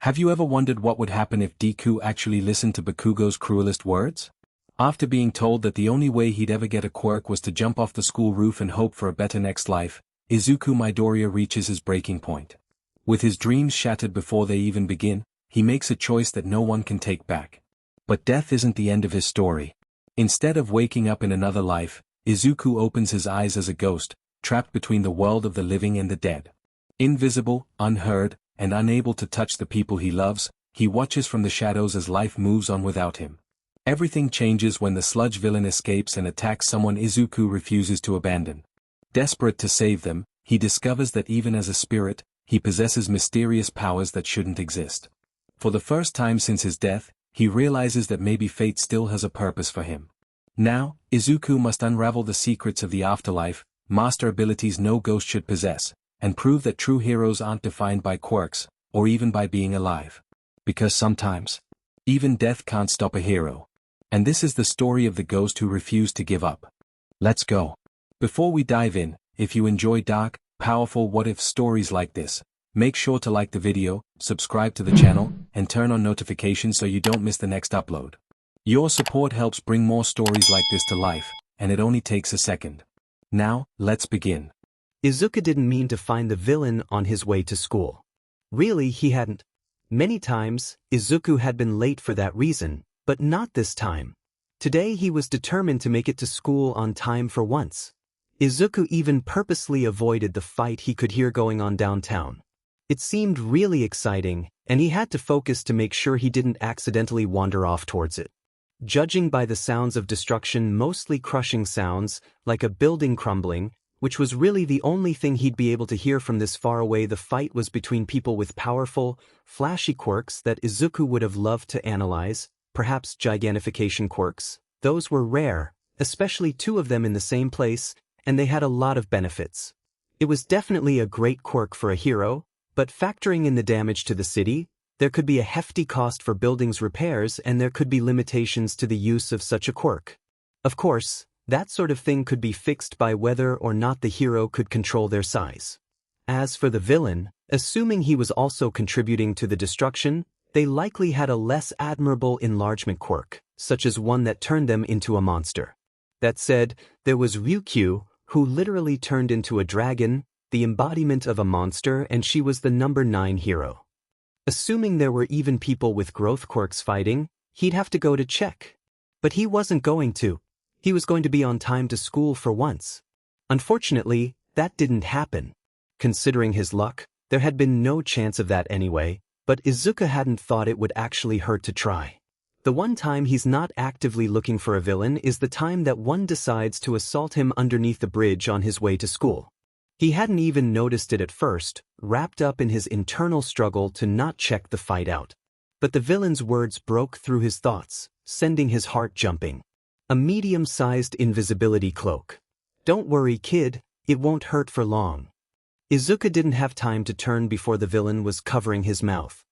Have you ever wondered what would happen if Deku actually listened to Bakugo's cruelest words? After being told that the only way he'd ever get a quirk was to jump off the school roof and hope for a better next life, Izuku Midoriya reaches his breaking point. With his dreams shattered before they even begin, he makes a choice that no one can take back. But death isn't the end of his story. Instead of waking up in another life, Izuku opens his eyes as a ghost, trapped between the world of the living and the dead. Invisible, unheard, and unable to touch the people he loves, he watches from the shadows as life moves on without him. Everything changes when the sludge villain escapes and attacks someone Izuku refuses to abandon. Desperate to save them, he discovers that even as a spirit, he possesses mysterious powers that shouldn't exist. For the first time since his death, he realizes that maybe fate still has a purpose for him. Now, Izuku must unravel the secrets of the afterlife, master abilities no ghost should possess, and prove that true heroes aren't defined by quirks, or even by being alive. Because sometimes, even death can't stop a hero. And this is the story of the ghost who refused to give up. Let's go. Before we dive in, if you enjoy dark, powerful what-if stories like this, make sure to like the video, subscribe to the channel, and turn on notifications so you don't miss the next upload. Your support helps bring more stories like this to life, and it only takes a second. Now, let's begin. Izuku didn't mean to find the villain on his way to school. Really, he hadn't. Many times, Izuku had been late for that reason, but not this time. Today he was determined to make it to school on time for once. Izuku even purposely avoided the fight he could hear going on downtown. It seemed really exciting, and he had to focus to make sure he didn't accidentally wander off towards it. Judging by the sounds of destruction, mostly crushing sounds, like a building crumbling, which was really the only thing he'd be able to hear from this far away, the fight was between people with powerful, flashy quirks that Izuku would have loved to analyze, perhaps gigantification quirks. Those were rare, especially two of them in the same place, and they had a lot of benefits. It was definitely a great quirk for a hero, but factoring in the damage to the city, there could be a hefty cost for buildings repairs and there could be limitations to the use of such a quirk. Of course, that sort of thing could be fixed by whether or not the hero could control their size. As for the villain, assuming he was also contributing to the destruction, they likely had a less admirable enlargement quirk, such as one that turned them into a monster. That said, there was Ryukyu, who literally turned into a dragon, the embodiment of a monster, and she was the number 9 hero. Assuming there were even people with growth quirks fighting, he'd have to go to check. But he wasn't going to. He was going to be on time to school for once. Unfortunately, that didn't happen. Considering his luck, there had been no chance of that anyway, but Izuku hadn't thought it would actually hurt to try. The one time he's not actively looking for a villain is the time that one decides to assault him underneath the bridge on his way to school. He hadn't even noticed it at first, wrapped up in his internal struggle to not check the fight out. But the villain's words broke through his thoughts, sending his heart jumping. A medium-sized invisibility cloak. Don't worry, kid, it won't hurt for long. Izuku didn't have time to turn before the villain was covering his mouth.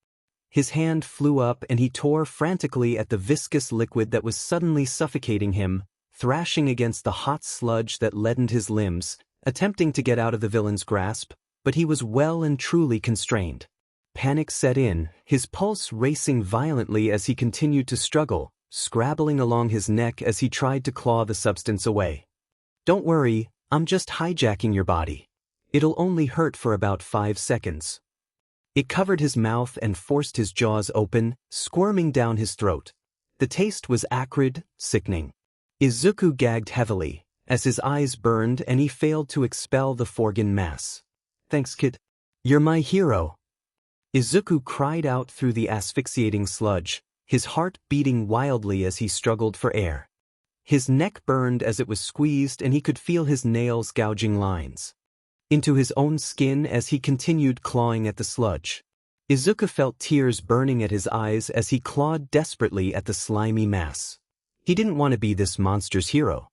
His hand flew up and he tore frantically at the viscous liquid that was suddenly suffocating him, thrashing against the hot sludge that leadened his limbs, attempting to get out of the villain's grasp, but he was well and truly constrained. Panic set in, his pulse racing violently as he continued to struggle, scrabbling along his neck as he tried to claw the substance away. Don't worry, I'm just hijacking your body. It'll only hurt for about 5 seconds. It covered his mouth and forced his jaws open, squirming down his throat. The taste was acrid, sickening. Izuku gagged heavily, as his eyes burned and he failed to expel the Forgan mass. Thanks, kid. You're my hero. Izuku cried out through the asphyxiating sludge, his heart beating wildly as he struggled for air. His neck burned as it was squeezed and he could feel his nails gouging lines into his own skin as he continued clawing at the sludge. Izuku felt tears burning at his eyes as he clawed desperately at the slimy mass. He didn't want to be this monster's hero.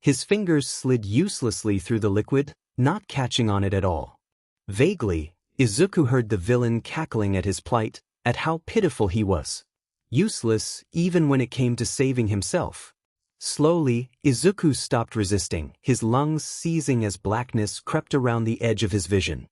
His fingers slid uselessly through the liquid, not catching on it at all. Vaguely, Izuku heard the villain cackling at his plight, at how pitiful he was. Useless even when it came to saving himself. Slowly, Izuku stopped resisting, his lungs seizing as blackness crept around the edge of his vision.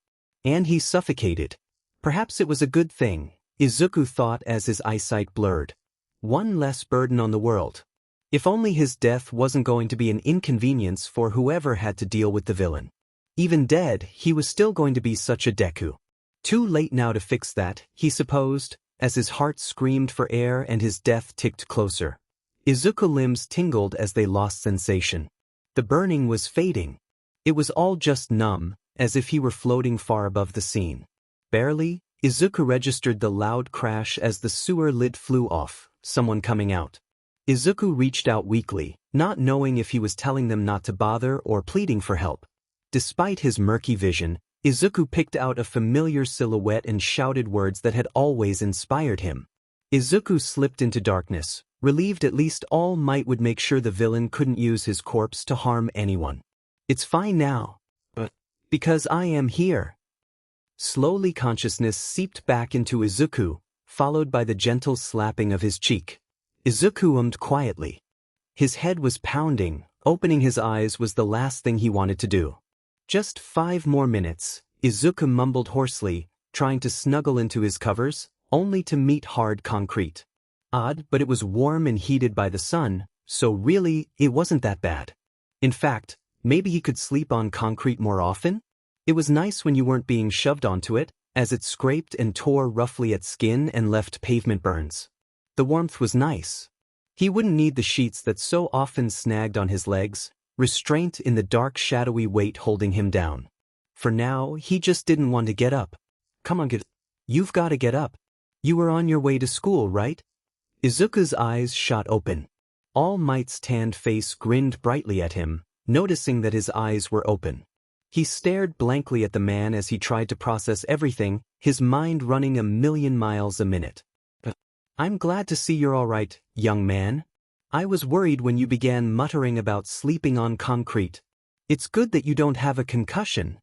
And he suffocated. Perhaps it was a good thing. Izuku thought as his eyesight blurred. One less burden on the world. If only his death wasn't going to be an inconvenience for whoever had to deal with the villain. Even dead, he was still going to be such a Deku. Too late now to fix that, he supposed, as his heart screamed for air and his death ticked closer. Izuku's limbs tingled as they lost sensation. The burning was fading. It was all just numb, as if he were floating far above the scene. Barely, Izuku registered the loud crash as the sewer lid flew off, someone coming out. Izuku reached out weakly, not knowing if he was telling them not to bother or pleading for help. Despite his murky vision, Izuku picked out a familiar silhouette and shouted words that had always inspired him. Izuku slipped into darkness, relieved at least All Might would make sure the villain couldn't use his corpse to harm anyone. It's fine now. But because I am here. Slowly consciousness seeped back into Izuku, followed by the gentle slapping of his cheek. Izuku ummed quietly. His head was pounding, opening his eyes was the last thing he wanted to do. Just 5 more minutes, Izuku mumbled hoarsely, trying to snuggle into his covers, only to meet hard concrete. Odd, but it was warm and heated by the sun, so really, it wasn't that bad. In fact, maybe he could sleep on concrete more often? It was nice when you weren't being shoved onto it, as it scraped and tore roughly at skin and left pavement burns. The warmth was nice. He wouldn't need the sheets that so often snagged on his legs, restraint in the dark shadowy weight holding him down. For now, he just didn't want to get up. Come on, you've got to get up. You were on your way to school, right? Izuku's eyes shot open. All Might's tanned face grinned brightly at him, noticing that his eyes were open. He stared blankly at the man as he tried to process everything, his mind running 1,000,000 miles a minute. I'm glad to see you're all right, young man. I was worried when you began muttering about sleeping on concrete. It's good that you don't have a concussion.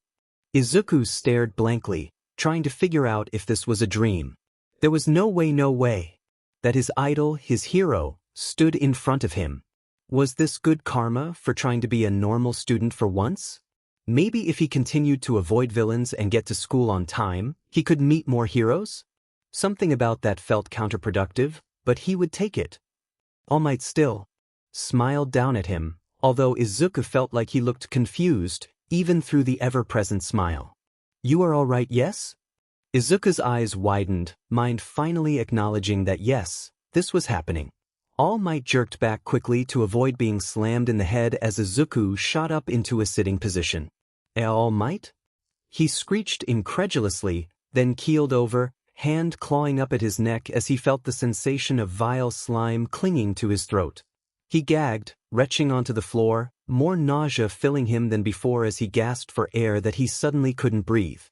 Izuku stared blankly, trying to figure out if this was a dream. There was no way, that his idol, his hero, stood in front of him. Was this good karma for trying to be a normal student for once? Maybe if he continued to avoid villains and get to school on time, he could meet more heroes? Something about that felt counterproductive, but he would take it. All Might still smiled down at him, although Izuku felt like he looked confused, even through the ever-present smile. You are all right, yes? Izuku's eyes widened, mind finally acknowledging that yes, this was happening. All Might jerked back quickly to avoid being slammed in the head as Izuku shot up into a sitting position. All Might? He screeched incredulously, then keeled over, hand clawing up at his neck as he felt the sensation of vile slime clinging to his throat. He gagged, retching onto the floor, more nausea filling him than before as he gasped for air that he suddenly couldn't breathe.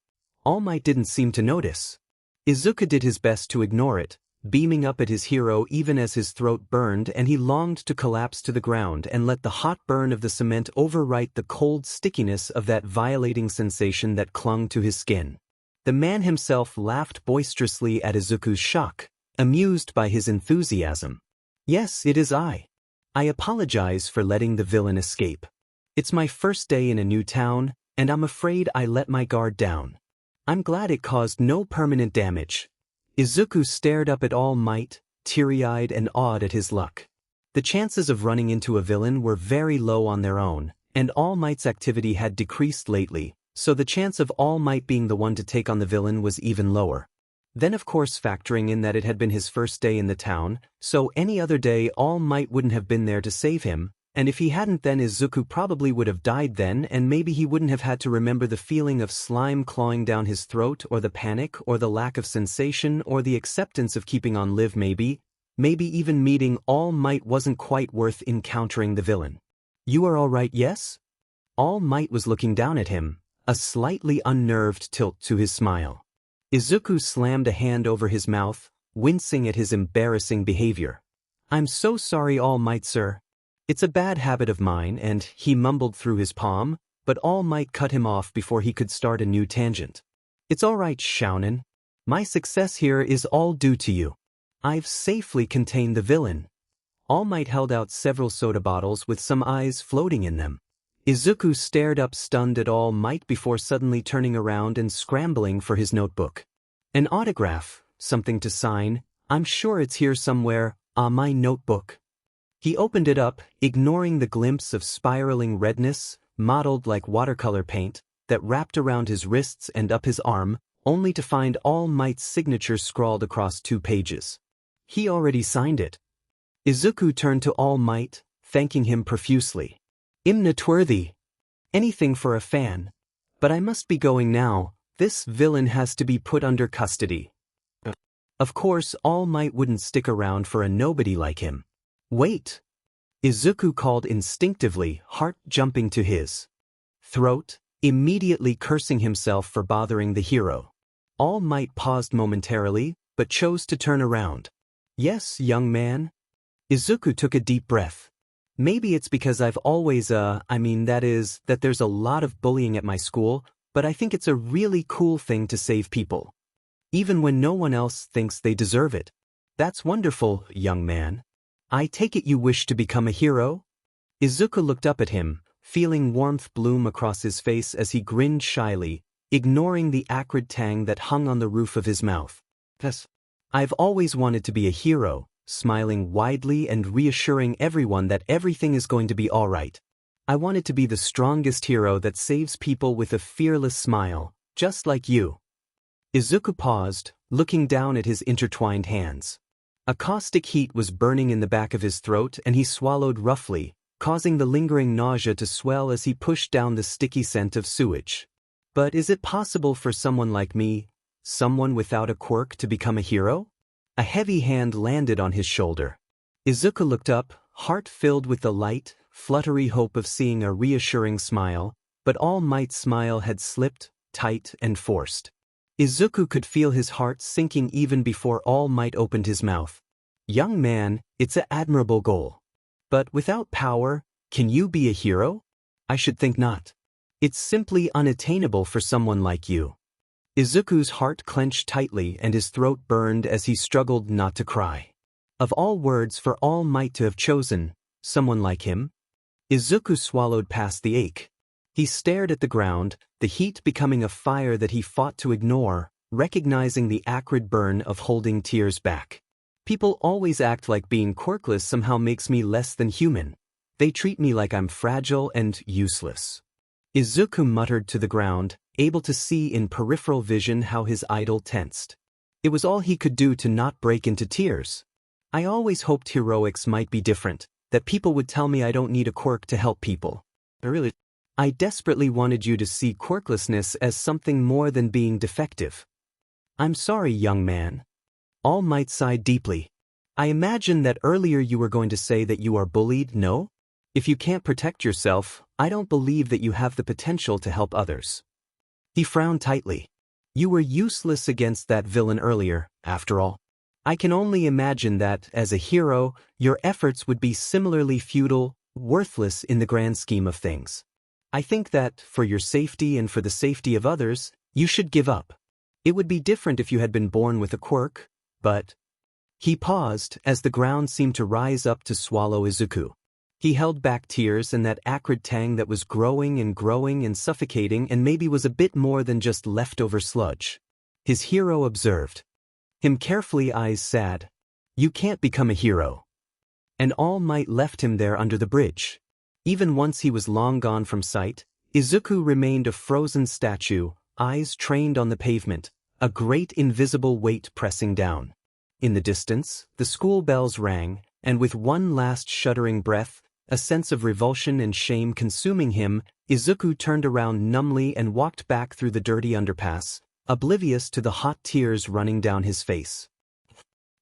All Might didn't seem to notice. Izuku did his best to ignore it, beaming up at his hero even as his throat burned and he longed to collapse to the ground and let the hot burn of the cement overwrite the cold stickiness of that violating sensation that clung to his skin. The man himself laughed boisterously at Izuku's shock, amused by his enthusiasm. Yes, it is I. I apologize for letting the villain escape. It's my first day in a new town, and I'm afraid I let my guard down. I'm glad it caused no permanent damage. Izuku stared up at All Might, teary-eyed and awed at his luck. The chances of running into a villain were very low on their own, and All Might's activity had decreased lately, so the chance of All Might being the one to take on the villain was even lower. Then of course factoring in that it had been his first day in the town, so any other day All Might wouldn't have been there to save him, and if he hadn't then Izuku probably would have died then and maybe he wouldn't have had to remember the feeling of slime clawing down his throat or the panic or the lack of sensation or the acceptance of keeping on live maybe even meeting All Might wasn't quite worth encountering the villain. You are all right, yes? All Might was looking down at him, a slightly unnerved tilt to his smile. Izuku slammed a hand over his mouth, wincing at his embarrassing behavior. I'm so sorry, All Might, sir. It's a bad habit of mine, and he mumbled through his palm, but All Might cut him off before he could start a new tangent. It's all right, Shounen. My success here is all due to you. I've safely contained the villain. All Might held out several soda bottles with some eyes floating in them. Izuku stared up stunned at All Might before suddenly turning around and scrambling for his notebook. An autograph, something to sign. I'm sure it's here somewhere, my notebook. He opened it up, ignoring the glimpse of spiraling redness, mottled like watercolor paint, that wrapped around his wrists and up his arm, only to find All Might's signature scrawled across 2 pages. He already signed it. Izuku turned to All Might, thanking him profusely. "I'm noteworthy. Anything for a fan. But I must be going now. This villain has to be put under custody." Of course, All Might wouldn't stick around for a nobody like him. "Wait!" Izuku called instinctively, heart jumping to his throat, immediately cursing himself for bothering the hero. All Might paused momentarily, but chose to turn around. "Yes, young man?" Izuku took a deep breath. "Maybe it's because I've always, that there's a lot of bullying at my school, but I think it's a really cool thing to save people. Even when no one else thinks they deserve it." "That's wonderful, young man. I take it you wish to become a hero?" Izuku looked up at him, feeling warmth bloom across his face as he grinned shyly, ignoring the acrid tang that hung on the roof of his mouth. "Yes. I've always wanted to be a hero," smiling widely and reassuring everyone that everything is going to be all right. "I wanted to be the strongest hero that saves people with a fearless smile, just like you." Izuku paused, looking down at his intertwined hands. A caustic heat was burning in the back of his throat and he swallowed roughly, causing the lingering nausea to swell as he pushed down the sticky scent of sewage. "But is it possible for someone like me, someone without a quirk, to become a hero?" A heavy hand landed on his shoulder. Izuku looked up, heart filled with the light, fluttery hope of seeing a reassuring smile, but All Might's smile had slipped, tight and forced. Izuku could feel his heart sinking even before All Might opened his mouth. "Young man, it's an admirable goal. But without power, can you be a hero? I should think not. It's simply unattainable for someone like you." Izuku's heart clenched tightly and his throat burned as he struggled not to cry. Of all words for All Might to have chosen, someone like him? Izuku swallowed past the ache. He stared at the ground, the heat becoming a fire that he fought to ignore, recognizing the acrid burn of holding tears back. "People always act like being quirkless somehow makes me less than human. They treat me like I'm fragile and useless." Izuku muttered to the ground, able to see in peripheral vision how his idol tensed. It was all he could do to not break into tears. "I always hoped heroics might be different, that people would tell me I don't need a quirk to help people. I desperately wanted you to see quirklessness as something more than being defective." "I'm sorry, young man." All Might sighed deeply. "I imagine that earlier you were going to say that you are bullied, no? If you can't protect yourself, I don't believe that you have the potential to help others." He frowned tightly. "You were useless against that villain earlier, after all. I can only imagine that, as a hero, your efforts would be similarly futile, worthless in the grand scheme of things. I think that, for your safety and for the safety of others, you should give up. It would be different if you had been born with a quirk, but—" He paused as the ground seemed to rise up to swallow Izuku. He held back tears and that acrid tang that was growing and suffocating and maybe was a bit more than just leftover sludge. His hero observed him carefully, eyes sad. "You can't become a hero." And All Might left him there under the bridge. Even once he was long gone from sight, Izuku remained a frozen statue, eyes trained on the pavement, a great invisible weight pressing down. In the distance, the school bells rang, and with one last shuddering breath, a sense of revulsion and shame consuming him, Izuku turned around numbly and walked back through the dirty underpass, oblivious to the hot tears running down his face.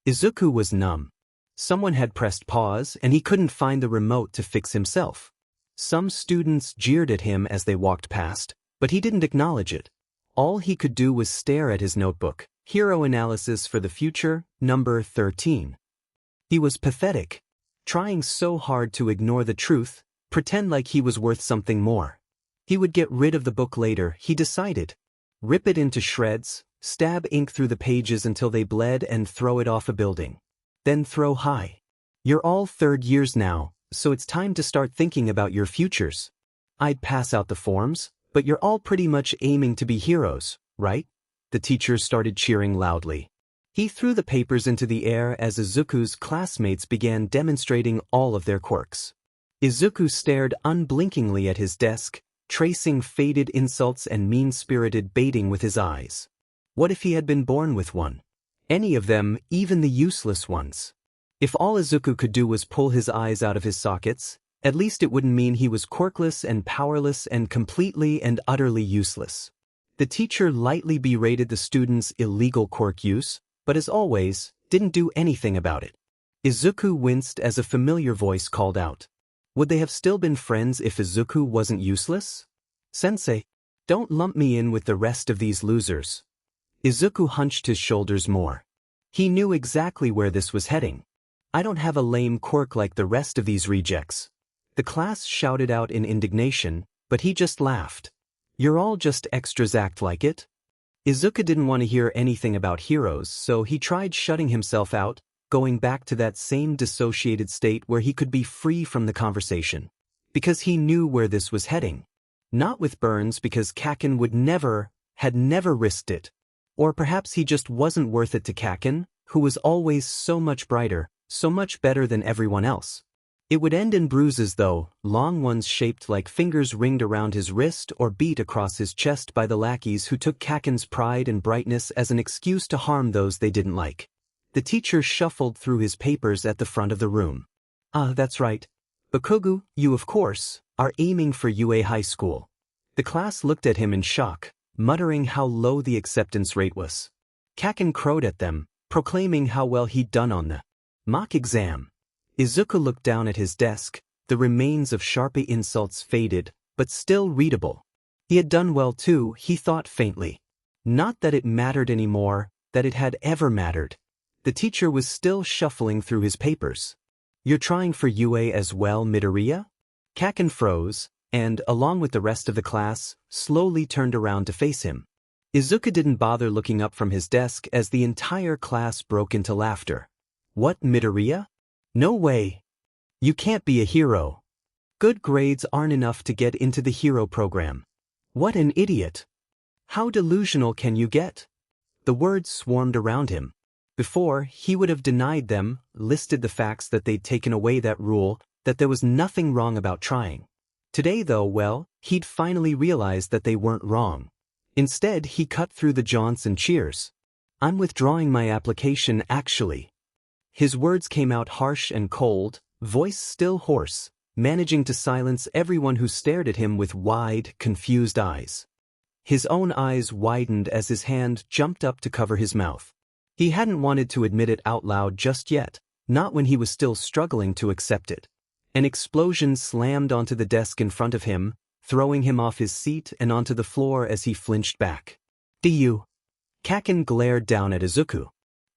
Izuku was numb. Someone had pressed pause and he couldn't find the remote to fix himself. Some students jeered at him as they walked past, but he didn't acknowledge it. All he could do was stare at his notebook, Hero Analysis for the Future, number 13. He was pathetic, trying so hard to ignore the truth, pretend like he was worth something more. He would get rid of the book later, he decided. Rip it into shreds, stab ink through the pages until they bled and throw it off a building. Then throw high. You're all third years now, so it's time to start thinking about your futures. I'd pass out the forms, but you're all pretty much aiming to be heroes, right? The teachers started cheering loudly. He threw the papers into the air as Izuku's classmates began demonstrating all of their quirks. Izuku stared unblinkingly at his desk, tracing faded insults and mean-spirited baiting with his eyes. What if he had been born with one? Any of them, even the useless ones. If all Izuku could do was pull his eyes out of his sockets, at least it wouldn't mean he was quirkless and powerless and completely and utterly useless. The teacher lightly berated the student's illegal quirk use, but as always, didn't do anything about it. Izuku winced as a familiar voice called out. Would they have still been friends if Izuku wasn't useless? Sensei, don't lump me in with the rest of these losers. Izuku hunched his shoulders more. He knew exactly where this was heading. I don't have a lame quirk like the rest of these rejects. The class shouted out in indignation, but he just laughed. You're all just extras, act like it. Izuku didn't want to hear anything about heroes, so he tried shutting himself out, going back to that same dissociated state where he could be free from the conversation. Because he knew where this was heading. Not with Burns, because Kaken had never risked it. Or perhaps he just wasn't worth it to Kaken, who was always so much brighter, so much better than everyone else. It would end in bruises though, long ones shaped like fingers ringed around his wrist or beat across his chest by the lackeys who took Kaken's pride and brightness as an excuse to harm those they didn't like. The teacher shuffled through his papers at the front of the room. Ah, that's right. Bakugo, you of course, are aiming for Yūrei High School. The class looked at him in shock, muttering how low the acceptance rate was. Kaken crowed at them, proclaiming how well he'd done on the mock exam. Izuku looked down at his desk, the remains of sharpie insults faded, but still readable. He had done well too, he thought faintly. Not that it mattered anymore, that it had ever mattered. The teacher was still shuffling through his papers. You're trying for Yūrei as well, Midoriya? Kaken froze, and, along with the rest of the class, slowly turned around to face him. Izuku didn't bother looking up from his desk as the entire class broke into laughter. What, Midoriya? No way. You can't be a hero. Good grades aren't enough to get into the hero program. What an idiot. How delusional can you get? The words swarmed around him. Before, he would have denied them, listed the facts that they'd taken away that rule, that there was nothing wrong about trying. Today though, well, he'd finally realized that they weren't wrong. Instead, he cut through the jaunts and cheers. I'm withdrawing my application actually. His words came out harsh and cold, voice still hoarse, managing to silence everyone who stared at him with wide, confused eyes. His own eyes widened as his hand jumped up to cover his mouth. He hadn't wanted to admit it out loud just yet, not when he was still struggling to accept it. An explosion slammed onto the desk in front of him, throwing him off his seat and onto the floor as he flinched back. "You?" Kaken glared down at Izuku.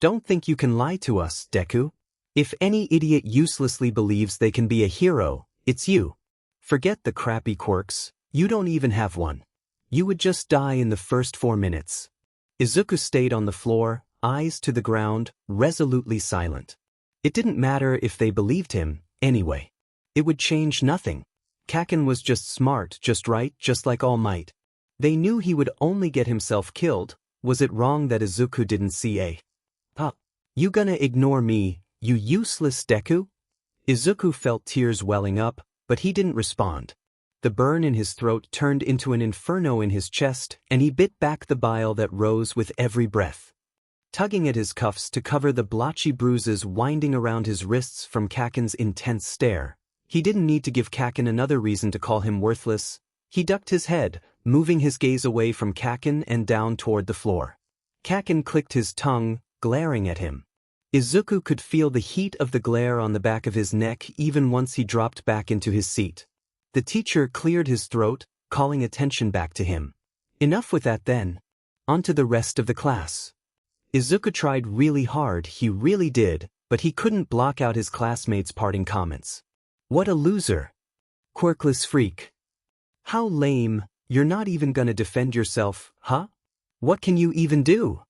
"Don't think you can lie to us, Deku. If any idiot uselessly believes they can be a hero, it's you. Forget the crappy quirks, you don't even have one. You would just die in the first 4 minutes." Izuku stayed on the floor, eyes to the ground, resolutely silent. It didn't matter if they believed him, anyway. It would change nothing. Kaken was just smart, just right, just like All Might. They knew he would only get himself killed. Was it wrong that Izuku didn't see a You gonna ignore me, you useless Deku? Izuku felt tears welling up, but he didn't respond. The burn in his throat turned into an inferno in his chest, and he bit back the bile that rose with every breath. Tugging at his cuffs to cover the blotchy bruises winding around his wrists from Kaken's intense stare, he didn't need to give Kaken another reason to call him worthless. He ducked his head, moving his gaze away from Kaken and down toward the floor. Kaken clicked his tongue, glaring at him. Izuku could feel the heat of the glare on the back of his neck even once he dropped back into his seat. The teacher cleared his throat, calling attention back to him. Enough with that then. On to the rest of the class. Izuku tried really hard, he really did, but he couldn't block out his classmates' parting comments. What a loser. Quirkless freak. How lame, you're not even gonna defend yourself, huh? What can you even do?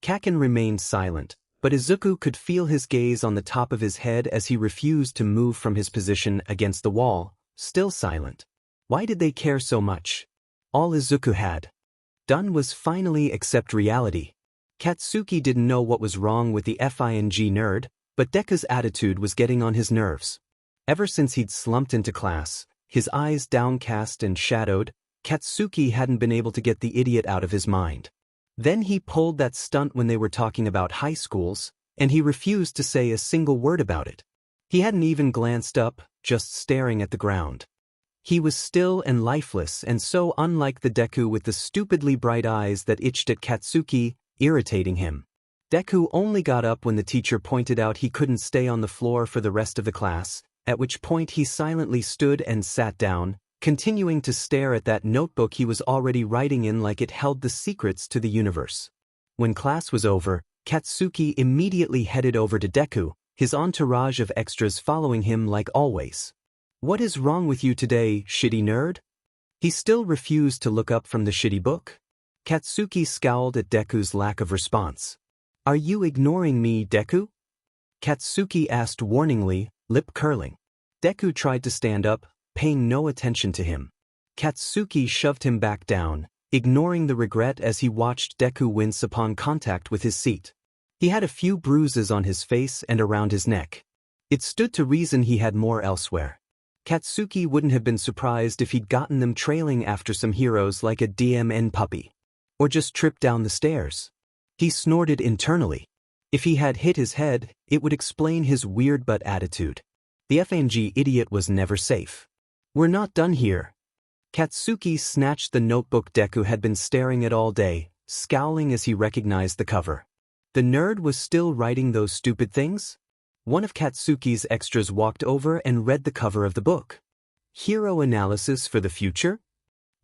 Kaken remained silent, but Izuku could feel his gaze on the top of his head as he refused to move from his position against the wall, still silent. Why did they care so much? All Izuku had done was finally accept reality. Katsuki didn't know what was wrong with the FING nerd, but Deku's attitude was getting on his nerves. Ever since he'd slumped into class, his eyes downcast and shadowed, Katsuki hadn't been able to get the idiot out of his mind. Then he pulled that stunt when they were talking about high schools, and he refused to say a single word about it. He hadn't even glanced up, just staring at the ground. He was still and lifeless and so unlike the Deku with the stupidly bright eyes that itched at Katsuki, irritating him. Deku only got up when the teacher pointed out he couldn't stay on the floor for the rest of the class, at which point he silently stood and sat down, continuing to stare at that notebook he was already writing in like it held the secrets to the universe. When class was over, Katsuki immediately headed over to Deku, his entourage of extras following him like always. "What is wrong with you today, shitty nerd?" He still refused to look up from the shitty book. Katsuki scowled at Deku's lack of response. "Are you ignoring me, Deku?" Katsuki asked warningly, lip curling. Deku tried to stand up, paying no attention to him. Katsuki shoved him back down, ignoring the regret as he watched Deku wince upon contact with his seat. He had a few bruises on his face and around his neck. It stood to reason he had more elsewhere. Katsuki wouldn't have been surprised if he'd gotten them trailing after some heroes like a DMN puppy. Or just tripped down the stairs. He snorted internally. If he had hit his head, it would explain his weird butt attitude. The FNG idiot was never safe. "We're not done here." Katsuki snatched the notebook Deku had been staring at all day, scowling as he recognized the cover. The nerd was still writing those stupid things? One of Katsuki's extras walked over and read the cover of the book. "Hero analysis for the future?"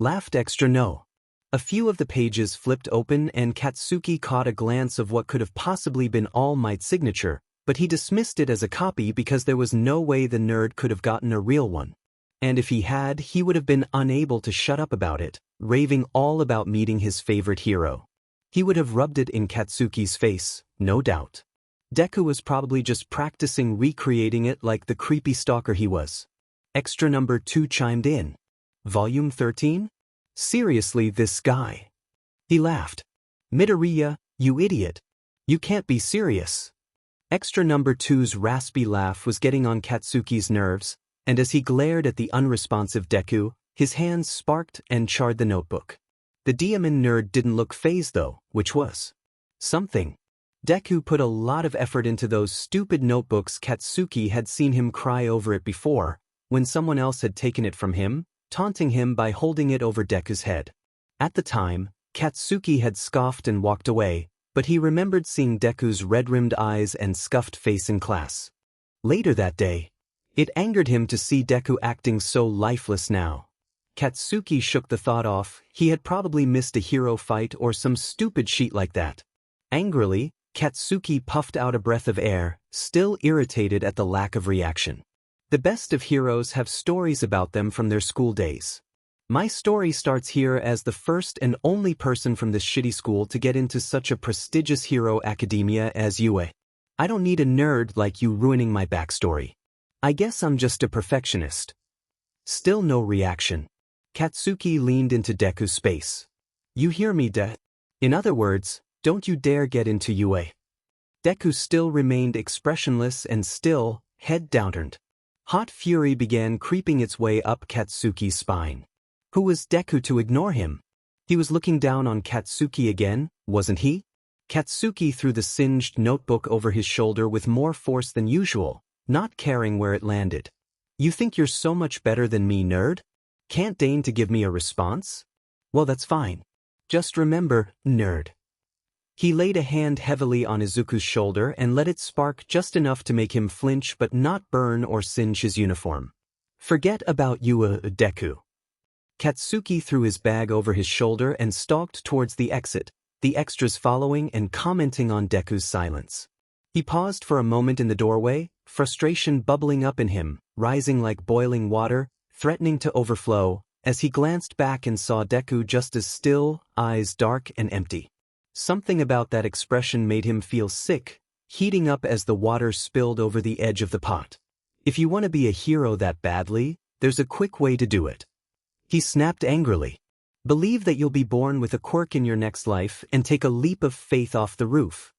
Laughed extra no. A few of the pages flipped open and Katsuki caught a glance of what could have possibly been All Might's signature, but he dismissed it as a copy because there was no way the nerd could have gotten a real one. And if he had, he would have been unable to shut up about it, raving all about meeting his favorite hero. He would have rubbed it in Katsuki's face, no doubt. Deku was probably just practicing recreating it like the creepy stalker he was. Extra number 2 chimed in. "Volume 13? Seriously, this guy?" He laughed. "Midoriya, you idiot. You can't be serious." Extra number 2's raspy laugh was getting on Katsuki's nerves, and as he glared at the unresponsive Deku, his hands sparked and charred the notebook. The Diamond nerd didn't look fazed though, which was something. Deku put a lot of effort into those stupid notebooks. Katsuki had seen him cry over it before, when someone else had taken it from him, taunting him by holding it over Deku's head. At the time, Katsuki had scoffed and walked away, but he remembered seeing Deku's red-rimmed eyes and scuffed face in class. Later that day, it angered him to see Deku acting so lifeless now. Katsuki shook the thought off. He had probably missed a hero fight or some stupid shit like that. Angrily, Katsuki puffed out a breath of air, still irritated at the lack of reaction. The best of heroes have stories about them from their school days. My story starts here as the first and only person from this shitty school to get into such a prestigious hero academia as Yūrei. I don't need a nerd like you ruining my backstory. I guess I'm just a perfectionist. Still no reaction. Katsuki leaned into Deku's space. "You hear me, In other words, don't you dare get into Yūrei." Deku still remained expressionless and still, head downturned. Hot fury began creeping its way up Katsuki's spine. Who was Deku to ignore him? He was looking down on Katsuki again, wasn't he? Katsuki threw the singed notebook over his shoulder with more force than usual, not caring where it landed. "You think you're so much better than me, nerd? Can't deign to give me a response? Well, that's fine. Just remember, nerd." He laid a hand heavily on Izuku's shoulder and let it spark just enough to make him flinch but not burn or singe his uniform. "Forget about you, Deku." Katsuki threw his bag over his shoulder and stalked towards the exit, the extras following and commenting on Deku's silence. He paused for a moment in the doorway, frustration bubbling up in him, rising like boiling water, threatening to overflow, as he glanced back and saw Deku just as still, eyes dark and empty. Something about that expression made him feel sick, heating up as the water spilled over the edge of the pot. If you want to be a hero that badly, there's a quick way to do it. He snapped angrily. Believe that you'll be born with a quirk in your next life and take a leap of faith off the roof.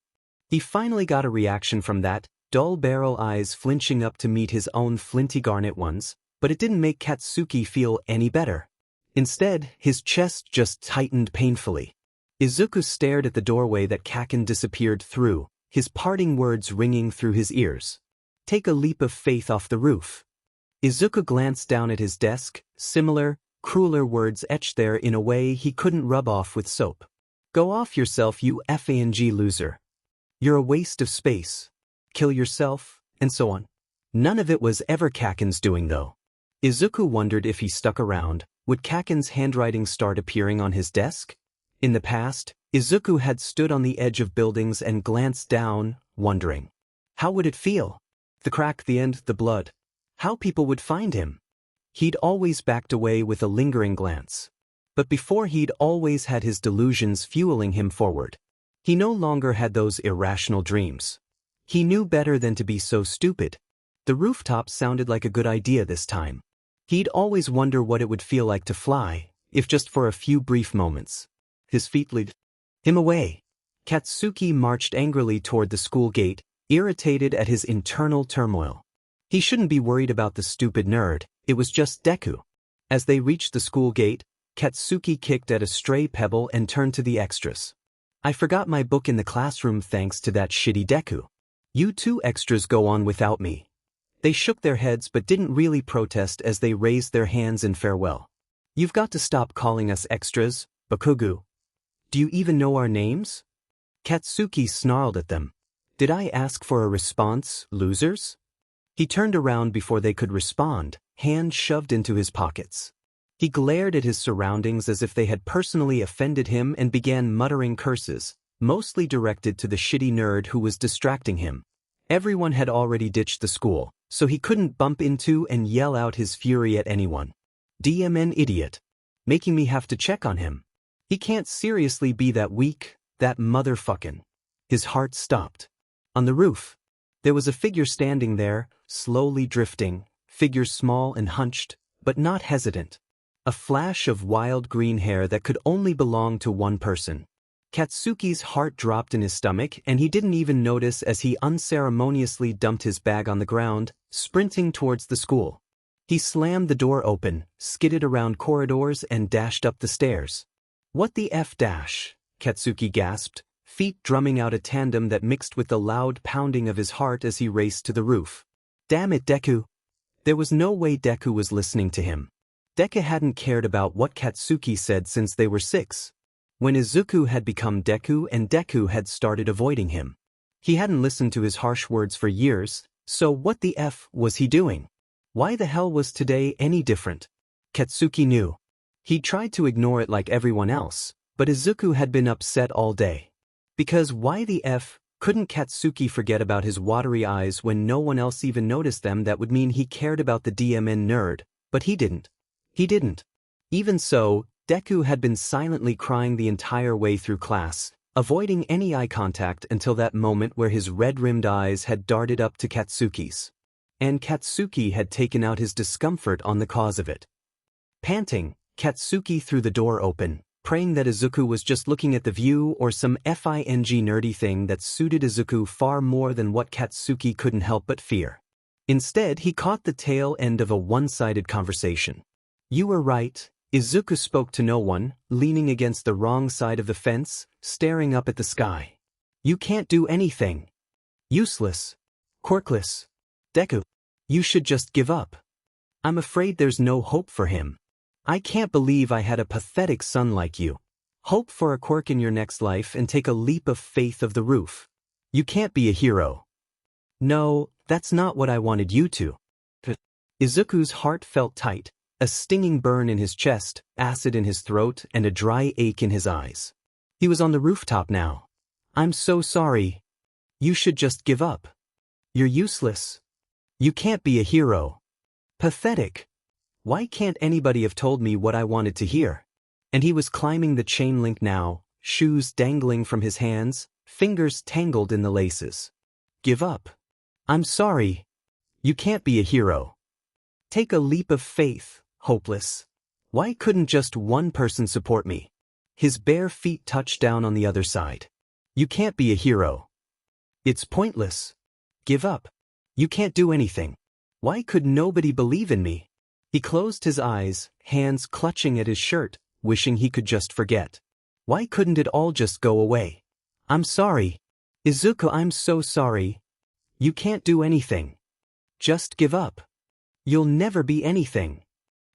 He finally got a reaction from that, dull barrel eyes flinching up to meet his own flinty garnet ones, but it didn't make Katsuki feel any better. Instead, his chest just tightened painfully. Izuku stared at the doorway that Kaken disappeared through, his parting words ringing through his ears. Take a leap of faith off the roof. Izuku glanced down at his desk, similar, crueler words etched there in a way he couldn't rub off with soap. Go off yourself, you FANG loser. You're a waste of space. Kill yourself, and so on. None of it was ever Kaken's doing though. Izuku wondered if he stuck around, would Kaken's handwriting start appearing on his desk? In the past, Izuku had stood on the edge of buildings and glanced down, wondering. How would it feel? The crack, the end, the blood. How people would find him. He'd always backed away with a lingering glance. But before he'd always had his delusions fueling him forward. He no longer had those irrational dreams. He knew better than to be so stupid. The rooftop sounded like a good idea this time. He'd always wonder what it would feel like to fly, if just for a few brief moments. His feet led him away. Katsuki marched angrily toward the school gate, irritated at his internal turmoil. He shouldn't be worried about the stupid nerd, it was just Deku. As they reached the school gate, Katsuki kicked at a stray pebble and turned to the extras. I forgot my book in the classroom thanks to that shitty Deku. You two extras go on without me. They shook their heads but didn't really protest as they raised their hands in farewell. You've got to stop calling us extras, Bakugo. Do you even know our names? Katsuki snarled at them. Did I ask for a response, losers? He turned around before they could respond, hands shoved into his pockets. He glared at his surroundings as if they had personally offended him and began muttering curses, mostly directed to the shitty nerd who was distracting him. Everyone had already ditched the school, so he couldn't bump into and yell out his fury at anyone. DMN idiot. Making me have to check on him. He can't seriously be that weak, that motherfucking. His heart stopped. On the roof, there was a figure standing there, slowly drifting, figure small and hunched, but not hesitant. A flash of wild green hair that could only belong to one person. Katsuki's heart dropped in his stomach and he didn't even notice as he unceremoniously dumped his bag on the ground, sprinting towards the school. He slammed the door open, skidded around corridors and dashed up the stairs. What the F dash? Katsuki gasped, feet drumming out a tandem that mixed with the loud pounding of his heart as he raced to the roof. Damn it, Deku! There was no way Deku was listening to him. Deku hadn't cared about what Katsuki said since they were 6. When Izuku had become Deku and Deku had started avoiding him. He hadn't listened to his harsh words for years, so what the F was he doing? Why the hell was today any different? Katsuki knew. He tried to ignore it like everyone else, but Izuku had been upset all day. Because why the F couldn't Katsuki forget about his watery eyes when no one else even noticed them? That would mean he cared about the DMN nerd, but he didn't. He didn't. Even so, Deku had been silently crying the entire way through class, avoiding any eye contact until that moment where his red-rimmed eyes had darted up to Katsuki's. And Katsuki had taken out his discomfort on the cause of it. Panting, Katsuki threw the door open, praying that Izuku was just looking at the view or some FING nerdy thing that suited Izuku far more than what Katsuki couldn't help but fear. Instead, he caught the tail end of a one-sided conversation. You were right, Izuku spoke to no one, leaning against the wrong side of the fence, staring up at the sky. You can't do anything. Useless. Quirkless. Deku. You should just give up. I'm afraid there's no hope for him. I can't believe I had a pathetic son like you. Hope for a quirk in your next life and take a leap of faith of the roof. You can't be a hero. No, that's not what I wanted you to. Izuku's heart felt tight. A stinging burn in his chest, acid in his throat, and a dry ache in his eyes. He was on the rooftop now. I'm so sorry. You should just give up. You're useless. You can't be a hero. Pathetic. Why can't anybody have told me what I wanted to hear? And he was climbing the chain link now, shoes dangling from his hands, fingers tangled in the laces. Give up. I'm sorry. You can't be a hero. Take a leap of faith. Hopeless. Why couldn't just one person support me? His bare feet touched down on the other side. You can't be a hero. It's pointless. Give up. You can't do anything. Why could nobody believe in me? He closed his eyes, hands clutching at his shirt, wishing he could just forget. Why couldn't it all just go away? I'm sorry. Izuku, I'm so sorry. You can't do anything. Just give up. You'll never be anything.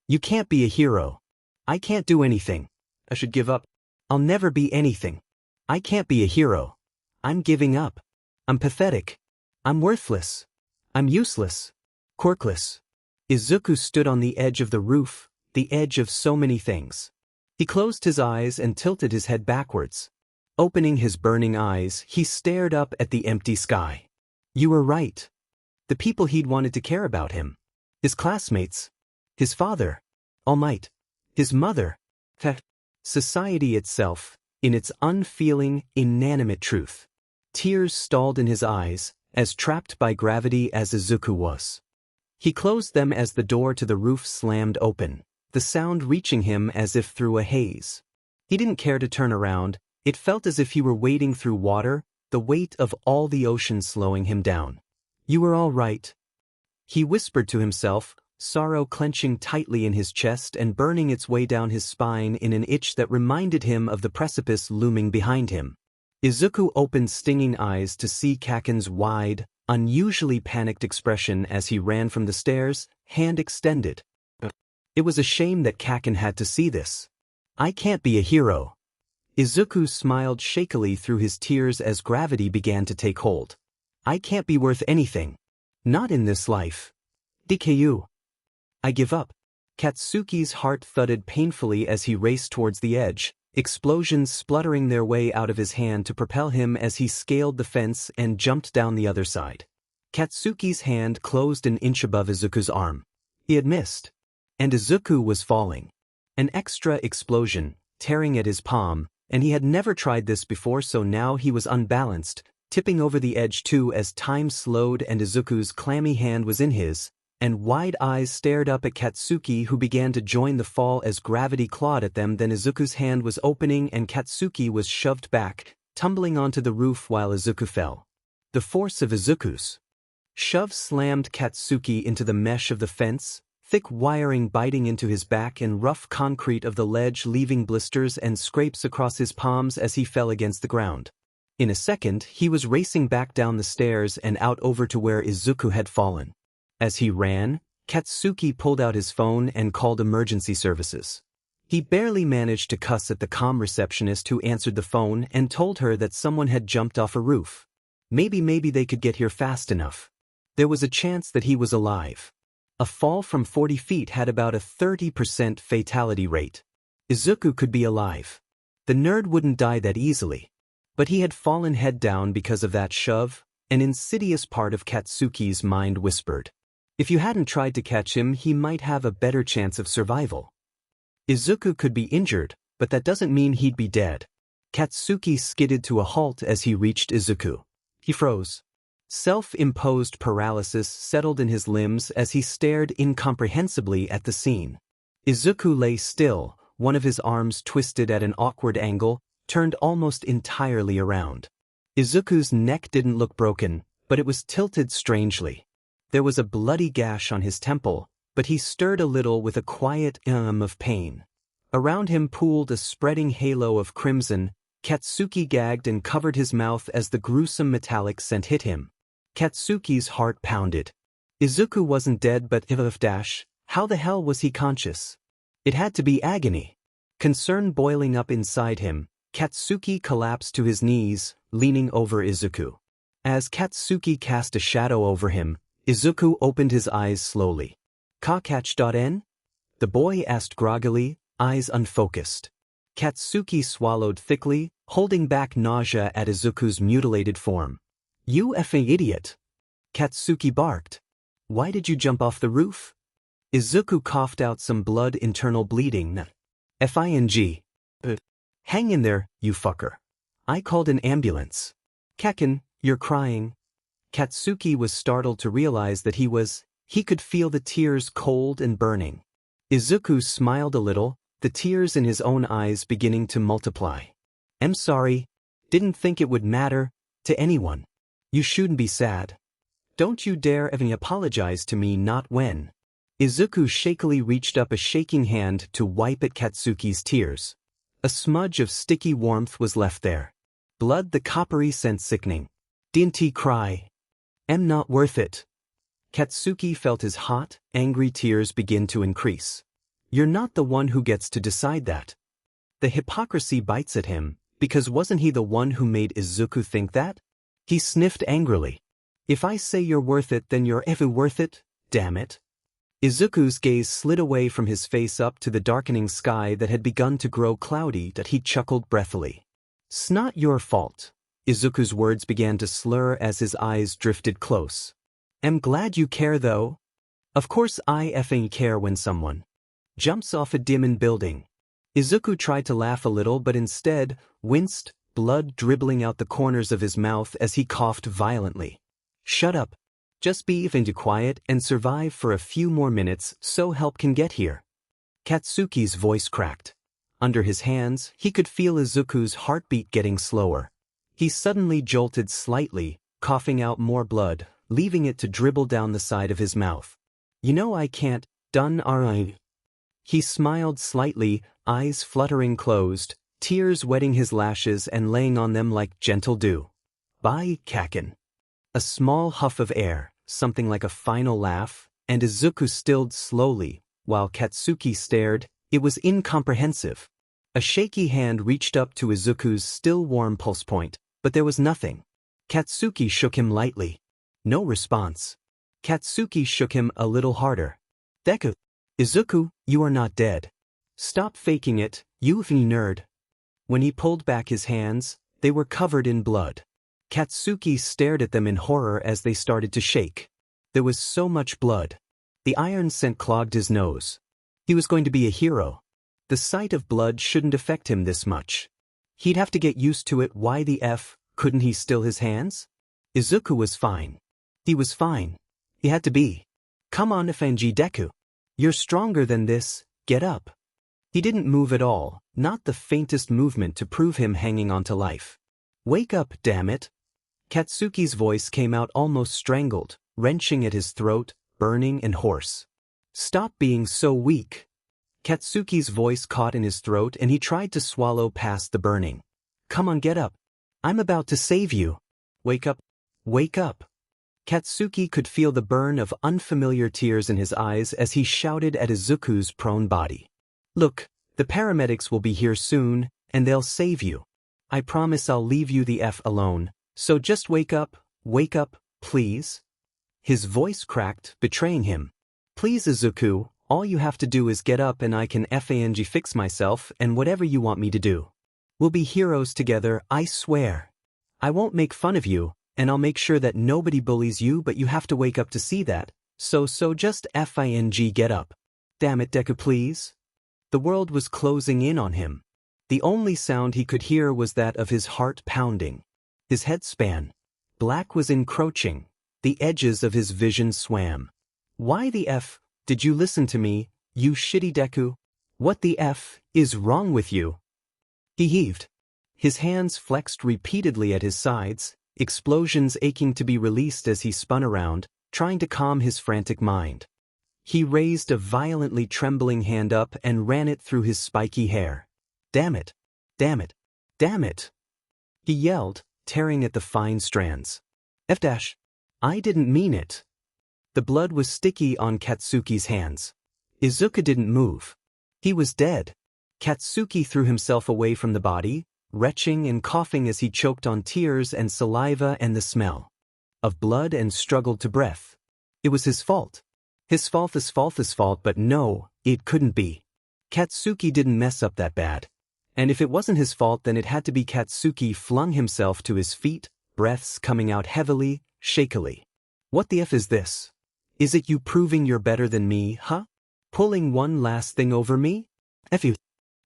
You can't be a hero. I can't do anything. I should give up. I'll never be anything. I can't be a hero. I'm giving up. I'm pathetic. I'm worthless. I'm useless. Quirkless. Izuku stood on the edge of the roof, the edge of so many things. He closed his eyes and tilted his head backwards. Opening his burning eyes, he stared up at the empty sky. You were right. The people he'd wanted to care about him. His classmates. His father. All Might. His mother. Society itself, in its unfeeling, inanimate truth. Tears stalled in his eyes, as trapped by gravity as Izuku was. He closed them as the door to the roof slammed open, the sound reaching him as if through a haze. He didn't care to turn around. It felt as if he were wading through water, the weight of all the ocean slowing him down. You were all right. He whispered to himself, sorrow clenching tightly in his chest and burning its way down his spine in an itch that reminded him of the precipice looming behind him. Izuku opened stinging eyes to see Kaken's wide, unusually panicked expression as he ran from the stairs, hand extended. It was a shame that Kaken had to see this. I can't be a hero. Izuku smiled shakily through his tears as gravity began to take hold. I can't be worth anything. Not in this life. Deku. I give up. Katsuki's heart thudded painfully as he raced towards the edge, explosions spluttering their way out of his hand to propel him as he scaled the fence and jumped down the other side. Katsuki's hand closed an inch above Izuku's arm. He had missed. And Izuku was falling. An extra explosion, tearing at his palm, and he had never tried this before, so now he was unbalanced, tipping over the edge too as time slowed and Izuku's clammy hand was in his, and wide eyes stared up at Katsuki, who began to join the fall as gravity clawed at them. Then Izuku's hand was opening and Katsuki was shoved back, tumbling onto the roof while Izuku fell. The force of Izuku's shove slammed Katsuki into the mesh of the fence, thick wiring biting into his back and rough concrete of the ledge leaving blisters and scrapes across his palms as he fell against the ground. In a second, he was racing back down the stairs and out over to where Izuku had fallen. As he ran, Katsuki pulled out his phone and called emergency services. He barely managed to cuss at the comm receptionist who answered the phone and told her that someone had jumped off a roof. Maybe they could get here fast enough. There was a chance that he was alive. A fall from 40 feet had about a 30% fatality rate. Izuku could be alive. The nerd wouldn't die that easily. But he had fallen head down because of that shove, an insidious part of Katsuki's mind whispered. If you hadn't tried to catch him, he might have a better chance of survival. Izuku could be injured, but that doesn't mean he'd be dead. Katsuki skidded to a halt as he reached Izuku. He froze. Self-imposed paralysis settled in his limbs as he stared incomprehensibly at the scene. Izuku lay still, one of his arms twisted at an awkward angle, turned almost entirely around. Izuku's neck didn't look broken, but it was tilted strangely. There was a bloody gash on his temple, but he stirred a little with a quiet of pain. Around him pooled a spreading halo of crimson. Katsuki gagged and covered his mouth as the gruesome metallic scent hit him. Katsuki's heart pounded. Izuku wasn't dead, but how the hell was he conscious? It had to be agony. Concern boiling up inside him, Katsuki collapsed to his knees, leaning over Izuku. As Katsuki cast a shadow over him, Izuku opened his eyes slowly. Ka-catch.n? The boy asked groggily, eyes unfocused. Katsuki swallowed thickly, holding back nausea at Izuku's mutilated form. You effing idiot! Katsuki barked. Why did you jump off the roof? Izuku coughed out some blood, internal bleeding. Fing. Hang in there, you fucker. I called an ambulance. Kaken, you're crying. Katsuki was startled to realize that he could feel the tears cold and burning. Izuku smiled a little, the tears in his own eyes beginning to multiply. I'm sorry. Didn't think it would matter to anyone. You shouldn't be sad. Don't you dare even apologize to me, not when. Izuku shakily reached up a shaking hand to wipe at Katsuki's tears. A smudge of sticky warmth was left there. Blood, the coppery scent sickening. Didn't he cry? I'm not worth it. Katsuki felt his hot, angry tears begin to increase. You're not the one who gets to decide that. The hypocrisy bites at him, because wasn't he the one who made Izuku think that? He sniffed angrily. If I say you're worth it, then you're ever worth it, damn it. Izuku's gaze slid away from his face up to the darkening sky that had begun to grow cloudy. That he chuckled breathily. "'S not your fault." Izuku's words began to slur as his eyes drifted close. "I'm glad you care though. Of course I effing care when someone jumps off a diamond building." Izuku tried to laugh a little but instead winced, blood dribbling out the corners of his mouth as he coughed violently. "Shut up. Just be even quiet and survive for a few more minutes so help can get here." Katsuki's voice cracked. Under his hands, he could feel Izuku's heartbeat getting slower. He suddenly jolted slightly, coughing out more blood, leaving it to dribble down the side of his mouth. "You know I can't, done I?" He smiled slightly, eyes fluttering closed, tears wetting his lashes and laying on them like gentle dew. "Bye, Kaken." A small huff of air, something like a final laugh, and Izuku stilled slowly, while Katsuki stared. It was incomprehensive. A shaky hand reached up to Izuku's still warm pulse point, but there was nothing. Katsuki shook him lightly. No response. Katsuki shook him a little harder. "Deku. Izuku, you are not dead. Stop faking it, you nerd." When he pulled back his hands, they were covered in blood. Katsuki stared at them in horror as they started to shake. There was so much blood. The iron scent clogged his nose. He was going to be a hero. The sight of blood shouldn't affect him this much. He'd have to get used to it. Why the F couldn't he still his hands? Izuku was fine. He was fine. He had to be. "Come on, Ifenji Deku. You're stronger than this, get up." He didn't move at all, not the faintest movement to prove him hanging on to life. "Wake up, damn it." Katsuki's voice came out almost strangled, wrenching at his throat, burning and hoarse. "Stop being so weak." Katsuki's voice caught in his throat and he tried to swallow past the burning. "Come on, get up. I'm about to save you. Wake up. Wake up." Katsuki could feel the burn of unfamiliar tears in his eyes as he shouted at Izuku's prone body. "Look, the paramedics will be here soon, and they'll save you. I promise I'll leave you the F alone, so just wake up, please." His voice cracked, betraying him. "Please, Izuku, all you have to do is get up and I can FANG fix myself and whatever you want me to do. We'll be heroes together, I swear. I won't make fun of you, and I'll make sure that nobody bullies you, but you have to wake up to see that, so just FING get up. Damn it, Deku, please." The world was closing in on him. The only sound he could hear was that of his heart pounding. His head span. Black was encroaching. The edges of his vision swam. "Why the F did you listen to me, you shitty Deku? What the F is wrong with you?" He heaved. His hands flexed repeatedly at his sides, explosions aching to be released as he spun around, trying to calm his frantic mind. He raised a violently trembling hand up and ran it through his spiky hair. "Damn it! Damn it! Damn it!" he yelled, tearing at the fine strands. "F-. I didn't mean it." The blood was sticky on Katsuki's hands. Izuku didn't move. He was dead. Katsuki threw himself away from the body, retching and coughing as he choked on tears and saliva and the smell of blood and struggled to breath. It was his fault. His fault, but no, it couldn't be. Katsuki didn't mess up that bad. And if it wasn't his fault, then it had to be. Katsuki flung himself to his feet, breaths coming out heavily, shakily. "What the F is this? Is it you proving you're better than me, huh? Pulling one last thing over me? F you."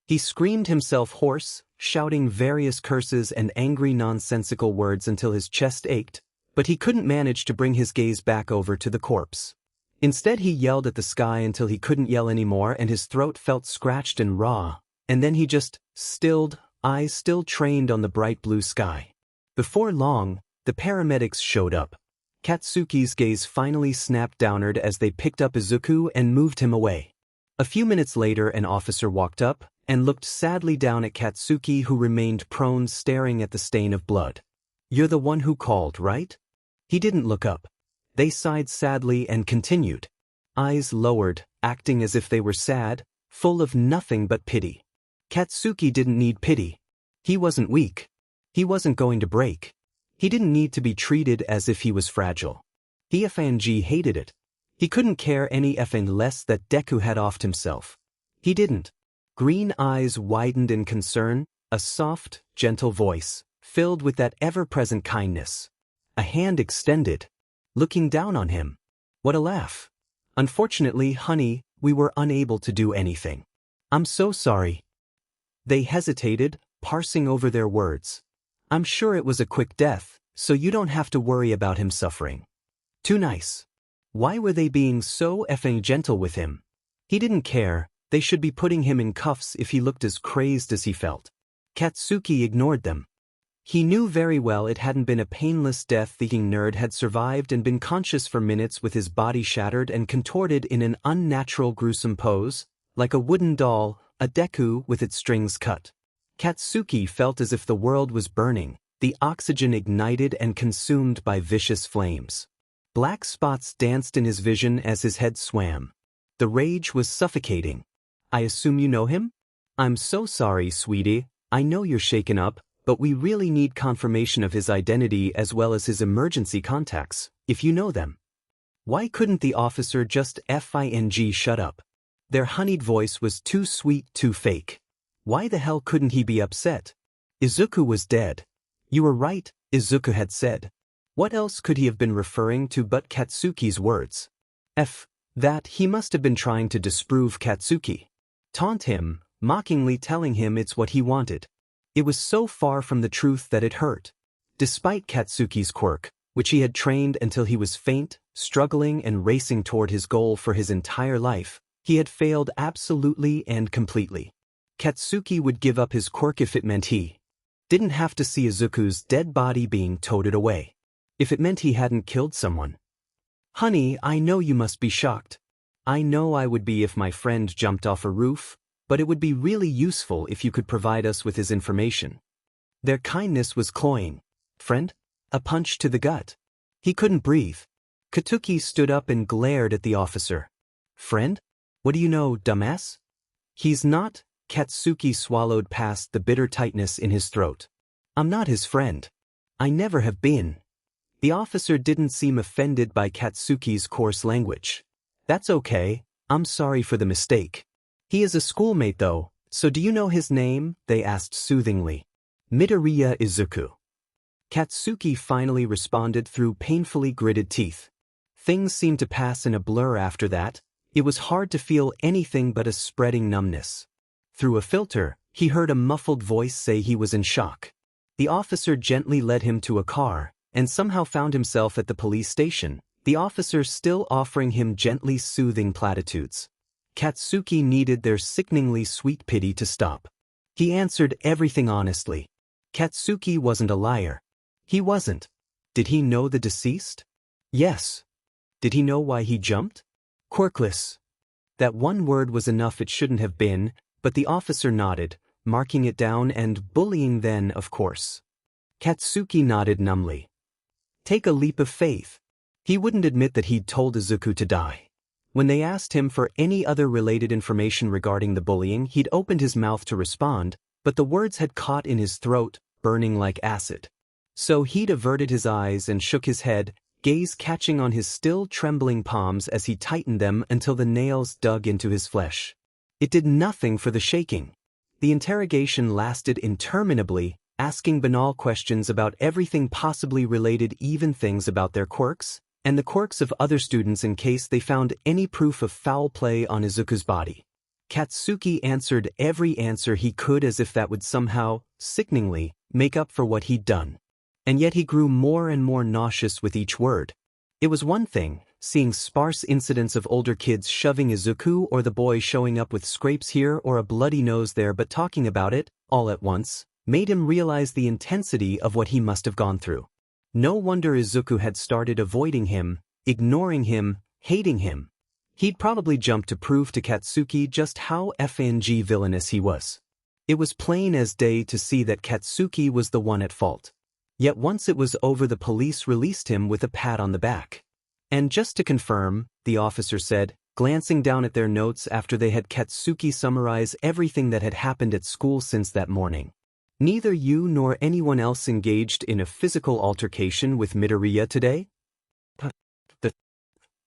He screamed himself hoarse, shouting various curses and angry nonsensical words until his chest ached, but he couldn't manage to bring his gaze back over to the corpse. Instead he yelled at the sky until he couldn't yell anymore and his throat felt scratched and raw, and then he just stilled, eyes still trained on the bright blue sky. Before long, the paramedics showed up. Katsuki's gaze finally snapped downward as they picked up Izuku and moved him away. A few minutes later an officer walked up and looked sadly down at Katsuki, who remained prone staring at the stain of blood. "You're the one who called, right?" He didn't look up. They sighed sadly and continued. Eyes lowered, acting as if they were sad, full of nothing but pity. Katsuki didn't need pity. He wasn't weak. He wasn't going to break. He didn't need to be treated as if he was fragile. He FNG hated it. He couldn't care any effing less that Deku had offed himself. He didn't. Green eyes widened in concern, a soft, gentle voice, filled with that ever-present kindness. A hand extended, looking down on him. What a laugh. "Unfortunately, honey, we were unable to do anything. I'm so sorry." They hesitated, parsing over their words. "I'm sure it was a quick death, so you don't have to worry about him suffering." Too nice. Why were they being so effing gentle with him? He didn't care. They should be putting him in cuffs if he looked as crazed as he felt. Katsuki ignored them. He knew very well it hadn't been a painless death. The nerd had survived and been conscious for minutes with his body shattered and contorted in an unnatural gruesome pose, like a wooden doll, a Deku with its strings cut. Katsuki felt as if the world was burning, the oxygen ignited and consumed by vicious flames. Black spots danced in his vision as his head swam. The rage was suffocating. "I assume you know him?" "I'm so sorry, sweetie. I know you're shaken up, but we really need confirmation of his identity as well as his emergency contacts, if you know them." Why couldn't the officer just FING shut up? Their honeyed voice was too sweet, too fake. Why the hell couldn't he be upset? Izuku was dead. "You were right," Izuku had said. What else could he have been referring to but Katsuki's words? That he must have been trying to disprove Katsuki. Taunt him, mockingly telling him it's what he wanted. It was so far from the truth that it hurt. Despite Katsuki's quirk, which he had trained until he was faint, struggling and racing toward his goal for his entire life, he had failed absolutely and completely. Katsuki would give up his quirk if it meant he didn't have to see Izuku's dead body being toted away. If it meant he hadn't killed someone. "Honey, I know you must be shocked. I know I would be if my friend jumped off a roof, but it would be really useful if you could provide us with his information." Their kindness was cloying. "Friend?" A punch to the gut. He couldn't breathe. Katsuki stood up and glared at the officer. "Friend? What do you know, dumbass?" "He's not." Katsuki swallowed past the bitter tightness in his throat. "I'm not his friend. I never have been." The officer didn't seem offended by Katsuki's coarse language. "That's okay, I'm sorry for the mistake. He is a schoolmate though, so do you know his name?" they asked soothingly. "Midoriya Izuku." Katsuki finally responded through painfully gritted teeth. Things seemed to pass in a blur after that. It was hard to feel anything but a spreading numbness. Through a filter, he heard a muffled voice say he was in shock. The officer gently led him to a car, and somehow found himself at the police station, the officer still offering him gently soothing platitudes. Katsuki needed their sickeningly sweet pity to stop. He answered everything honestly. Katsuki wasn't a liar. He wasn't. Did he know the deceased? Yes. Did he know why he jumped? Quirkless. That one word was enough. It shouldn't have been, but the officer nodded, marking it down. And bullying then, of course. Katsuki nodded numbly. Take a leap of faith. He wouldn't admit that he'd told Izuku to die. When they asked him for any other related information regarding the bullying, he'd opened his mouth to respond, but the words had caught in his throat, burning like acid. So he'd averted his eyes and shook his head, gaze catching on his still trembling palms as he tightened them until the nails dug into his flesh. It did nothing for the shaking. The interrogation lasted interminably, asking banal questions about everything possibly related, even things about their quirks, and the quirks of other students in case they found any proof of foul play on Izuku's body. Katsuki answered every answer he could as if that would somehow, sickeningly, make up for what he'd done. And yet he grew more and more nauseous with each word. It was one thing, seeing sparse incidents of older kids shoving Izuku or the boy showing up with scrapes here or a bloody nose there, but talking about it, all at once, made him realize the intensity of what he must have gone through. No wonder Izuku had started avoiding him, ignoring him, hating him. He'd probably jumped to prove to Katsuki just how FNG villainous he was. It was plain as day to see that Katsuki was the one at fault. Yet once it was over, the police released him with a pat on the back. And just to confirm, the officer said, glancing down at their notes after they had Katsuki summarize everything that had happened at school since that morning. Neither you nor anyone else engaged in a physical altercation with Midoriya today?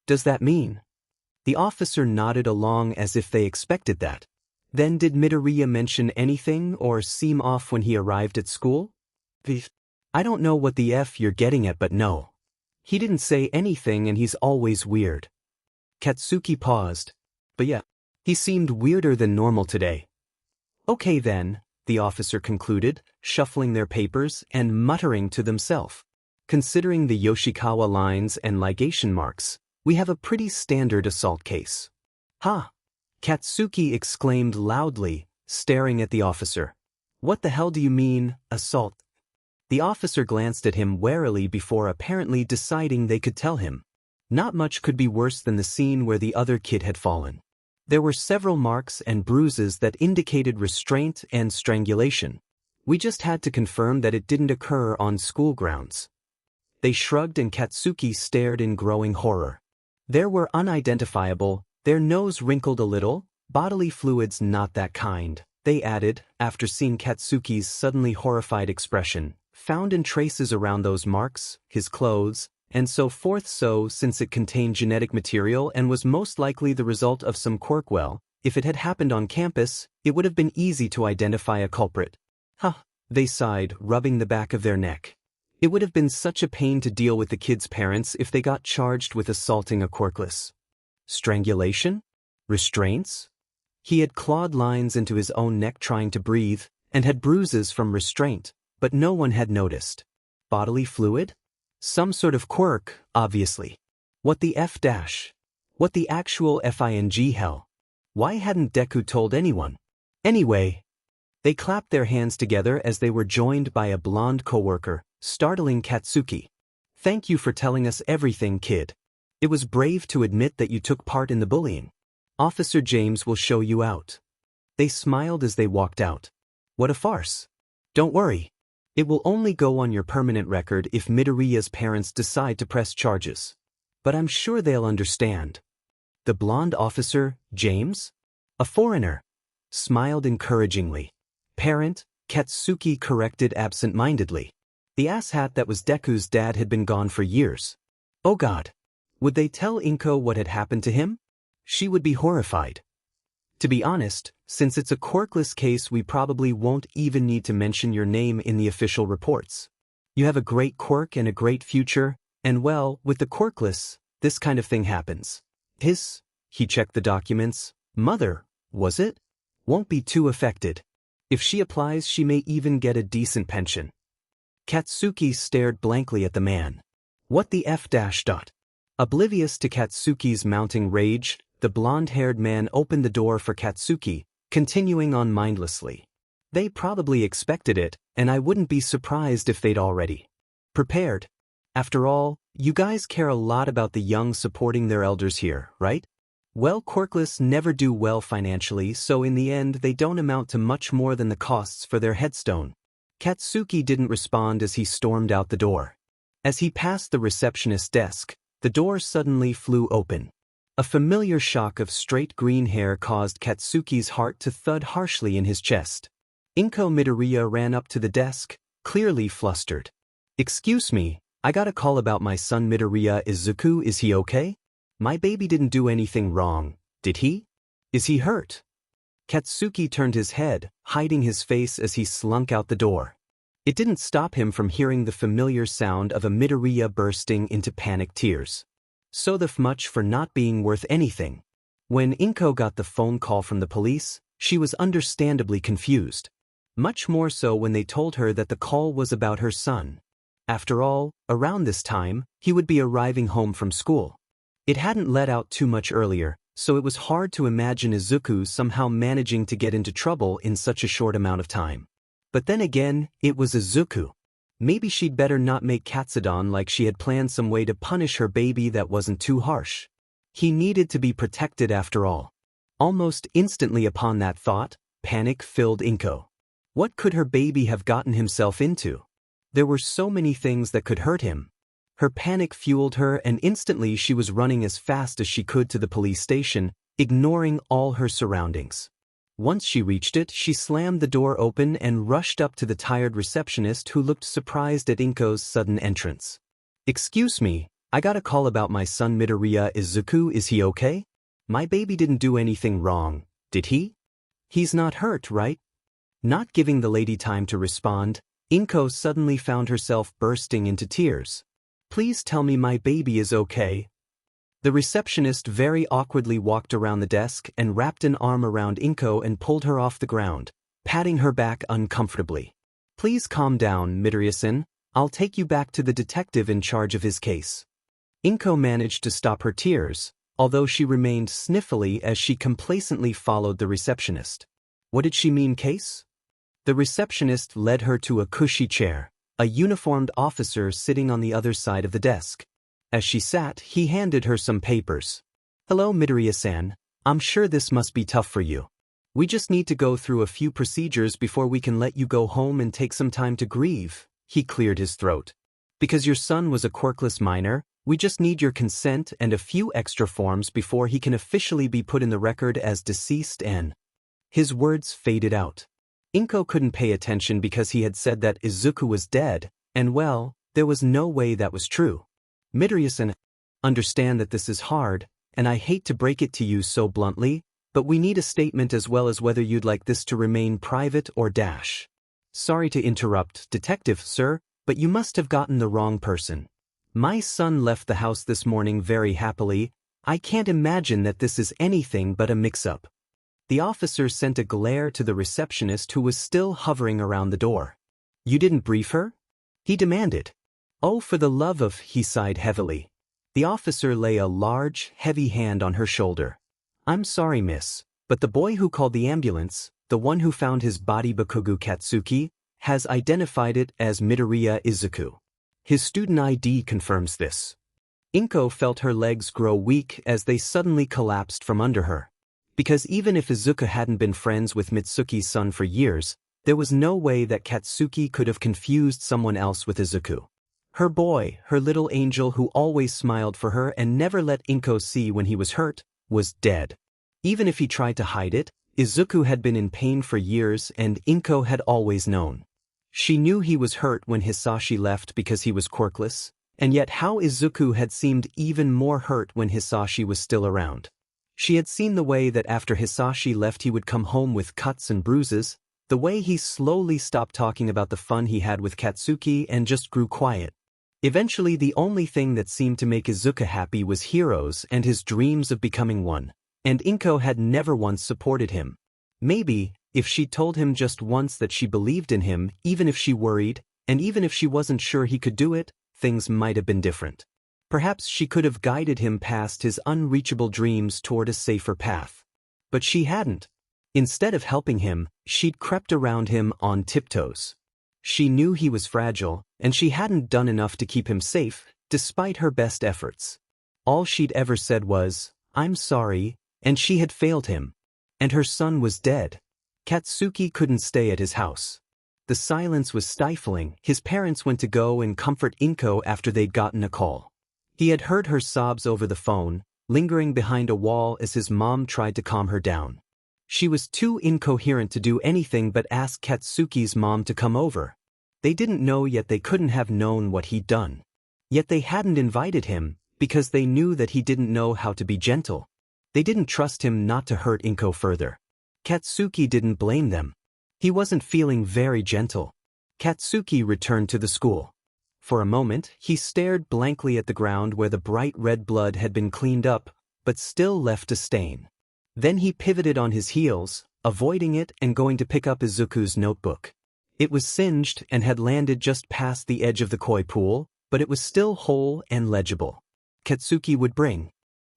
Does that mean? The officer nodded along as if they expected that. Then did Midoriya mention anything or seem off when he arrived at school? I don't know what the F you're getting at, but no. He didn't say anything and he's always weird. Katsuki paused. But yeah, he seemed weirder than normal today. Okay then, the officer concluded, shuffling their papers and muttering to themselves. Considering the Yoshikawa lines and ligation marks, we have a pretty standard assault case. Ha! Katsuki exclaimed loudly, staring at the officer. What the hell do you mean, assault? The officer glanced at him warily before apparently deciding they could tell him. Not much could be worse than the scene where the other kid had fallen. There were several marks and bruises that indicated restraint and strangulation. We just had to confirm that it didn't occur on school grounds. They shrugged and Katsuki stared in growing horror. There were unidentifiable, their nose wrinkled a little, bodily fluids not that kind, they added, after seeing Katsuki's suddenly horrified expression, found in traces around those marks, his clothes, and so forth. So, since it contained genetic material and was most likely the result of some quirk, well, if it had happened on campus, it would have been easy to identify a culprit. Huh, they sighed, rubbing the back of their neck. It would have been such a pain to deal with the kids' parents if they got charged with assaulting a quirkless. Strangulation? Restraints? He had clawed lines into his own neck trying to breathe, and had bruises from restraint, but no one had noticed. Bodily fluid? Some sort of quirk, obviously. What the F dash? What the actual FING hell? Why hadn't Deku told anyone? Anyway, they clapped their hands together as they were joined by a blonde coworker, startling Katsuki. Thank you for telling us everything, kid. It was brave to admit that you took part in the bullying. Officer James will show you out. They smiled as they walked out. What a farce. Don't worry. It will only go on your permanent record if Midoriya's parents decide to press charges. But I'm sure they'll understand. The blonde officer, James? A foreigner. Smiled encouragingly. Parent, Katsuki corrected absent-mindedly. The asshat that was Deku's dad had been gone for years. Oh God. Would they tell Inko what had happened to him? She would be horrified. To be honest, since it's a quirkless case, we probably won't even need to mention your name in the official reports. You have a great quirk and a great future, and well, with the quirkless, this kind of thing happens. He checked the documents. Mother, was it? Won't be too affected. If she applies, she may even get a decent pension. Katsuki stared blankly at the man. What the F dash dot? Oblivious to Katsuki's mounting rage, the blonde-haired man opened the door for Katsuki, continuing on mindlessly. They probably expected it, and I wouldn't be surprised if they'd already prepared. After all, you guys care a lot about the young supporting their elders here, right? Well, quirkless never do well financially, so in the end they don't amount to much more than the costs for their headstone. Katsuki didn't respond as he stormed out the door. As he passed the receptionist's desk, the door suddenly flew open. A familiar shock of straight green hair caused Katsuki's heart to thud harshly in his chest. Inko Midoriya ran up to the desk, clearly flustered. Excuse me, I got a call about my son Midoriya Izuku. Is he okay? My baby didn't do anything wrong, did he? Is he hurt? Katsuki turned his head, hiding his face as he slunk out the door. It didn't stop him from hearing the familiar sound of a Midoriya bursting into panicked tears. So much for not being worth anything. When Inko got the phone call from the police, she was understandably confused. Much more so when they told her that the call was about her son. After all, around this time, he would be arriving home from school. It hadn't let out too much earlier, so it was hard to imagine Izuku somehow managing to get into trouble in such a short amount of time. But then again, it was Izuku. Maybe she'd better not make Katsudon like she had planned some way to punish her baby that wasn't too harsh. He needed to be protected after all. Almost instantly upon that thought, panic filled Inko. What could her baby have gotten himself into? There were so many things that could hurt him. Her panic fueled her, and instantly she was running as fast as she could to the police station, ignoring all her surroundings. Once she reached it, she slammed the door open and rushed up to the tired receptionist who looked surprised at Inko's sudden entrance. "Excuse me, I got a call about my son Midoriya Izuku. Is he okay? My baby didn't do anything wrong, did he? He's not hurt, right?" Not giving the lady time to respond, Inko suddenly found herself bursting into tears. "Please tell me my baby is okay." The receptionist very awkwardly walked around the desk and wrapped an arm around Inko and pulled her off the ground, patting her back uncomfortably. "Please calm down, Midoriya-san. I'll take you back to the detective in charge of his case." Inko managed to stop her tears, although she remained sniffly as she complacently followed the receptionist. What did she mean, case? The receptionist led her to a cushy chair, a uniformed officer sitting on the other side of the desk. As she sat, he handed her some papers. "Hello, Midoriya-san. I'm sure this must be tough for you. We just need to go through a few procedures before we can let you go home and take some time to grieve." He cleared his throat. "Because your son was a quirkless minor, we just need your consent and a few extra forms before he can officially be put in the record as deceased and—" His words faded out. Inko couldn't pay attention because he had said that Izuku was dead, and well, there was no way that was true. "Midoriya-san, understand that this is hard, and I hate to break it to you so bluntly, but we need a statement as well as whether you'd like this to remain private or dash." "Sorry to interrupt, Detective, sir, but you must have gotten the wrong person. My son left the house this morning very happily. I can't imagine that this is anything but a mix-up." The officer sent a glare to the receptionist who was still hovering around the door. "You didn't brief her?" he demanded. "Oh, for the love of," he sighed heavily. The officer lay a large, heavy hand on her shoulder. "I'm sorry, miss, but the boy who called the ambulance, the one who found his body Bakugo Katsuki, has identified it as Midoriya Izuku. His student ID confirms this." Inko felt her legs grow weak as they suddenly collapsed from under her. Because even if Izuku hadn't been friends with Mitsuki's son for years, there was no way that Katsuki could have confused someone else with Izuku. Her boy, her little angel who always smiled for her and never let Inko see when he was hurt, was dead. Even if he tried to hide it, Izuku had been in pain for years and Inko had always known. She knew he was hurt when Hisashi left because he was quirkless, and yet how Izuku had seemed even more hurt when Hisashi was still around. She had seen the way that after Hisashi left he would come home with cuts and bruises, the way he slowly stopped talking about the fun he had with Katsuki and just grew quiet. Eventually the only thing that seemed to make Izuku happy was heroes and his dreams of becoming one, and Inko had never once supported him. Maybe, if she'd told him just once that she believed in him, even if she worried, and even if she wasn't sure he could do it, things might have been different. Perhaps she could have guided him past his unreachable dreams toward a safer path. But she hadn't. Instead of helping him, she'd crept around him on tiptoes. She knew he was fragile, and she hadn't done enough to keep him safe, despite her best efforts. All she'd ever said was, "I'm sorry," and she had failed him. And her son was dead. Katsuki couldn't stay at his house. The silence was stifling. His parents went to go and comfort Inko after they'd gotten a call. He had heard her sobs over the phone, lingering behind a wall as his mom tried to calm her down. She was too incoherent to do anything but ask Katsuki's mom to come over. They didn't know yet they couldn't have known what he'd done. Yet they hadn't invited him, because they knew that he didn't know how to be gentle. They didn't trust him not to hurt Inko further. Katsuki didn't blame them. He wasn't feeling very gentle. Katsuki returned to the school. For a moment, he stared blankly at the ground where the bright red blood had been cleaned up, but still left a stain. Then he pivoted on his heels, avoiding it and going to pick up Izuku's notebook. It was singed and had landed just past the edge of the koi pool, but it was still whole and legible. Katsuki would bring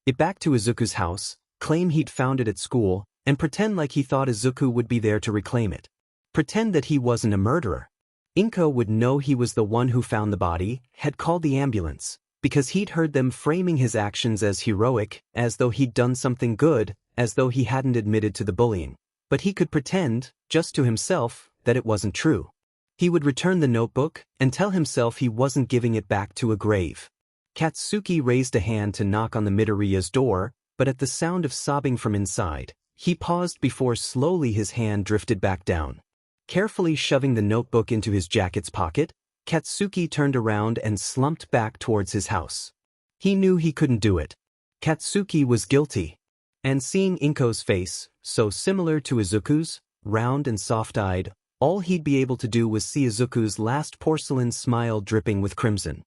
it back to Izuku's house, claim he'd found it at school, and pretend like he thought Izuku would be there to reclaim it. Pretend that he wasn't a murderer. Inko would know he was the one who found the body, had called the ambulance, because he'd heard them framing his actions as heroic, as though he'd done something good, as though he hadn't admitted to the bullying. But he could pretend, just to himself, that it wasn't true. He would return the notebook and tell himself he wasn't giving it back to a grave. Katsuki raised a hand to knock on the Midoriya's door, but at the sound of sobbing from inside, he paused before slowly his hand drifted back down. Carefully shoving the notebook into his jacket's pocket, Katsuki turned around and slumped back towards his house. He knew he couldn't do it. Katsuki was guilty. And seeing Inko's face, so similar to Izuku's, round and soft-eyed, all he'd be able to do was see Izuku's last porcelain smile dripping with crimson.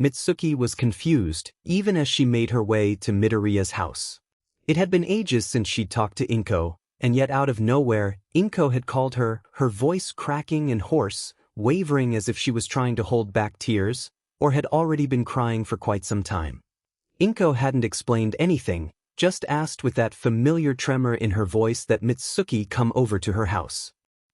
Mitsuki was confused, even as she made her way to Midoriya's house. It had been ages since she'd talked to Inko, and yet out of nowhere, Inko had called her, her voice cracking and hoarse, wavering as if she was trying to hold back tears, or had already been crying for quite some time. Inko hadn't explained anything, just asked with that familiar tremor in her voice that Mitsuki come over to her house.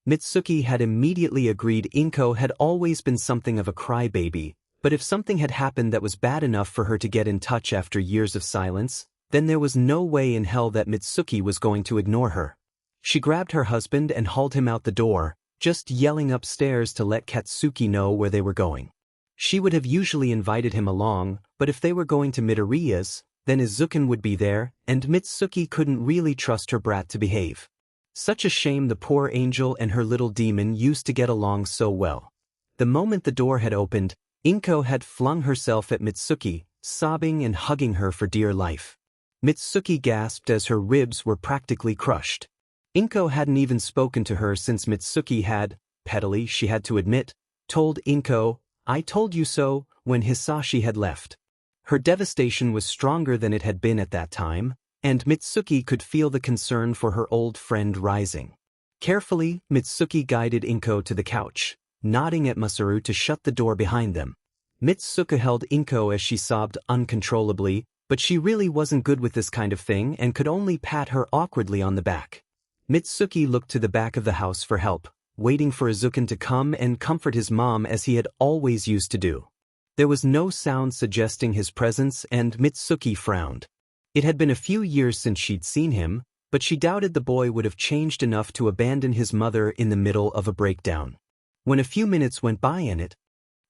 Mitsuki had immediately agreed Inko had always been something of a crybaby, but if something had happened that was bad enough for her to get in touch after years of silence, then there was no way in hell that Mitsuki was going to ignore her. She grabbed her husband and hauled him out the door, just yelling upstairs to let Katsuki know where they were going. She would have usually invited him along, but if they were going to Midoriya's, then Izuku would be there, and Mitsuki couldn't really trust her brat to behave. Such a shame the poor angel and her little demon used to get along so well. The moment the door had opened, Inko had flung herself at Mitsuki, sobbing and hugging her for dear life. Mitsuki gasped as her ribs were practically crushed. Inko hadn't even spoken to her since Mitsuki had, pettily she had to admit, told Inko, "I told you so," when Hisashi had left. Her devastation was stronger than it had been at that time, and Mitsuki could feel the concern for her old friend rising. Carefully, Mitsuki guided Inko to the couch, nodding at Masaru to shut the door behind them. Mitsuki held Inko as she sobbed uncontrollably, but she really wasn't good with this kind of thing and could only pat her awkwardly on the back. Mitsuki looked to the back of the house for help, waiting for Izuku to come and comfort his mom as he had always used to do. There was no sound suggesting his presence and Mitsuki frowned. It had been a few years since she'd seen him, but she doubted the boy would have changed enough to abandon his mother in the middle of a breakdown. When a few minutes went by and it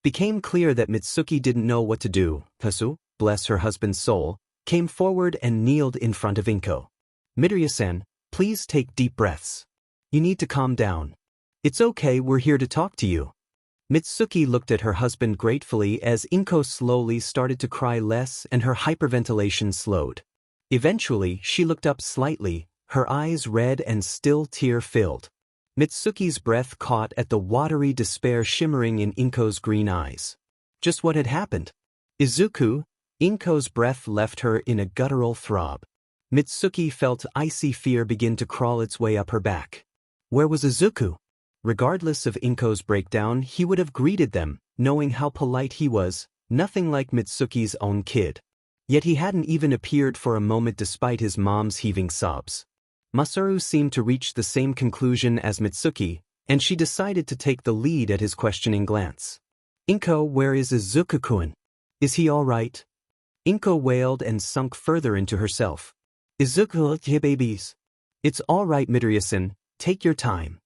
became clear that Mitsuki didn't know what to do, Hasu, bless her husband's soul, came forward and kneeled in front of Inko. "Midoriya-san, please take deep breaths. You need to calm down. It's okay, we're here to talk to you." Mitsuki looked at her husband gratefully as Inko slowly started to cry less and her hyperventilation slowed. Eventually, she looked up slightly, her eyes red and still tear-filled. Mitsuki's breath caught at the watery despair shimmering in Inko's green eyes. Just what had happened? Izuku? Inko's breath left her in a guttural throb. Mitsuki felt icy fear begin to crawl its way up her back. Where was Izuku? Regardless of Inko's breakdown, he would have greeted them, knowing how polite he was, nothing like Mitsuki's own kid. Yet he hadn't even appeared for a moment despite his mom's heaving sobs. Masaru seemed to reach the same conclusion as Mitsuki, and she decided to take the lead at his questioning glance. "Inko, where is Izuku-kun? Is he all right?" Inko wailed and sunk further into herself. "Izuku, babies. It's all right, Midoriya-san, take your time,"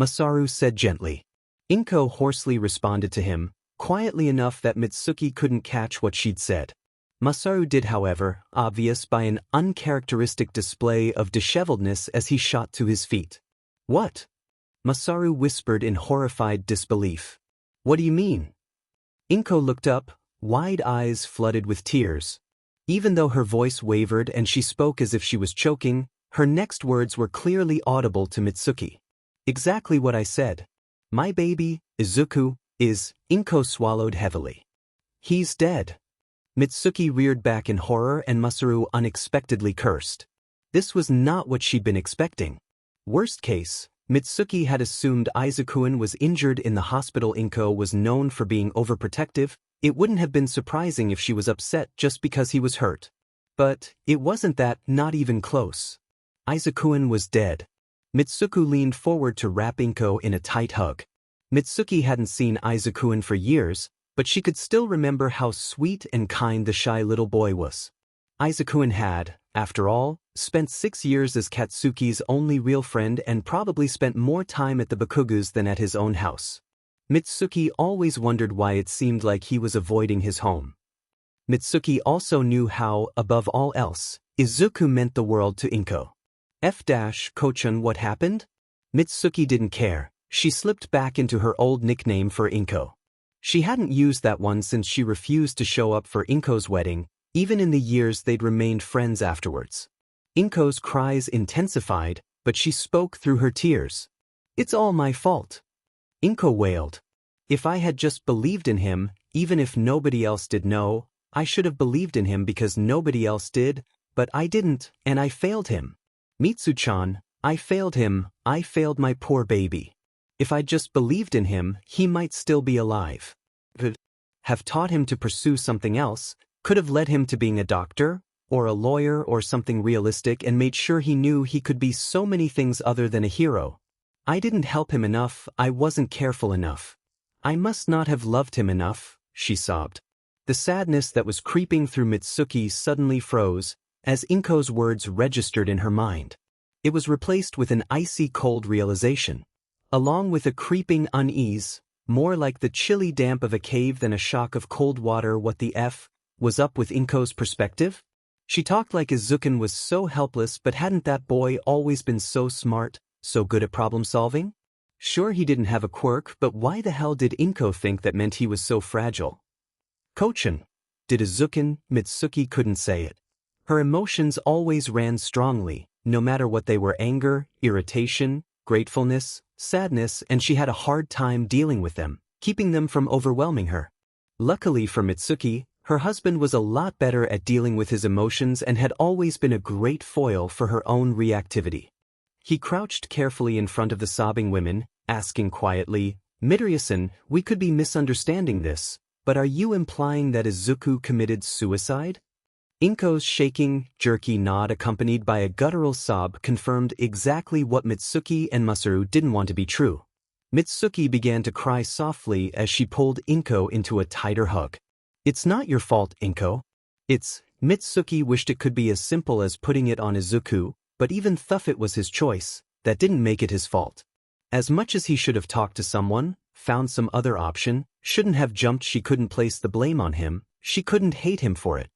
Masaru said gently. Inko hoarsely responded to him, quietly enough that Mitsuki couldn't catch what she'd said. Masaru did, however, obvious by an uncharacteristic display of disheveledness as he shot to his feet. "What?" Masaru whispered in horrified disbelief. "What do you mean?" Inko looked up, wide eyes flooded with tears. Even though her voice wavered and she spoke as if she was choking, her next words were clearly audible to Mitsuki. "Exactly what I said. My baby, Izuku, is..." Inko swallowed heavily. "He's dead." Mitsuki reared back in horror and Masaru unexpectedly cursed. This was not what she'd been expecting. Worst case, Mitsuki had assumed Izuku was injured in the hospital. Inko was known for being overprotective. It wouldn't have been surprising if she was upset just because he was hurt. But it wasn't that, not even close. Izuku was dead. Mitsuku leaned forward to wrap Inko in a tight hug. Mitsuki hadn't seen Izuku for years, but she could still remember how sweet and kind the shy little boy was. Izuku had, after all, spent 6 years as Katsuki's only real friend and probably spent more time at the Bakugas than at his own house. Mitsuki always wondered why it seemed like he was avoiding his home. Mitsuki also knew how, above all else, Izuku meant the world to Inko. Kochun, what happened? Mitsuki didn't care. She slipped back into her old nickname for Inko. She hadn't used that one since she refused to show up for Inko's wedding, even in the years they'd remained friends afterwards. Inko's cries intensified, but she spoke through her tears. It's all my fault. Inko wailed. If I had just believed in him, even if nobody else did know, I should have believed in him because nobody else did, but I didn't, and I failed him. Mitsu-chan, I failed him, I failed my poor baby. If I'd just believed in him, he might still be alive. Have taught him to pursue something else, could have led him to being a doctor, or a lawyer or something realistic and made sure he knew he could be so many things other than a hero. I didn't help him enough, I wasn't careful enough. I must not have loved him enough, she sobbed. The sadness that was creeping through Mitsuki suddenly froze, as Inko's words registered in her mind. It was replaced with an icy cold realization. Along with a creeping unease, more like the chilly damp of a cave than a shock of cold water. What the F was up with Inko's perspective? She talked like Izuku was so helpless, but hadn't that boy always been so smart, so good at problem solving? Sure, he didn't have a quirk, but why the hell did Inko think that meant he was so fragile? Kochun. Did Izuku? Mitsuki couldn't say it. Her emotions always ran strongly, no matter what they were: anger, irritation, gratefulness, sadness, and she had a hard time dealing with them, keeping them from overwhelming her. Luckily for Mitsuki, her husband was a lot better at dealing with his emotions and had always been a great foil for her own reactivity. He crouched carefully in front of the sobbing women, asking quietly, Midoriya-san, we could be misunderstanding this, but are you implying that Izuku committed suicide? Inko's shaking, jerky nod accompanied by a guttural sob confirmed exactly what Mitsuki and Masaru didn't want to be true. Mitsuki began to cry softly as she pulled Inko into a tighter hug. It's not your fault, Inko. Mitsuki wished it could be as simple as putting it on Izuku, but even though it was his choice, that didn't make it his fault. As much as he should have talked to someone, found some other option, shouldn't have jumped, she couldn't place the blame on him, she couldn't hate him for it.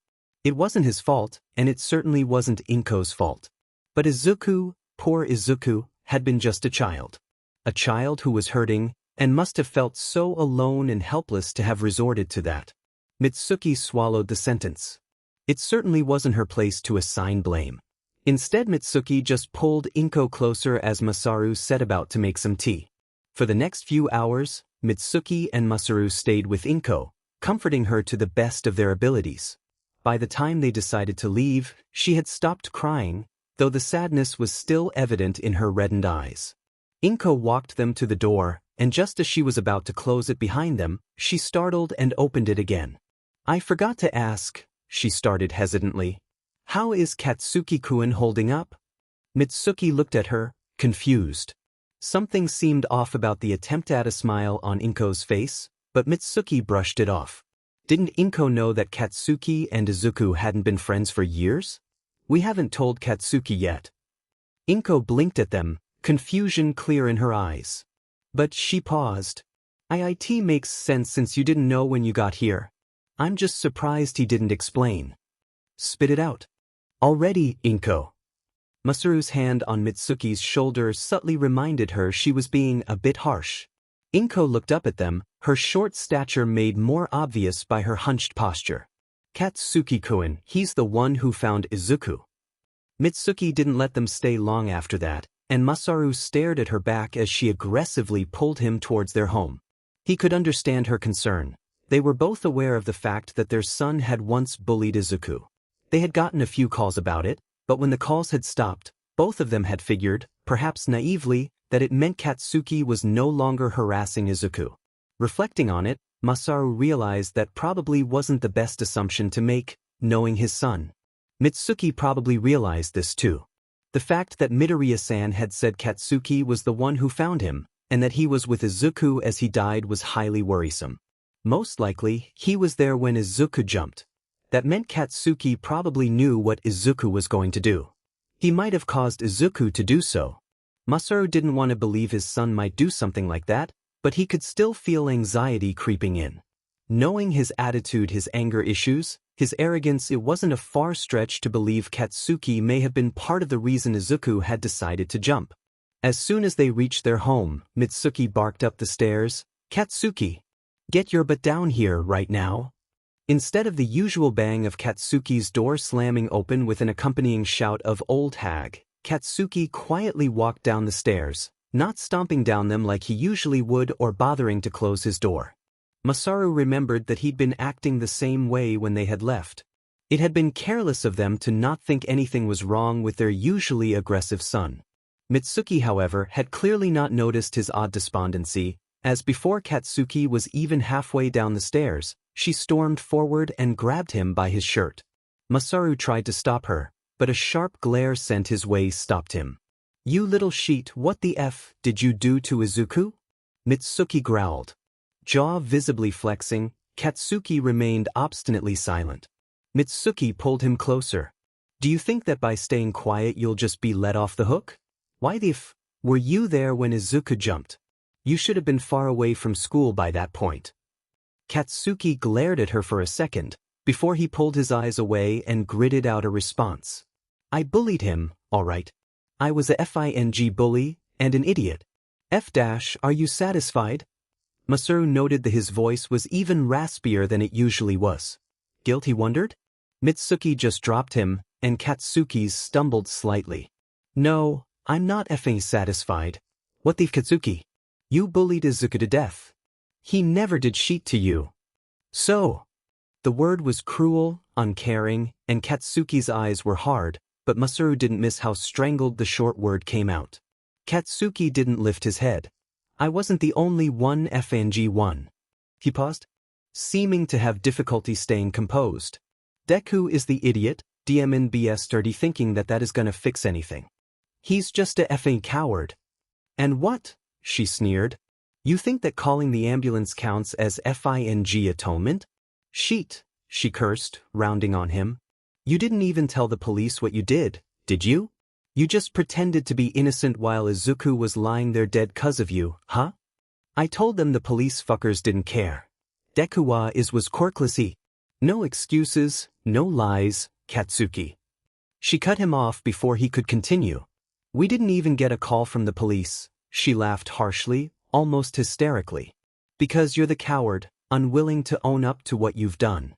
It wasn't his fault, and it certainly wasn't Inko's fault. But Izuku, poor Izuku, had been just a child. A child who was hurting, and must have felt so alone and helpless to have resorted to that. Mitsuki swallowed the sentence. It certainly wasn't her place to assign blame. Instead, Mitsuki just pulled Inko closer as Masaru set about to make some tea. For the next few hours, Mitsuki and Masaru stayed with Inko, comforting her to the best of their abilities. By the time they decided to leave, she had stopped crying, though the sadness was still evident in her reddened eyes. Inko walked them to the door, and just as she was about to close it behind them, she startled and opened it again. I forgot to ask, she started hesitantly. How is Katsuki-kun holding up? Mitsuki looked at her, confused. Something seemed off about the attempt at a smile on Inko's face, but Mitsuki brushed it off. Didn't Inko know that Katsuki and Izuku hadn't been friends for years? We haven't told Katsuki yet. Inko blinked at them, confusion clear in her eyes. But she paused. It makes sense since you didn't know when you got here. I'm just surprised he didn't explain. Spit it out. Already, Inko. Masaru's hand on Mitsuki's shoulder subtly reminded her she was being a bit harsh. Inko looked up at them, her short stature made more obvious by her hunched posture. Katsuki-kun, he's the one who found Izuku. Mitsuki didn't let them stay long after that, and Masaru stared at her back as she aggressively pulled him towards their home. He could understand her concern. They were both aware of the fact that their son had once bullied Izuku. They had gotten a few calls about it, but when the calls had stopped, both of them had figured, perhaps naively, that it meant Katsuki was no longer harassing Izuku. Reflecting on it, Masaru realized that probably wasn't the best assumption to make, knowing his son. Mitsuki probably realized this too. The fact that Midoriya-san had said Katsuki was the one who found him, and that he was with Izuku as he died was highly worrisome. Most likely, he was there when Izuku jumped. That meant Katsuki probably knew what Izuku was going to do. He might have caused Izuku to do so. Masaru didn't want to believe his son might do something like that, but he could still feel anxiety creeping in. Knowing his attitude, his anger issues, his arrogance, it wasn't a far stretch to believe Katsuki may have been part of the reason Izuku had decided to jump. As soon as they reached their home, Mitsuki barked up the stairs, "Katsuki! Get your butt down here right now!" Instead of the usual bang of Katsuki's door slamming open with an accompanying shout of "Old hag," Katsuki quietly walked down the stairs, not stomping down them like he usually would or bothering to close his door. Masaru remembered that he'd been acting the same way when they had left. It had been careless of them to not think anything was wrong with their usually aggressive son. Mitsuki, however, had clearly not noticed his odd despondency, as before Katsuki was even halfway down the stairs, she stormed forward and grabbed him by his shirt. Masaru tried to stop her, but a sharp glare sent his way stopped him. "You little sheet, what the F did you do to Izuku?" Mitsuki growled. Jaw visibly flexing, Katsuki remained obstinately silent. Mitsuki pulled him closer. "Do you think that by staying quiet you'll just be let off the hook? Why the f were you there when Izuku jumped? You should have been far away from school by that point." Katsuki glared at her for a second, before he pulled his eyes away and gritted out a response. "I bullied him, all right. I was a FING bully, and an idiot. Are you satisfied?" Masaru noted that his voice was even raspier than it usually was. Guilt, he wondered? Mitsuki just dropped him, and Katsuki's stumbled slightly. "No, I'm not effing satisfied. What the f, Katsuki? You bullied Izuku to death. He never did shit to you. So." The word was cruel, uncaring, and Katsuki's eyes were hard, but Masaru didn't miss how strangled the short word came out. Katsuki didn't lift his head. "I wasn't the only one FNG one." He paused, seeming to have difficulty staying composed. "Deku is the idiot, DMNBS dirty, thinking that is gonna fix anything. He's just a effing coward." "And what?" she sneered. "You think that calling the ambulance counts as FING atonement?" "Sheet," she cursed, rounding on him. "You didn't even tell the police what you did you? You just pretended to be innocent while Izuku was lying there dead 'cause of you, huh? I told them the police fuckers didn't care. Deku was quirklessy. No excuses, no lies, Katsuki." She cut him off before he could continue. "We didn't even get a call from the police," she laughed harshly, almost hysterically. "Because you're the coward, unwilling to own up to what you've done."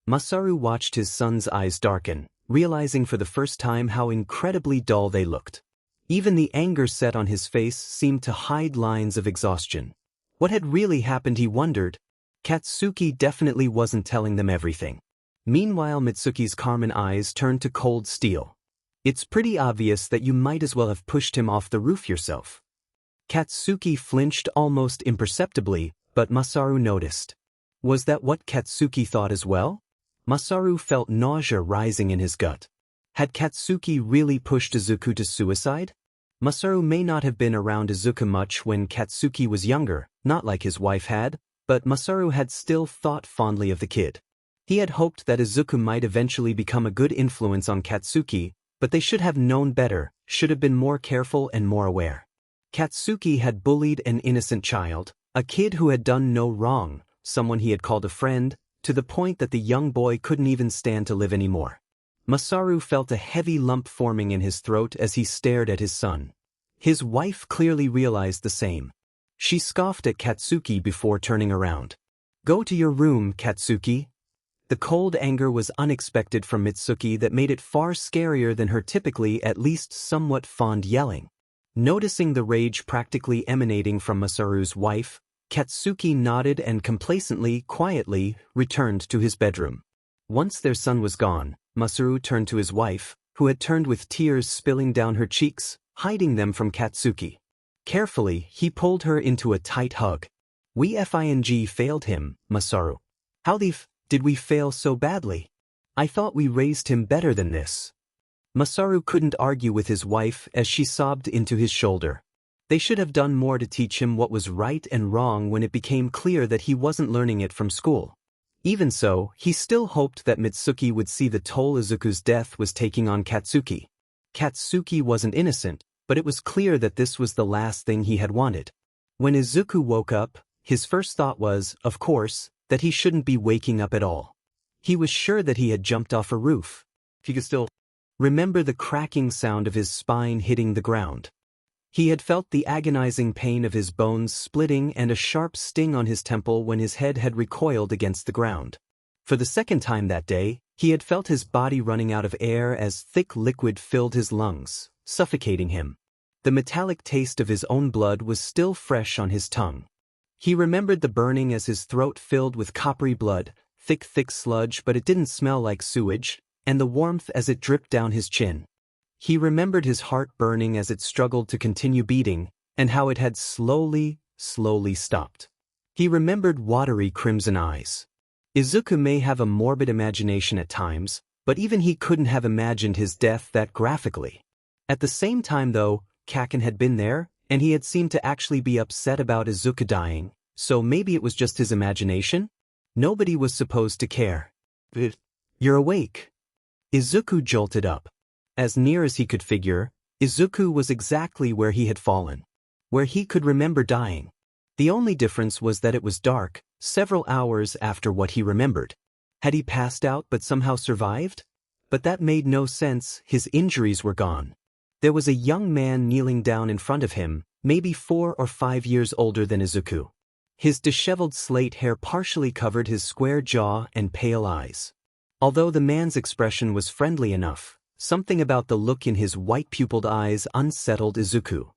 Masaru watched his son's eyes darken, realizing for the first time how incredibly dull they looked. Even the anger set on his face seemed to hide lines of exhaustion. What had really happened, he wondered? Katsuki definitely wasn't telling them everything. Meanwhile, Mitsuki's Carmen eyes turned to cold steel. "It's pretty obvious that you might as well have pushed him off the roof yourself." Katsuki flinched almost imperceptibly, but Masaru noticed. Was that what Katsuki thought as well? Masaru felt nausea rising in his gut. Had Katsuki really pushed Izuku to suicide? Masaru may not have been around Izuku much when Katsuki was younger, not like his wife had, but Masaru had still thought fondly of the kid. He had hoped that Izuku might eventually become a good influence on Katsuki, but they should have known better, should have been more careful and more aware. Katsuki had bullied an innocent child, a kid who had done no wrong, someone he had called a friend, to the point that the young boy couldn't even stand to live anymore. Masaru felt a heavy lump forming in his throat as he stared at his son. His wife clearly realized the same. She scoffed at Katsuki before turning around. "Go to your room, Katsuki." The cold anger was unexpected from Mitsuki that made it far scarier than her typically at least somewhat fond yelling. Noticing the rage practically emanating from Masaru's wife, Katsuki nodded and complacently, quietly, returned to his bedroom. Once their son was gone, Masaru turned to his wife, who had turned with tears spilling down her cheeks, hiding them from Katsuki. Carefully, he pulled her into a tight hug. We FING failed him, Masaru. How the f did we fail so badly? I thought we raised him better than this. Masaru couldn't argue with his wife as she sobbed into his shoulder. They should have done more to teach him what was right and wrong when it became clear that he wasn't learning it from school. Even so, he still hoped that Mitsuki would see the toll Izuku's death was taking on Katsuki. Katsuki wasn't innocent, but it was clear that this was the last thing he had wanted. When Izuku woke up, his first thought was, of course, that he shouldn't be waking up at all. He was sure that he had jumped off a roof. He could still remember the cracking sound of his spine hitting the ground. He had felt the agonizing pain of his bones splitting and a sharp sting on his temple when his head had recoiled against the ground. For the second time that day, he had felt his body running out of air as thick liquid filled his lungs, suffocating him. The metallic taste of his own blood was still fresh on his tongue. He remembered the burning as his throat filled with coppery blood, thick sludge, but it didn't smell like sewage, and the warmth as it dripped down his chin. He remembered his heart burning as it struggled to continue beating, and how it had slowly stopped. He remembered watery crimson eyes. Izuku may have a morbid imagination at times, but even he couldn't have imagined his death that graphically. At the same time though, Kaken had been there, and he had seemed to actually be upset about Izuku dying, so maybe it was just his imagination? Nobody was supposed to care. You're awake. Izuku jolted up. As near as he could figure, Izuku was exactly where he had fallen. Where he could remember dying. The only difference was that it was dark, several hours after what he remembered. Had he passed out but somehow survived? But that made no sense, his injuries were gone. There was a young man kneeling down in front of him, maybe 4 or 5 years older than Izuku. His disheveled slate hair partially covered his square jaw and pale eyes. Although the man's expression was friendly enough, something about the look in his white-pupilled eyes unsettled Izuku.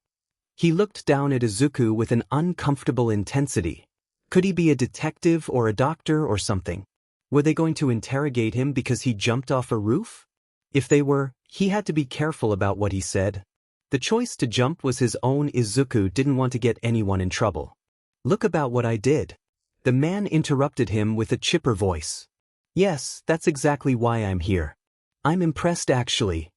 He looked down at Izuku with an uncomfortable intensity. Could he be a detective or a doctor or something? Were they going to interrogate him because he jumped off a roof? If they were, he had to be careful about what he said. The choice to jump was his own. Izuku didn't want to get anyone in trouble. Look about what I did. The man interrupted him with a chipper voice. Yes, that's exactly why I'm here. I'm impressed actually.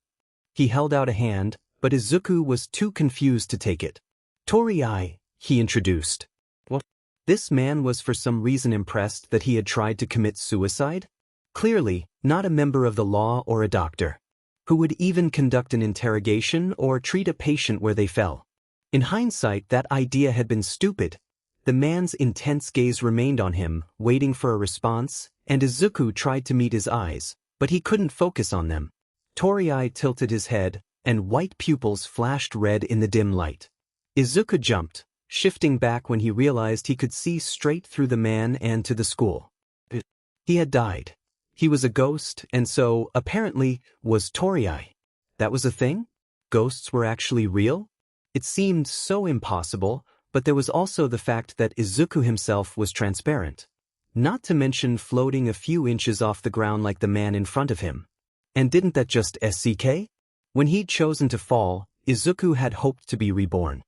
He held out a hand, but Izuku was too confused to take it. Torii, he introduced. What? This man was for some reason impressed that he had tried to commit suicide? Clearly, not a member of the law or a doctor. Who would even conduct an interrogation or treat a patient where they fell. In hindsight, that idea had been stupid. The man's intense gaze remained on him, waiting for a response, and Izuku tried to meet his eyes, but he couldn't focus on them. Torii tilted his head, and white pupils flashed red in the dim light. Izuku jumped, shifting back when he realized he could see straight through the man and to the school. He had died. He was a ghost, and so, apparently, was Torii. That was a thing? Ghosts were actually real? It seemed so impossible, but there was also the fact that Izuku himself was transparent. Not to mention floating a few inches off the ground like the man in front of him. And didn't that just SCK? When he'd chosen to fall, Izuku had hoped to be reborn.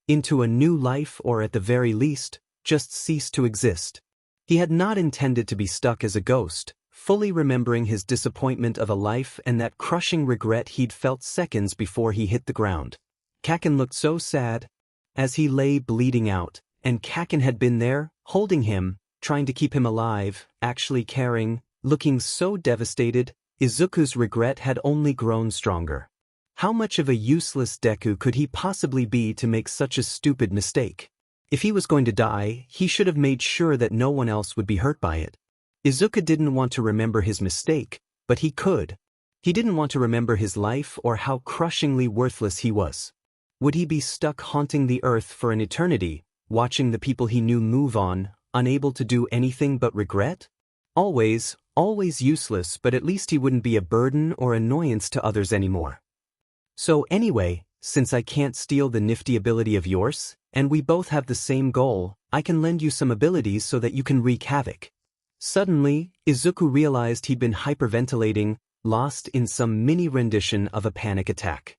Into a new life or at the very least, just cease to exist. He had not intended to be stuck as a ghost, fully remembering his disappointment of a life and that crushing regret he'd felt seconds before he hit the ground. Kaken looked so sad. As he lay bleeding out, and Kaken had been there, holding him, trying to keep him alive, actually caring, looking so devastated, Izuku's regret had only grown stronger. How much of a useless Deku could he possibly be to make such a stupid mistake? If he was going to die, he should have made sure that no one else would be hurt by it. Izuku didn't want to remember his mistake, but he could. He didn't want to remember his life or how crushingly worthless he was. Would he be stuck haunting the earth for an eternity, watching the people he knew move on, unable to do anything but regret? Always useless, but at least he wouldn't be a burden or annoyance to others anymore. So anyway, since I can't steal the nifty ability of yours, and we both have the same goal, I can lend you some abilities so that you can wreak havoc. Suddenly, Izuku realized he'd been hyperventilating, lost in some mini rendition of a panic attack.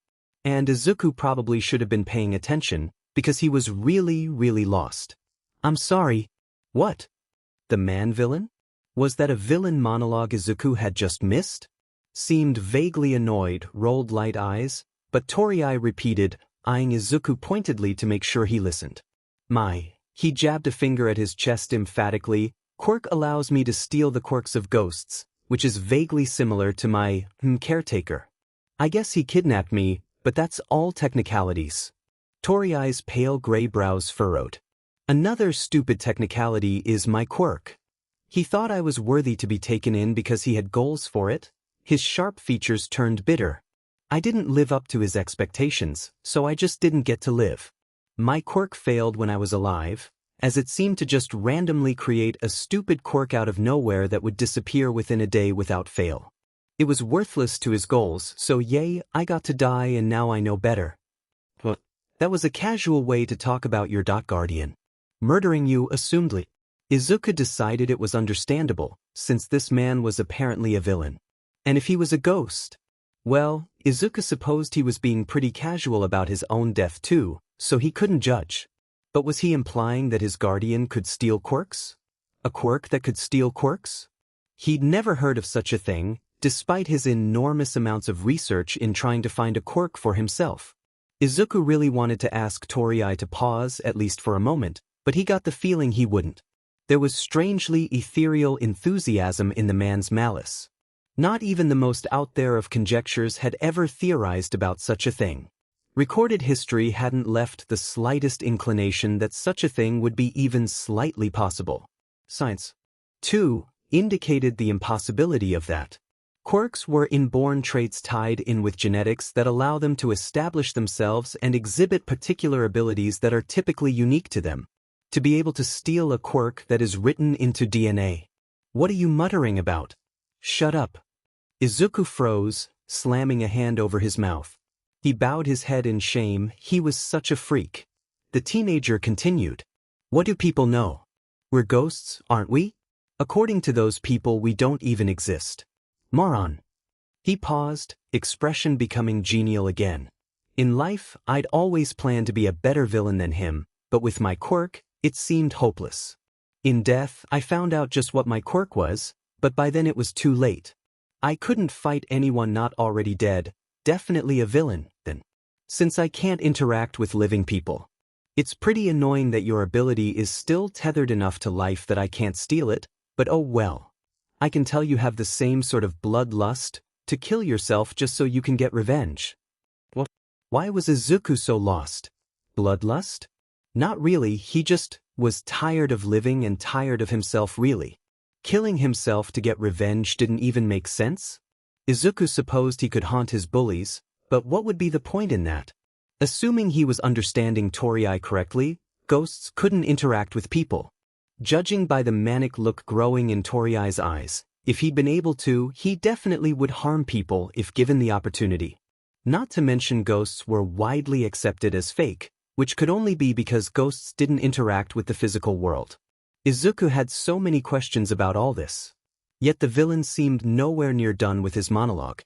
And Izuku probably should have been paying attention, because he was really lost. I'm sorry. What? The man villain? Was that a villain monologue Izuku had just missed? Seemed vaguely annoyed, rolled light eyes, but Toriai repeated, eyeing Izuku pointedly to make sure he listened. He jabbed a finger at his chest emphatically. Quirk allows me to steal the quirks of ghosts, which is vaguely similar to my caretaker. I guess he kidnapped me, but that's all technicalities. Toriai's pale gray brows furrowed. Another stupid technicality is my quirk. He thought I was worthy to be taken in because he had goals for it. His sharp features turned bitter. I didn't live up to his expectations, so I just didn't get to live. My quirk failed when I was alive, as it seemed to just randomly create a stupid quirk out of nowhere that would disappear within a day without fail. It was worthless to his goals, so yay, I got to die and now I know better. But that was a casual way to talk about your guardian. Murdering you assumedly. Izuku decided it was understandable, since this man was apparently a villain. And if he was a ghost? Well, Izuku supposed he was being pretty casual about his own death too, so he couldn't judge. But was he implying that his guardian could steal quirks? A quirk that could steal quirks? He'd never heard of such a thing, despite his enormous amounts of research in trying to find a quirk for himself. Izuku really wanted to ask Toriai to pause, at least for a moment, but he got the feeling he wouldn't. There was strangely ethereal enthusiasm in the man's malice. Not even the most out there of conjectures had ever theorized about such a thing. Recorded history hadn't left the slightest inclination that such a thing would be even slightly possible. Science, too, indicated the impossibility of that. Quirks were inborn traits tied in with genetics that allow them to establish themselves and exhibit particular abilities that are typically unique to them. To be able to steal a quirk that is written into DNA. What are you muttering about? Shut up. Izuku froze, slamming a hand over his mouth. He bowed his head in shame. He was such a freak. The teenager continued. What do people know? We're ghosts, aren't we? According to those people, we don't even exist. Moron. He paused, expression becoming genial again. In life, I'd always planned to be a better villain than him, but with my quirk, it seemed hopeless. In death, I found out just what my quirk was, but by then it was too late. I couldn't fight anyone not already dead, definitely a villain, then. Since I can't interact with living people. It's pretty annoying that your ability is still tethered enough to life that I can't steal it, but oh well. I can tell you have the same sort of bloodlust, to kill yourself just so you can get revenge. What? Why was Izuku so lost? Bloodlust? Not really, he just was tired of living and tired of himself really. Killing himself to get revenge didn't even make sense? Izuku supposed he could haunt his bullies, but what would be the point in that? Assuming he was understanding Toriai correctly, ghosts couldn't interact with people. Judging by the manic look growing in Toriai's eyes, if he'd been able to, he definitely would harm people if given the opportunity. Not to mention ghosts were widely accepted as fake, which could only be because ghosts didn't interact with the physical world. Izuku had so many questions about all this. Yet the villain seemed nowhere near done with his monologue.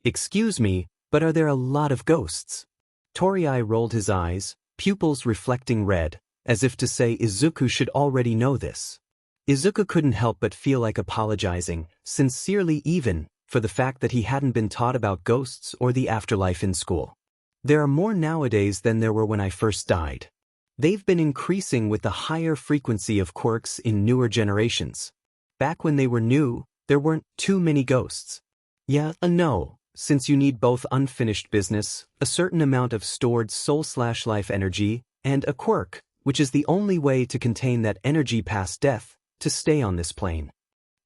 Excuse me, but are there a lot of ghosts? Toriai rolled his eyes, pupils reflecting red, as if to say Izuku should already know this. Izuku couldn't help but feel like apologizing, sincerely even, for the fact that he hadn't been taught about ghosts or the afterlife in school. There are more nowadays than there were when I first died. They've been increasing with the higher frequency of quirks in newer generations. Back when they were new, there weren't too many ghosts. Yeah, no, since you need both unfinished business, a certain amount of stored soul/life energy, and a quirk, which is the only way to contain that energy past death, to stay on this plane.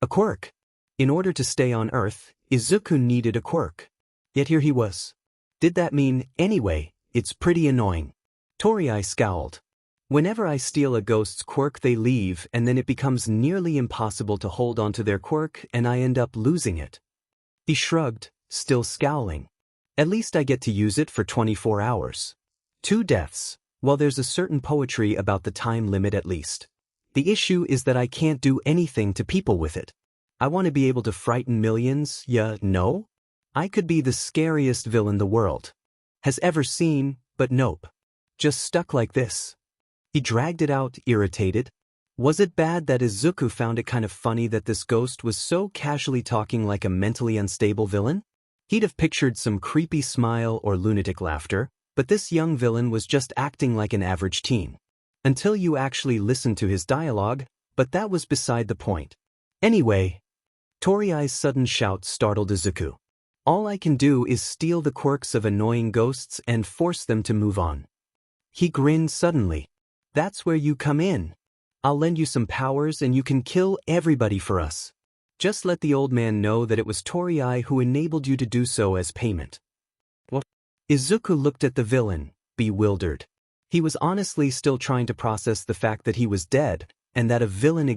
A quirk. In order to stay on Earth, Izuku needed a quirk. Yet here he was. Did that mean, anyway, it's pretty annoying. Toriai scowled. Whenever I steal a ghost's quirk they leave and then it becomes nearly impossible to hold onto their quirk and I end up losing it. He shrugged, still scowling. At least I get to use it for 24 hours. 2 deaths, while there's a certain poetry about the time limit at least. The issue is that I can't do anything to people with it. I want to be able to frighten millions, no? I could be the scariest villain the world has ever seen, but nope. just stuck like this. He dragged it out, irritated. Was it bad that Izuku found it kind of funny that this ghost was so casually talking like a mentally unstable villain? He'd have pictured some creepy smile or lunatic laughter, but this young villain was just acting like an average teen. Until you actually listened to his dialogue, but that was beside the point. Anyway, Toriai's sudden shout startled Izuku. All I can do is steal the quirks of annoying ghosts and force them to move on. He grinned suddenly. That's where you come in. I'll lend you some powers and you can kill everybody for us. Just let the old man know that it was Toriai who enabled you to do so as payment. What? Izuku looked at the villain, bewildered. He was honestly still trying to process the fact that he was dead, and that a villain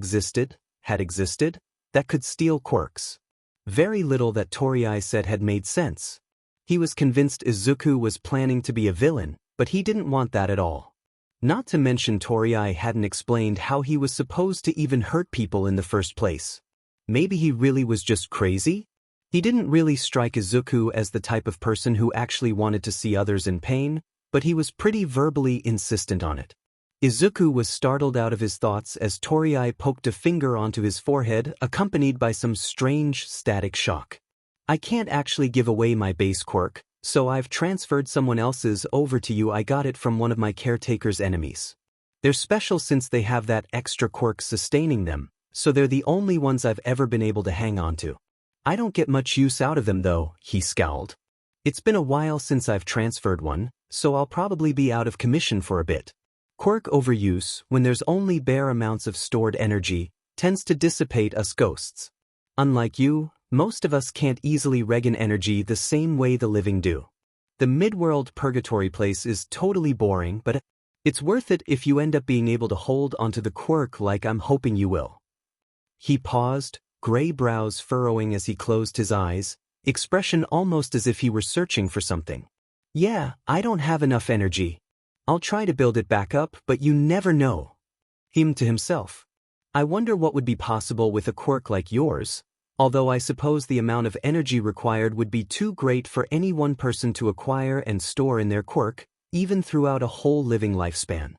had existed, that could steal quirks. Very little that Toriai said had made sense. He was convinced Izuku was planning to be a villain, but he didn't want that at all. Not to mention Toriai hadn't explained how he was supposed to even hurt people in the first place. Maybe he really was just crazy? He didn't really strike Izuku as the type of person who actually wanted to see others in pain, but he was pretty verbally insistent on it. Izuku was startled out of his thoughts as Toriai poked a finger onto his forehead, accompanied by some strange static shock. I can't actually give away my base quirk, so I've transferred someone else's over to you. I got it from one of my caretaker's enemies. They're special since they have that extra quirk sustaining them, so they're the only ones I've ever been able to hang on to. I don't get much use out of them though, he scowled. It's been a while since I've transferred one, so I'll probably be out of commission for a bit. Quirk overuse, when there's only bare amounts of stored energy, tends to dissipate us ghosts. Unlike you, most of us can't easily regen energy the same way the living do. The midworld purgatory place is totally boring, but it's worth it if you end up being able to hold onto the quirk like I'm hoping you will. He paused, gray brows furrowing as he closed his eyes, expression almost as if he were searching for something. Yeah, I don't have enough energy. I'll try to build it back up, but you never know. Him to himself. I wonder what would be possible with a quirk like yours, although I suppose the amount of energy required would be too great for any one person to acquire and store in their quirk, even throughout a whole living lifespan.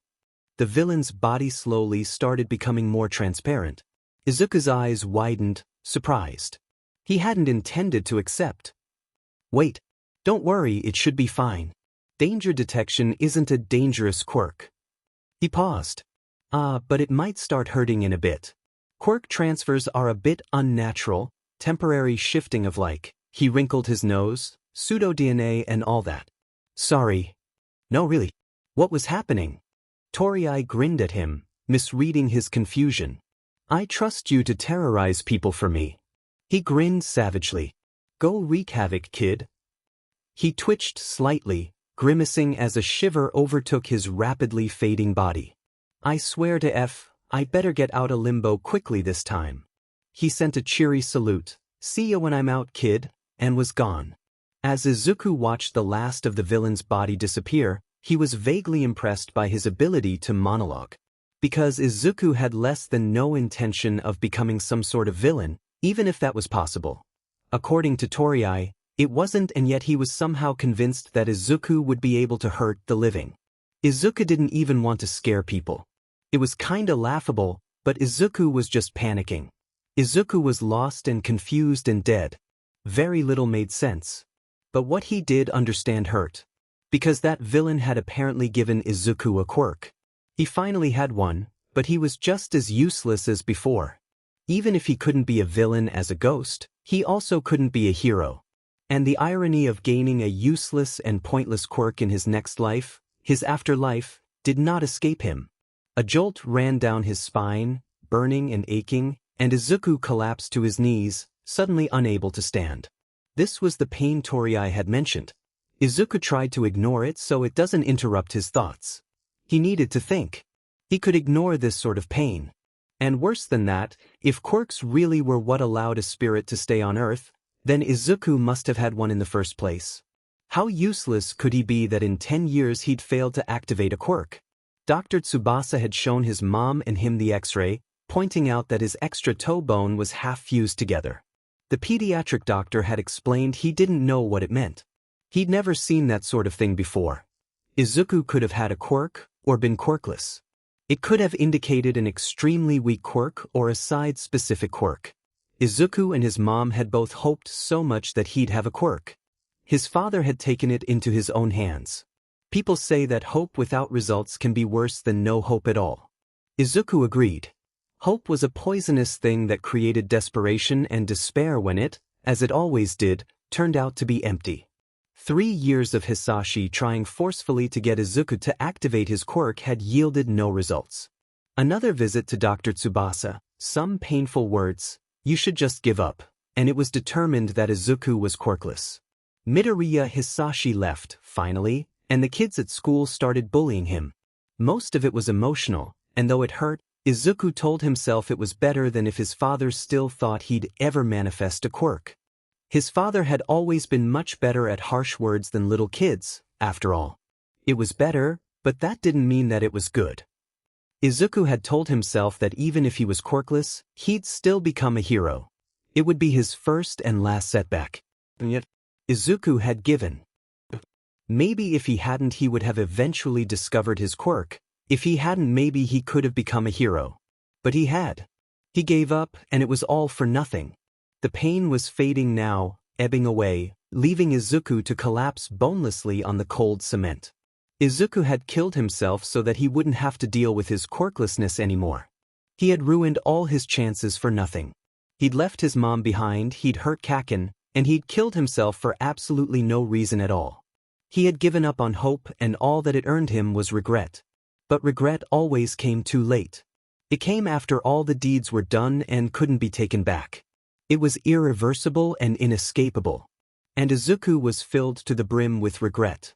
The villain's body slowly started becoming more transparent. Izuku's eyes widened, surprised. He hadn't intended to accept. Wait, don't worry, it should be fine. Danger detection isn't a dangerous quirk. He paused. But it might start hurting in a bit. Quirk transfers are a bit unnatural, temporary shifting of he wrinkled his nose, pseudo-DNA and all that. Sorry. No, really. What was happening? Toriai grinned at him, misreading his confusion. I trust you to terrorize people for me. He grinned savagely. Go wreak havoc, kid. He twitched slightly, grimacing as a shiver overtook his rapidly fading body. I swear to I better get out of limbo quickly this time. He sent a cheery salute, see ya when I'm out, kid, and was gone. As Izuku watched the last of the villain's body disappear, he was vaguely impressed by his ability to monologue. Because Izuku had less than no intention of becoming some sort of villain, even if that was possible. According to Toriai, it wasn't, and yet he was somehow convinced that Izuku would be able to hurt the living. Izuku didn't even want to scare people. It was kinda laughable, but Izuku was just panicking. Izuku was lost and confused and dead. Very little made sense. But what he did understand hurt. Because that villain had apparently given Izuku a quirk. He finally had one, but he was just as useless as before. Even if he couldn't be a villain as a ghost, he also couldn't be a hero. And the irony of gaining a useless and pointless quirk in his next life, his afterlife, did not escape him. A jolt ran down his spine, burning and aching, and Izuku collapsed to his knees, suddenly unable to stand. This was the pain Toriai had mentioned. Izuku tried to ignore it so it doesn't interrupt his thoughts. He needed to think. He could ignore this sort of pain. And worse than that, if quirks really were what allowed a spirit to stay on Earth, then Izuku must have had one in the first place. How useless could he be that in 10 years he'd failed to activate a quirk? Dr. Tsubasa had shown his mom and him the X-ray, pointing out that his extra toe bone was half fused together. The pediatric doctor had explained he didn't know what it meant. He'd never seen that sort of thing before. Izuku could have had a quirk, or been quirkless. It could have indicated an extremely weak quirk or a side-specific quirk. Izuku and his mom had both hoped so much that he'd have a quirk. His father had taken it into his own hands. People say that hope without results can be worse than no hope at all. Izuku agreed. Hope was a poisonous thing that created desperation and despair when it, as it always did, turned out to be empty. 3 years of Hisashi trying forcefully to get Izuku to activate his quirk had yielded no results. Another visit to Dr. Tsubasa, some painful words, "You should just give up," and it was determined that Izuku was quirkless. Midoriya Hisashi left, finally, and the kids at school started bullying him. Most of it was emotional, and though it hurt, Izuku told himself it was better than if his father still thought he'd ever manifest a quirk. His father had always been much better at harsh words than little kids, after all. It was better, but that didn't mean that it was good. Izuku had told himself that even if he was quirkless, he'd still become a hero. It would be his first and last setback. And yet, Izuku had given. Maybe if he hadn't, he would have eventually discovered his quirk. If he hadn't, maybe he could have become a hero. But he had. He gave up, and it was all for nothing. The pain was fading now, ebbing away, leaving Izuku to collapse bonelessly on the cold cement. Izuku had killed himself so that he wouldn't have to deal with his quirklessness anymore. He had ruined all his chances for nothing. He'd left his mom behind, he'd hurt Kaken, and he'd killed himself for absolutely no reason at all. He had given up on hope, and all that it earned him was regret. But regret always came too late. It came after all the deeds were done and couldn't be taken back. It was irreversible and inescapable. And Izuku was filled to the brim with regret.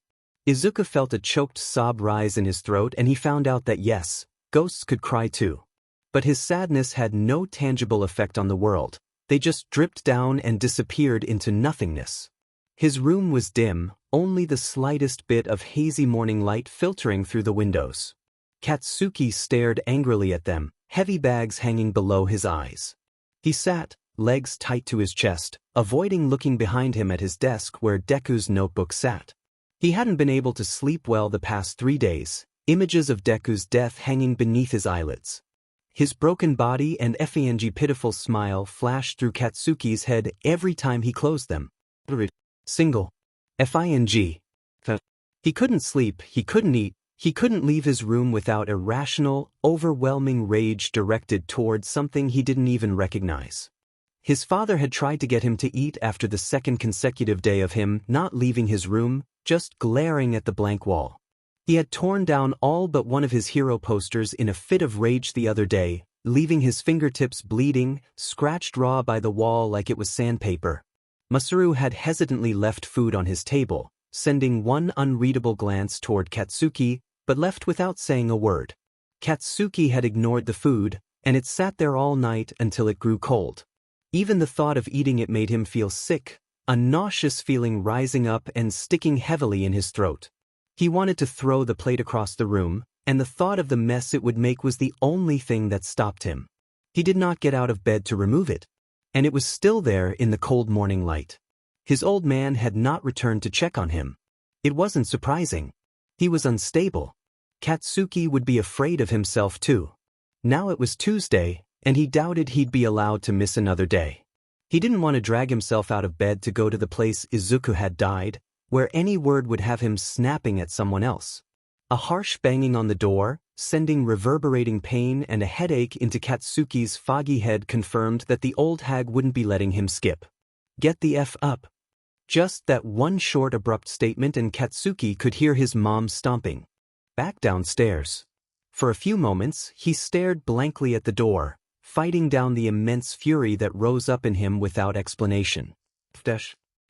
Izuku felt a choked sob rise in his throat, and he found out that yes, ghosts could cry too. But his sadness had no tangible effect on the world. They just dripped down and disappeared into nothingness. His room was dim, only the slightest bit of hazy morning light filtering through the windows. Katsuki stared angrily at them, heavy bags hanging below his eyes. He sat, legs tight to his chest, avoiding looking behind him at his desk where Deku's notebook sat. He hadn't been able to sleep well the past 3 days, images of Deku's death hanging beneath his eyelids. His broken body and F.A.N.G. pitiful smile flashed through Katsuki's head every time he closed them. Single. F.I.N.G. He couldn't sleep, he couldn't eat, he couldn't leave his room without irrational, overwhelming rage directed towards something he didn't even recognize. His father had tried to get him to eat after the second consecutive day of him not leaving his room, just glaring at the blank wall. He had torn down all but one of his hero posters in a fit of rage the other day, leaving his fingertips bleeding, scratched raw by the wall like it was sandpaper. Masaru had hesitantly left food on his table, sending one unreadable glance toward Katsuki, but left without saying a word. Katsuki had ignored the food, and it sat there all night until it grew cold. Even the thought of eating it made him feel sick, a nauseous feeling rising up and sticking heavily in his throat. He wanted to throw the plate across the room, and the thought of the mess it would make was the only thing that stopped him. He did not get out of bed to remove it, and it was still there in the cold morning light. His old man had not returned to check on him. It wasn't surprising. He was unstable. Katsuki would be afraid of himself too. Now it was Tuesday, and he doubted he'd be allowed to miss another day. He didn't want to drag himself out of bed to go to the place Izuku had died, where any word would have him snapping at someone else. A harsh banging on the door, sending reverberating pain and a headache into Katsuki's foggy head confirmed that the old hag wouldn't be letting him skip. Get the F up. Just that one short abrupt statement and Katsuki could hear his mom stomping. Back downstairs. For a few moments, he stared blankly at the door, fighting down the immense fury that rose up in him without explanation.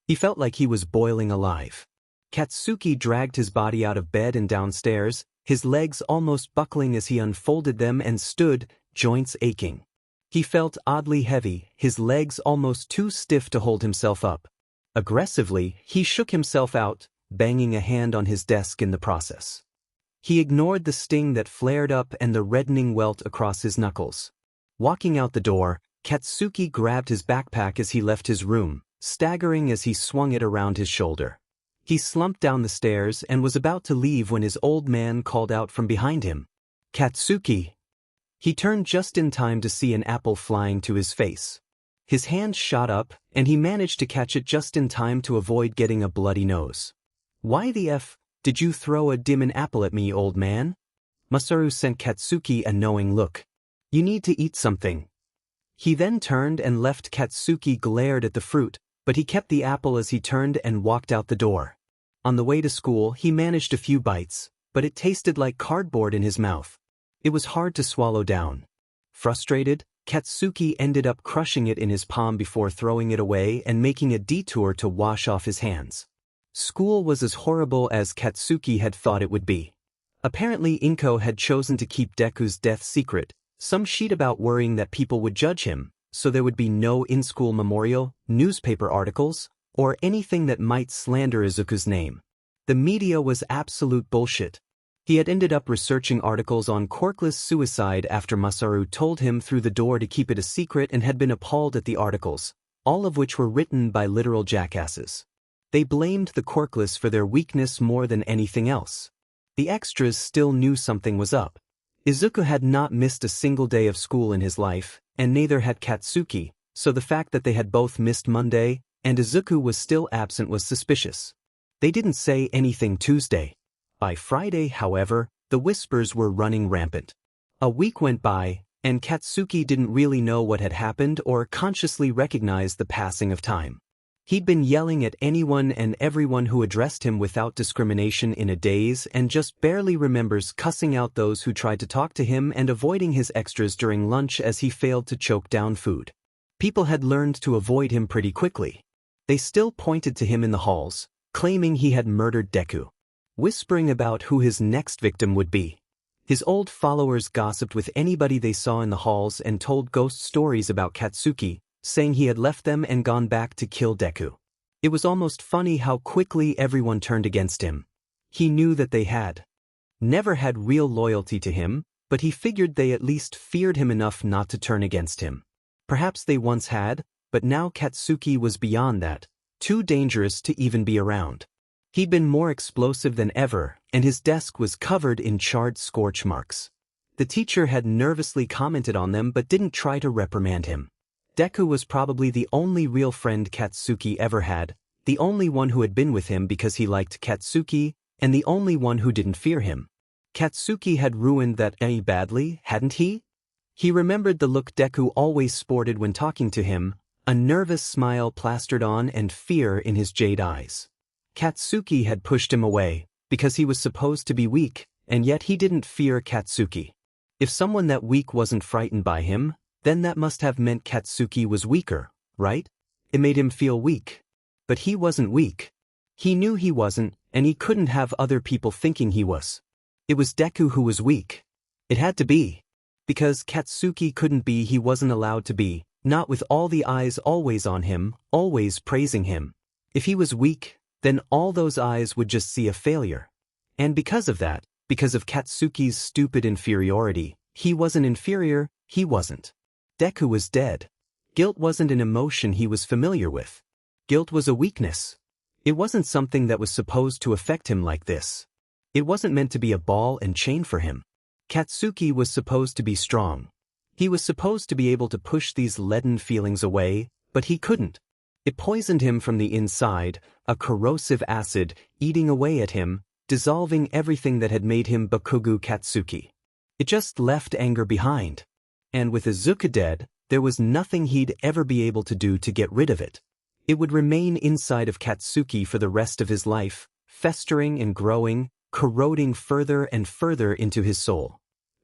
He felt like he was boiling alive. Katsuki dragged his body out of bed and downstairs, his legs almost buckling as he unfolded them and stood, joints aching. He felt oddly heavy, his legs almost too stiff to hold himself up. Aggressively, he shook himself out, banging a hand on his desk in the process. He ignored the sting that flared up and the reddening welt across his knuckles. Walking out the door, Katsuki grabbed his backpack as he left his room, staggering as he swung it around his shoulder. He slumped down the stairs and was about to leave when his old man called out from behind him. "Katsuki!" He turned just in time to see an apple flying to his face. His hand shot up, and he managed to catch it just in time to avoid getting a bloody nose. "Why the F did you throw a dimming apple at me, old man?" Masaru sent Katsuki a knowing look. "You need to eat something." He then turned and left. Katsuki glared at the fruit, but he kept the apple as he turned and walked out the door. On the way to school, he managed a few bites, but it tasted like cardboard in his mouth. It was hard to swallow down. Frustrated, Katsuki ended up crushing it in his palm before throwing it away and making a detour to wash off his hands. School was as horrible as Katsuki had thought it would be. Apparently Inko had chosen to keep Deku's death secret, some sheet about worrying that people would judge him, so there would be no in-school memorial, newspaper articles, or anything that might slander Izuku's name. The media was absolute bullshit. He had ended up researching articles on quirkless suicide after Masaru told him through the door to keep it a secret and had been appalled at the articles, all of which were written by literal jackasses. They blamed the quirkless for their weakness more than anything else. The extras still knew something was up. Izuku had not missed a single day of school in his life, and neither had Katsuki, so the fact that they had both missed Monday, and Izuku was still absent was suspicious. They didn't say anything Tuesday. By Friday, however, the whispers were running rampant. A week went by, and Katsuki didn't really know what had happened or consciously recognize the passing of time. He'd been yelling at anyone and everyone who addressed him without discrimination in a daze and just barely remembers cussing out those who tried to talk to him and avoiding his extras during lunch as he failed to choke down food. People had learned to avoid him pretty quickly. They still pointed to him in the halls, claiming he had murdered Deku, whispering about who his next victim would be. His old followers gossiped with anybody they saw in the halls and told ghost stories about Katsuki, saying he had left them and gone back to kill Deku. It was almost funny how quickly everyone turned against him. He knew that they had never had real loyalty to him, but he figured they at least feared him enough not to turn against him. Perhaps they once had, but now Katsuki was beyond that, too dangerous to even be around. He'd been more explosive than ever, and his desk was covered in charred scorch marks. The teacher had nervously commented on them but didn't try to reprimand him. Deku was probably the only real friend Katsuki ever had, the only one who had been with him because he liked Katsuki, and the only one who didn't fear him. Katsuki had ruined that badly, hadn't he? He remembered the look Deku always sported when talking to him, a nervous smile plastered on and fear in his jade eyes. Katsuki had pushed him away, because he was supposed to be weak, and yet he didn't fear Katsuki. If someone that weak wasn't frightened by him, then that must have meant Katsuki was weaker, right? It made him feel weak. But he wasn't weak. He knew he wasn't, and he couldn't have other people thinking he was. It was Deku who was weak. It had to be. Because Katsuki couldn't be, he wasn't allowed to be, not with all the eyes always on him, always praising him. If he was weak, then all those eyes would just see a failure. And because of that, because of Katsuki's stupid inferiority, he wasn't inferior, he wasn't. Deku was dead. Guilt wasn't an emotion he was familiar with. Guilt was a weakness. It wasn't something that was supposed to affect him like this. It wasn't meant to be a ball and chain for him. Katsuki was supposed to be strong. He was supposed to be able to push these leaden feelings away, but he couldn't. It poisoned him from the inside, a corrosive acid, eating away at him, dissolving everything that had made him Bakugo Katsuki. It just left anger behind. And with Izuku dead, there was nothing he'd ever be able to do to get rid of it. It would remain inside of Katsuki for the rest of his life, festering and growing, corroding further and further into his soul.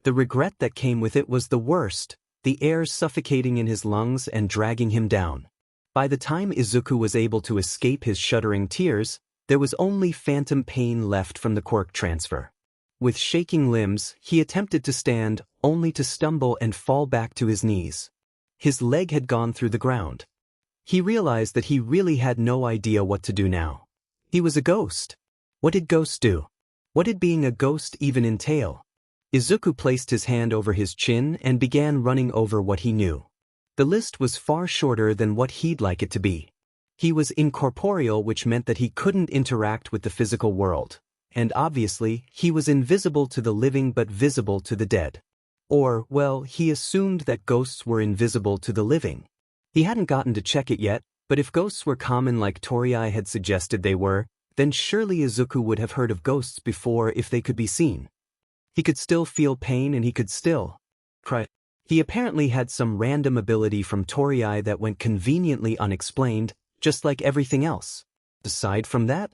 The regret that came with it was the worst, the air suffocating in his lungs and dragging him down. By the time Izuku was able to escape his shuddering tears, there was only phantom pain left from the quirk transfer. With shaking limbs, he attempted to stand, only to stumble and fall back to his knees. His leg had gone through the ground. He realized that he really had no idea what to do now. He was a ghost. What did ghosts do? What did being a ghost even entail? Izuku placed his hand over his chin and began running over what he knew. The list was far shorter than what he'd like it to be. He was incorporeal, which meant that he couldn't interact with the physical world. And obviously, he was invisible to the living but visible to the dead. Or, well, he assumed that ghosts were invisible to the living. He hadn't gotten to check it yet, but if ghosts were common like Torii had suggested they were, then surely Izuku would have heard of ghosts before if they could be seen. He could still feel pain and he could still cry. He apparently had some random ability from Torii that went conveniently unexplained, just like everything else. Aside from that,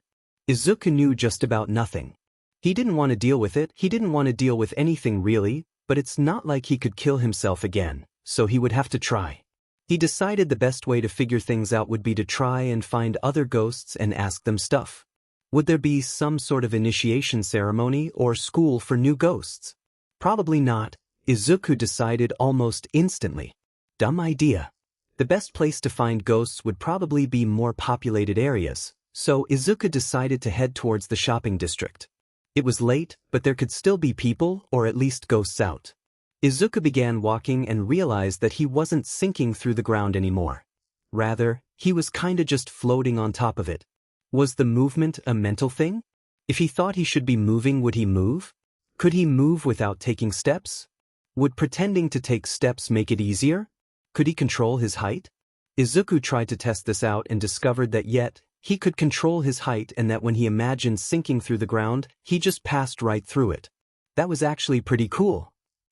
Izuku knew just about nothing. He didn't want to deal with it, he didn't want to deal with anything really, but it's not like he could kill himself again, so he would have to try. He decided the best way to figure things out would be to try and find other ghosts and ask them stuff. Would there be some sort of initiation ceremony or school for new ghosts? Probably not, Izuku decided almost instantly. Dumb idea. The best place to find ghosts would probably be more populated areas, so Izuku decided to head towards the shopping district. It was late, but there could still be people, or at least ghosts out. Izuku began walking and realized that he wasn't sinking through the ground anymore. Rather, he was kinda just floating on top of it. Was the movement a mental thing? If he thought he should be moving, would he move? Could he move without taking steps? Would pretending to take steps make it easier? Could he control his height? Izuku tried to test this out and discovered that he could control his height and that when he imagined sinking through the ground, he just passed right through it. That was actually pretty cool.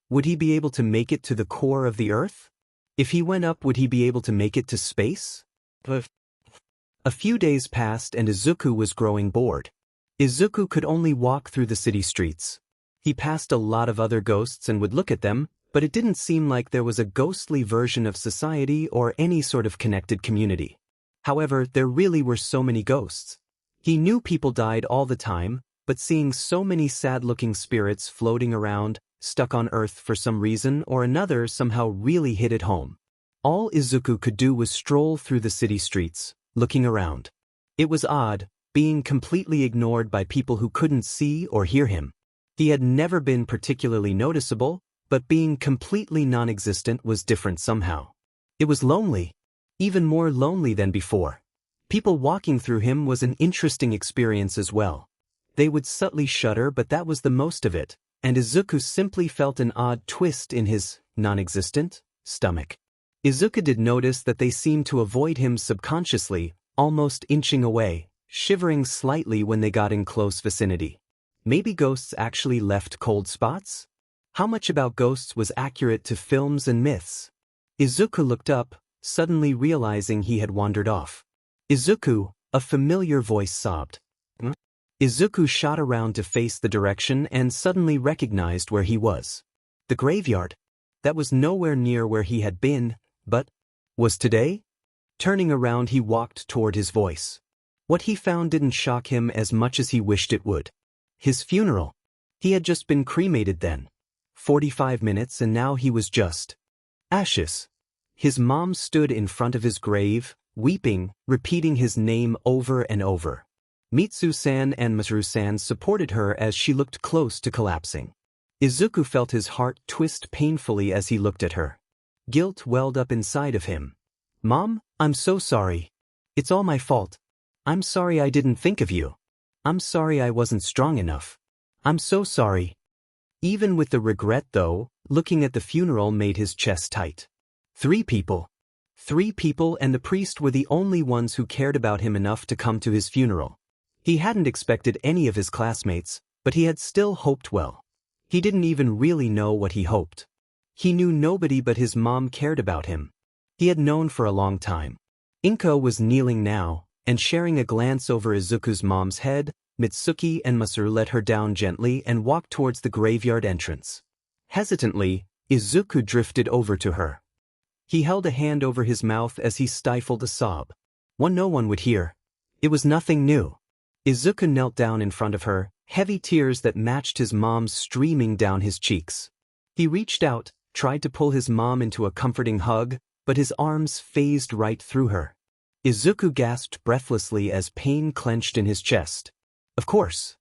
Would he be able to make it to the core of the Earth? If he went up, would he be able to make it to space? A few days passed and Izuku was growing bored. Izuku could only walk through the city streets. He passed a lot of other ghosts and would look at them, but it didn't seem like there was a ghostly version of society or any sort of connected community. However, there really were so many ghosts. He knew people died all the time, but seeing so many sad-looking spirits floating around, stuck on Earth for some reason or another somehow really hit it home. All Izuku could do was stroll through the city streets, looking around. It was odd, being completely ignored by people who couldn't see or hear him. He had never been particularly noticeable, but being completely non-existent was different somehow. It was lonely. Even more lonely than before. People walking through him was an interesting experience as well. They would subtly shudder, but that was the most of it, and Izuku simply felt an odd twist in his non-existent stomach. Izuku did notice that they seemed to avoid him subconsciously, almost inching away, shivering slightly when they got in close vicinity. Maybe ghosts actually left cold spots? How much about ghosts was accurate to films and myths? Izuku looked up, suddenly realizing he had wandered off. Izuku, a familiar voice sobbed. Izuku shot around to face the direction and suddenly recognized where he was. The graveyard. That was nowhere near where he had been, but was today? Turning around, he walked toward his voice. What he found didn't shock him as much as he wished it would. His funeral. He had just been cremated then. 45 minutes and now he was just ashes. His mom stood in front of his grave, weeping, repeating his name over and over. Mitsu-san and Masaru-san supported her as she looked close to collapsing. Izuku felt his heart twist painfully as he looked at her. Guilt welled up inside of him. Mom, I'm so sorry. It's all my fault. I'm sorry I didn't think of you. I'm sorry I wasn't strong enough. I'm so sorry. Even with the regret though, looking at the funeral made his chest tight. 3 people. 3 people, and the priest were the only ones who cared about him enough to come to his funeral. He hadn't expected any of his classmates, but he had still hoped well. He didn't even really know what he hoped. He knew nobody but his mom cared about him. He had known for a long time. Inko was kneeling now, and sharing a glance over Izuku's mom's head, Mitsuki and Masaru let her down gently and walked towards the graveyard entrance. Hesitantly, Izuku drifted over to her. He held a hand over his mouth as he stifled a sob. One no one would hear. It was nothing new. Izuku knelt down in front of her, heavy tears that matched his mom's streaming down his cheeks. He reached out, tried to pull his mom into a comforting hug, but his arms phased right through her. Izuku gasped breathlessly as pain clenched in his chest. Of course.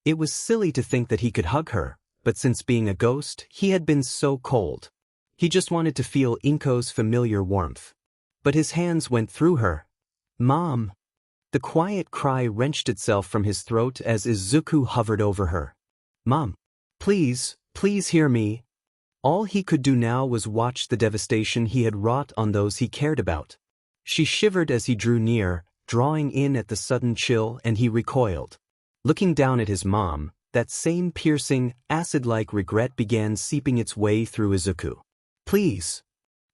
It was silly to think that he could hug her, but since being a ghost, he had been so cold. He just wanted to feel Inko's familiar warmth. But his hands went through her. Mom! The quiet cry wrenched itself from his throat as Izuku hovered over her. Mom! Please, please hear me. All he could do now was watch the devastation he had wrought on those he cared about. She shivered as he drew near, drawing in at the sudden chill, and he recoiled. Looking down at his mom, that same piercing, acid-like regret began seeping its way through Izuku. Please.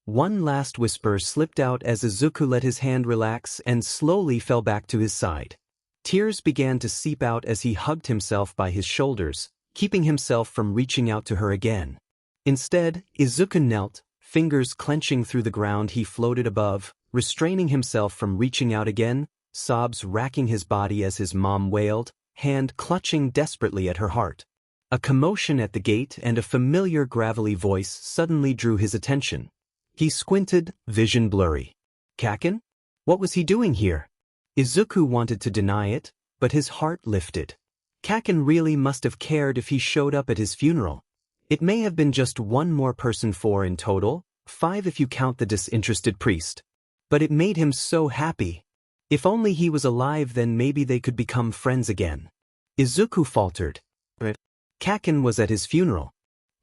One last whisper slipped out as Izuku let his hand relax and slowly fell back to his side. Tears began to seep out as he hugged himself by his shoulders, keeping himself from reaching out to her again. Instead, Izuku knelt, fingers clenching through the ground he floated above, restraining himself from reaching out again, sobs racking his body as his mom wailed, hand clutching desperately at her heart. A commotion at the gate and a familiar gravelly voice suddenly drew his attention. He squinted, vision blurry. Kaken? What was he doing here? Izuku wanted to deny it, but his heart lifted. Kaken really must have cared if he showed up at his funeral. It may have been just one more person, 4 in total, 5 if you count the disinterested priest. But it made him so happy. If only he was alive, then maybe they could become friends again. Izuku faltered. But Kaken was at his funeral.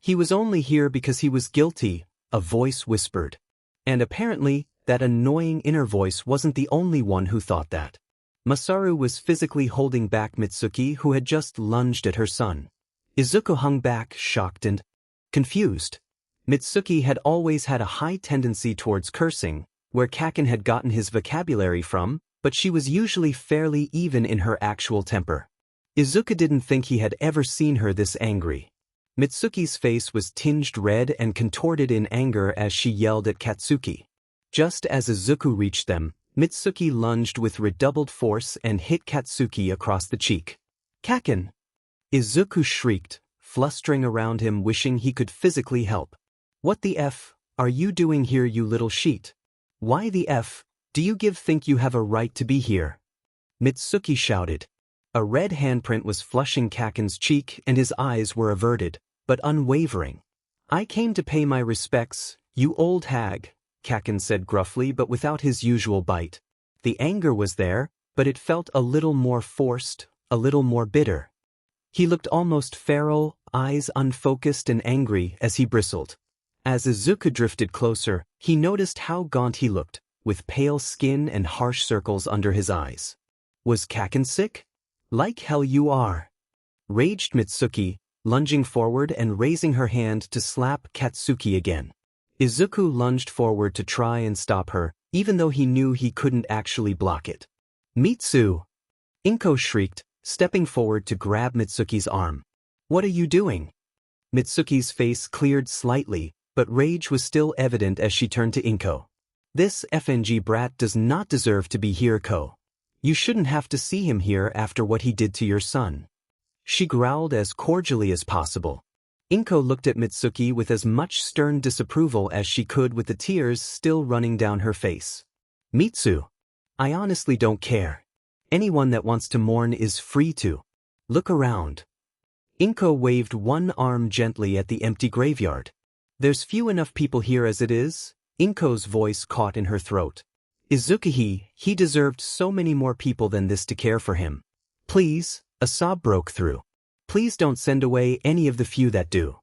He was only here because he was guilty, a voice whispered. And apparently, that annoying inner voice wasn't the only one who thought that. Masaru was physically holding back Mitsuki, who had just lunged at her son. Izuku hung back, shocked and confused. Mitsuki had always had a high tendency towards cursing, where Kaken had gotten his vocabulary from, but she was usually fairly even in her actual temper. Izuku didn't think he had ever seen her this angry. Mitsuki's face was tinged red and contorted in anger as she yelled at Katsuki. Just as Izuku reached them, Mitsuki lunged with redoubled force and hit Katsuki across the cheek. Kaken! Izuku shrieked, flustering around him, wishing he could physically help. What the F are you doing here, you little sheet? Why the F do you think you have a right to be here? Mitsuki shouted. A red handprint was flushing Kaken's cheek and his eyes were averted, but unwavering. I came to pay my respects, you old hag, Kaken said gruffly but without his usual bite. The anger was there, but it felt a little more forced, a little more bitter. He looked almost feral, eyes unfocused and angry as he bristled. As Izuku drifted closer, he noticed how gaunt he looked, with pale skin and harsh circles under his eyes. Was Kaken sick? Like hell you are! Raged Mitsuki, lunging forward and raising her hand to slap Katsuki again. Izuku lunged forward to try and stop her, even though he knew he couldn't actually block it. Mitsu! Inko shrieked, stepping forward to grab Mitsuki's arm. What are you doing? Mitsuki's face cleared slightly, but rage was still evident as she turned to Inko. This FNG brat does not deserve to be here, Ko. You shouldn't have to see him here after what he did to your son. She growled as cordially as possible. Inko looked at Mitsuki with as much stern disapproval as she could, with the tears still running down her face. Mitsu, I honestly don't care. Anyone that wants to mourn is free to. Look around. Inko waved one arm gently at the empty graveyard. There's few enough people here as it is. Inko's voice caught in her throat. Izuku, he deserved so many more people than this to care for him. Please, a sob broke through. Please don't send away any of the few that do.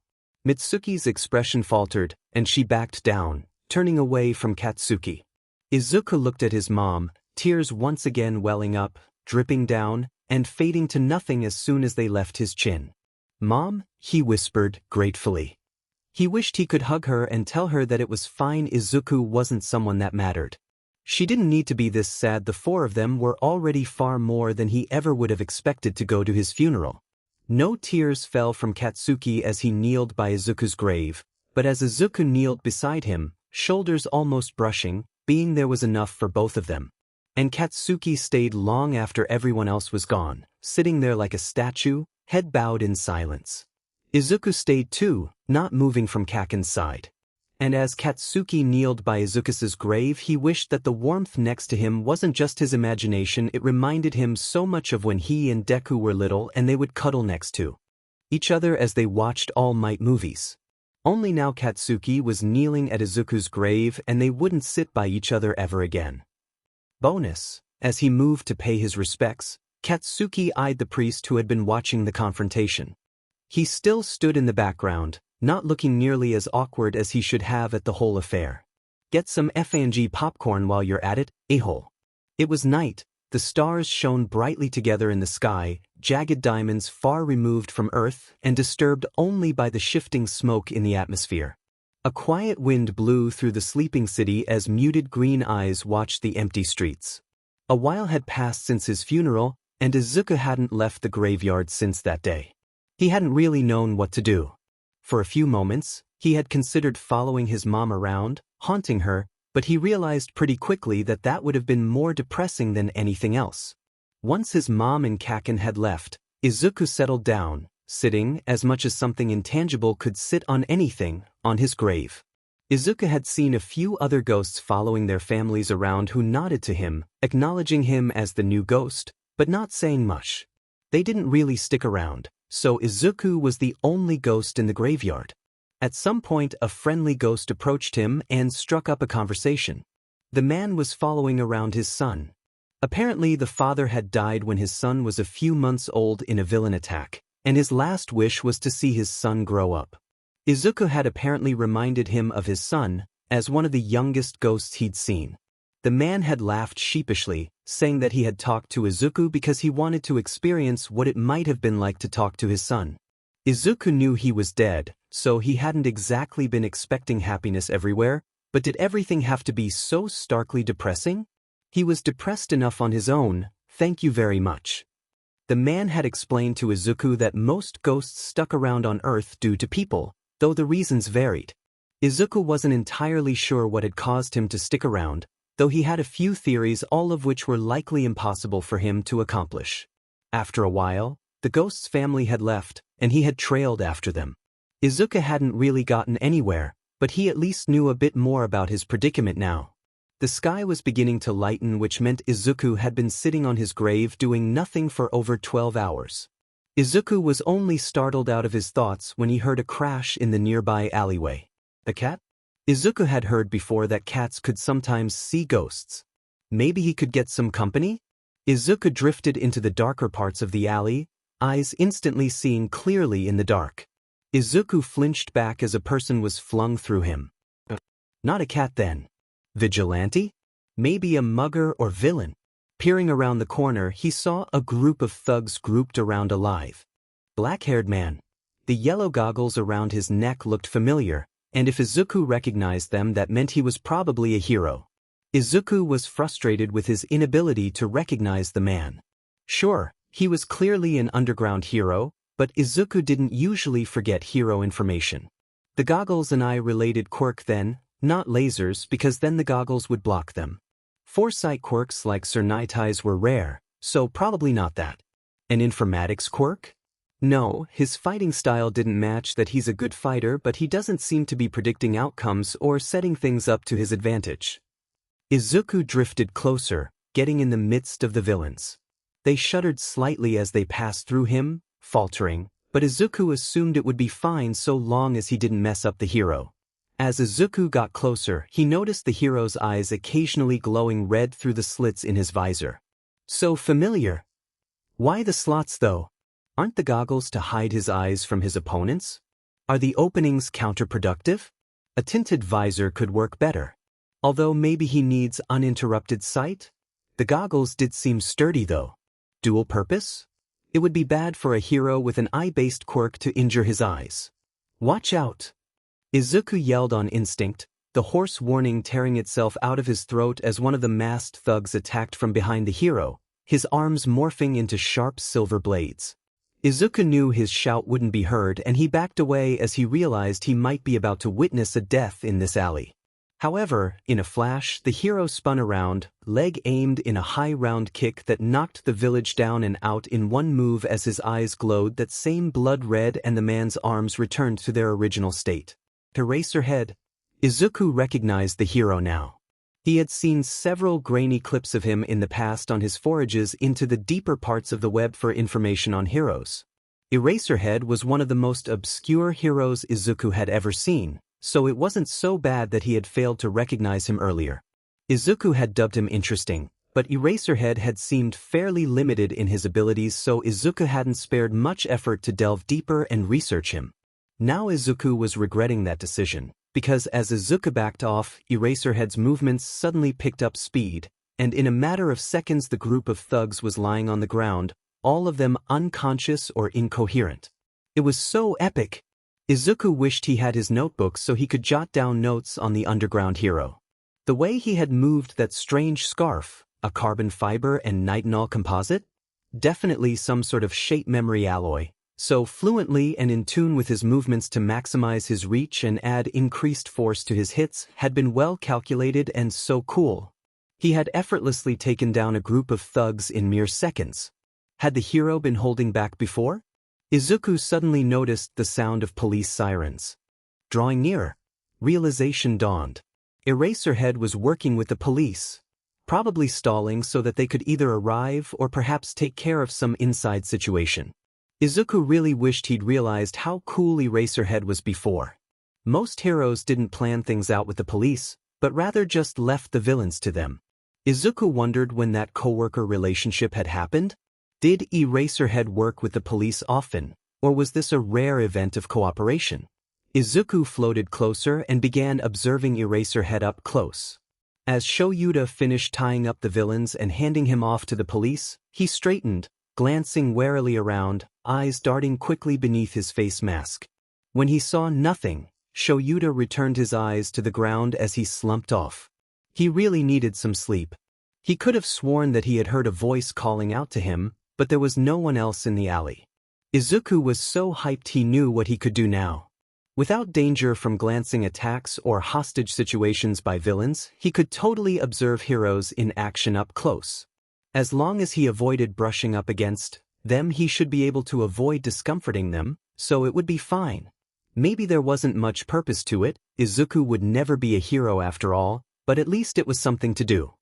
Mitsuki's expression faltered, and she backed down, turning away from Katsuki. Izuku looked at his mom, tears once again welling up, dripping down, and fading to nothing as soon as they left his chin. Mom, he whispered, gratefully. He wished he could hug her and tell her that it was fine. Izuku wasn't someone that mattered. She didn't need to be this sad. The 4 of them were already far more than he ever would have expected to go to his funeral. No tears fell from Katsuki as he kneeled by Izuku's grave, but as Izuku kneeled beside him, shoulders almost brushing, being there was enough for both of them. And Katsuki stayed long after everyone else was gone, sitting there like a statue, head bowed in silence. Izuku stayed too, not moving from Kaken's side. And as Katsuki kneeled by Izuku's grave, he wished that the warmth next to him wasn't just his imagination. It reminded him so much of when he and Deku were little and they would cuddle next to each other as they watched All Might movies. Only now Katsuki was kneeling at Izuku's grave and they wouldn't sit by each other ever again. Bonus. As he moved to pay his respects, Katsuki eyed the priest who had been watching the confrontation. He still stood in the background, not looking nearly as awkward as he should have at the whole affair. "Get some F&G popcorn while you're at it, a-hole." It was night. The stars shone brightly together in the sky, jagged diamonds far removed from Earth and disturbed only by the shifting smoke in the atmosphere. A quiet wind blew through the sleeping city as muted green eyes watched the empty streets. A while had passed since his funeral, and Izuku hadn't left the graveyard since that day. He hadn't really known what to do. For a few moments, he had considered following his mom around, haunting her, but he realized pretty quickly that that would have been more depressing than anything else. Once his mom and Kaken had left, Izuku settled down, sitting, as much as something intangible could sit on anything, on his grave. Izuku had seen a few other ghosts following their families around who nodded to him, acknowledging him as the new ghost, but not saying much. They didn't really stick around, so Izuku was the only ghost in the graveyard. At some point, a friendly ghost approached him and struck up a conversation. The man was following around his son. Apparently, the father had died when his son was a few months old in a villain attack, and his last wish was to see his son grow up. Izuku had apparently reminded him of his son, as one of the youngest ghosts he'd seen. The man had laughed sheepishly, saying that he had talked to Izuku because he wanted to experience what it might have been like to talk to his son. Izuku knew he was dead, so he hadn't exactly been expecting happiness everywhere, but did everything have to be so starkly depressing? He was depressed enough on his own, thank you very much. The man had explained to Izuku that most ghosts stuck around on Earth due to people, though the reasons varied. Izuku wasn't entirely sure what had caused him to stick around, though he had a few theories, all of which were likely impossible for him to accomplish. After a while, the ghost's family had left, and he had trailed after them. Izuku hadn't really gotten anywhere, but he at least knew a bit more about his predicament now. The sky was beginning to lighten, which meant Izuku had been sitting on his grave doing nothing for over 12 hours. Izuku was only startled out of his thoughts when he heard a crash in the nearby alleyway. A cat? Izuku had heard before that cats could sometimes see ghosts. Maybe he could get some company? Izuku drifted into the darker parts of the alley, eyes instantly seeing clearly in the dark. Izuku flinched back as a person was flung through him. Not a cat then. Vigilante? Maybe a mugger or villain. Peering around the corner, he saw a group of thugs grouped around a lithe, black-haired man. The yellow goggles around his neck looked familiar, and if Izuku recognized them, that meant he was probably a hero. Izuku was frustrated with his inability to recognize the man. Sure, he was clearly an underground hero, but Izuku didn't usually forget hero information. The goggles and I related quirk then, not lasers, because then the goggles would block them. Foresight quirks like Cernitai's were rare, so probably not that. An informatics quirk? No, his fighting style didn't match that. He's a good fighter, but he doesn't seem to be predicting outcomes or setting things up to his advantage. Izuku drifted closer, getting in the midst of the villains. They shuddered slightly as they passed through him, faltering, but Izuku assumed it would be fine so long as he didn't mess up the hero. As Izuku got closer, he noticed the hero's eyes occasionally glowing red through the slits in his visor. So familiar. Why the slots though? Aren't the goggles to hide his eyes from his opponents? Are the openings counterproductive? A tinted visor could work better. Although maybe he needs uninterrupted sight? The goggles did seem sturdy though. Dual purpose? It would be bad for a hero with an eye-based quirk to injure his eyes. Watch out! Izuku yelled on instinct, the hoarse warning tearing itself out of his throat as one of the masked thugs attacked from behind the hero, his arms morphing into sharp silver blades. Izuku knew his shout wouldn't be heard, and he backed away as he realized he might be about to witness a death in this alley. However, in a flash, the hero spun around, leg aimed in a high round kick that knocked the village down and out in one move as his eyes glowed that same blood red and the man's arms returned to their original state. Eraserhead. Izuku recognized the hero now. He had seen several grainy clips of him in the past on his forages into the deeper parts of the web for information on heroes. Eraserhead was one of the most obscure heroes Izuku had ever seen, so it wasn't so bad that he had failed to recognize him earlier. Izuku had dubbed him interesting, But Eraserhead had seemed fairly limited in his abilities, so Izuku hadn't spared much effort to delve deeper and research him. Now Izuku was regretting that decision, because as Izuku backed off, Eraserhead's movements suddenly picked up speed, and in a matter of seconds the group of thugs was lying on the ground, all of them unconscious or incoherent. It was so epic. Izuku wished he had his notebook so he could jot down notes on the underground hero. The way he had moved that strange scarf, a carbon fiber and nitinol composite? Definitely some sort of shape memory alloy, so fluently and in tune with his movements to maximize his reach and add increased force to his hits had been well calculated and so cool. He had effortlessly taken down a group of thugs in mere seconds. Had the hero been holding back before? Izuku suddenly noticed the sound of police sirens. Drawing nearer, realization dawned. Eraserhead was working with the police, probably stalling so that they could either arrive or perhaps take care of some inside situation. Izuku really wished he'd realized how cool Eraserhead was before. Most heroes didn't plan things out with the police, but rather just left the villains to them. Izuku wondered when that coworker relationship had happened. Did Eraserhead work with the police often, or was this a rare event of cooperation? Izuku floated closer and began observing Eraserhead up close. As Shoyuta finished tying up the villains and handing him off to the police, he straightened, glancing warily around, eyes darting quickly beneath his face mask. When he saw nothing, Shoyuta returned his eyes to the ground as he slumped off. He really needed some sleep. He could have sworn that he had heard a voice calling out to him, but there was no one else in the alley. Izuku was so hyped he knew what he could do now. Without danger from glancing attacks or hostage situations by villains, he could totally observe heroes in action up close. As long as he avoided brushing up against them, he should be able to avoid discomforting them, so it would be fine. Maybe there wasn't much purpose to it, Izuku would never be a hero after all, but at least it was something to do.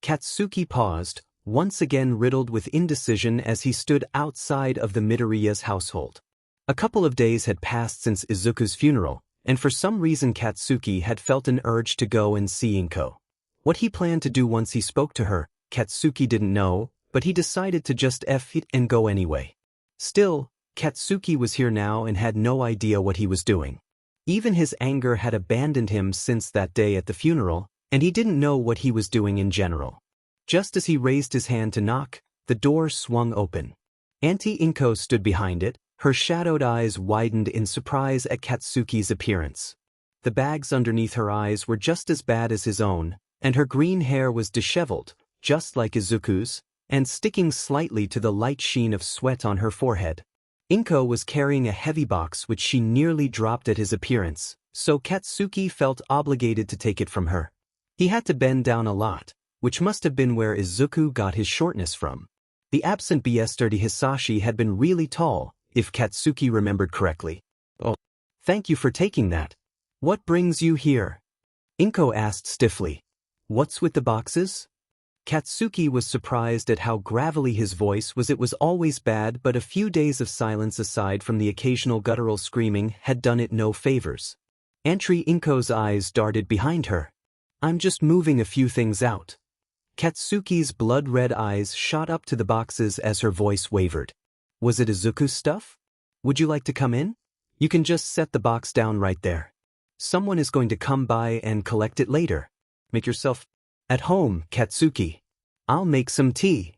Katsuki paused, once again riddled with indecision as he stood outside of the Midoriya's household. A couple of days had passed since Izuku's funeral, and for some reason Katsuki had felt an urge to go and see Inko. What he planned to do once he spoke to her, Katsuki didn't know, but he decided to just F it and go anyway. Still, Katsuki was here now and had no idea what he was doing. Even his anger had abandoned him since that day at the funeral, and he didn't know what he was doing in general. Just as he raised his hand to knock, the door swung open. Auntie Inko stood behind it, her shadowed eyes widened in surprise at Katsuki's appearance. The bags underneath her eyes were just as bad as his own, and her green hair was disheveled, just like Izuku's, and sticking slightly to the light sheen of sweat on her forehead. Inko was carrying a heavy box which she nearly dropped at his appearance, so Katsuki felt obligated to take it from her. He had to bend down a lot, which must have been where Izuku got his shortness from. The absent Byesterdi Hisashi had been really tall, if Katsuki remembered correctly. "Oh, thank you for taking that. What brings you here?" Inko asked stiffly. "What's with the boxes?" Katsuki was surprised at how gravelly his voice was. It was always bad, but a few days of silence aside from the occasional guttural screaming had done it no favors. Auntie Inko's eyes darted behind her. "I'm just moving a few things out." Katsuki's blood-red eyes shot up to the boxes as her voice wavered. "Was it Izuku's stuff? Would you like to come in? You can just set the box down right there. Someone is going to come by and collect it later. Make yourself at home, Katsuki. I'll make some tea."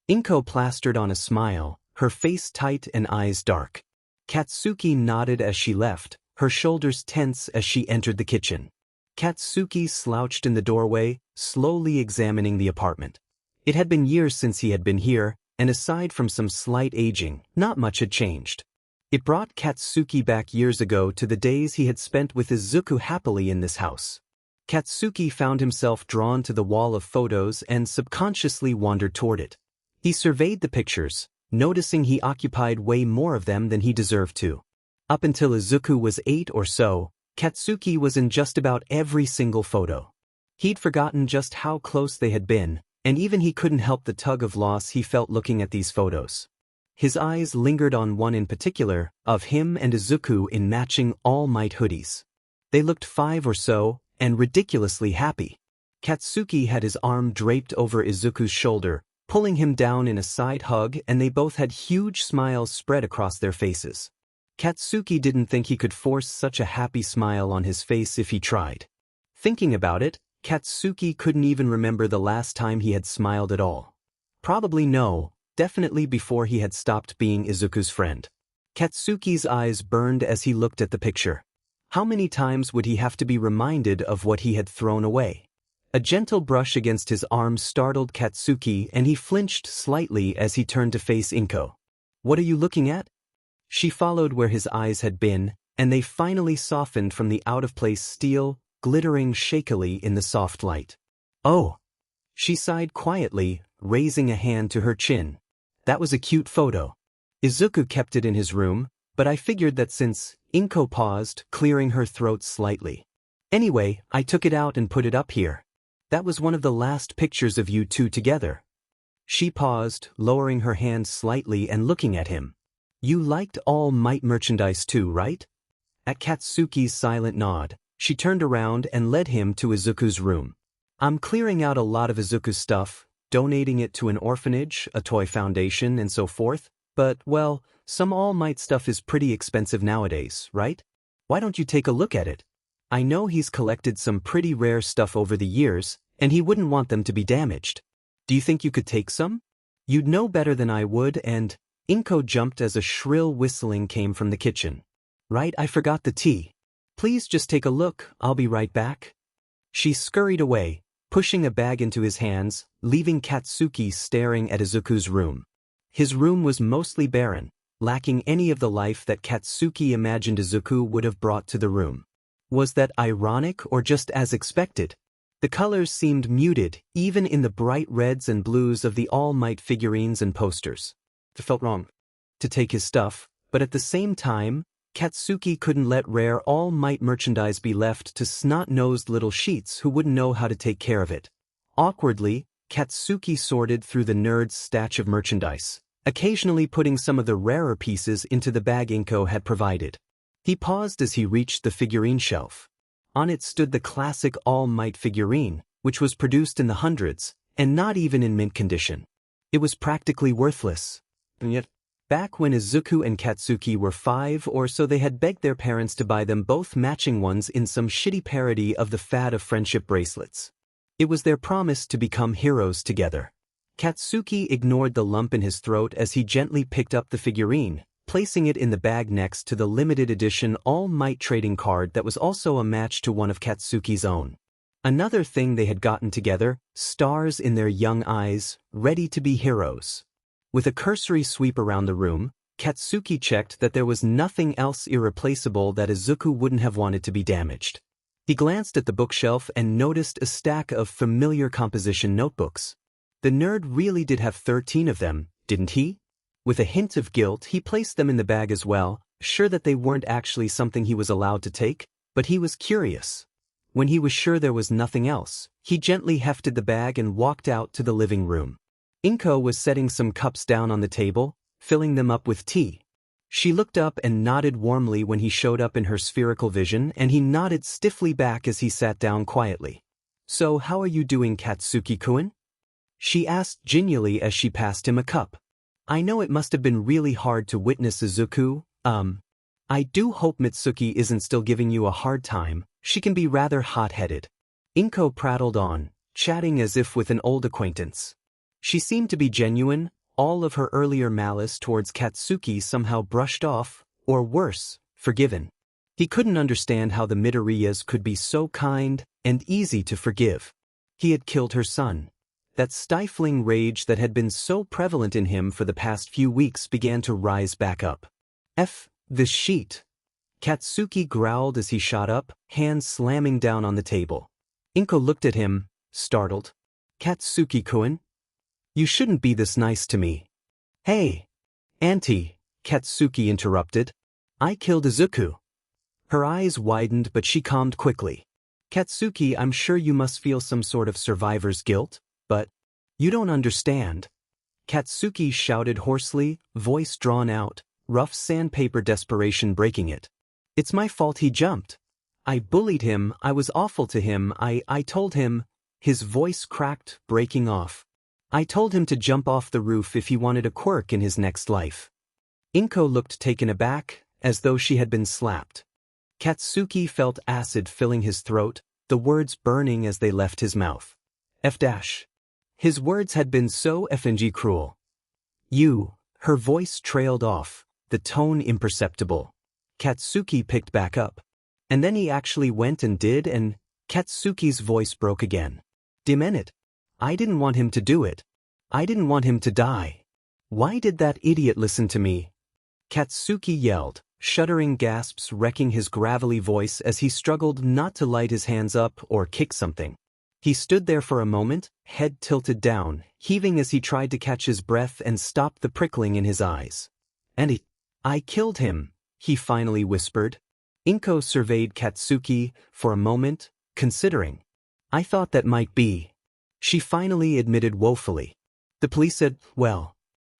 Inko plastered on a smile, her face tight and eyes dark. Katsuki nodded as she left, her shoulders tense as she entered the kitchen. Katsuki slouched in the doorway, slowly examining the apartment. It had been years since he had been here, and aside from some slight aging, not much had changed. It brought Katsuki back years ago to the days he had spent with Izuku happily in this house. Katsuki found himself drawn to the wall of photos and subconsciously wandered toward it. He surveyed the pictures, noticing he occupied way more of them than he deserved to. Up until Izuku was 8 or so, Katsuki was in just about every single photo. He'd forgotten just how close they had been, and even he couldn't help the tug of loss he felt looking at these photos. His eyes lingered on one in particular, of him and Izuku in matching All Might hoodies. They looked 5 or so, and ridiculously happy. Katsuki had his arm draped over Izuku's shoulder, pulling him down in a side hug, and they both had huge smiles spread across their faces. Katsuki didn't think he could force such a happy smile on his face if he tried. Thinking about it, Katsuki couldn't even remember the last time he had smiled at all. Probably no, definitely before he had stopped being Izuku's friend. Katsuki's eyes burned as he looked at the picture. How many times would he have to be reminded of what he had thrown away? A gentle brush against his arm startled Katsuki, and he flinched slightly as he turned to face Inko. "What are you looking at?" She followed where his eyes had been, and they finally softened from the out-of-place steel, glittering shakily in the soft light. "Oh." She sighed quietly, raising a hand to her chin. "That was a cute photo. Izuku kept it in his room, but I figured that since..." Inko paused, clearing her throat slightly. "Anyway, I took it out and put it up here. That was one of the last pictures of you two together." She paused, lowering her hand slightly and looking at him. "You liked All Might merchandise too, right?" At Katsuki's silent nod, she turned around and led him to Izuku's room. "I'm clearing out a lot of Izuku's stuff, donating it to an orphanage, a toy foundation, and so forth, but, well, some All Might stuff is pretty expensive nowadays, right? Why don't you take a look at it? I know he's collected some pretty rare stuff over the years, and he wouldn't want them to be damaged. Do you think you could take some? You'd know better than I would." And Inko jumped as a shrill whistling came from the kitchen. "Right, I forgot the tea. Please just take a look, I'll be right back." She scurried away, pushing a bag into his hands, leaving Katsuki staring at Izuku's room. His room was mostly barren, lacking any of the life that Katsuki imagined Izuku would have brought to the room. Was that ironic or just as expected? The colors seemed muted, even in the bright reds and blues of the All Might figurines and posters. It felt wrong to take his stuff, but at the same time, Katsuki couldn't let rare All Might merchandise be left to snot-nosed little sheets who wouldn't know how to take care of it. Awkwardly, Katsuki sorted through the nerd's stash of merchandise, occasionally putting some of the rarer pieces into the bag Inko had provided. He paused as he reached the figurine shelf. On it stood the classic All Might figurine, which was produced in the hundreds, and not even in mint condition. It was practically worthless. And yet, back when Izuku and Katsuki were 5 or so, they had begged their parents to buy them both matching ones in some shitty parody of the fad of friendship bracelets. It was their promise to become heroes together. Katsuki ignored the lump in his throat as he gently picked up the figurine, placing it in the bag next to the limited edition All Might trading card that was also a match to one of Katsuki's own. Another thing they had gotten together, stars in their young eyes, ready to be heroes. With a cursory sweep around the room, Katsuki checked that there was nothing else irreplaceable that Izuku wouldn't have wanted to be damaged. He glanced at the bookshelf and noticed a stack of familiar composition notebooks. The nerd really did have 13 of them, didn't he? With a hint of guilt, he placed them in the bag as well, sure that they weren't actually something he was allowed to take, but he was curious. When he was sure there was nothing else, he gently hefted the bag and walked out to the living room. Inko was setting some cups down on the table, filling them up with tea. She looked up and nodded warmly when he showed up in her spherical vision, and he nodded stiffly back as he sat down quietly. "So how are you doing, Katsuki-kun?" she asked genially as she passed him a cup. "I know it must have been really hard to witness Izuku. I do hope Mitsuki isn't still giving you a hard time. She can be rather hot-headed." Inko prattled on, chatting as if with an old acquaintance. She seemed to be genuine, all of her earlier malice towards Katsuki somehow brushed off, or worse, forgiven. He couldn't understand how the Midoriyas could be so kind and easy to forgive. He had killed her son. That stifling rage that had been so prevalent in him for the past few weeks began to rise back up. The sheet. Katsuki growled as he shot up, hands slamming down on the table. Inko looked at him, startled. "Katsuki-kun? You shouldn't be this nice to me." "Hey, Auntie," Katsuki interrupted. "I killed Izuku." Her eyes widened, but she calmed quickly. "Katsuki, I'm sure you must feel some sort of survivor's guilt, but you don't understand." Katsuki shouted hoarsely, voice drawn out, rough sandpaper desperation breaking it. "It's my fault he jumped. I bullied him, I was awful to him, I told him..." His voice cracked, breaking off. I told him to jump off the roof if he wanted a quirk in his next life. Inko looked taken aback, as though she had been slapped. Katsuki felt acid filling his throat, the words burning as they left his mouth. F-. His words had been so effing cruel. You, her voice trailed off, the tone imperceptible. Katsuki picked back up. And then he actually went and did, and Katsuki's voice broke again. Damn it. I didn't want him to do it. I didn't want him to die. Why did that idiot listen to me? Katsuki yelled, shuddering gasps wrecking his gravelly voice as he struggled not to light his hands up or kick something. He stood there for a moment, head tilted down, heaving as he tried to catch his breath and stop the prickling in his eyes. And I killed him, he finally whispered. Inko surveyed Katsuki for a moment, considering. I thought that might be. She finally admitted woefully. The police said, well.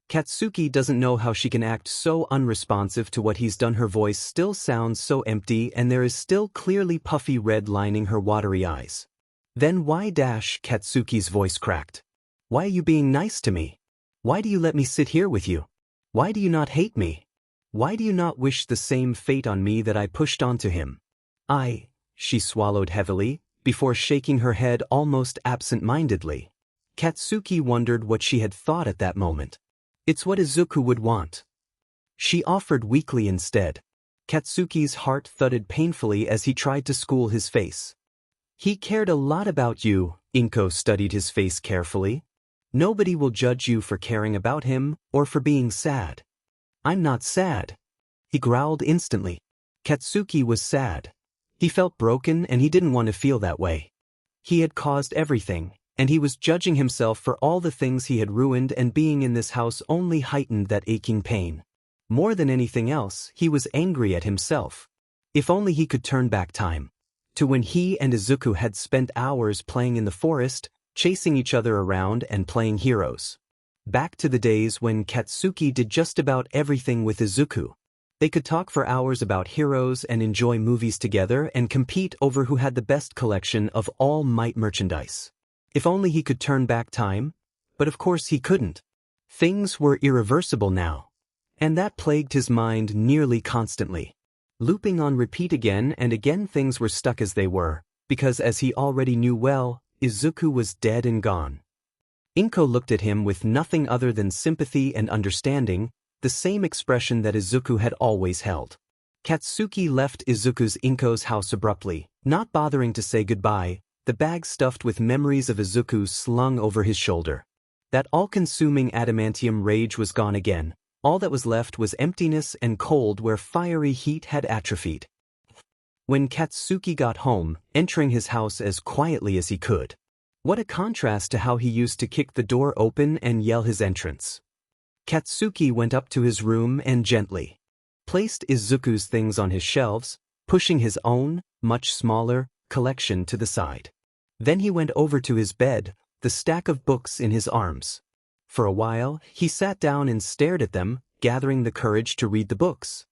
Katsuki doesn't know how she can act so unresponsive to what he's done. Her voice still sounds so empty and there is still clearly puffy red lining her watery eyes. Then why? Katsuki's voice cracked. Why are you being nice to me? Why do you let me sit here with you? Why do you not hate me? Why do you not wish the same fate on me that I pushed onto him? She swallowed heavily, before shaking her head almost absent-mindedly. Katsuki wondered what she had thought at that moment. It's what Izuku would want. She offered weakly instead. Katsuki's heart thudded painfully as he tried to school his face. He cared a lot about you, Inko studied his face carefully. Nobody will judge you for caring about him, or for being sad. I'm not sad. He growled instantly. Katsuki was sad. He felt broken and he didn't want to feel that way. He had caused everything, and he was judging himself for all the things he had ruined, and being in this house only heightened that aching pain. More than anything else, he was angry at himself. If only he could turn back time. To when he and Izuku had spent hours playing in the forest, chasing each other around and playing heroes. Back to the days when Katsuki did just about everything with Izuku. They could talk for hours about heroes and enjoy movies together and compete over who had the best collection of All Might merchandise. If only he could turn back time, but of course he couldn't. Things were irreversible now. And that plagued his mind nearly constantly. Looping on repeat again and again, things were stuck as they were, because as he already knew well, Izuku was dead and gone. Inko looked at him with nothing other than sympathy and understanding, the same expression that Izuku had always held. Katsuki left Inko's house abruptly, not bothering to say goodbye, the bag stuffed with memories of Izuku slung over his shoulder. That all-consuming adamantium rage was gone again. All that was left was emptiness and cold where fiery heat had atrophied. When Katsuki got home, entering his house as quietly as he could. What a contrast to how he used to kick the door open and yell his entrance. Katsuki went up to his room and gently placed Izuku's things on his shelves, pushing his own, much smaller, collection to the side. Then he went over to his bed, the stack of books in his arms. For a while, he sat down and stared at them, gathering the courage to read the books.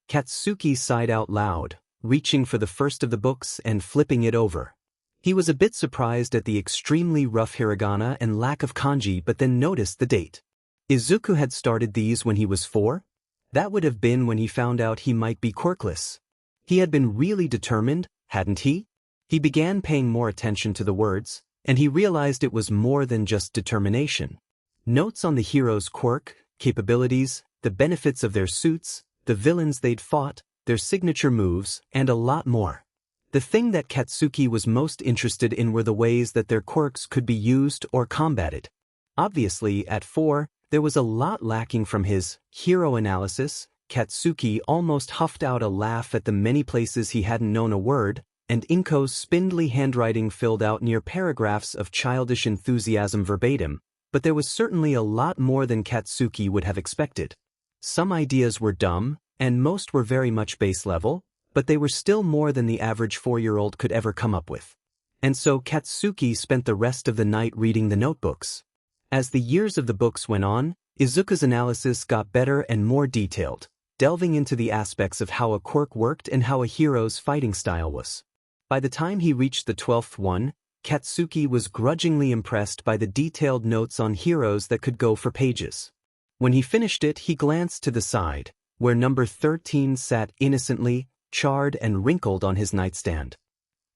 Katsuki sighed out loud, reaching for the first of the books and flipping it over. He was a bit surprised at the extremely rough hiragana and lack of kanji, but then noticed the date. Izuku had started these when he was 4? That would have been when he found out he might be quirkless. He had been really determined, hadn't he? He began paying more attention to the words, and he realized it was more than just determination. Notes on the hero's quirk, capabilities, the benefits of their suits, the villains they'd fought, their signature moves, and a lot more. The thing that Katsuki was most interested in were the ways that their quirks could be used or combated. Obviously, at 4, there was a lot lacking from his hero analysis. Katsuki almost huffed out a laugh at the many places he hadn't known a word, and Inko's spindly handwriting filled out near paragraphs of childish enthusiasm verbatim, but there was certainly a lot more than Katsuki would have expected. Some ideas were dumb, and most were very much base level, but they were still more than the average 4-year-old could ever come up with. And so Katsuki spent the rest of the night reading the notebooks. As the years of the books went on, Izuku's analysis got better and more detailed, delving into the aspects of how a quirk worked and how a hero's fighting style was. By the time he reached the 12th one, Katsuki was grudgingly impressed by the detailed notes on heroes that could go for pages. When he finished it, he glanced to the side, where number 13 sat innocently, charred and wrinkled on his nightstand.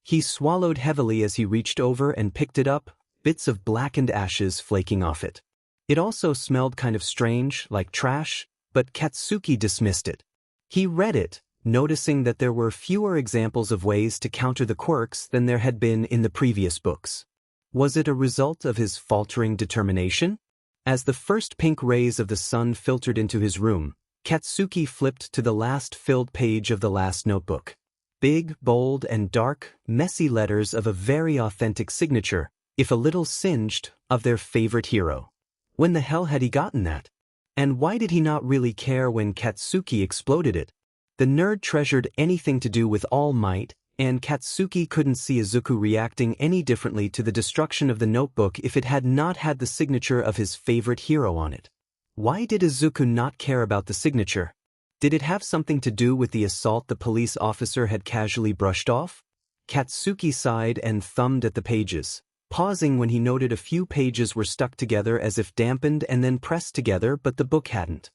He swallowed heavily as he reached over and picked it up, bits of blackened ashes flaking off it. It also smelled kind of strange, like trash, but Katsuki dismissed it. He read it, noticing that there were fewer examples of ways to counter the quirks than there had been in the previous books. Was it a result of his faltering determination? As the first pink rays of the sun filtered into his room, Katsuki flipped to the last filled page of the last notebook. Big, bold, and dark, messy letters of a very authentic signature, if a little singed, of their favorite hero. When the hell had he gotten that? And why did he not really care when Katsuki exploded it? The nerd treasured anything to do with All Might, and Katsuki couldn't see Izuku reacting any differently to the destruction of the notebook if it had not had the signature of his favorite hero on it. Why did Izuku not care about the signature? Did it have something to do with the assault the police officer had casually brushed off? Katsuki sighed and thumbed at the pages, pausing when he noted a few pages were stuck together as if dampened and then pressed together, but the book hadn't.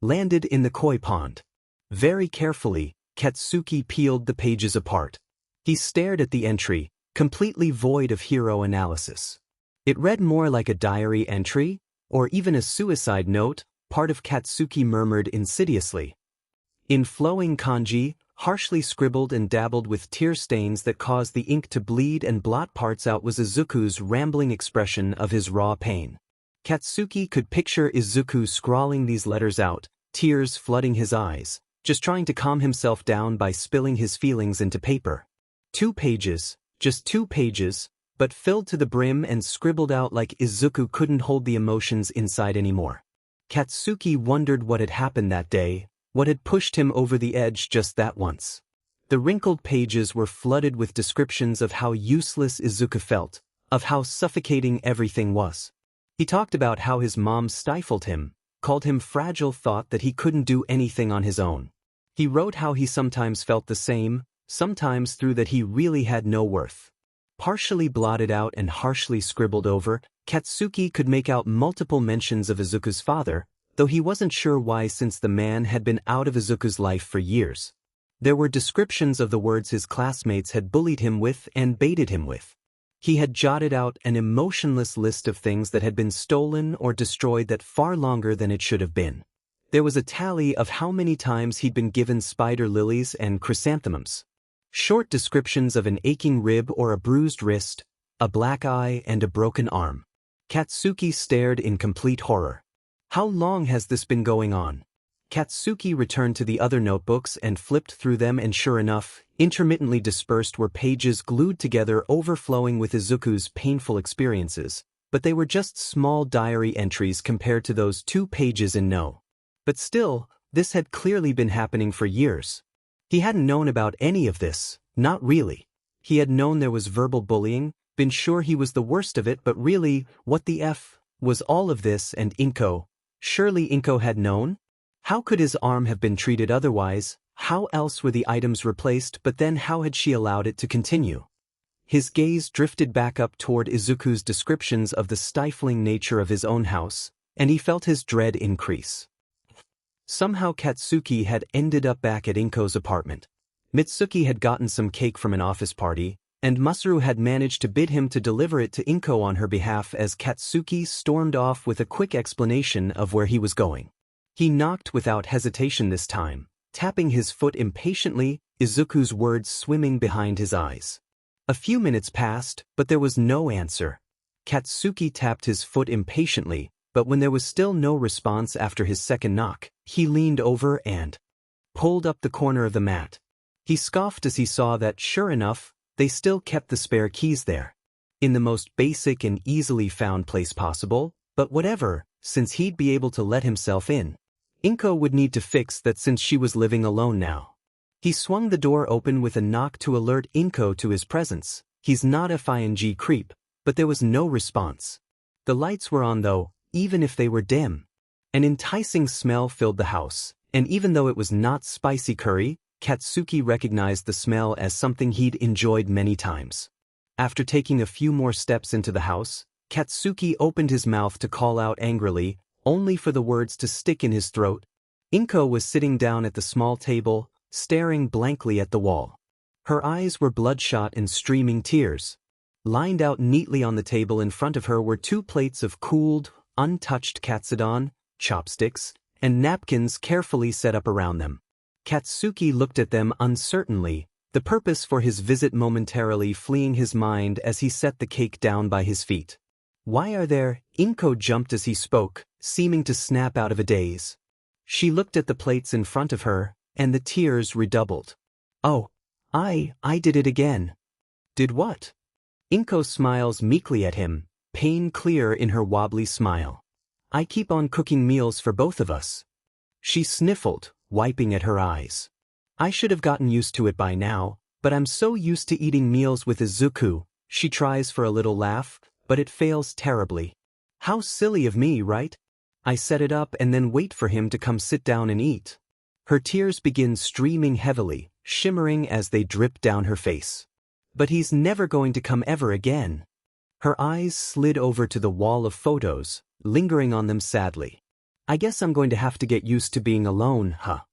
Landed in the koi pond. Very carefully, Katsuki peeled the pages apart. He stared at the entry, completely void of hero analysis. It read more like a diary entry, or even a suicide note, part of Katsuki murmured insidiously. In flowing kanji, harshly scribbled and dabbled with tear stains that caused the ink to bleed and blot parts out, was Izuku's rambling expression of his raw pain. Katsuki could picture Izuku scrawling these letters out, tears flooding his eyes, just trying to calm himself down by spilling his feelings into paper. 2 pages, just 2 pages, but filled to the brim and scribbled out like Izuku couldn't hold the emotions inside anymore. Katsuki wondered what had happened that day, what had pushed him over the edge just that once. The wrinkled pages were flooded with descriptions of how useless Izuku felt, of how suffocating everything was. He talked about how his mom stifled him, called him fragile, thought that he couldn't do anything on his own. He wrote how he sometimes felt the same, sometimes through that he really had no worth. Partially blotted out and harshly scribbled over, Katsuki could make out multiple mentions of Izuku's father, though he wasn't sure why since the man had been out of Izuku's life for years. There were descriptions of the words his classmates had bullied him with and baited him with. He had jotted out an emotionless list of things that had been stolen or destroyed that far longer than it should have been. There was a tally of how many times he'd been given spider lilies and chrysanthemums. Short descriptions of an aching rib or a bruised wrist, a black eye and a broken arm. Katsuki stared in complete horror. How long has this been going on? Katsuki returned to the other notebooks and flipped through them, and sure enough, intermittently dispersed were pages glued together overflowing with Izuku's painful experiences, but they were just small diary entries compared to those 2 pages in No. But still, this had clearly been happening for years. He hadn't known about any of this, not really. He had known there was verbal bullying, been sure he was the worst of it, but really, what the F was all of this? And Inko? Surely Inko had known? How could his arm have been treated otherwise? How else were the items replaced? But then how had she allowed it to continue? His gaze drifted back up toward Izuku's descriptions of the stifling nature of his own house, and he felt his dread increase. Somehow Katsuki had ended up back at Inko's apartment. Mitsuki had gotten some cake from an office party, and Masaru had managed to bid him to deliver it to Inko on her behalf as Katsuki stormed off with a quick explanation of where he was going. He knocked without hesitation this time, tapping his foot impatiently, Izuku's words swimming behind his eyes. A few minutes passed, but there was no answer. Katsuki tapped his foot impatiently, but when there was still no response after his second knock, he leaned over and pulled up the corner of the mat. He scoffed as he saw that, sure enough, they still kept the spare keys there. In the most basic and easily found place possible, but whatever, since he'd be able to let himself in. Inko would need to fix that since she was living alone now. He swung the door open with a knock to alert Inko to his presence. He's not a FING creep, but there was no response. The lights were on though, even if they were dim. An enticing smell filled the house, and even though it was not spicy curry, Katsuki recognized the smell as something he'd enjoyed many times. After taking a few more steps into the house, Katsuki opened his mouth to call out angrily, only for the words to stick in his throat. Inko was sitting down at the small table, staring blankly at the wall. Her eyes were bloodshot and streaming tears. Lined out neatly on the table in front of her were 2 plates of cooled, untouched katsudon, chopsticks, and napkins carefully set up around them. Katsuki looked at them uncertainly, the purpose for his visit momentarily fleeing his mind as he set the cake down by his feet. "Why are there?" Inko jumped as he spoke, seeming to snap out of a daze. She looked at the plates in front of her, and the tears redoubled. "Oh, I did it again." "Did what?" Inko smiles meekly at him, pain clear in her wobbly smile. "I keep on cooking meals for both of us." She sniffled, wiping at her eyes. "I should have gotten used to it by now, but I'm so used to eating meals with Izuku." She tries for a little laugh, but it fails terribly. "How silly of me, right? I set it up and then wait for him to come sit down and eat." Her tears begin streaming heavily, shimmering as they drip down her face. "But he's never going to come ever again." Her eyes slid over to the wall of photos, lingering on them sadly. "I guess I'm going to have to get used to being alone, huh?"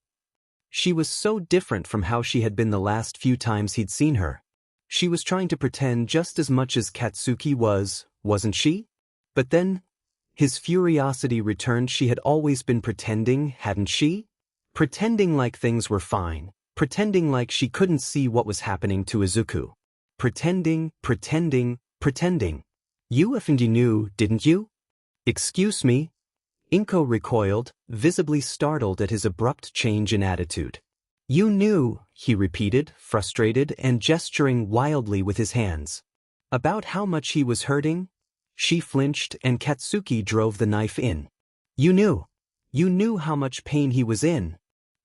She was so different from how she had been the last few times he'd seen her. She was trying to pretend just as much as Katsuki was, wasn't she? But then, his curiosity returned. She had always been pretending, hadn't she? Pretending like things were fine, pretending like she couldn't see what was happening to Izuku. Pretending. "You effing knew, didn't you?" "Excuse me?" Inko recoiled, visibly startled at his abrupt change in attitude. "You knew," he repeated, frustrated and gesturing wildly with his hands. "About how much he was hurting?" She flinched and Katsuki drove the knife in. "You knew. You knew how much pain he was in.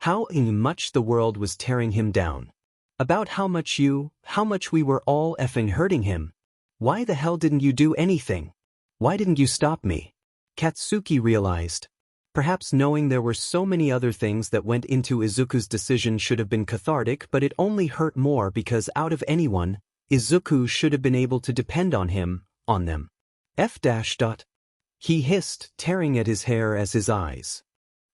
How much the world was tearing him down. About how much we were all effing hurting him. Why the hell didn't you do anything? Why didn't you stop me?" Katsuki realized. Perhaps knowing there were so many other things that went into Izuku's decision should have been cathartic, but it only hurt more because out of anyone, Izuku should have been able to depend on him, on them. He hissed, tearing at his hair as his eyes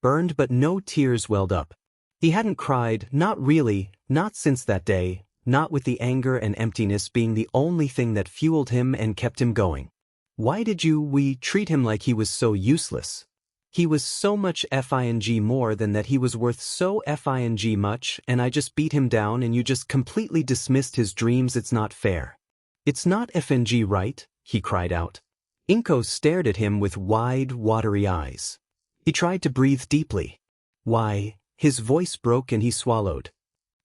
burned but no tears welled up. He hadn't cried, not really, not since that day, not with the anger and emptiness being the only thing that fueled him and kept him going. "Why did we treat him like he was so useless? He was so much FING more than that he was worth so FING much, and I just beat him down and you just completely dismissed his dreams. It's not fair." "It's not FNG, right?" he cried out. Inko stared at him with wide, watery eyes. He tried to breathe deeply. "Why?" His voice broke and he swallowed.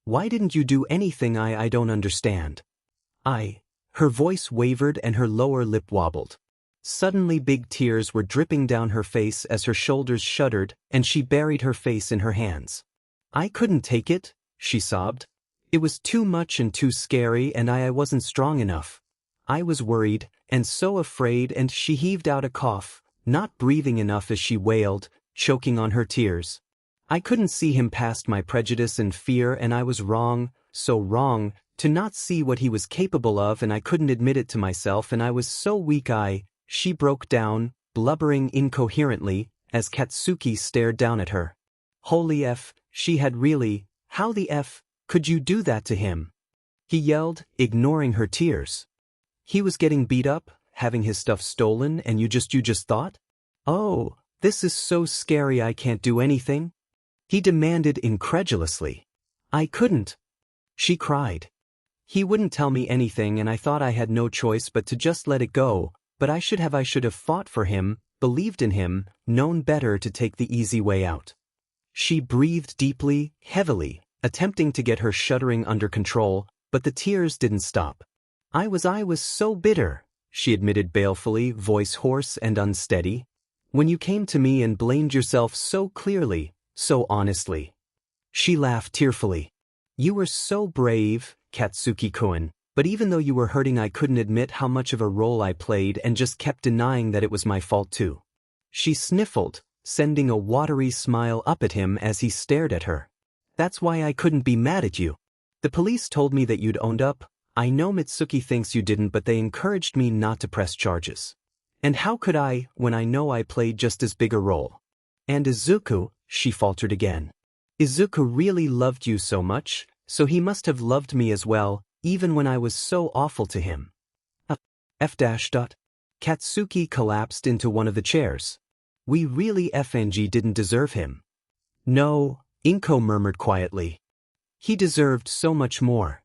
"Why didn't you do anything? I don't understand." Her voice wavered and her lower lip wobbled. Suddenly big tears were dripping down her face as her shoulders shuddered and she buried her face in her hands. "I couldn't take it," she sobbed. "It was too much and too scary and I wasn't strong enough. I was worried and so afraid," and she heaved out a cough, not breathing enough as she wailed, choking on her tears. "I couldn't see him past my prejudice and fear and I was wrong, so wrong, to not see what he was capable of and I couldn't admit it to myself and I was so weak She broke down, blubbering incoherently, as Katsuki stared down at her. Holy F, she had really, how the F, could you do that to him? He yelled, ignoring her tears. He was getting beat up, having his stuff stolen and you just thought? "Oh, this is so scary I can't do anything?" He demanded incredulously. "I couldn't." She cried. "He wouldn't tell me anything and I thought I had no choice but to just let it go, but I should have fought for him, believed in him, known better to take the easy way out." She breathed deeply, heavily, attempting to get her shuddering under control, but the tears didn't stop. I was so bitter," she admitted balefully, voice hoarse and unsteady. "When you came to me and blamed yourself so clearly, so honestly." She laughed tearfully. "You were so brave, Katsuki-kun, but even though you were hurting I couldn't admit how much of a role I played and just kept denying that it was my fault too." She sniffled, sending a watery smile up at him as he stared at her. "That's why I couldn't be mad at you. The police told me that you'd owned up. I know Mitsuki thinks you didn't, but they encouraged me not to press charges. And how could I, when I know I played just as big a role? And Izuku, she faltered again. Izuku really loved you so much, so he must have loved me as well, even when I was so awful to him. Katsuki collapsed into one of the chairs. We really didn't deserve him. No, Inko murmured quietly. He deserved so much more.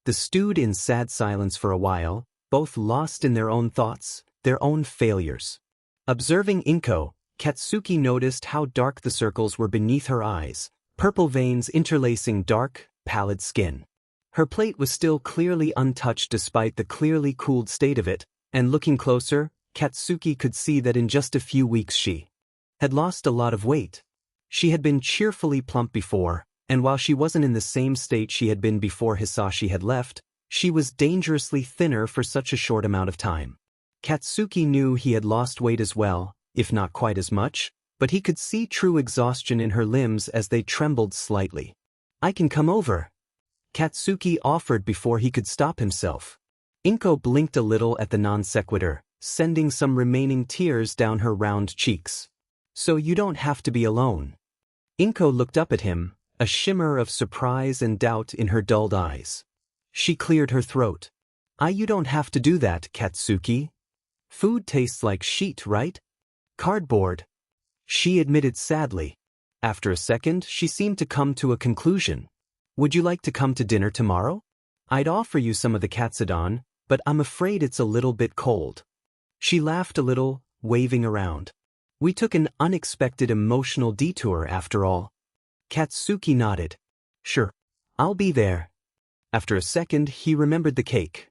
They stood in sad silence for a while, both lost in their own thoughts, their own failures. Observing Inko, Katsuki noticed how dark the circles were beneath her eyes, purple veins interlacing dark, pallid skin. Her plate was still clearly untouched despite the clearly cooled state of it, and looking closer, Katsuki could see that in just a few weeks she had lost a lot of weight. She had been cheerfully plump before, and while she wasn't in the same state she had been before Hisashi had left, she was dangerously thinner for such a short amount of time. Katsuki knew he had lost weight as well, if not quite as much, but he could see true exhaustion in her limbs as they trembled slightly. I can come over, Katsuki offered before he could stop himself. Inko blinked a little at the non sequitur, sending some remaining tears down her round cheeks. So you don't have to be alone. Inko looked up at him, a shimmer of surprise and doubt in her dulled eyes. She cleared her throat. You don't have to do that, Katsuki. Food tastes like sheet, right? Cardboard. She admitted sadly. After a second, she seemed to come to a conclusion. Would you like to come to dinner tomorrow? I'd offer you some of the katsudon, but I'm afraid it's a little bit cold. She laughed a little, waving around. We took an unexpected emotional detour after all. Katsuki nodded. Sure. I'll be there. After a second, he remembered the cake.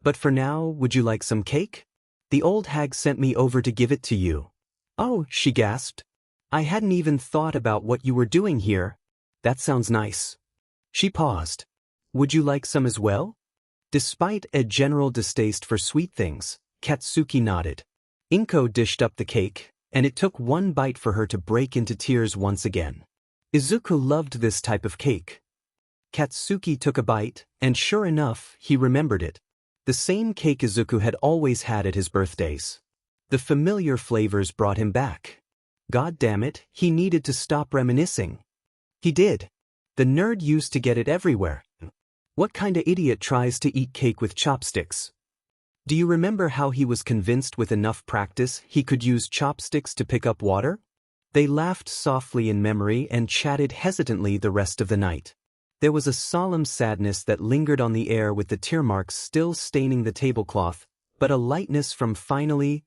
But for now, would you like some cake? The old hag sent me over to give it to you. Oh, she gasped. I hadn't even thought about what you were doing here. That sounds nice. She paused. Would you like some as well? Despite a general distaste for sweet things, Katsuki nodded. Inko dished up the cake, and it took one bite for her to break into tears once again. Izuku loved this type of cake. Katsuki took a bite, and sure enough, he remembered it. The same cake Izuku had always had at his birthdays. The familiar flavors brought him back. God damn it, he needed to stop reminiscing. He did. The nerd used to get it everywhere. What kind of idiot tries to eat cake with chopsticks? Do you remember how he was convinced with enough practice he could use chopsticks to pick up water? They laughed softly in memory and chatted hesitantly the rest of the night. There was a solemn sadness that lingered on the air with the tear marks still staining the tablecloth, but a lightness from finally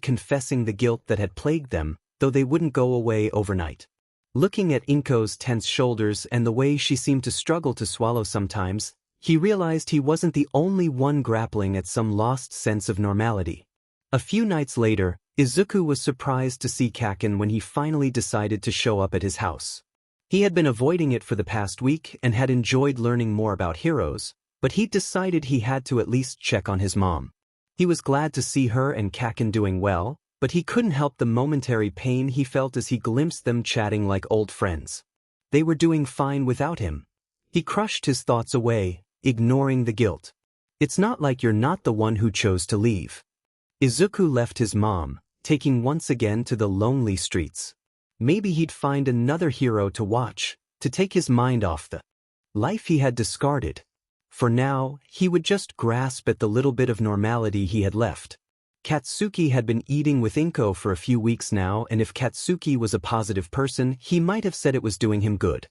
confessing the guilt that had plagued them, though they wouldn't go away overnight. Looking at Inko's tense shoulders and the way she seemed to struggle to swallow sometimes, he realized he wasn't the only one grappling at some lost sense of normality. A few nights later, Izuku was surprised to see Kaken when he finally decided to show up at his house. He had been avoiding it for the past week and had enjoyed learning more about heroes, but he'd decided he had to at least check on his mom. He was glad to see her and Kaken doing well, but he couldn't help the momentary pain he felt as he glimpsed them chatting like old friends. They were doing fine without him. He crushed his thoughts away, ignoring the guilt. It's not like you're not the one who chose to leave. Izuku left his mom, taking once again to the lonely streets. Maybe he'd find another hero to watch, to take his mind off the life he had discarded. For now, he would just grasp at the little bit of normality he had left. Katsuki had been eating with Inko for a few weeks now, and if Katsuki was a positive person, he might have said it was doing him good.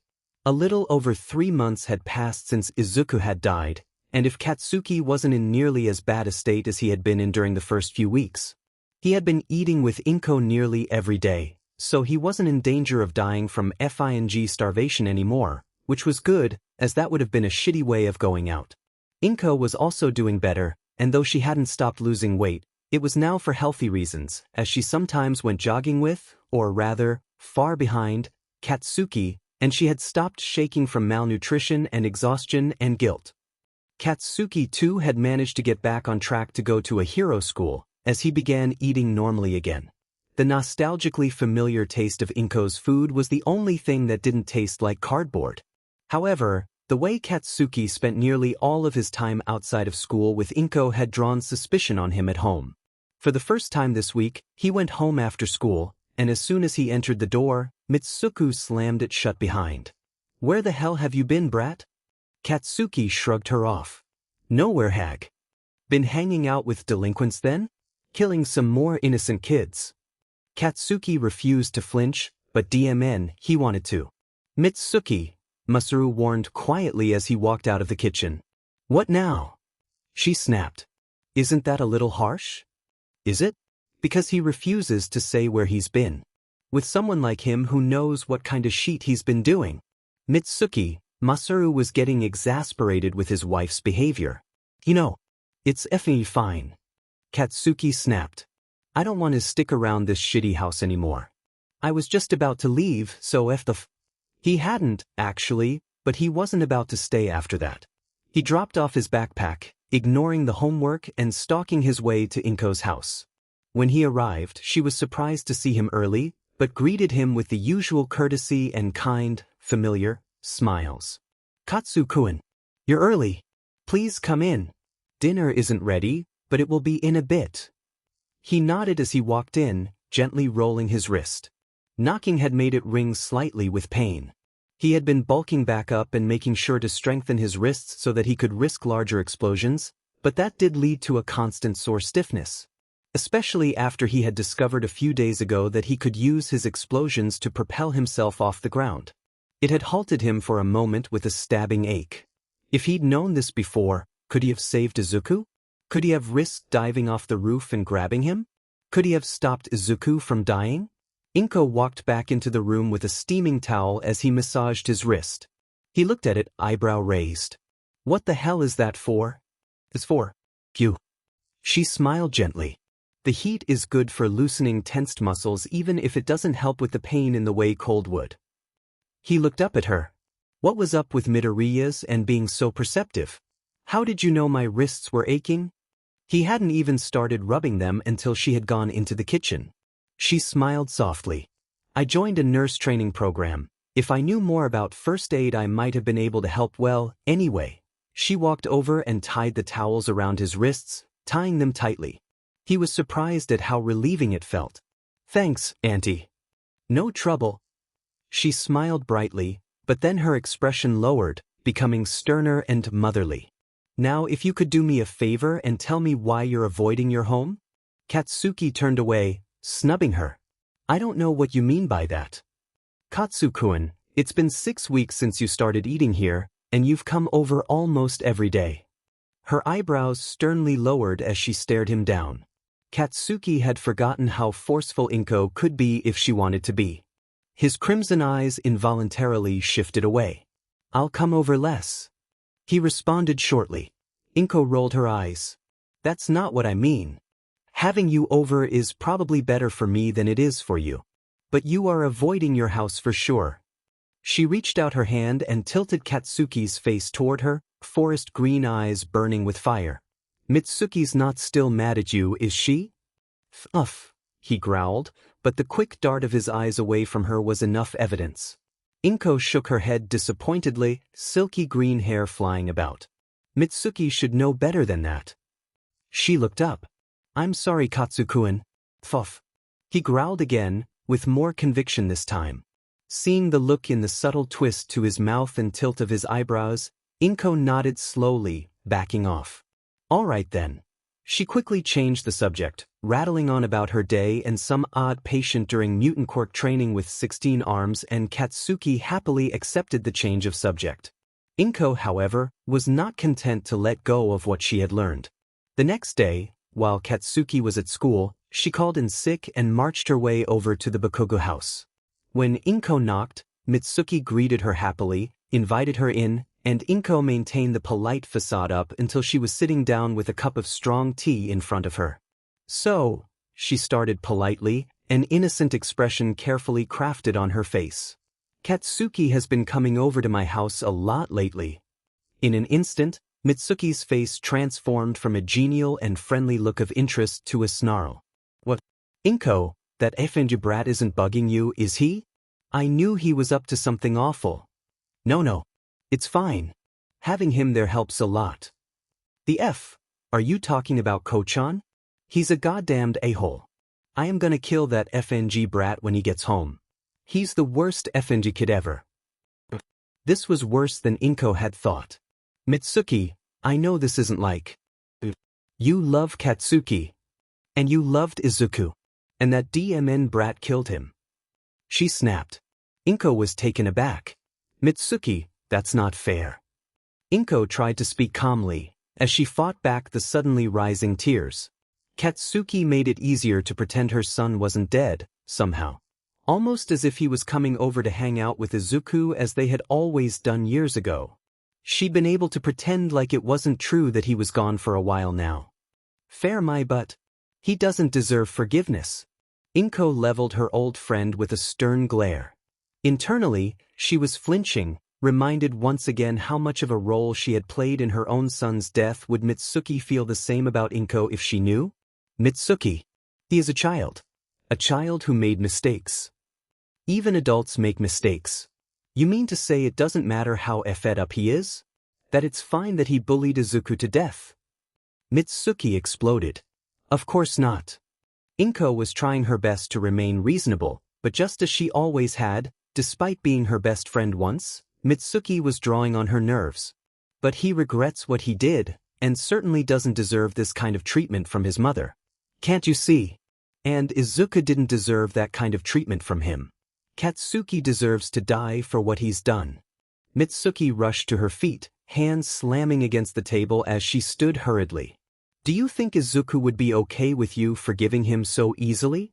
A little over 3 months had passed since Izuku had died, and if Katsuki wasn't in nearly as bad a state as he had been in during the first few weeks. He had been eating with Inko nearly every day, so he wasn't in danger of dying from starvation anymore, which was good, as that would have been a shitty way of going out. Inko was also doing better, and though she hadn't stopped losing weight, it was now for healthy reasons, as she sometimes went jogging with, or rather, far behind, Katsuki, and she had stopped shaking from malnutrition and exhaustion and guilt. Katsuki too had managed to get back on track to go to a hero school, as he began eating normally again. The nostalgically familiar taste of Inko's food was the only thing that didn't taste like cardboard. However, The way Katsuki spent nearly all of his time outside of school with Inko had drawn suspicion on him at home. For the first time this week, he went home after school, and as soon as he entered the door, Mitsuku slammed it shut behind. "Where the hell have you been, brat?" Katsuki shrugged her off. "Nowhere, hag." "Been hanging out with delinquents then? Killing some more innocent kids?" Katsuki refused to flinch, but DMN, he wanted to. "Mitsuki," Masaru warned quietly as he walked out of the kitchen. "What now?" She snapped. "Isn't that a little harsh?" "Is it?" "Because he refuses to say where he's been. With someone like him who knows what kind of shit he's been doing." Mitsuki, Masaru was getting exasperated with his wife's behavior. "You know, it's effing fine." Katsuki snapped. "I don't want to stick around this shitty house anymore. I was just about to leave, so F the f." He hadn't, actually, but he wasn't about to stay after that. He dropped off his backpack, ignoring the homework and stalking his way to Inko's house. When he arrived, she was surprised to see him early, but greeted him with the usual courtesy and kind, familiar smiles. "Katsu-kun, you're early. Please come in. Dinner isn't ready, but it will be in a bit." He nodded as he walked in, gently rolling his wrist. Knocking had made it ring slightly with pain. He had been bulking back up and making sure to strengthen his wrists so that he could risk larger explosions, but that did lead to a constant sore stiffness. Especially after he had discovered a few days ago that he could use his explosions to propel himself off the ground. It had halted him for a moment with a stabbing ache. If he'd known this before, could he have saved Izuku? Could he have risked diving off the roof and grabbing him? Could he have stopped Izuku from dying? Inko walked back into the room with a steaming towel as he massaged his wrist. He looked at it, eyebrow raised. "What the hell is that for?" "It's for you." She smiled gently. "The heat is good for loosening tensed muscles even if it doesn't help with the pain in the way cold would." He looked up at her. What was up with Midoriya's and being so perceptive? "How did you know my wrists were aching?" He hadn't even started rubbing them until she had gone into the kitchen. She smiled softly. "I joined a nurse training program. If I knew more about first aid I might have been able to help well, anyway." She walked over and tied the towels around his wrists, tying them tightly. He was surprised at how relieving it felt. "Thanks, Auntie." "No trouble." She smiled brightly, but then her expression lowered, becoming sterner and motherly. "Now if you could do me a favor and tell me why you're avoiding your home?" Katsuki turned away, snubbing her. "I don't know what you mean by that." "Katsu-kun, it's been 6 weeks since you started eating here, and you've come over almost every day." Her eyebrows sternly lowered as she stared him down. Katsuki had forgotten how forceful Inko could be if she wanted to be. His crimson eyes involuntarily shifted away. "I'll come over less." He responded shortly. Inko rolled her eyes. "That's not what I mean. Having you over is probably better for me than it is for you. But you are avoiding your house for sure." She reached out her hand and tilted Katsuki's face toward her, forest green eyes burning with fire. "Mitsuki's not still mad at you, is she?" "Uff," he growled, but the quick dart of his eyes away from her was enough evidence. Inko shook her head disappointedly, silky green hair flying about. "Mitsuki should know better than that." She looked up. "I'm sorry, Katsu-kun." "Fuff." He growled again, with more conviction this time. Seeing the look in the subtle twist to his mouth and tilt of his eyebrows, Inko nodded slowly, backing off. "All right then." She quickly changed the subject, rattling on about her day and some odd patient during mutant quirk training with 16 arms, and Katsuki happily accepted the change of subject. Inko, however, was not content to let go of what she had learned. The next day, while Katsuki was at school, she called in sick and marched her way over to the Bakugo house. When Inko knocked, Mitsuki greeted her happily, invited her in, and Inko maintained the polite facade up until she was sitting down with a cup of strong tea in front of her. "So," she started politely, an innocent expression carefully crafted on her face. "Katsuki has been coming over to my house a lot lately." In an instant, Mitsuki's face transformed from a genial and friendly look of interest to a snarl. "What? Inko, that effing brat isn't bugging you, is he? I knew he was up to something awful." No, it's fine." Having him there helps a lot. The F? Are you talking about Ko-chan? He's a goddamned a-hole. I am gonna kill that FNG brat when he gets home. He's the worst FNG kid ever. This was worse than Inko had thought. Mitsuki, I know this isn't like. You love Katsuki. And you loved Izuku. And that DMN brat killed him. She snapped. Inko was taken aback. Mitsuki, that's not fair. Inko tried to speak calmly, as she fought back the suddenly rising tears. Katsuki made it easier to pretend her son wasn't dead, somehow. Almost as if he was coming over to hang out with Izuku as they had always done years ago. She'd been able to pretend like it wasn't true that he was gone for a while now. Fair my butt. He doesn't deserve forgiveness. Inko leveled her old friend with a stern glare. Internally, she was flinching, reminded once again how much of a role she had played in her own son's death. Would Mitsuki feel the same about Inko if she knew? Mitsuki. He is a child. A child who made mistakes. Even adults make mistakes. You mean to say it doesn't matter how fed up he is? That it's fine that he bullied Izuku to death? Mitsuki exploded. Of course not. Inko was trying her best to remain reasonable, but just as she always had, despite being her best friend once, Mitsuki was drawing on her nerves. But he regrets what he did, and certainly doesn't deserve this kind of treatment from his mother. Can't you see? And Izuku didn't deserve that kind of treatment from him. Katsuki deserves to die for what he's done. Mitsuki rushed to her feet, hands slamming against the table as she stood hurriedly. Do you think Izuku would be okay with you forgiving him so easily?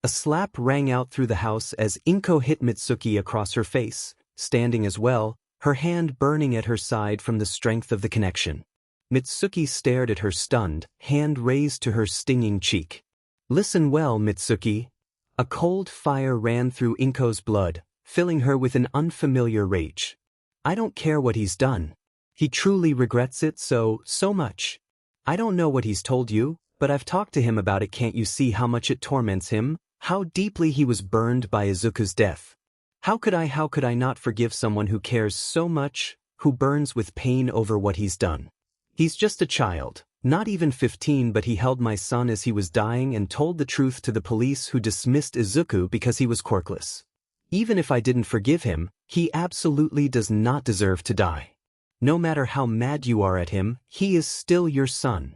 A slap rang out through the house as Inko hit Mitsuki across her face, standing as well, her hand burning at her side from the strength of the connection. Mitsuki stared at her stunned, hand raised to her stinging cheek. Listen well, Mitsuki. A cold fire ran through Inko's blood, filling her with an unfamiliar rage. I don't care what he's done. He truly regrets it so much. I don't know what he's told you, but I've talked to him about it. Can't you see how much it torments him? How deeply he was burned by Izuku's death. How could I not forgive someone who cares so much, who burns with pain over what he's done? He's just a child, not even 15, but he held my son as he was dying and told the truth to the police, who dismissed Izuku because he was quirkless. Even if I didn't forgive him, he absolutely does not deserve to die. No matter how mad you are at him, he is still your son.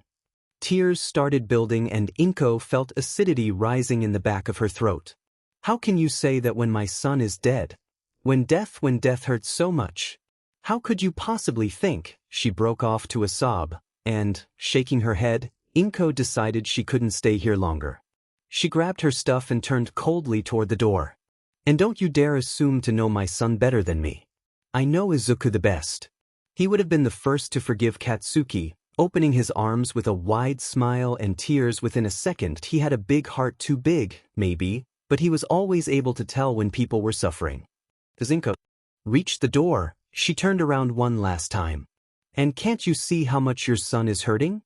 Tears started building and Inko felt acidity rising in the back of her throat. How can you say that when my son is dead? When death hurts so much? How could you possibly think? She broke off to a sob, and, shaking her head, Inko decided she couldn't stay here longer. She grabbed her stuff and turned coldly toward the door. And don't you dare assume to know my son better than me. I know Izuku the best. He would have been the first to forgive Katsuki, opening his arms with a wide smile and tears within a second. He had a big heart, too big, maybe, but he was always able to tell when people were suffering. As Inko reached the door, she turned around one last time. And can't you see how much your son is hurting?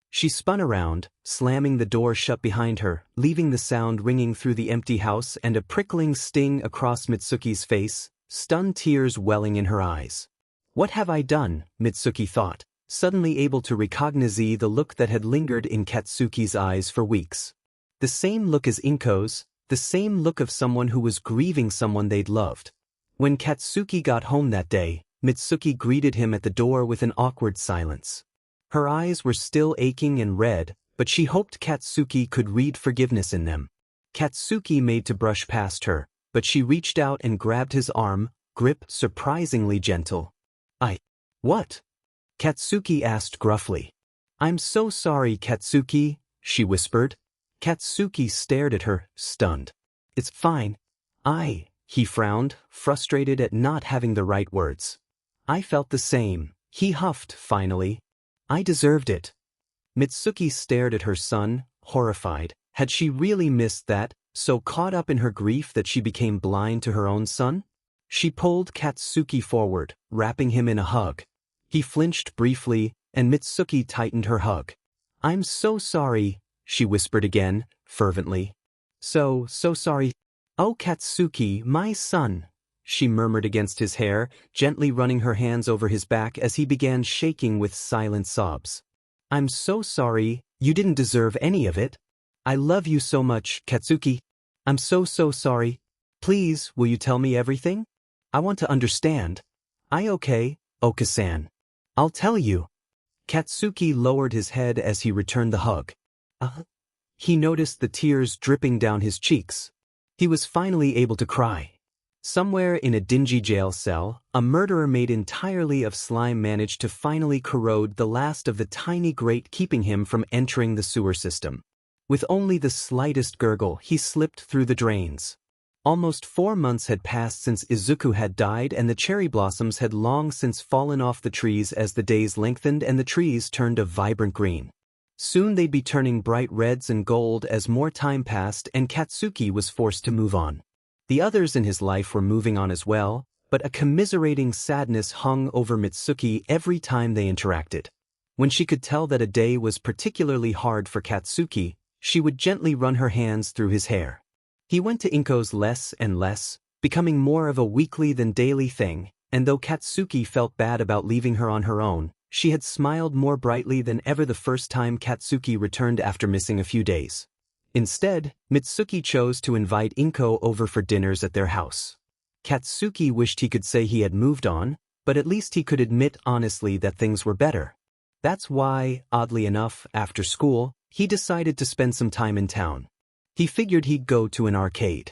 She spun around, slamming the door shut behind her, leaving the sound ringing through the empty house and a prickling sting across Mitsuki's face, stunned tears welling in her eyes. What have I done? Mitsuki thought, suddenly able to recognize the look that had lingered in Katsuki's eyes for weeks. The same look as Inko's, the same look of someone who was grieving someone they'd loved. When Katsuki got home that day, Mitsuki greeted him at the door with an awkward silence. Her eyes were still aching and red, but she hoped Katsuki could read forgiveness in them. Katsuki made to brush past her, but she reached out and grabbed his arm, grip surprisingly gentle. What? Katsuki asked gruffly. I'm so sorry, Katsuki, she whispered. Katsuki stared at her, stunned. It's fine. He frowned, frustrated at not having the right words. I felt the same, he huffed finally. I deserved it. Mitsuki stared at her son, horrified. Had she really missed that, so caught up in her grief that she became blind to her own son? She pulled Katsuki forward, wrapping him in a hug. He flinched briefly, and Mitsuki tightened her hug. I'm so sorry, she whispered again, fervently. So sorry. Oh, Katsuki, my son. she murmured against his hair, gently running her hands over his back as he began shaking with silent sobs. I'm so sorry, you didn't deserve any of it. I love you so much, Katsuki. I'm so sorry. Please, will you tell me everything? I want to understand. Okay, Oka-san. I'll tell you. Katsuki lowered his head as he returned the hug. He noticed the tears dripping down his cheeks. He was finally able to cry. Somewhere in a dingy jail cell, a murderer made entirely of slime managed to finally corrode the last of the tiny grate keeping him from entering the sewer system. With only the slightest gurgle, he slipped through the drains. Almost 4 months had passed since Izuku had died, and the cherry blossoms had long since fallen off the trees as the days lengthened and the trees turned a vibrant green. Soon they'd be turning bright reds and gold as more time passed and Katsuki was forced to move on. The others in his life were moving on as well, but a commiserating sadness hung over Mitsuki every time they interacted. When she could tell that a day was particularly hard for Katsuki, she would gently run her hands through his hair. He went to Inko's less and less, becoming more of a weekly than daily thing, and though Katsuki felt bad about leaving her on her own, she had smiled more brightly than ever the first time Katsuki returned after missing a few days. Instead, Mitsuki chose to invite Inko over for dinners at their house. Katsuki wished he could say he had moved on, but at least he could admit honestly that things were better. That's why, oddly enough, after school, he decided to spend some time in town. He figured he'd go to an arcade.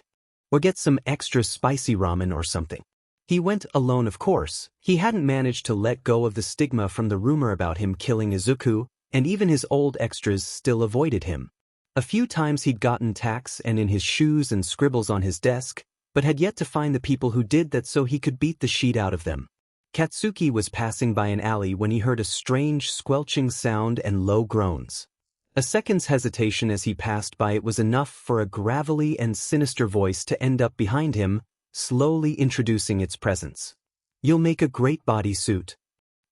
Or get some extra spicy ramen or something. He went alone, of course. He hadn't managed to let go of the stigma from the rumor about him killing Izuku, and even his old extras still avoided him. A few times he'd gotten tacks and in his shoes and scribbles on his desk, but had yet to find the people who did that so he could beat the sheet out of them. Katsuki was passing by an alley when he heard a strange squelching sound and low groans. A second's hesitation as he passed by it was enough for a gravelly and sinister voice to end up behind him, slowly introducing its presence. You'll make a great bodysuit.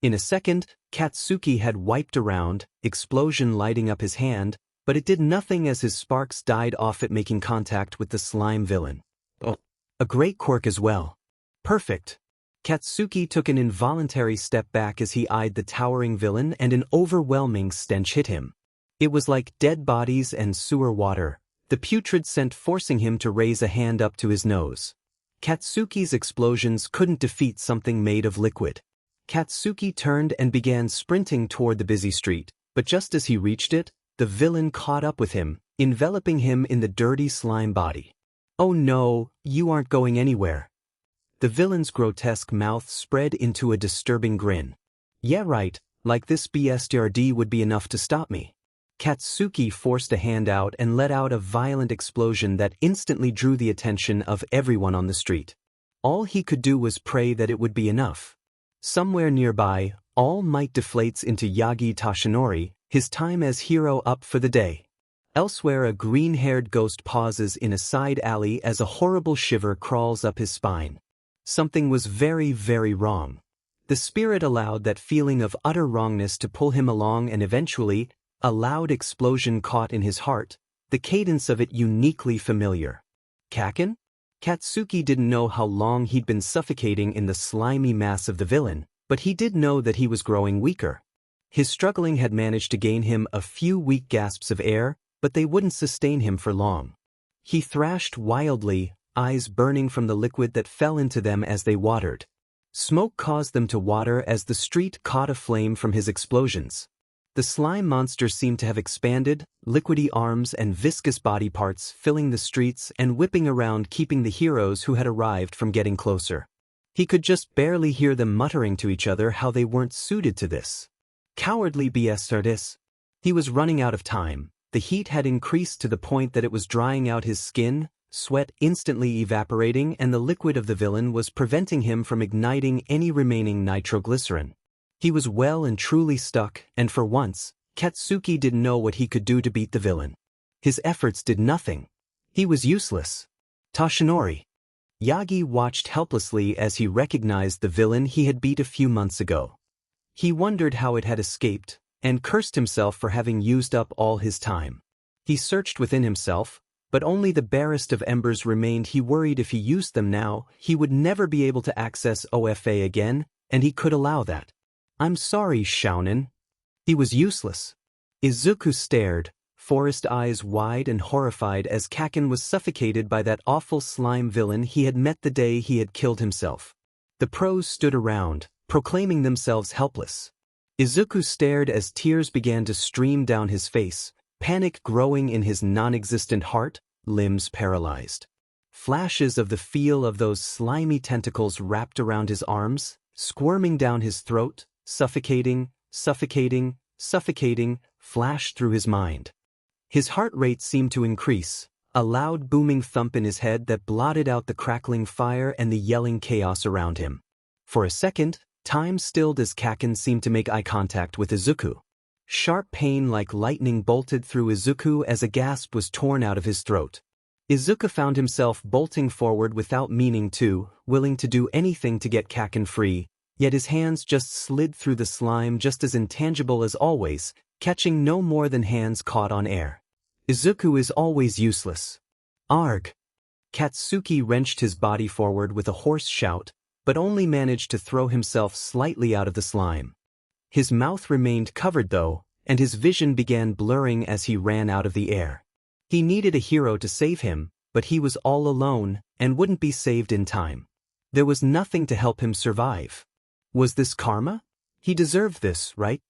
In a second, Katsuki had wiped around, explosion lighting up his hand, but it did nothing as his sparks died off it making contact with the slime villain. Oh, a great quirk as well. Perfect. Katsuki took an involuntary step back as he eyed the towering villain and an overwhelming stench hit him. It was like dead bodies and sewer water, the putrid scent forcing him to raise a hand up to his nose. Katsuki's explosions couldn't defeat something made of liquid. Katsuki turned and began sprinting toward the busy street, but just as he reached it, the villain caught up with him, enveloping him in the dirty slime body. Oh no, you aren't going anywhere. The villain's grotesque mouth spread into a disturbing grin. Yeah right, like this BSTRD would be enough to stop me. Katsuki forced a hand out and let out a violent explosion that instantly drew the attention of everyone on the street. All he could do was pray that it would be enough. Somewhere nearby, All Might deflates into Yagi Toshinori, his time as hero up for the day. Elsewhere, a green-haired ghost pauses in a side alley as a horrible shiver crawls up his spine. Something was very, very wrong. The spirit allowed that feeling of utter wrongness to pull him along, and eventually, a loud explosion caught in his heart, the cadence of it uniquely familiar. Kaken? Katsuki didn't know how long he'd been suffocating in the slimy mass of the villain, but he did know that he was growing weaker. His struggling had managed to gain him a few weak gasps of air, but they wouldn't sustain him for long. He thrashed wildly, eyes burning from the liquid that fell into them as they watered. Smoke caused them to water as the street caught aflame from his explosions. The slime monster seemed to have expanded, liquidy arms and viscous body parts filling the streets and whipping around, keeping the heroes who had arrived from getting closer. He could just barely hear them muttering to each other how they weren't suited to this. Cowardly BSTRDs. He was running out of time. The heat had increased to the point that it was drying out his skin, sweat instantly evaporating, and the liquid of the villain was preventing him from igniting any remaining nitroglycerin. He was well and truly stuck, and for once, Katsuki didn't know what he could do to beat the villain. His efforts did nothing. He was useless. Toshinori. Yagi watched helplessly as he recognized the villain he had beat a few months ago. He wondered how it had escaped, and cursed himself for having used up all his time. He searched within himself, but only the barest of embers remained. He worried if he used them now, he would never be able to access OFA again, and he could allow that. "I'm sorry, Shounen." He was useless. Izuku stared, forest eyes wide and horrified as Kaken was suffocated by that awful slime villain he had met the day he had killed himself. The pros stood around, proclaiming themselves helpless. Izuku stared as tears began to stream down his face, panic growing in his non-existent heart, limbs paralyzed. Flashes of the feel of those slimy tentacles wrapped around his arms, squirming down his throat, suffocating, flashed through his mind. His heart rate seemed to increase, a loud booming thump in his head that blotted out the crackling fire and the yelling chaos around him. For a second, time stilled as Kaken seemed to make eye contact with Izuku. Sharp pain like lightning bolted through Izuku as a gasp was torn out of his throat. Izuku found himself bolting forward without meaning to, willing to do anything to get Kaken free, yet his hands just slid through the slime just as intangible as always, catching no more than hands caught on air. Izuku is always useless. Arg! Katsuki wrenched his body forward with a hoarse shout, but only managed to throw himself slightly out of the slime. His mouth remained covered though, and his vision began blurring as he ran out of the air. He needed a hero to save him, but he was all alone and wouldn't be saved in time. There was nothing to help him survive. Was this karma? He deserved this, right?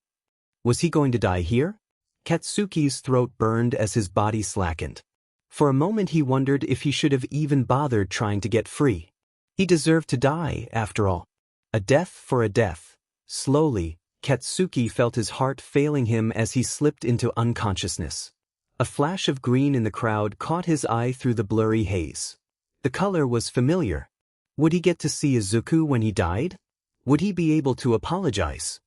Was he going to die here? Katsuki's throat burned as his body slackened. For a moment he wondered if he should have even bothered trying to get free. He deserved to die, after all. A death for a death. Slowly, Katsuki felt his heart failing him as he slipped into unconsciousness. A flash of green in the crowd caught his eye through the blurry haze. The color was familiar. Would he get to see Izuku when he died? Would he be able to apologize?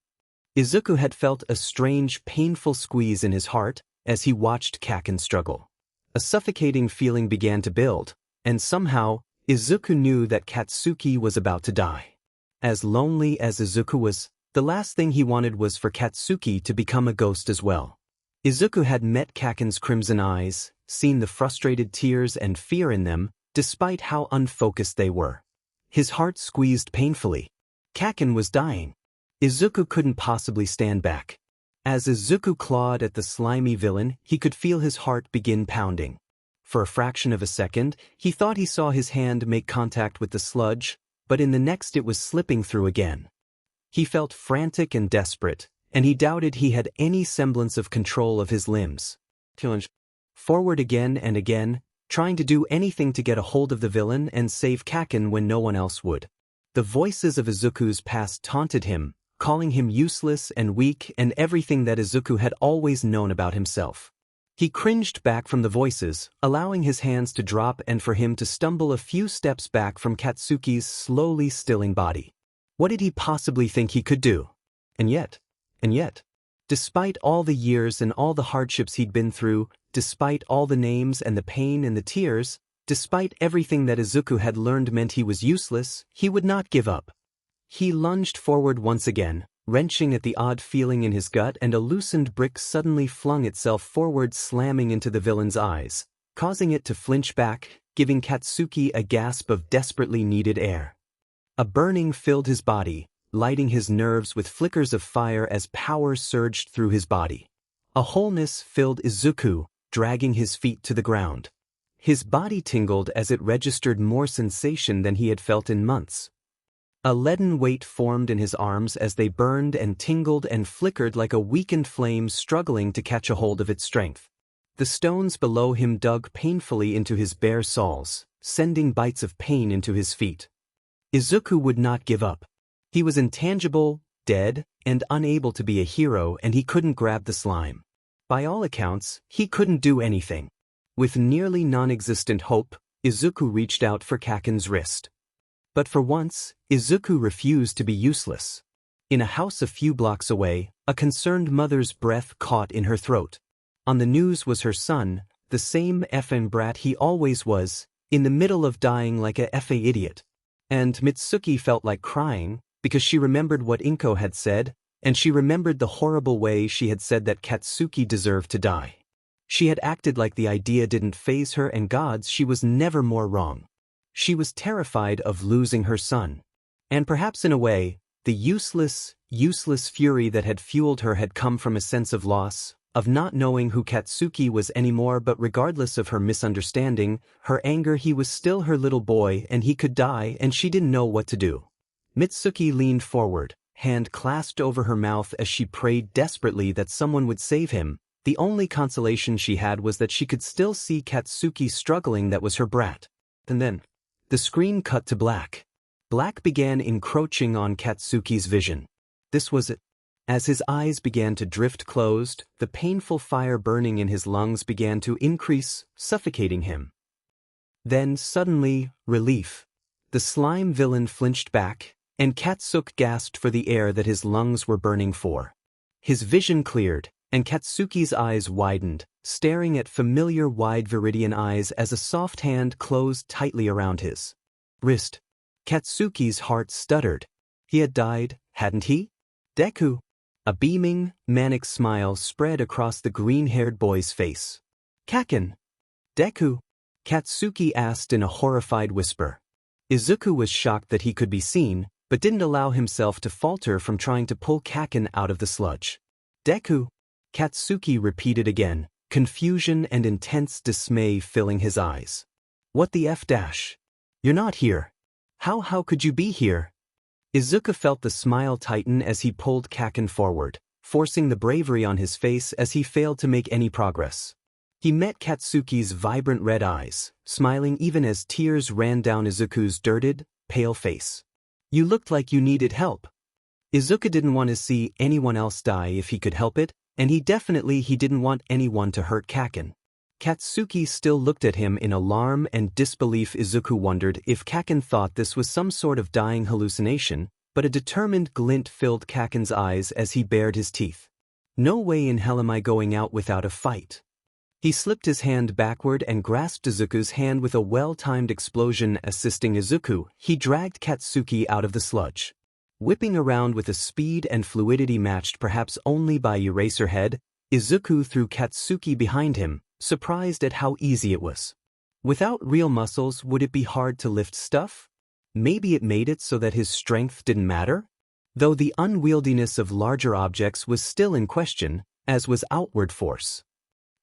Izuku had felt a strange, painful squeeze in his heart as he watched Kaken struggle. A suffocating feeling began to build, and somehow, Izuku knew that Katsuki was about to die. As lonely as Izuku was, the last thing he wanted was for Katsuki to become a ghost as well. Izuku had met Kaken's crimson eyes, seen the frustrated tears and fear in them, despite how unfocused they were. His heart squeezed painfully. Kaken was dying. Izuku couldn't possibly stand back. As Izuku clawed at the slimy villain, he could feel his heart begin pounding. For a fraction of a second, he thought he saw his hand make contact with the sludge, but in the next it was slipping through again. He felt frantic and desperate, and he doubted he had any semblance of control of his limbs. Forward again and again, trying to do anything to get a hold of the villain and save Kaken when no one else would. The voices of Izuku's past taunted him, calling him useless and weak and everything that Izuku had always known about himself. He cringed back from the voices, allowing his hands to drop and for him to stumble a few steps back from Katsuki's slowly stilling body. What did he possibly think he could do? And yet, despite all the years and all the hardships he'd been through, despite all the names and the pain and the tears, despite everything that Izuku had learned meant he was useless, he would not give up. He lunged forward once again, wrenching at the odd feeling in his gut, and a loosened brick suddenly flung itself forward, slamming into the villain's eyes, causing it to flinch back, giving Katsuki a gasp of desperately needed air. A burning filled his body, lighting his nerves with flickers of fire as power surged through his body. A wholeness filled Izuku, dragging his feet to the ground. His body tingled as it registered more sensation than he had felt in months. A leaden weight formed in his arms as they burned and tingled and flickered like a weakened flame struggling to catch a hold of its strength. The stones below him dug painfully into his bare soles, sending bites of pain into his feet. Izuku would not give up. He was intangible, dead, and unable to be a hero, and he couldn't grab the slime. By all accounts, he couldn't do anything. With nearly non-existent hope, Izuku reached out for Kaken's wrist. But for once, Izuku refused to be useless. In a house a few blocks away, a concerned mother's breath caught in her throat. On the news was her son, the same effing brat he always was, in the middle of dying like a effing idiot. And Mitsuki felt like crying, because she remembered what Inko had said, and she remembered the horrible way she had said that Katsuki deserved to die. She had acted like the idea didn't faze her, and gods, she was never more wrong. She was terrified of losing her son. And perhaps in a way, the useless fury that had fueled her had come from a sense of loss, of not knowing who Katsuki was anymore. But regardless of her misunderstanding, her anger, he was still her little boy and he could die, and she didn't know what to do. Mitsuki leaned forward, hand clasped over her mouth as she prayed desperately that someone would save him. The only consolation she had was that she could still see Katsuki struggling. That was her brat. And then, the screen cut to black. Black began encroaching on Katsuki's vision. This was it. As his eyes began to drift closed, the painful fire burning in his lungs began to increase, suffocating him. Then, suddenly, relief. The slime villain flinched back, and Katsuki gasped for the air that his lungs were burning for. His vision cleared, and Katsuki's eyes widened, staring at familiar wide viridian eyes as a soft hand closed tightly around his wrist. Katsuki's heart stuttered. He had died, hadn't he? Deku. A beaming, manic smile spread across the green-haired boy's face. Kaken. Deku? Katsuki asked in a horrified whisper. Izuku was shocked that he could be seen, but didn't allow himself to falter from trying to pull Kaken out of the sludge. Deku. Katsuki repeated again, confusion and intense dismay filling his eyes. What the F dash? You're not here. How could you be here? Izuku felt the smile tighten as he pulled Kaken forward, forcing the bravery on his face as he failed to make any progress. He met Katsuki's vibrant red eyes, smiling even as tears ran down Izuku's dirted, pale face. You looked like you needed help. Izuku didn't want to see anyone else die if he could help it, and he didn't want anyone to hurt Kaken. Katsuki still looked at him in alarm and disbelief. Izuku wondered if Kaken thought this was some sort of dying hallucination, but a determined glint filled Kaken's eyes as he bared his teeth. No way in hell am I going out without a fight. He slipped his hand backward and grasped Izuku's hand with a well-timed explosion. Assisting Izuku, he dragged Katsuki out of the sludge. Whipping around with a speed and fluidity matched perhaps only by Eraserhead, Izuku threw Katsuki behind him, surprised at how easy it was. Without real muscles, would it be hard to lift stuff? Maybe it made it so that his strength didn't matter? Though the unwieldiness of larger objects was still in question, as was outward force.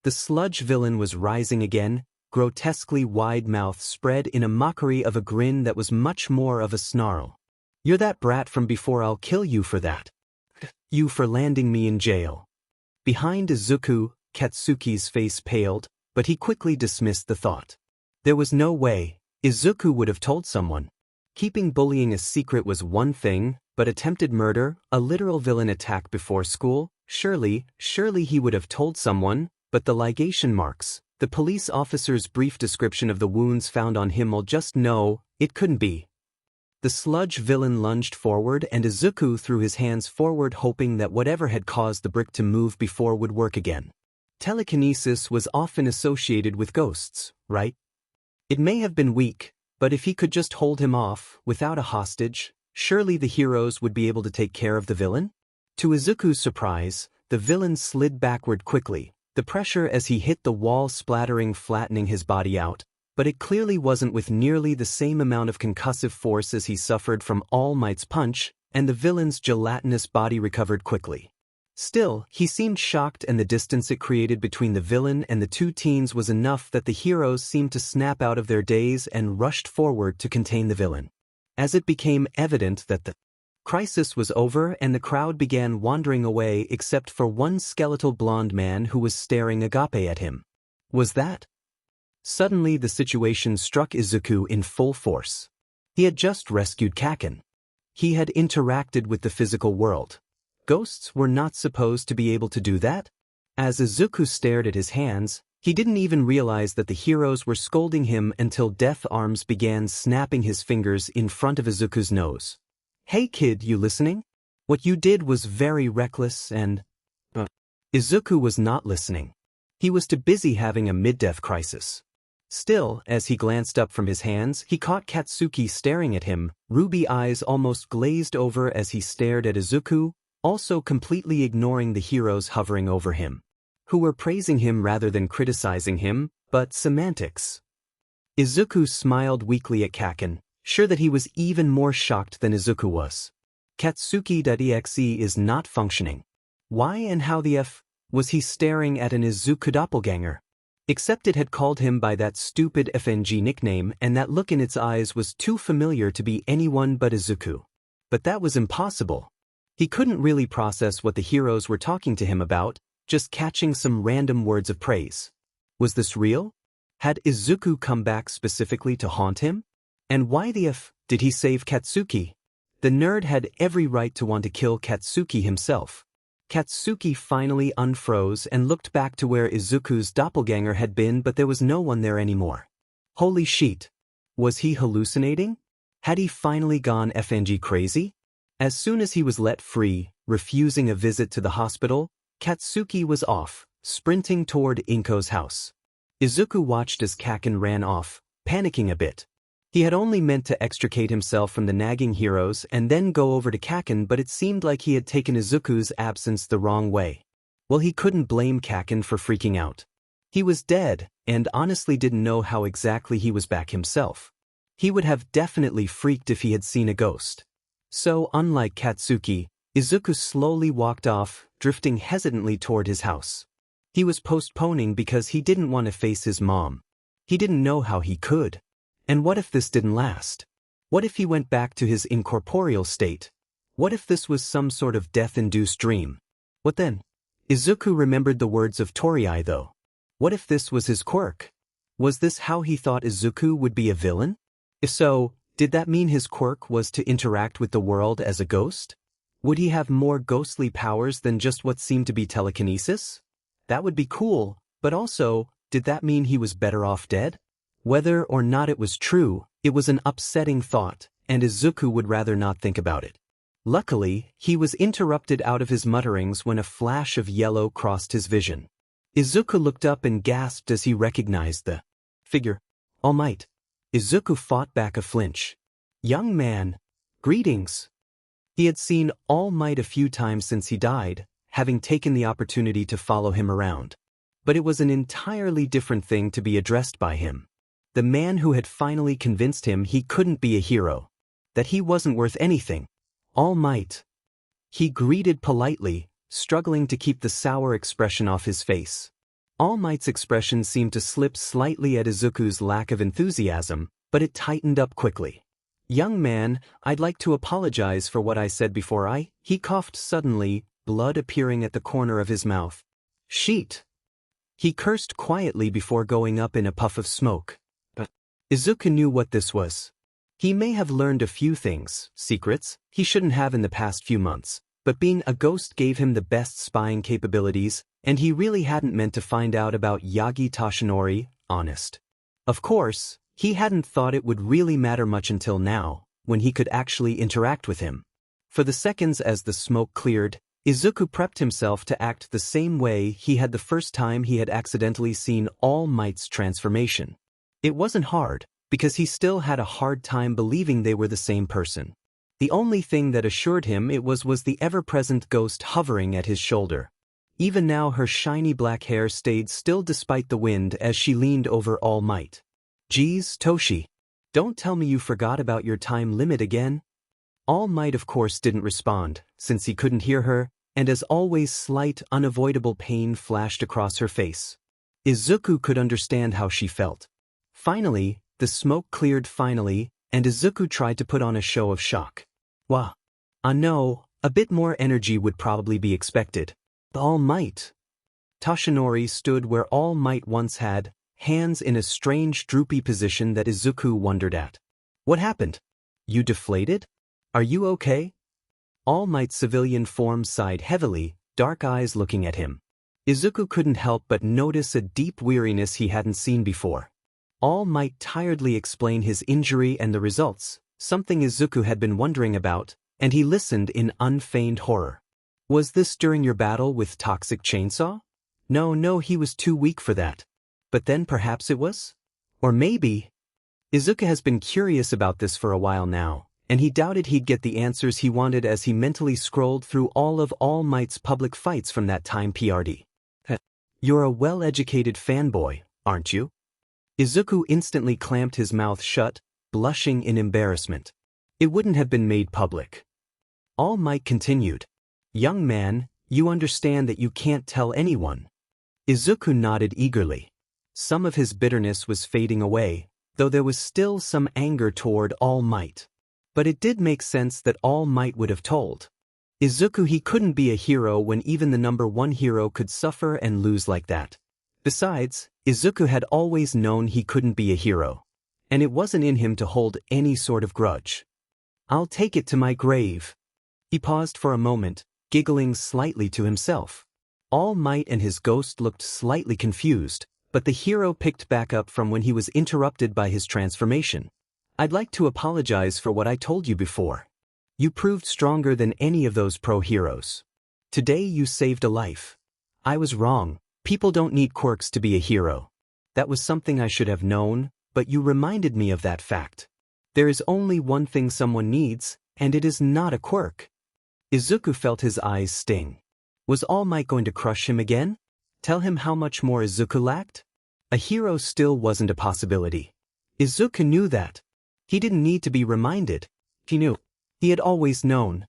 The sludge villain was rising again, grotesquely wide mouth spread in a mockery of a grin that was much more of a snarl. You're that brat from before. I'll kill you for that. You for landing me in jail. Behind Izuku, Katsuki's face paled, but he quickly dismissed the thought. There was no way. Izuku would have told someone. Keeping bullying a secret was one thing, but attempted murder, a literal villain attack before school, surely he would have told someone. But the ligation marks, the police officer's brief description of the wounds found on him, will just know it couldn't be. The sludge villain lunged forward and Izuku threw his hands forward, hoping that whatever had caused the brick to move before would work again. Telekinesis was often associated with ghosts, right? It may have been weak, but if he could just hold him off, without a hostage, surely the heroes would be able to take care of the villain? To Izuku's surprise, the villain slid backward quickly, the pressure as he hit the wall flattening his body out, but it clearly wasn't with nearly the same amount of concussive force as he suffered from All Might's punch, and the villain's gelatinous body recovered quickly. Still, he seemed shocked, and the distance it created between the villain and the two teens was enough that the heroes seemed to snap out of their daze and rushed forward to contain the villain. As it became evident that the crisis was over and the crowd began wandering away except for one skeletal blonde man who was staring agape at him. Was that? Suddenly the situation struck Izuku in full force. He had just rescued Kaken. He had interacted with the physical world. Ghosts were not supposed to be able to do that? As Izuku stared at his hands, he didn't even realize that the heroes were scolding him until Death Arms began snapping his fingers in front of Izuku's nose. Hey kid, you listening? What you did was very reckless and… Izuku was not listening. He was too busy having a mid-death crisis. Still, as he glanced up from his hands, he caught Katsuki staring at him, ruby eyes almost glazed over as he stared at Izuku, also completely ignoring the heroes hovering over him. who were praising him rather than criticizing him, but semantics. Izuku smiled weakly at Kaken, sure that he was even more shocked than Izuku was. Katsuki.exe is not functioning. Why and how the F was he staring at an Izuku doppelganger? Except it had called him by that stupid FNG nickname, and that look in its eyes was too familiar to be anyone but Izuku. But that was impossible. He couldn't really process what the heroes were talking to him about, just catching some random words of praise. Was this real? Had Izuku come back specifically to haunt him? And why the F did he save Katsuki? The nerd had every right to want to kill Katsuki himself. Katsuki finally unfroze and looked back to where Izuku's doppelganger had been, but there was no one there anymore. Holy shit. Was he hallucinating? Had he finally gone FNG crazy? As soon as he was let free, refusing a visit to the hospital, Katsuki was off, sprinting toward Inko's house. Izuku watched as Kaken ran off, panicking a bit. He had only meant to extricate himself from the nagging heroes and then go over to Kaken, but it seemed like he had taken Izuku's absence the wrong way. Well, he couldn't blame Kaken for freaking out. He was dead, and honestly didn't know how exactly he was back himself. He would have definitely freaked if he had seen a ghost. So, unlike Katsuki, Izuku slowly walked off, drifting hesitantly toward his house. He was postponing because he didn't want to face his mom. He didn't know how he could. And what if this didn't last? What if he went back to his incorporeal state? What if this was some sort of death-induced dream? What then? Izuku remembered the words of Toriai though. What if this was his quirk? Was this how he thought Izuku would be a villain? If so, did that mean his quirk was to interact with the world as a ghost? Would he have more ghostly powers than just what seemed to be telekinesis? That would be cool, but also, did that mean he was better off dead? Whether or not it was true, it was an upsetting thought, and Izuku would rather not think about it. Luckily, he was interrupted out of his mutterings when a flash of yellow crossed his vision. Izuku looked up and gasped as he recognized the figure. All Might. Izuku fought back a flinch. Young man. Greetings. He had seen All Might a few times since he died, having taken the opportunity to follow him around. But it was an entirely different thing to be addressed by him. The man who had finally convinced him he couldn't be a hero. That he wasn't worth anything. All Might. He greeted politely, struggling to keep the sour expression off his face. All Might's expression seemed to slip slightly at Izuku's lack of enthusiasm, but it tightened up quickly. Young man, I'd like to apologize for what I said before he coughed suddenly, blood appearing at the corner of his mouth. Sheet. He cursed quietly before going up in a puff of smoke. But Izuku knew what this was. He may have learned a few things, secrets, he shouldn't have in the past few months, but being a ghost gave him the best spying capabilities, and he really hadn't meant to find out about Yagi Toshinori, honest. Of course, he hadn't thought it would really matter much until now, when he could actually interact with him. For the seconds as the smoke cleared, Izuku prepped himself to act the same way he had the first time he had accidentally seen All Might's transformation. It wasn't hard, because he still had a hard time believing they were the same person. The only thing that assured him it was the ever-present ghost hovering at his shoulder. Even now her shiny black hair stayed still despite the wind as she leaned over All Might. Geez, Toshi. Don't tell me you forgot about your time limit again. All Might of course didn't respond, since he couldn't hear her, and as always slight, unavoidable pain flashed across her face. Izuku could understand how she felt. Finally, the smoke cleared finally, and Izuku tried to put on a show of shock. Wah. No, a bit more energy would probably be expected. All Might. Toshinori stood where All Might once had, hands in a strange droopy position that Izuku wondered at. What happened? You deflated? Are you okay? All Might's civilian form sighed heavily, dark eyes looking at him. Izuku couldn't help but notice a deep weariness he hadn't seen before. All Might tiredly explained his injury and the results, something Izuku had been wondering about, and he listened in unfeigned horror. Was this during your battle with Toxic Chainsaw? No, he was too weak for that. But then perhaps it was? Or maybe? Izuku has been curious about this for a while now, and he doubted he'd get the answers he wanted as he mentally scrolled through all of All Might's public fights from that time PRD. You're a well-educated fanboy, aren't you? Izuku instantly clamped his mouth shut, blushing in embarrassment. It wouldn't have been made public. All Might continued. Young man, you understand that you can't tell anyone. Izuku nodded eagerly. Some of his bitterness was fading away, though there was still some anger toward All Might. But it did make sense that All Might would have told Izuku he couldn't be a hero when even the number one hero could suffer and lose like that. Besides, Izuku had always known he couldn't be a hero, and it wasn't in him to hold any sort of grudge. I'll take it to my grave. He paused for a moment, giggling slightly to himself. All Might and his ghost looked slightly confused, but the hero picked back up from when he was interrupted by his transformation. I'd like to apologize for what I told you before. You proved stronger than any of those pro-heroes. Today you saved a life. I was wrong. People don't need quirks to be a hero. That was something I should have known, but you reminded me of that fact. There is only one thing someone needs, and it is not a quirk. Izuku felt his eyes sting. Was All Might going to crush him again? Tell him how much more Izuku lacked? A hero still wasn't a possibility. Izuku knew that. He didn't need to be reminded. He knew. He had always known.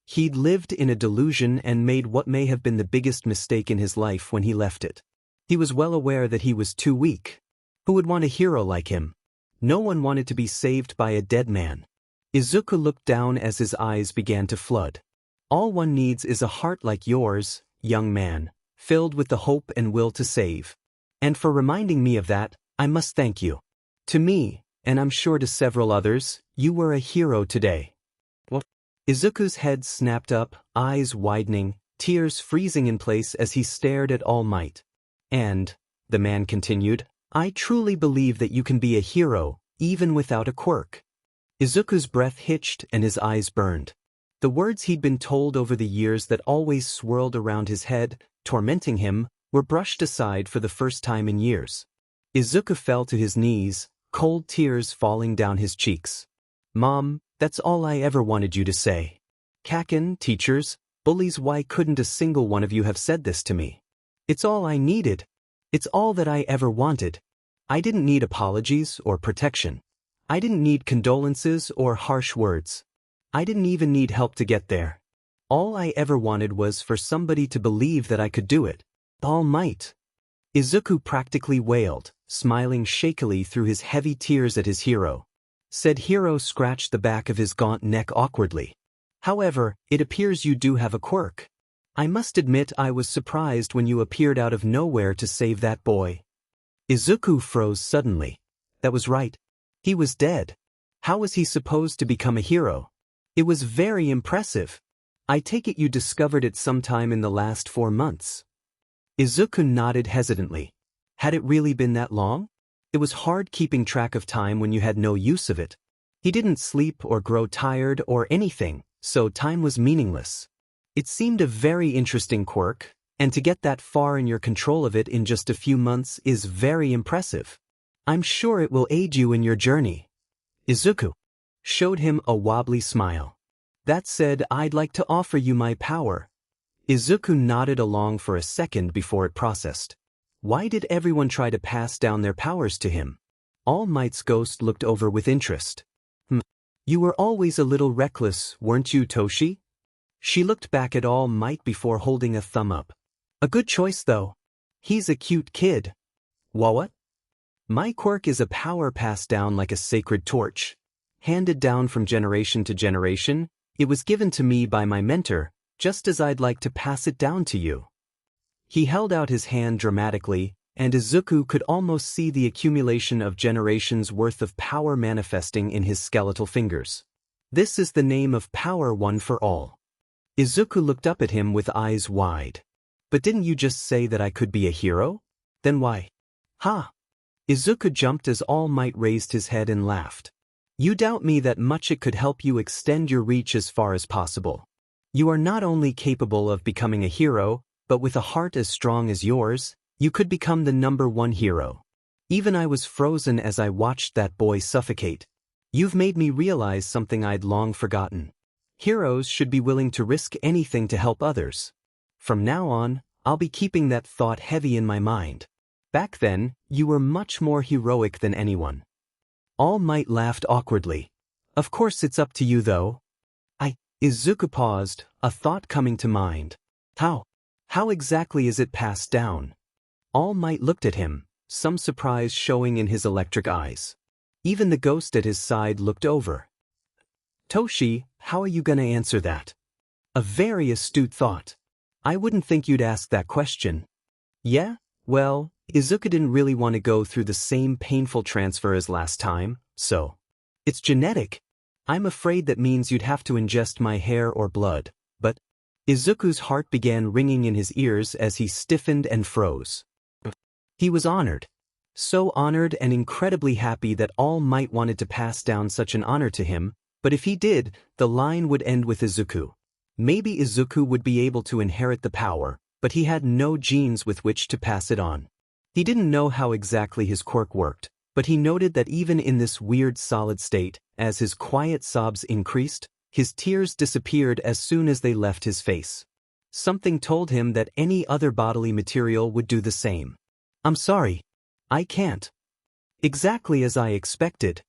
He'd lived in a delusion and made what may have been the biggest mistake in his life when he left it. He was well aware that he was too weak. Who would want a hero like him? No one wanted to be saved by a dead man. Izuku looked down as his eyes began to flood. All one needs is a heart like yours, young man, filled with the hope and will to save. And for reminding me of that, I must thank you. To me, and I'm sure to several others, you were a hero today. What? Izuku's head snapped up, eyes widening, tears freezing in place as he stared at All Might. And, the man continued, I truly believe that you can be a hero, even without a quirk. Izuku's breath hitched and his eyes burned. The words he'd been told over the years that always swirled around his head, tormenting him, were brushed aside for the first time in years. Izuku fell to his knees, cold tears falling down his cheeks. Mom, that's all I ever wanted you to say. Kaken, teachers, bullies, why couldn't a single one of you have said this to me? It's all I needed. It's all that I ever wanted. I didn't need apologies or protection. I didn't need condolences or harsh words. I didn't even need help to get there. All I ever wanted was for somebody to believe that I could do it. All Might. Izuku practically wailed, smiling shakily through his heavy tears at his hero. Said hero scratched the back of his gaunt neck awkwardly. However, it appears you do have a quirk. I must admit I was surprised when you appeared out of nowhere to save that boy. Izuku froze suddenly. That was right. He was dead. How was he supposed to become a hero? It was very impressive. I take it you discovered it sometime in the last 4 months. Izuku nodded hesitantly. Had it really been that long? It was hard keeping track of time when you had no use of it. He didn't sleep or grow tired or anything, so time was meaningless. It seemed a very interesting quirk, and to get that far in your control of it in just a few months is very impressive. I'm sure it will aid you in your journey. Izuku showed him a wobbly smile. That said, I'd like to offer you my power. Izuku nodded along for a second before it processed. Why did everyone try to pass down their powers to him? All Might's ghost looked over with interest. You were always a little reckless, weren't you, Toshi? She looked back at All Might before holding a thumb up. A good choice, though. He's a cute kid. What? My quirk is a power passed down like a sacred torch. Handed down from generation to generation, it was given to me by my mentor, just as I'd like to pass it down to you. He held out his hand dramatically, and Izuku could almost see the accumulation of generations' worth of power manifesting in his skeletal fingers. This is the name of power one for all. Izuku looked up at him with eyes wide. But didn't you just say that I could be a hero? Then why? Ha! Izuku jumped as All Might raised his head and laughed. You doubt me that much. It could help you extend your reach as far as possible. You are not only capable of becoming a hero, but with a heart as strong as yours, you could become the #1 hero. Even I was frozen as I watched that boy suffocate. You've made me realize something I'd long forgotten. Heroes should be willing to risk anything to help others. From now on, I'll be keeping that thought heavy in my mind. Back then, you were much more heroic than anyone. All Might laughed awkwardly. Of course it's up to you though. Izuku paused, a thought coming to mind. How exactly is it passed down? All Might looked at him, some surprise showing in his electric eyes. Even the ghost at his side looked over. Toshi, how are you gonna answer that? A very astute thought. I wouldn't think you'd ask that question. Yeah? Well, Izuku didn't really want to go through the same painful transfer as last time, so. It's genetic. I'm afraid that means you'd have to ingest my hair or blood, but. Izuku's heart began ringing in his ears as he stiffened and froze. He was honored. So honored and incredibly happy that All Might wanted to pass down such an honor to him, but if he did, the line would end with Izuku. Maybe Izuku would be able to inherit the power, but he had no genes with which to pass it on. He didn't know how exactly his quirk worked, but he noted that even in this weird solid state, as his quiet sobs increased, his tears disappeared as soon as they left his face. Something told him that any other bodily material would do the same. I'm sorry. I can't. Exactly as I expected.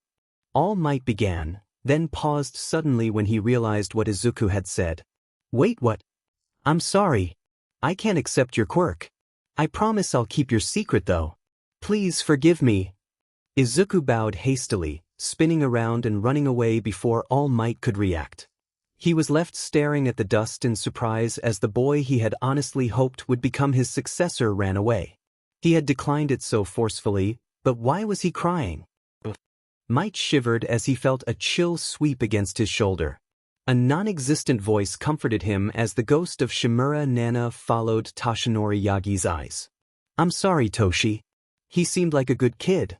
All Might began, then paused suddenly when he realized what Izuku had said. Wait, what? I'm sorry. I can't accept your quirk. I promise I'll keep your secret though. Please forgive me. Izuku bowed hastily, spinning around and running away before All Might could react. He was left staring at the dust in surprise as the boy he had honestly hoped would become his successor ran away. He had declined it so forcefully, but why was he crying? Might shivered as he felt a chill sweep against his shoulder. A non-existent voice comforted him as the ghost of Shimura Nana followed Toshinori Yagi's eyes. I'm sorry, Toshi. He seemed like a good kid.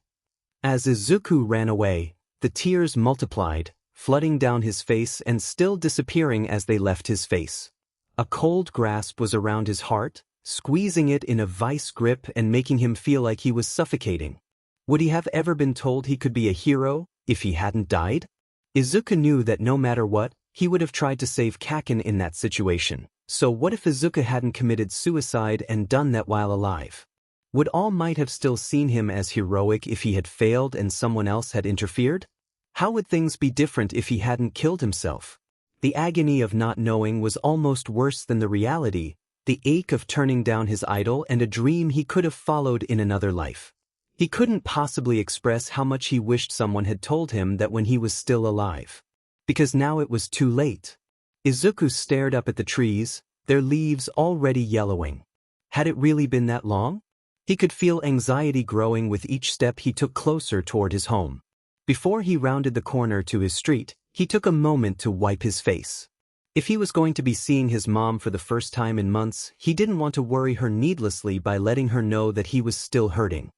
As Izuku ran away, the tears multiplied, flooding down his face and still disappearing as they left his face. A cold grasp was around his heart, squeezing it in a vice grip and making him feel like he was suffocating. Would he have ever been told he could be a hero if he hadn't died? Izuku knew that no matter what, he would have tried to save Kaken in that situation. So what if Izuku hadn't committed suicide and done that while alive? Would All Might have still seen him as heroic if he had failed and someone else had interfered? How would things be different if he hadn't killed himself? The agony of not knowing was almost worse than the reality, the ache of turning down his idol and a dream he could have followed in another life. He couldn't possibly express how much he wished someone had told him that when he was still alive. Because now it was too late. Izuku stared up at the trees, their leaves already yellowing. Had it really been that long? He could feel anxiety growing with each step he took closer toward his home. Before he rounded the corner to his street, he took a moment to wipe his face. If he was going to be seeing his mom for the first time in months, he didn't want to worry her needlessly by letting her know that he was still hurting.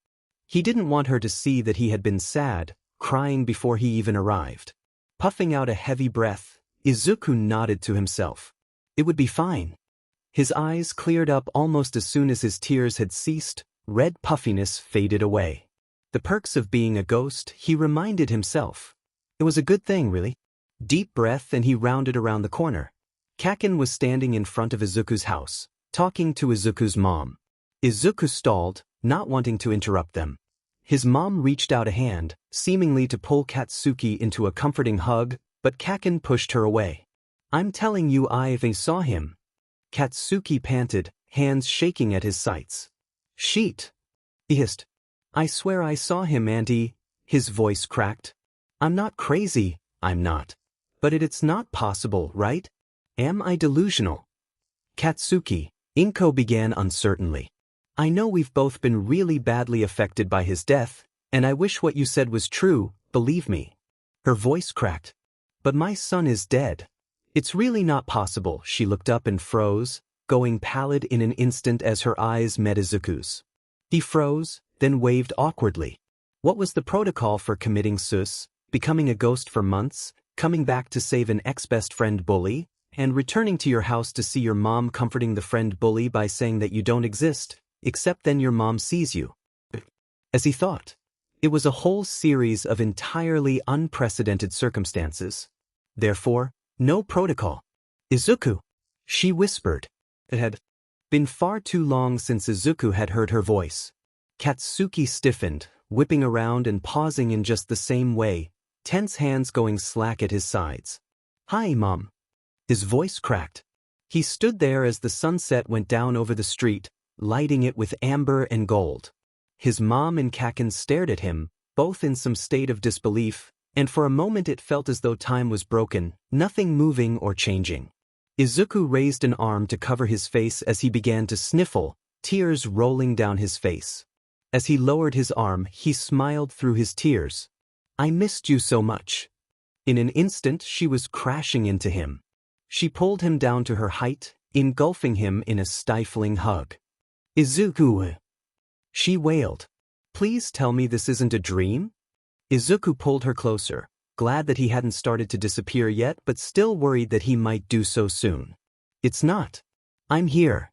He didn't want her to see that he had been sad, crying before he even arrived. Puffing out a heavy breath, Izuku nodded to himself. It would be fine. His eyes cleared up almost as soon as his tears had ceased, red puffiness faded away. The perks of being a ghost, he reminded himself. It was a good thing, really. Deep breath and he rounded around the corner. Kaken was standing in front of Izuku's house, talking to Izuku's mom. Izuku stalled, not wanting to interrupt them. His mom reached out a hand, seemingly to pull Katsuki into a comforting hug, but Kaken pushed her away. I'm telling you I saw him. Katsuki panted, hands shaking at his sights. Sheet. He hissed. I swear I saw him, Auntie. His voice cracked. I'm not crazy, I'm not. But it's not possible, right? Am I delusional? Katsuki, Inko began uncertainly. I know we've both been really badly affected by his death, and I wish what you said was true, believe me. Her voice cracked. But my son is dead. It's really not possible. She looked up and froze, going pallid in an instant as her eyes met Izuku's. He froze, then waved awkwardly. What was the protocol for committing sus, becoming a ghost for months, coming back to save an ex-best friend bully, and returning to your house to see your mom comforting the friend bully by saying that you don't exist, except then your mom sees you? As he thought, it was a whole series of entirely unprecedented circumstances. Therefore, no protocol. Izuku, she whispered. It had. Been far too long since Izuku had heard her voice. Katsuki stiffened, whipping around and pausing in just the same way, tense hands going slack at his sides. "Hi, Mom." His voice cracked. He stood there as the sunset went down over the street, lighting it with amber and gold. His mom and Kaken stared at him, both in some state of disbelief, and for a moment it felt as though time was broken, nothing moving or changing. Izuku raised an arm to cover his face as he began to sniffle, tears rolling down his face. As he lowered his arm, he smiled through his tears. "I missed you so much." In an instant she was crashing into him. She pulled him down to her height, engulfing him in a stifling hug. "Izuku!" she wailed. "Please tell me this isn't a dream?" Izuku pulled her closer, glad that he hadn't started to disappear yet but still worried that he might do so soon. "It's not. I'm here."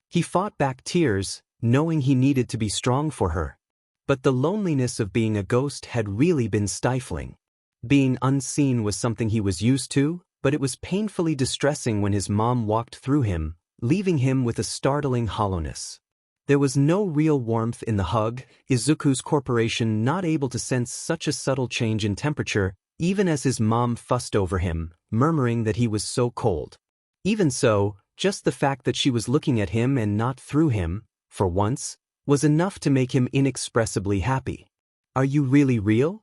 He fought back tears, knowing he needed to be strong for her. But the loneliness of being a ghost had really been stifling. Being unseen was something he was used to, but it was painfully distressing when his mom walked through him, leaving him with a startling hollowness. There was no real warmth in the hug, Izuku's corporation not able to sense such a subtle change in temperature, even as his mom fussed over him, murmuring that he was so cold. Even so, just the fact that she was looking at him and not through him, for once, was enough to make him inexpressibly happy. "Are you really real?"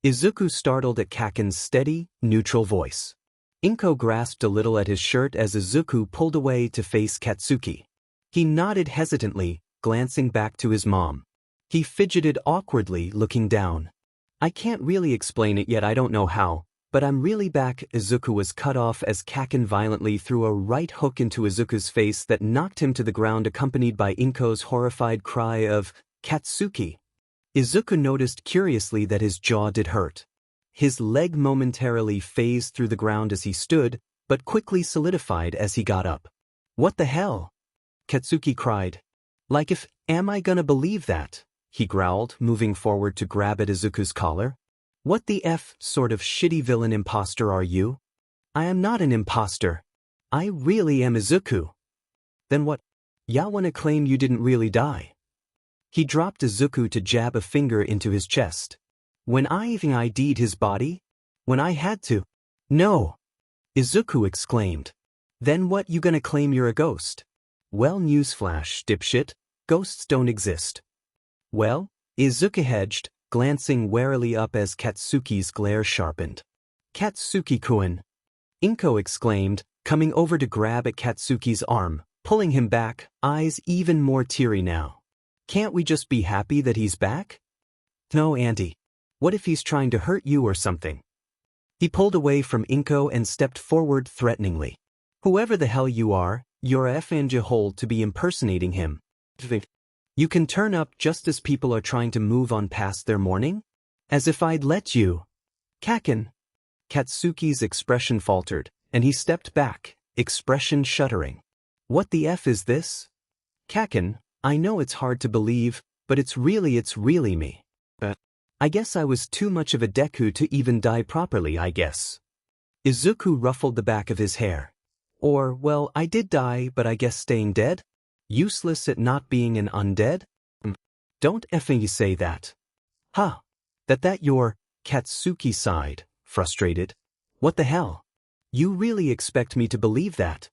Izuku startled at Kaken's steady, neutral voice. Inko grasped a little at his shirt as Izuku pulled away to face Katsuki. He nodded hesitantly, glancing back to his mom. He fidgeted awkwardly, looking down. "I can't really explain it yet, I don't know how, but I'm really back." Izuku was cut off as Kaken violently threw a right hook into Izuku's face that knocked him to the ground, accompanied by Inko's horrified cry of, "Katsuki!" Izuku noticed curiously that his jaw did hurt. His leg momentarily phased through the ground as he stood, but quickly solidified as he got up. "What the hell?" Katsuki cried. "Like if, am I gonna believe that?" he growled, moving forward to grab at Izuku's collar. "What the F sort of shitty villain imposter are you?" "I am not an imposter. I really am Izuku." "Then what? Ya wanna claim you didn't really die?" He dropped Izuku to jab a finger into his chest. "When I even ID'd his body? When I had to?" "No!" Izuku exclaimed. "Then what you gonna claim you're a ghost?" "Well, newsflash, dipshit, ghosts don't exist." "Well?" Izuku hedged, glancing warily up as Katsuki's glare sharpened. "Katsuki-kun!" Inko exclaimed, coming over to grab at Katsuki's arm, pulling him back, eyes even more teary now. "Can't we just be happy that he's back?" "No, Auntie. What if he's trying to hurt you or something?" He pulled away from Inko and stepped forward threateningly. "Whoever the hell you are, you're a effing hold to be impersonating him. You can turn up just as people are trying to move on past their mourning? As if I'd let you." "Kaken." Katsuki's expression faltered, and he stepped back, expression shuddering. "What the F is this?" "Kaken, I know it's hard to believe, but it's really me. I guess I was too much of a Deku to even die properly, I guess." Izuku ruffled the back of his hair. "Or, well, I did die, but I guess staying dead? Useless at not being an undead? Don't effing say that." "Huh. That your," Katsuki sighed, frustrated. "What the hell? You really expect me to believe that?"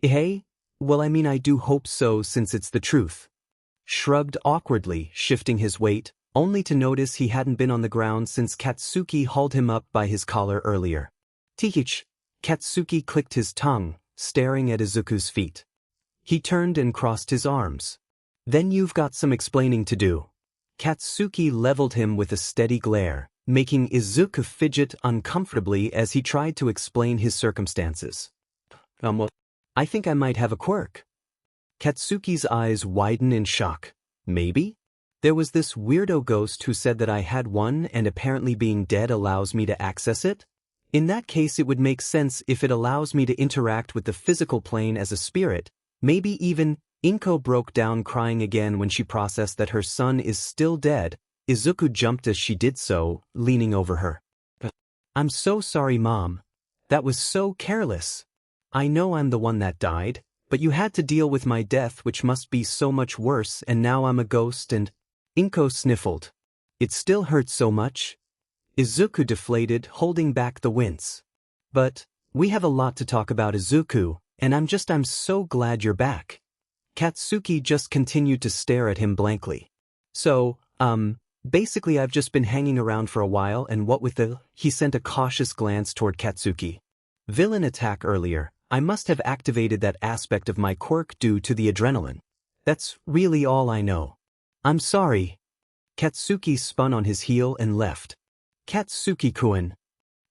"Hey? Well, I mean, I do hope so since it's the truth." Shrugged awkwardly, shifting his weight, only to notice he hadn't been on the ground since Katsuki hauled him up by his collar earlier. "Tich." Katsuki clicked his tongue, staring at Izuku's feet. He turned and crossed his arms. "Then you've got some explaining to do." Katsuki leveled him with a steady glare, making Izuku fidget uncomfortably as he tried to explain his circumstances. Well, I think I might have a quirk." Katsuki's eyes widened in shock. "Maybe? There was this weirdo ghost who said that I had one, and apparently being dead allows me to access it? In that case, it would make sense if it allows me to interact with the physical plane as a spirit, maybe even." Inko broke down crying again when she processed that her son is still dead. Izuku jumped as she did so, leaning over her. "I'm so sorry, Mom. That was so careless. I know I'm the one that died. But you had to deal with my death, which must be so much worse, and now I'm a ghost and… Inko sniffled. It still hurts so much? Izuku deflated, holding back the wince. But, we have a lot to talk about, Izuku, and I'm so glad you're back. Katsuki just continued to stare at him blankly. So, basically I've just been hanging around for a while, and what with the… He sent a cautious glance toward Katsuki. Villain attack earlier. I must have activated that aspect of my quirk due to the adrenaline. That's really all I know. I'm sorry. Katsuki spun on his heel and left. Katsuki-kun.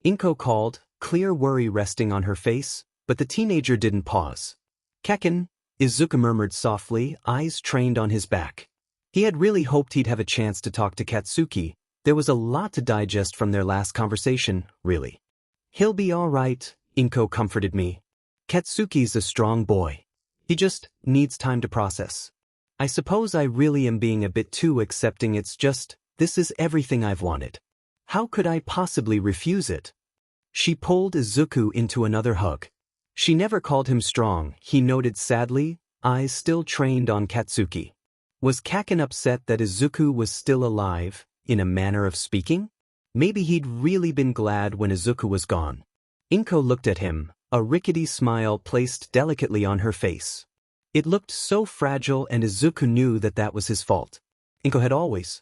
Inko called, clear worry resting on her face, but the teenager didn't pause. Kekken, Izuku murmured softly, eyes trained on his back. He had really hoped he'd have a chance to talk to Katsuki. There was a lot to digest from their last conversation, really. He'll be all right, Inko comforted me. Katsuki's a strong boy. He just needs time to process. I suppose I really am being a bit too accepting. It's just, this is everything I've wanted. How could I possibly refuse it? She pulled Izuku into another hug. She never called him strong, he noted sadly, eyes still trained on Katsuki. Was Kaken upset that Izuku was still alive, in a manner of speaking? Maybe he'd really been glad when Izuku was gone. Inko looked at him, a rickety smile placed delicately on her face. It looked so fragile, and Izuku knew that that was his fault. Inko had always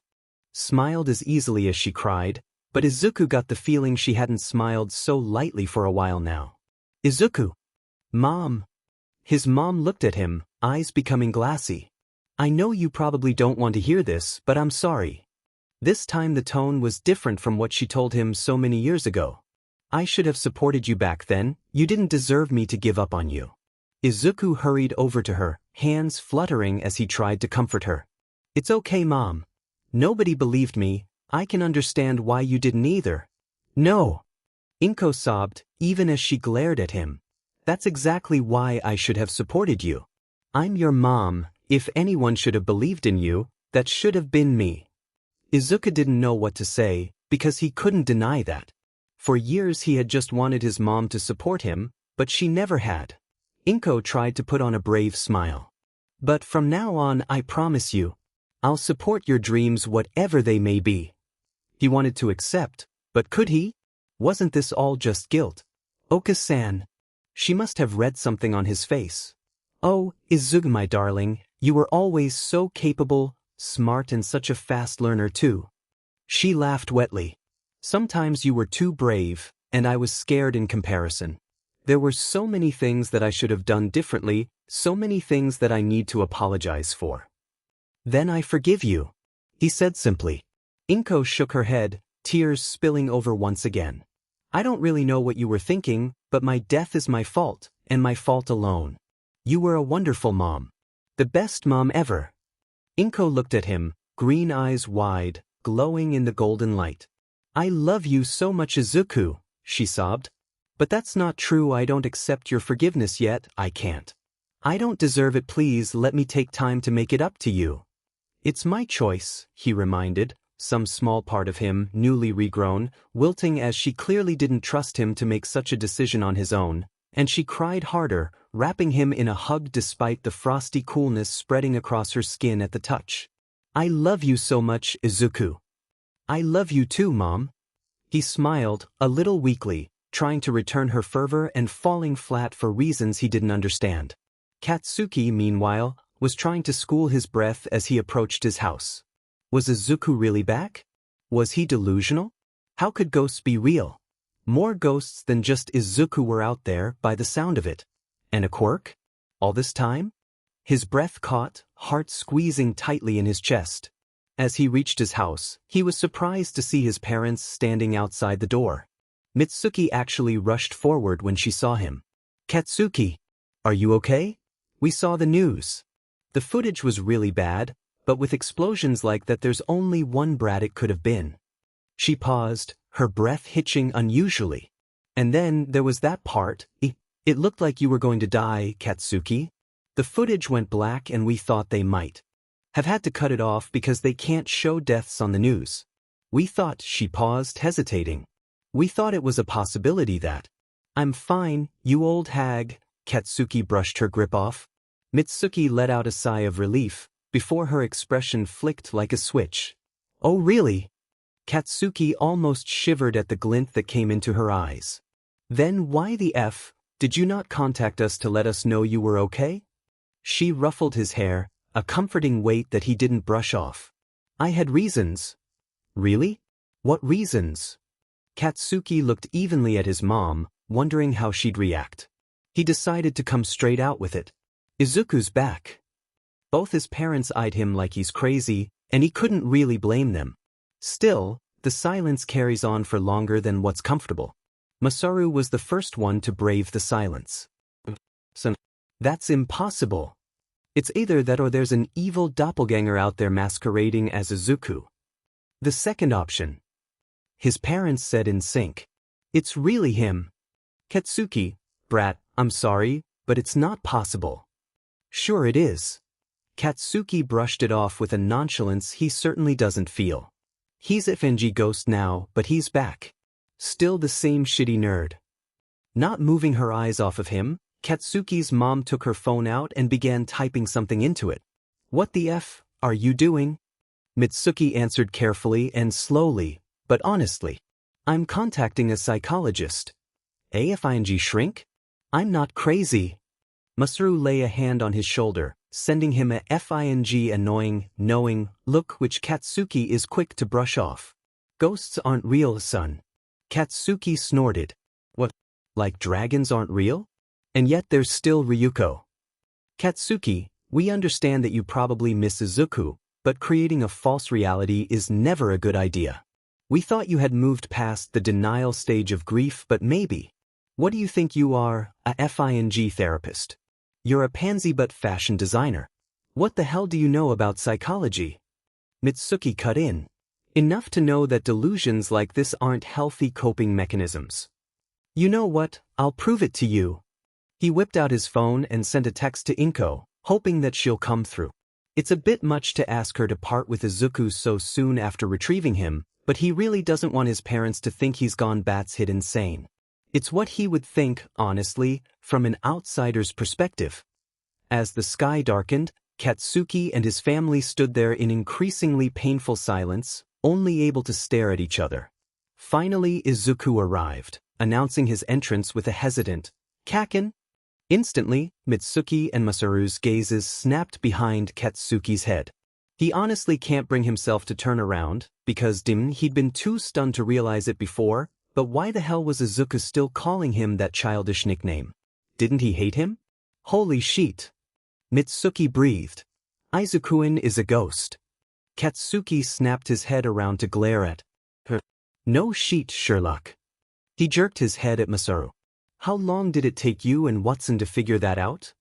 smiled as easily as she cried, but Izuku got the feeling she hadn't smiled so lightly for a while now. Izuku. Mom. His mom looked at him, eyes becoming glassy. I know you probably don't want to hear this, but I'm sorry. This time the tone was different from what she told him so many years ago. I should have supported you back then. You didn't deserve me to give up on you. Izuku hurried over to her, hands fluttering as he tried to comfort her. It's okay, Mom. Nobody believed me. I can understand why you didn't either. No. Inko sobbed, even as she glared at him. That's exactly why I should have supported you. I'm your mom. If anyone should have believed in you, that should have been me. Izuku didn't know what to say, because he couldn't deny that. For years he had just wanted his mom to support him, but she never had. Inko tried to put on a brave smile. But from now on, I promise you, I'll support your dreams whatever they may be. He wanted to accept, but could he? Wasn't this all just guilt? Oka-san. She must have read something on his face. Oh, Izuku, my darling, you were always so capable, smart, and such a fast learner too. She laughed wetly. Sometimes you were too brave, and I was scared in comparison. There were so many things that I should have done differently, so many things that I need to apologize for. Then I forgive you, he said simply. Inko shook her head, tears spilling over once again. I don't really know what you were thinking, but my death is my fault, and my fault alone. You were a wonderful mom. The best mom ever. Inko looked at him, green eyes wide, glowing in the golden light. I love you so much, Izuku, she sobbed. But that's not true. I don't accept your forgiveness yet. I can't. I don't deserve it. Please let me take time to make it up to you. It's my choice, he reminded, some small part of him, newly regrown, wilting as she clearly didn't trust him to make such a decision on his own, and she cried harder, wrapping him in a hug despite the frosty coolness spreading across her skin at the touch. I love you so much, Izuku. I love you too, Mom. He smiled, a little weakly, trying to return her fervor and falling flat for reasons he didn't understand. Katsuki, meanwhile, was trying to school his breath as he approached his house. Was Izuku really back? Was he delusional? How could ghosts be real? More ghosts than just Izuku were out there, by the sound of it. And a quirk? All this time? His breath caught, heart squeezing tightly in his chest. As he reached his house, he was surprised to see his parents standing outside the door. Mitsuki actually rushed forward when she saw him. Katsuki, are you okay? We saw the news. The footage was really bad, but with explosions like that there's only one brat it could have been. She paused, her breath hitching unusually. And then there was that part. It looked like you were going to die, Katsuki. The footage went black and we thought they might have had to cut it off because they can't show deaths on the news. We thought, she paused, hesitating. We thought it was a possibility that… I'm fine, you old hag, Katsuki brushed her grip off. Mitsuki let out a sigh of relief, before her expression flicked like a switch. Oh really? Katsuki almost shivered at the glint that came into her eyes. Then why the F, did you not contact us to let us know you were okay? She ruffled his hair, a comforting weight that he didn't brush off. I had reasons. Really? What reasons? Katsuki looked evenly at his mom, wondering how she'd react. He decided to come straight out with it. Izuku's back. Both his parents eyed him like he's crazy, and he couldn't really blame them. Still, the silence carries on for longer than what's comfortable. Masaru was the first one to brave the silence. So, that's impossible. It's either that or there's an evil doppelganger out there masquerading as Izuku. The second option. His parents said in sync. It's really him. Katsuki, brat, I'm sorry, but it's not possible. Sure it is. Katsuki brushed it off with a nonchalance he certainly doesn't feel. He's a FNG ghost now, but he's back. Still the same shitty nerd. Not moving her eyes off of him, Katsuki's mom took her phone out and began typing something into it. What the F are you doing? Mitsuki answered carefully and slowly, but honestly. I'm contacting a psychologist. AFING shrink? I'm not crazy. Masaru lay a hand on his shoulder, sending him a FING annoying, knowing look which Katsuki is quick to brush off. Ghosts aren't real, son. Katsuki snorted. What? Like dragons aren't real? And yet there's still Ryuko. Katsuki, we understand that you probably miss Izuku, but creating a false reality is never a good idea. We thought you had moved past the denial stage of grief, but maybe. What do you think you are, a FING therapist? You're a pansy but fashion designer. What the hell do you know about psychology? Mitsuki cut in. Enough to know that delusions like this aren't healthy coping mechanisms. You know what, I'll prove it to you. He whipped out his phone and sent a text to Inko, hoping that she'll come through. It's a bit much to ask her to part with Izuku so soon after retrieving him, but he really doesn't want his parents to think he's gone batshit insane. It's what he would think, honestly, from an outsider's perspective. As the sky darkened, Katsuki and his family stood there in increasingly painful silence, only able to stare at each other. Finally Izuku arrived, announcing his entrance with a hesitant, "Kaken?" Instantly, Mitsuki and Masaru's gazes snapped behind Katsuki's head. He honestly can't bring himself to turn around, because he'd been too stunned to realize it before, but why the hell was Izuku still calling him that childish nickname? Didn't he hate him? Holy shit. Mitsuki breathed. Izuku-in is a ghost. Katsuki snapped his head around to glare at her. No shit, Sherlock. He jerked his head at Masaru. How long did it take you and Watson to figure that out?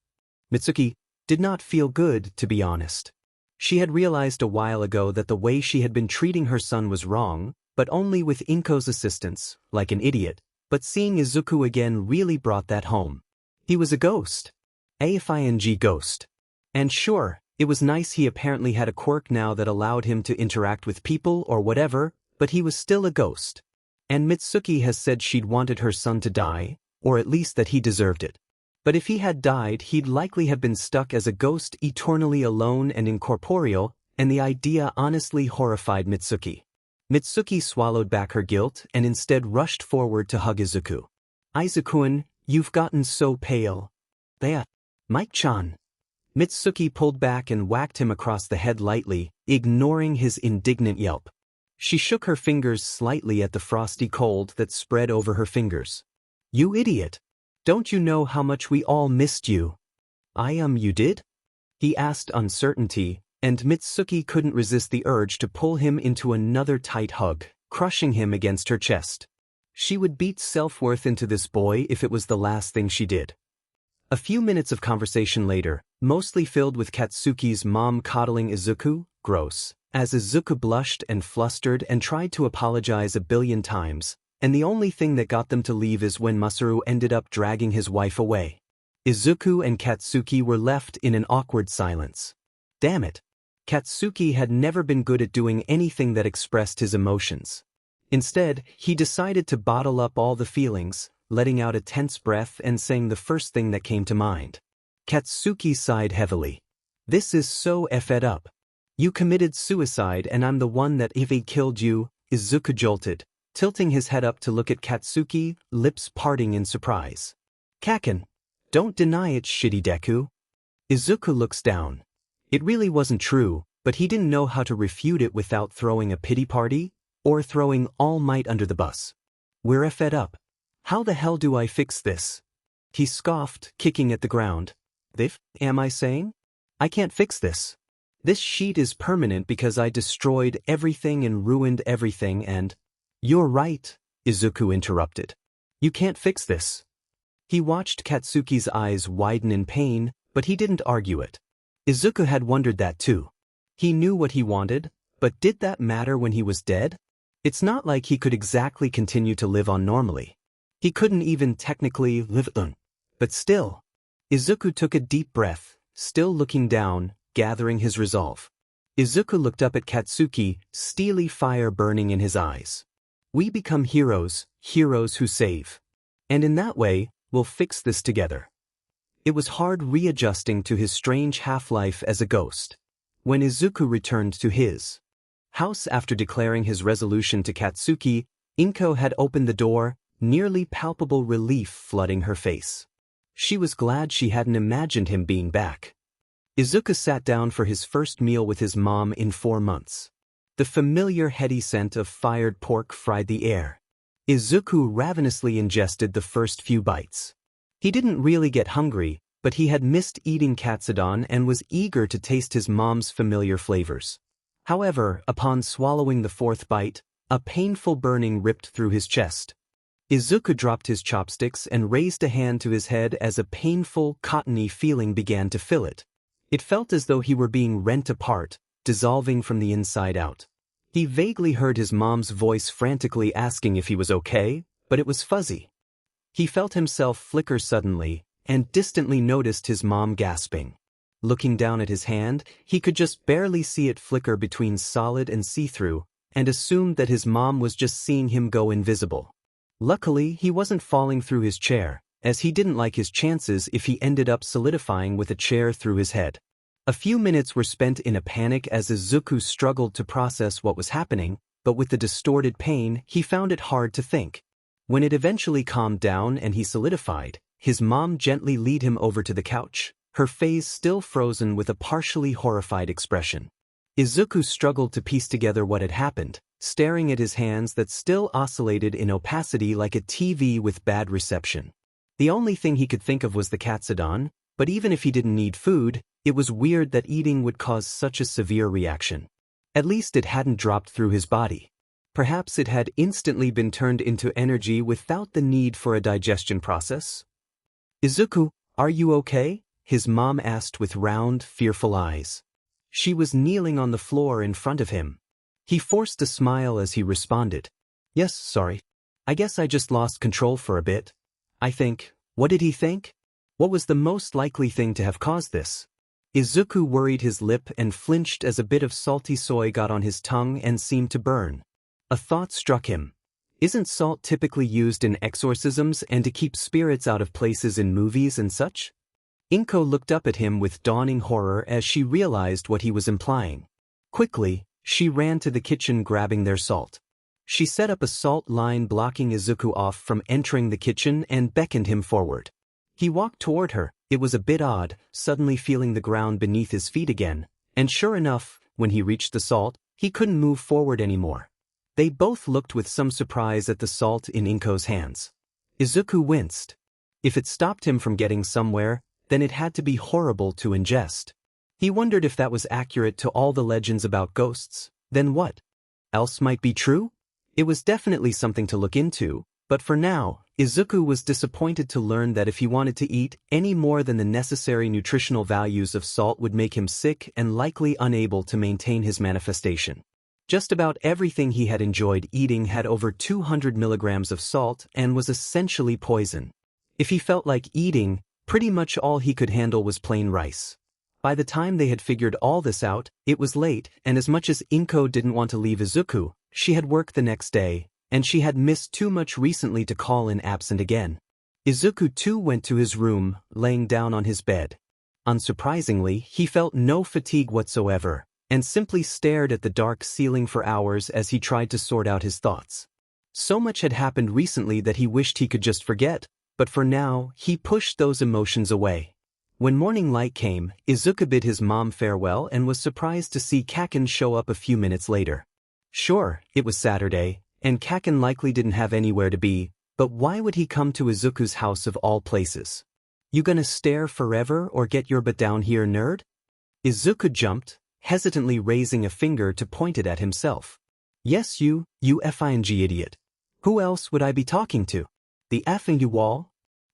Mitsuki did not feel good, to be honest. She had realized a while ago that the way she had been treating her son was wrong, but only with Inko's assistance, like an idiot, but seeing Izuku again really brought that home. He was a ghost. AFING ghost. And sure, it was nice he apparently had a quirk now that allowed him to interact with people or whatever, but he was still a ghost. And Mitsuki has said she'd wanted her son to die, or at least that he deserved it. But if he had died, he'd likely have been stuck as a ghost eternally alone and incorporeal, and the idea honestly horrified Mitsuki. Mitsuki swallowed back her guilt and instead rushed forward to hug Izuku. Izuku-in, you've gotten so pale. There. Mike-chan. Mitsuki pulled back and whacked him across the head lightly, ignoring his indignant yelp. She shook her fingers slightly at the frosty cold that spread over her fingers. You idiot. Don't you know how much we all missed you? You did? He asked uncertainty, and Mitsuki couldn't resist the urge to pull him into another tight hug, crushing him against her chest. She would beat self-worth into this boy if it was the last thing she did. A few minutes of conversation later, mostly filled with Katsuki's mom coddling Izuku, gross, as Izuku blushed and flustered and tried to apologize a billion times, and the only thing that got them to leave is when Masaru ended up dragging his wife away. Izuku and Katsuki were left in an awkward silence. Damn it. Katsuki had never been good at doing anything that expressed his emotions. Instead, he decided to bottle up all the feelings, letting out a tense breath and saying the first thing that came to mind. Katsuki sighed heavily. This is so effed up. You committed suicide and I'm the one that if he killed you, Izuku jolted, tilting his head up to look at Katsuki, lips parting in surprise. Kaken. Don't deny it, shitty Deku. Izuku looks down. It really wasn't true, but he didn't know how to refute it without throwing a pity party, or throwing All Might under the bus. We're fed up. How the hell do I fix this? He scoffed, kicking at the ground. This, am I saying? I can't fix this. This sheet is permanent because I destroyed everything and ruined everything and… You're right, Izuku interrupted. You can't fix this. He watched Katsuki's eyes widen in pain, but he didn't argue it. Izuku had wondered that too. He knew what he wanted, but did that matter when he was dead? It's not like he could exactly continue to live on normally. He couldn't even technically live on. But still. Izuku took a deep breath, still looking down, gathering his resolve. Izuku looked up at Katsuki, steely fire burning in his eyes. We become heroes, heroes who save. And in that way, we'll fix this together. It was hard readjusting to his strange half-life as a ghost. When Izuku returned to his house after declaring his resolution to Katsuki, Inko had opened the door, nearly palpable relief flooding her face. She was glad she hadn't imagined him being back. Izuku sat down for his first meal with his mom in 4 months. The familiar heady scent of fired pork fried the air. Izuku ravenously ingested the first few bites. He didn't really get hungry, but he had missed eating katsudon and was eager to taste his mom's familiar flavors. However, upon swallowing the 4th bite, a painful burning ripped through his chest. Izuku dropped his chopsticks and raised a hand to his head as a painful, cottony feeling began to fill it. It felt as though he were being rent apart, dissolving from the inside out. He vaguely heard his mom's voice frantically asking if he was okay, but it was fuzzy. He felt himself flicker suddenly, and distantly noticed his mom gasping. Looking down at his hand, he could just barely see it flicker between solid and see-through, and assumed that his mom was just seeing him go invisible. Luckily, he wasn't falling through his chair, as he didn't like his chances if he ended up solidifying with a chair through his head. A few minutes were spent in a panic as Izuku struggled to process what was happening, but with the distorted pain, he found it hard to think. When it eventually calmed down and he solidified, his mom gently led him over to the couch, her face still frozen with a partially horrified expression. Izuku struggled to piece together what had happened, staring at his hands that still oscillated in opacity like a TV with bad reception. The only thing he could think of was the katsudon, but even if he didn't need food, it was weird that eating would cause such a severe reaction. At least it hadn't dropped through his body. Perhaps it had instantly been turned into energy without the need for a digestion process? Izuku, are you okay? His mom asked with round, fearful eyes. She was kneeling on the floor in front of him. He forced a smile as he responded. Yes, sorry. I guess I just lost control for a bit. I think, what did he think? What was the most likely thing to have caused this? Izuku worried his lip and flinched as a bit of salty soy got on his tongue and seemed to burn. A thought struck him. Isn't salt typically used in exorcisms and to keep spirits out of places in movies and such? Inko looked up at him with dawning horror as she realized what he was implying. Quickly, she ran to the kitchen grabbing their salt. She set up a salt line blocking Izuku off from entering the kitchen and beckoned him forward. He walked toward her. It was a bit odd, suddenly feeling the ground beneath his feet again, and sure enough, when he reached the salt, he couldn't move forward anymore. They both looked with some surprise at the salt in Inko's hands. Izuku winced. If it stopped him from getting somewhere, then it had to be horrible to ingest. He wondered if that was accurate to all the legends about ghosts. Then what else might be true? It was definitely something to look into, but for now, Izuku was disappointed to learn that if he wanted to eat any more than the necessary nutritional values of salt would make him sick and likely unable to maintain his manifestation. Just about everything he had enjoyed eating had over 200 milligrams of salt and was essentially poison. If he felt like eating, pretty much all he could handle was plain rice. By the time they had figured all this out, it was late, and as much as Inko didn't want to leave Izuku, she had work the next day, and she had missed too much recently to call in absent again. Izuku too went to his room, laying down on his bed. Unsurprisingly, he felt no fatigue whatsoever, and simply stared at the dark ceiling for hours as he tried to sort out his thoughts. So much had happened recently that he wished he could just forget, but for now, he pushed those emotions away. When morning light came, Izuku bid his mom farewell and was surprised to see Kaken show up a few minutes later. Sure, it was Saturday, and Kaken likely didn't have anywhere to be, but why would he come to Izuku's house of all places? You gonna stare forever or get your butt down here, nerd? Izuku jumped, hesitantly raising a finger to point it at himself. Yes, you effing idiot. Who else would I be talking to? The effing you wall?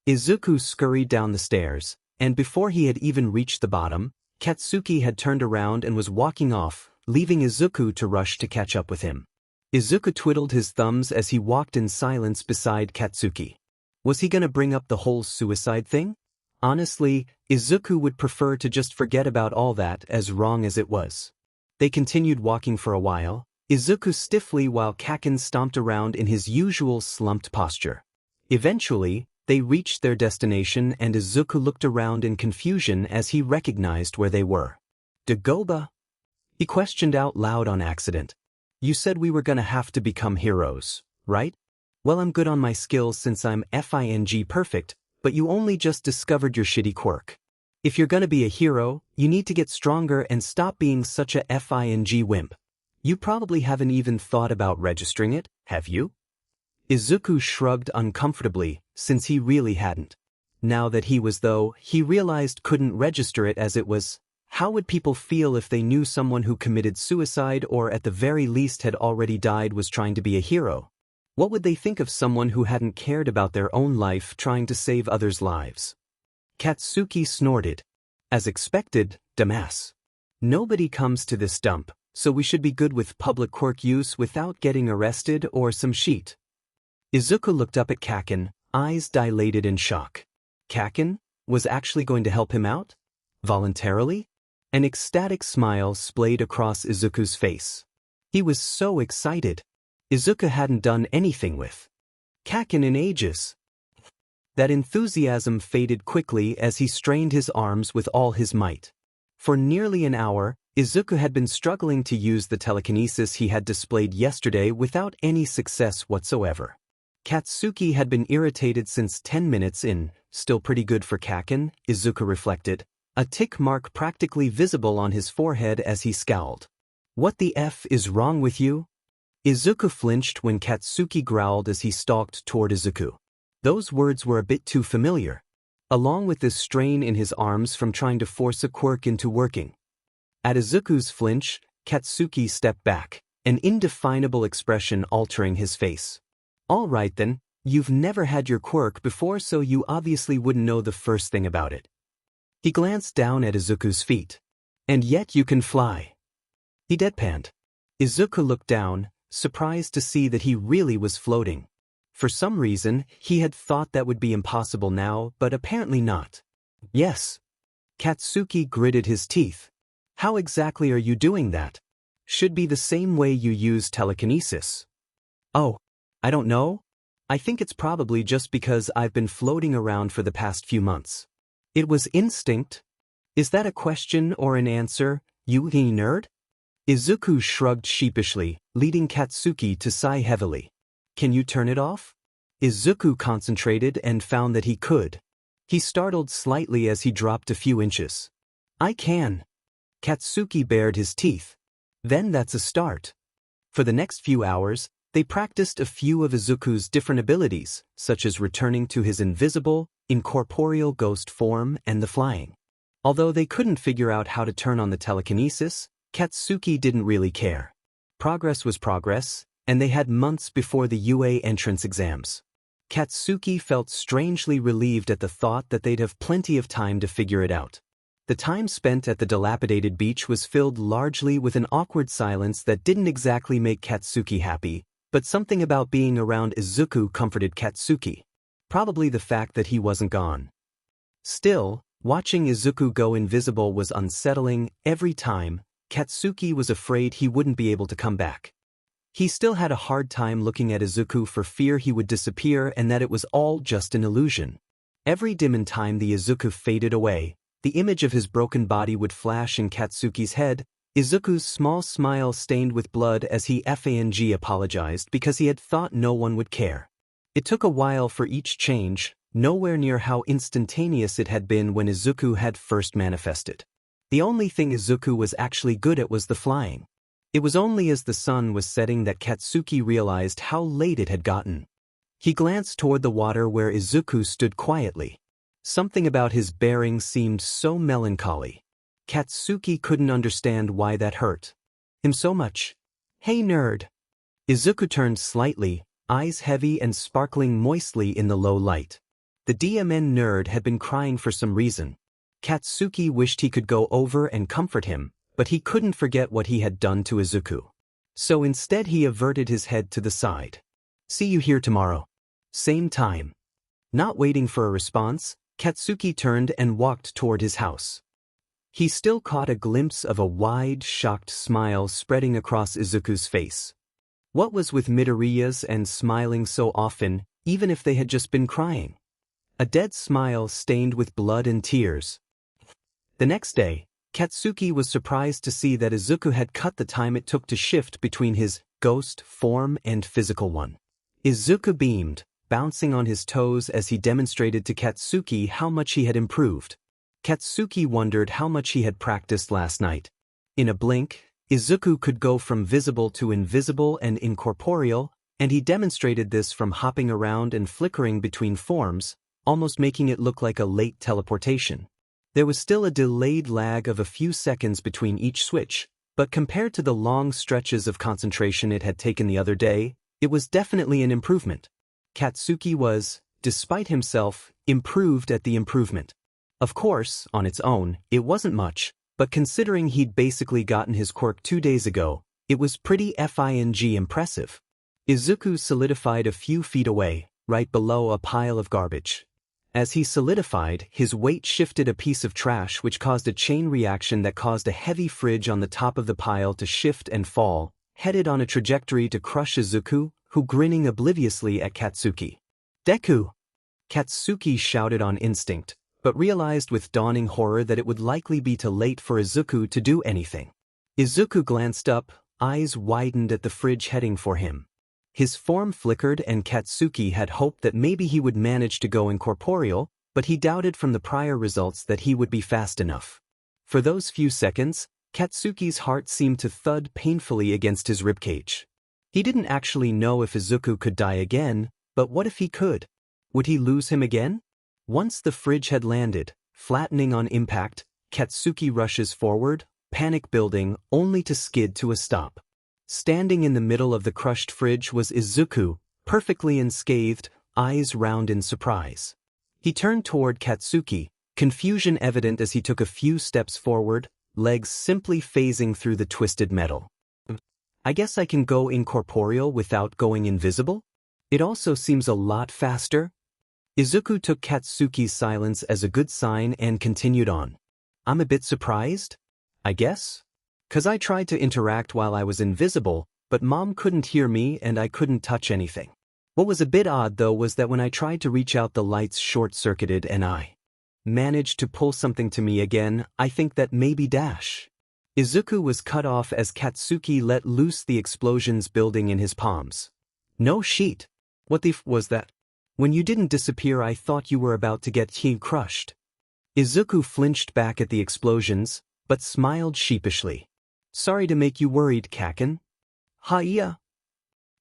Izuku scurried down the stairs, and before he had even reached the bottom, Katsuki had turned around and was walking off, leaving Izuku to rush to catch up with him. Izuku twiddled his thumbs as he walked in silence beside Katsuki. Was he gonna bring up the whole suicide thing? Honestly, Izuku would prefer to just forget about all that, as wrong as it was. They continued walking for a while, Izuku stiffly while Kaken stomped around in his usual slumped posture. Eventually, they reached their destination and Izuku looked around in confusion as he recognized where they were. Dagoba? He questioned out loud on accident. You said we were gonna have to become heroes, right? Well, I'm good on my skills since I'm FING perfect, but you only just discovered your shitty quirk. If you're gonna be a hero, you need to get stronger and stop being such a FING wimp. You probably haven't even thought about registering it, have you? Izuku shrugged uncomfortably, since he really hadn't. Now that he realized couldn't register it as it was. How would people feel if they knew someone who committed suicide or at the very least had already died was trying to be a hero? What would they think of someone who hadn't cared about their own life trying to save others' lives? Katsuki snorted. As expected, Damas. Nobody comes to this dump, so we should be good with public quirk use without getting arrested or some shit. Izuku looked up at Kaken, eyes dilated in shock. Kaken was actually going to help him out? Voluntarily? An ecstatic smile splayed across Izuku's face. He was so excited. Izuku hadn't done anything with Kaken in ages. That enthusiasm faded quickly as he strained his arms with all his might. For nearly an hour, Izuku had been struggling to use the telekinesis he had displayed yesterday without any success whatsoever. Katsuki had been irritated since 10 minutes in, still pretty good for Kaken, Izuku reflected, a tick mark practically visible on his forehead as he scowled. What the F is wrong with you? Izuku flinched when Katsuki growled as he stalked toward Izuku. Those words were a bit too familiar. Along with this strain in his arms from trying to force a quirk into working. At Izuku's flinch, Katsuki stepped back, an indefinable expression altering his face. All right then, you've never had your quirk before so you obviously wouldn't know the first thing about it. He glanced down at Izuku's feet. And yet you can fly. He deadpanned. Izuku looked down, surprised to see that he really was floating. For some reason, he had thought that would be impossible now, but apparently not. Yes. Katsuki gritted his teeth. How exactly are you doing that? Should be the same way you use telekinesis. Oh, I don't know. I think it's probably just because I've been floating around for the past few months. It was instinct. Is that a question or an answer, you nerd? Izuku shrugged sheepishly, leading Katsuki to sigh heavily. Can you turn it off? Izuku concentrated and found that he could. He startled slightly as he dropped a few inches. I can. Katsuki bared his teeth. Then that's a start. For the next few hours, they practiced a few of Izuku's different abilities, such as returning to his invisible, incorporeal ghost form and the flying. Although they couldn't figure out how to turn on the telekinesis, Katsuki didn't really care. Progress was progress, and they had months before the Yūrei entrance exams. Katsuki felt strangely relieved at the thought that they'd have plenty of time to figure it out. The time spent at the dilapidated beach was filled largely with an awkward silence that didn't exactly make Katsuki happy, but something about being around Izuku comforted Katsuki. Probably the fact that he wasn't gone. Still, watching Izuku go invisible was unsettling. Every time, Katsuki was afraid he wouldn't be able to come back. He still had a hard time looking at Izuku for fear he would disappear and that it was all just an illusion. Every dim in time the Izuku faded away, the image of his broken body would flash in Katsuki's head, Izuku's small smile stained with blood as he apologized because he had thought no one would care. It took a while for each change, nowhere near how instantaneous it had been when Izuku had first manifested. The only thing Izuku was actually good at was the flying. It was only as the sun was setting that Katsuki realized how late it had gotten. He glanced toward the water where Izuku stood quietly. Something about his bearing seemed so melancholy. Katsuki couldn't understand why that hurt him so much. "Hey nerd." Izuku turned slightly, eyes heavy and sparkling moistly in the low light. The DMN nerd had been crying for some reason. Katsuki wished he could go over and comfort him, but he couldn't forget what he had done to Izuku. So instead he averted his head to the side. "See you here tomorrow. Same time." Not waiting for a response, Katsuki turned and walked toward his house. He still caught a glimpse of a wide, shocked smile spreading across Izuku's face. What was with Midoriya's and smiling so often, even if they had just been crying? A dead smile stained with blood and tears. The next day, Katsuki was surprised to see that Izuku had cut the time it took to shift between his ghost form and physical one. Izuku beamed, bouncing on his toes as he demonstrated to Katsuki how much he had improved. Katsuki wondered how much he had practiced last night. In a blink, Izuku could go from visible to invisible and incorporeal, and he demonstrated this from hopping around and flickering between forms, almost making it look like a late teleportation. There was still a delayed lag of a few seconds between each switch, but compared to the long stretches of concentration it had taken the other day, it was definitely an improvement. Katsuki was, despite himself, improved at the improvement. Of course, on its own, it wasn't much, but considering he'd basically gotten his quirk 2 days ago, it was pretty impressive. Izuku solidified a few feet away, right below a pile of garbage. As he solidified, his weight shifted a piece of trash which caused a chain reaction that caused a heavy fridge on the top of the pile to shift and fall, headed on a trajectory to crush Izuku, who grinning obliviously at Katsuki. "Deku!" Katsuki shouted on instinct, but realized with dawning horror that it would likely be too late for Izuku to do anything. Izuku glanced up, eyes widened at the fridge heading for him. His form flickered and Katsuki had hoped that maybe he would manage to go incorporeal, but he doubted from the prior results that he would be fast enough. For those few seconds, Katsuki's heart seemed to thud painfully against his ribcage. He didn't actually know if Izuku could die again, but what if he could? Would he lose him again? Once the fridge had landed, flattening on impact, Katsuki rushes forward, panic building, only to skid to a stop. Standing in the middle of the crushed fridge was Izuku, perfectly unscathed, eyes round in surprise. He turned toward Katsuki, confusion evident as he took a few steps forward, legs simply phasing through the twisted metal. "I guess I can go incorporeal without going invisible? It also seems a lot faster." Izuku took Katsuki's silence as a good sign and continued on. "I'm a bit surprised, I guess. 'Cause I tried to interact while I was invisible, but Mom couldn't hear me and I couldn't touch anything. What was a bit odd though was that when I tried to reach out the lights short-circuited and I managed to pull something to me again. I think that maybe dash." Izuku was cut off as Katsuki let loose the explosions building in his palms. "No sheet. What the f was that? When you didn't disappear I thought you were about to get crushed." Izuku flinched back at the explosions, but smiled sheepishly. "Sorry to make you worried, Kaken." "Ha-yeah?"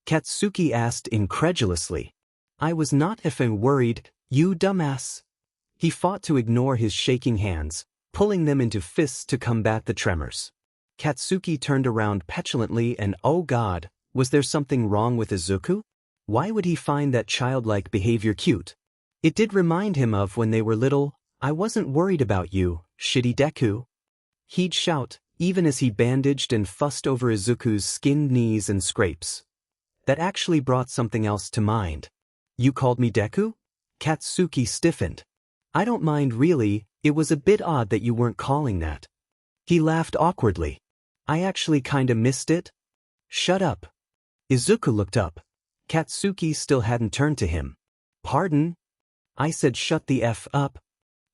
Katsuki asked incredulously. "I was not effing worried, you dumbass." He fought to ignore his shaking hands, pulling them into fists to combat the tremors. Katsuki turned around petulantly and oh god, was there something wrong with Izuku? Why would he find that childlike behavior cute? It did remind him of when they were little. "I wasn't worried about you, shitty Deku." He'd shout, even as he bandaged and fussed over Izuku's skinned knees and scrapes. That actually brought something else to mind. "You called me Deku?" Katsuki stiffened. "I don't mind really, it was a bit odd that you weren't calling that." He laughed awkwardly. "I actually kinda missed it." "Shut up." Izuku looked up. Katsuki still hadn't turned to him. Pardon? I said shut the F up.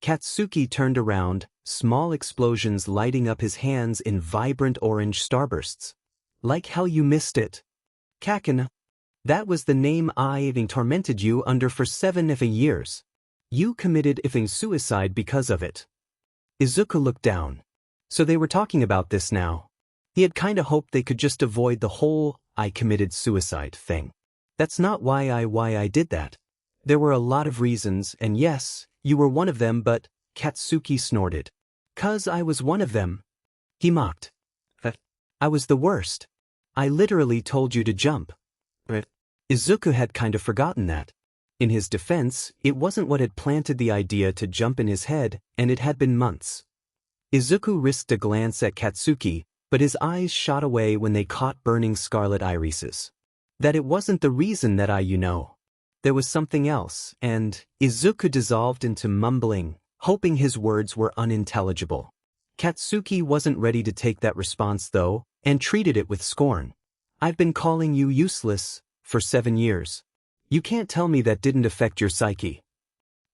Katsuki turned around, small explosions lighting up his hands in vibrant orange starbursts. Like how you missed it. Kaken. That was the name I tormented you under for 7 years. You committed suicide because of it. Izuku looked down. So they were talking about this now. He had kinda hoped they could just avoid the whole I committed suicide thing. That's not why I did that. There were a lot of reasons, and yes, you were one of them, but Katsuki snorted. 'Cause I was one of them. He mocked. I was the worst. I literally told you to jump. But Izuku had kind of forgotten that. In his defense, it wasn't what had planted the idea to jump in his head, and it had been months. Izuku risked a glance at Katsuki, but his eyes shot away when they caught burning scarlet irises. That it wasn't the reason that there was something else, and Izuku dissolved into mumbling, hoping his words were unintelligible. Katsuki wasn't ready to take that response though, and treated it with scorn. I've been calling you useless for 7 years. You can't tell me that didn't affect your psyche.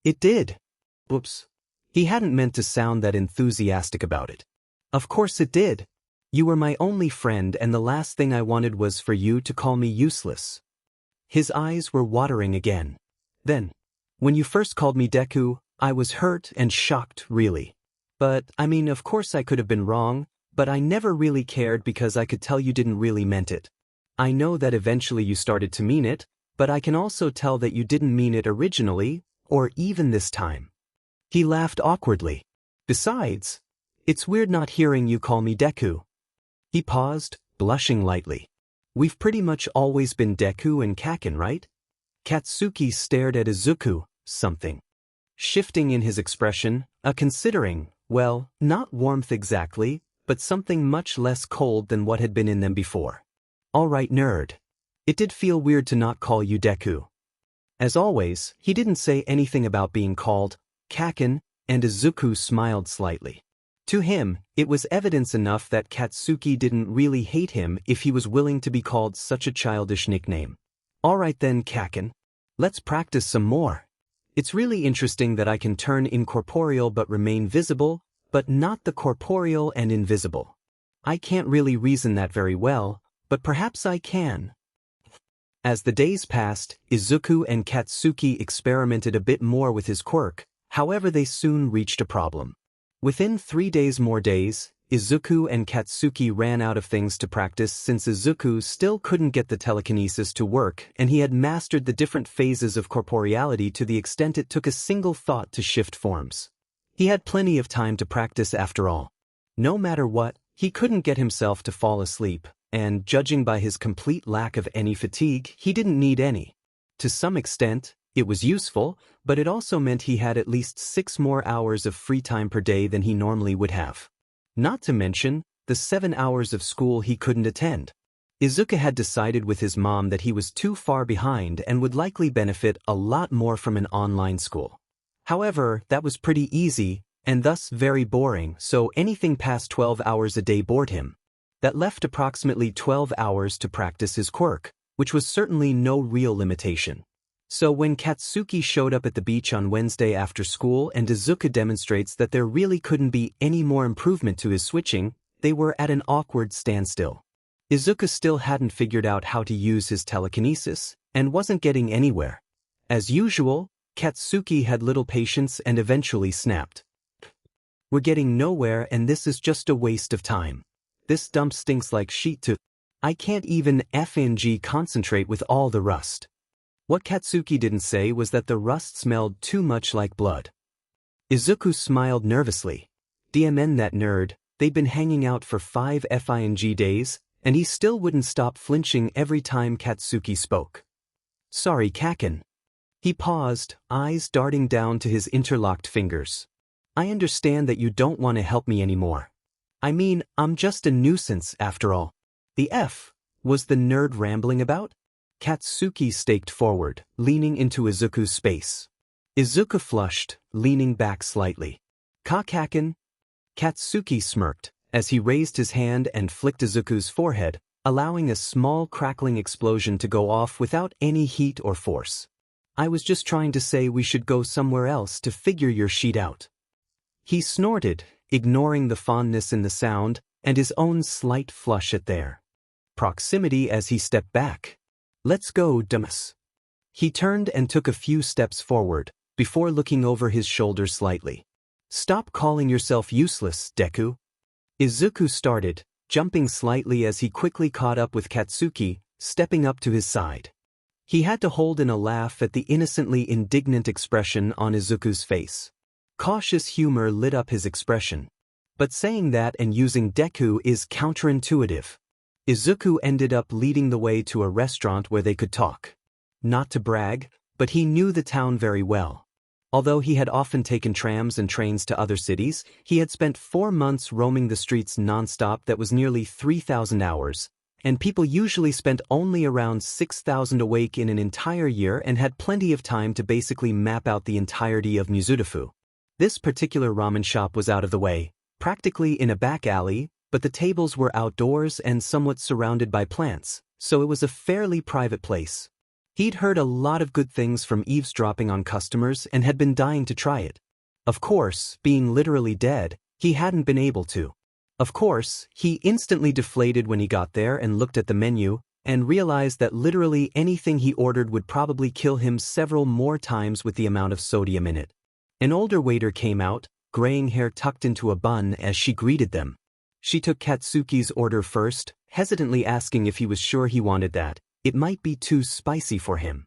It did. Oops. He hadn't meant to sound that enthusiastic about it. Of course it did. You were my only friend, and the last thing I wanted was for you to call me useless. His eyes were watering again. Then, when you first called me Deku, I was hurt and shocked, really. But, of course I could have been wrong, but I never really cared because I could tell you didn't really meant it. I know that eventually you started to mean it, but I can also tell that you didn't mean it originally, or even this time. He laughed awkwardly. Besides, it's weird not hearing you call me Deku. He paused, blushing lightly. We've pretty much always been Deku and Kaken, right? Katsuki stared at Izuku, something shifting in his expression, considering, well, not warmth exactly, but something much less cold than what had been in them before. All right, nerd. It did feel weird to not call you Deku. As always, he didn't say anything about being called Kaken, and Izuku smiled slightly. To him, it was evidence enough that Katsuki didn't really hate him if he was willing to be called such a childish nickname. All right then, Kaken. Let's practice some more. It's really interesting that I can turn incorporeal but remain visible, but not the corporeal and invisible. I can't really reason that very well, but perhaps I can. As the days passed, Izuku and Katsuki experimented a bit more with his quirk, however they soon reached a problem. Within 3 more days, Izuku and Katsuki ran out of things to practice since Izuku still couldn't get the telekinesis to work and he had mastered the different phases of corporeality to the extent it took a single thought to shift forms. He had plenty of time to practice after all. No matter what, he couldn't get himself to fall asleep, and judging by his complete lack of any fatigue, he didn't need any. To some extent, it was useful, but it also meant he had at least 6 more hours of free time per day than he normally would have. Not to mention, the 7 hours of school he couldn't attend. Izuku had decided with his mom that he was too far behind and would likely benefit a lot more from an online school. However, that was pretty easy, and thus very boring, so anything past 12 hours a day bored him. That left approximately 12 hours to practice his quirk, which was certainly no real limitation. So when Katsuki showed up at the beach on Wednesday after school and Izuku demonstrates that there really couldn't be any more improvement to his switching, they were at an awkward standstill. Izuku still hadn't figured out how to use his telekinesis, and wasn't getting anywhere. As usual, Katsuki had little patience and eventually snapped. We're getting nowhere and this is just a waste of time. This dump stinks like shit too. I can't even concentrate with all the rust. What Katsuki didn't say was that the rust smelled too much like blood. Izuku smiled nervously. DMN that nerd, they'd been hanging out for 5 days, and he still wouldn't stop flinching every time Katsuki spoke. Sorry, Kaken. He paused, eyes darting down to his interlocked fingers. I understand that you don't want to help me anymore. I'm just a nuisance after all. The F, was the nerd rambling about? Katsuki staked forward, leaning into Izuku's space. Izuku flushed, leaning back slightly. Kaken? Katsuki smirked, as he raised his hand and flicked Izuku's forehead, allowing a small crackling explosion to go off without any heat or force. I was just trying to say we should go somewhere else to figure your sheet out. He snorted, ignoring the fondness in the sound and his own slight flush at their proximity as he stepped back. Let's go, dumbass. He turned and took a few steps forward, before looking over his shoulder slightly. Stop calling yourself useless, Deku. Izuku started, jumping slightly as he quickly caught up with Katsuki, stepping up to his side. He had to hold in a laugh at the innocently indignant expression on Izuku's face. Cautious humor lit up his expression. But saying that and using Deku is counterintuitive. Izuku ended up leading the way to a restaurant where they could talk. Not to brag, but he knew the town very well. Although he had often taken trams and trains to other cities, he had spent 4 months roaming the streets non-stop. That was nearly 3,000 hours, and people usually spent only around 6,000 awake in an entire year and had plenty of time to basically map out the entirety of Mizudofu. This particular ramen shop was out of the way, practically in a back alley, but the tables were outdoors and somewhat surrounded by plants, so it was a fairly private place. He'd heard a lot of good things from eavesdropping on customers and had been dying to try it. Of course, being literally dead, he hadn't been able to. Of course, he instantly deflated when he got there and looked at the menu, and realized that literally anything he ordered would probably kill him several more times with the amount of sodium in it. An older waiter came out, graying hair tucked into a bun as she greeted them. She took Katsuki's order first, hesitantly asking if he was sure he wanted that. It might be too spicy for him.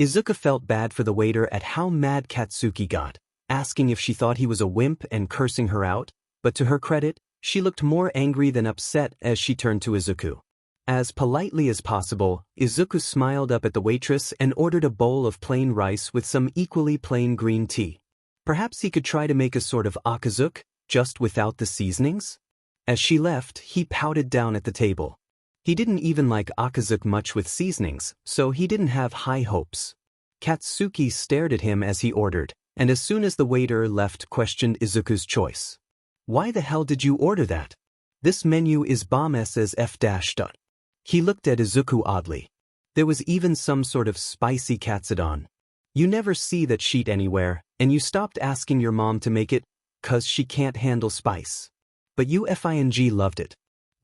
Izuku felt bad for the waiter at how mad Katsuki got, asking if she thought he was a wimp and cursing her out, but to her credit, she looked more angry than upset as she turned to Izuku. As politely as possible, Izuku smiled up at the waitress and ordered a bowl of plain rice with some equally plain green tea. Perhaps he could try to make a sort of akazuke, just without the seasonings? As she left, he pouted down at the table. He didn't even like akazuke much with seasonings, so he didn't have high hopes. Katsuki stared at him as he ordered, and as soon as the waiter left, questioned Izuku's choice. Why the hell did you order that? This menu is bomb-s as f-. He looked at Izuku oddly. There was even some sort of spicy katsudon. You never see that sheet anywhere, and you stopped asking your mom to make it, 'cause she can't handle spice. But you FING loved it.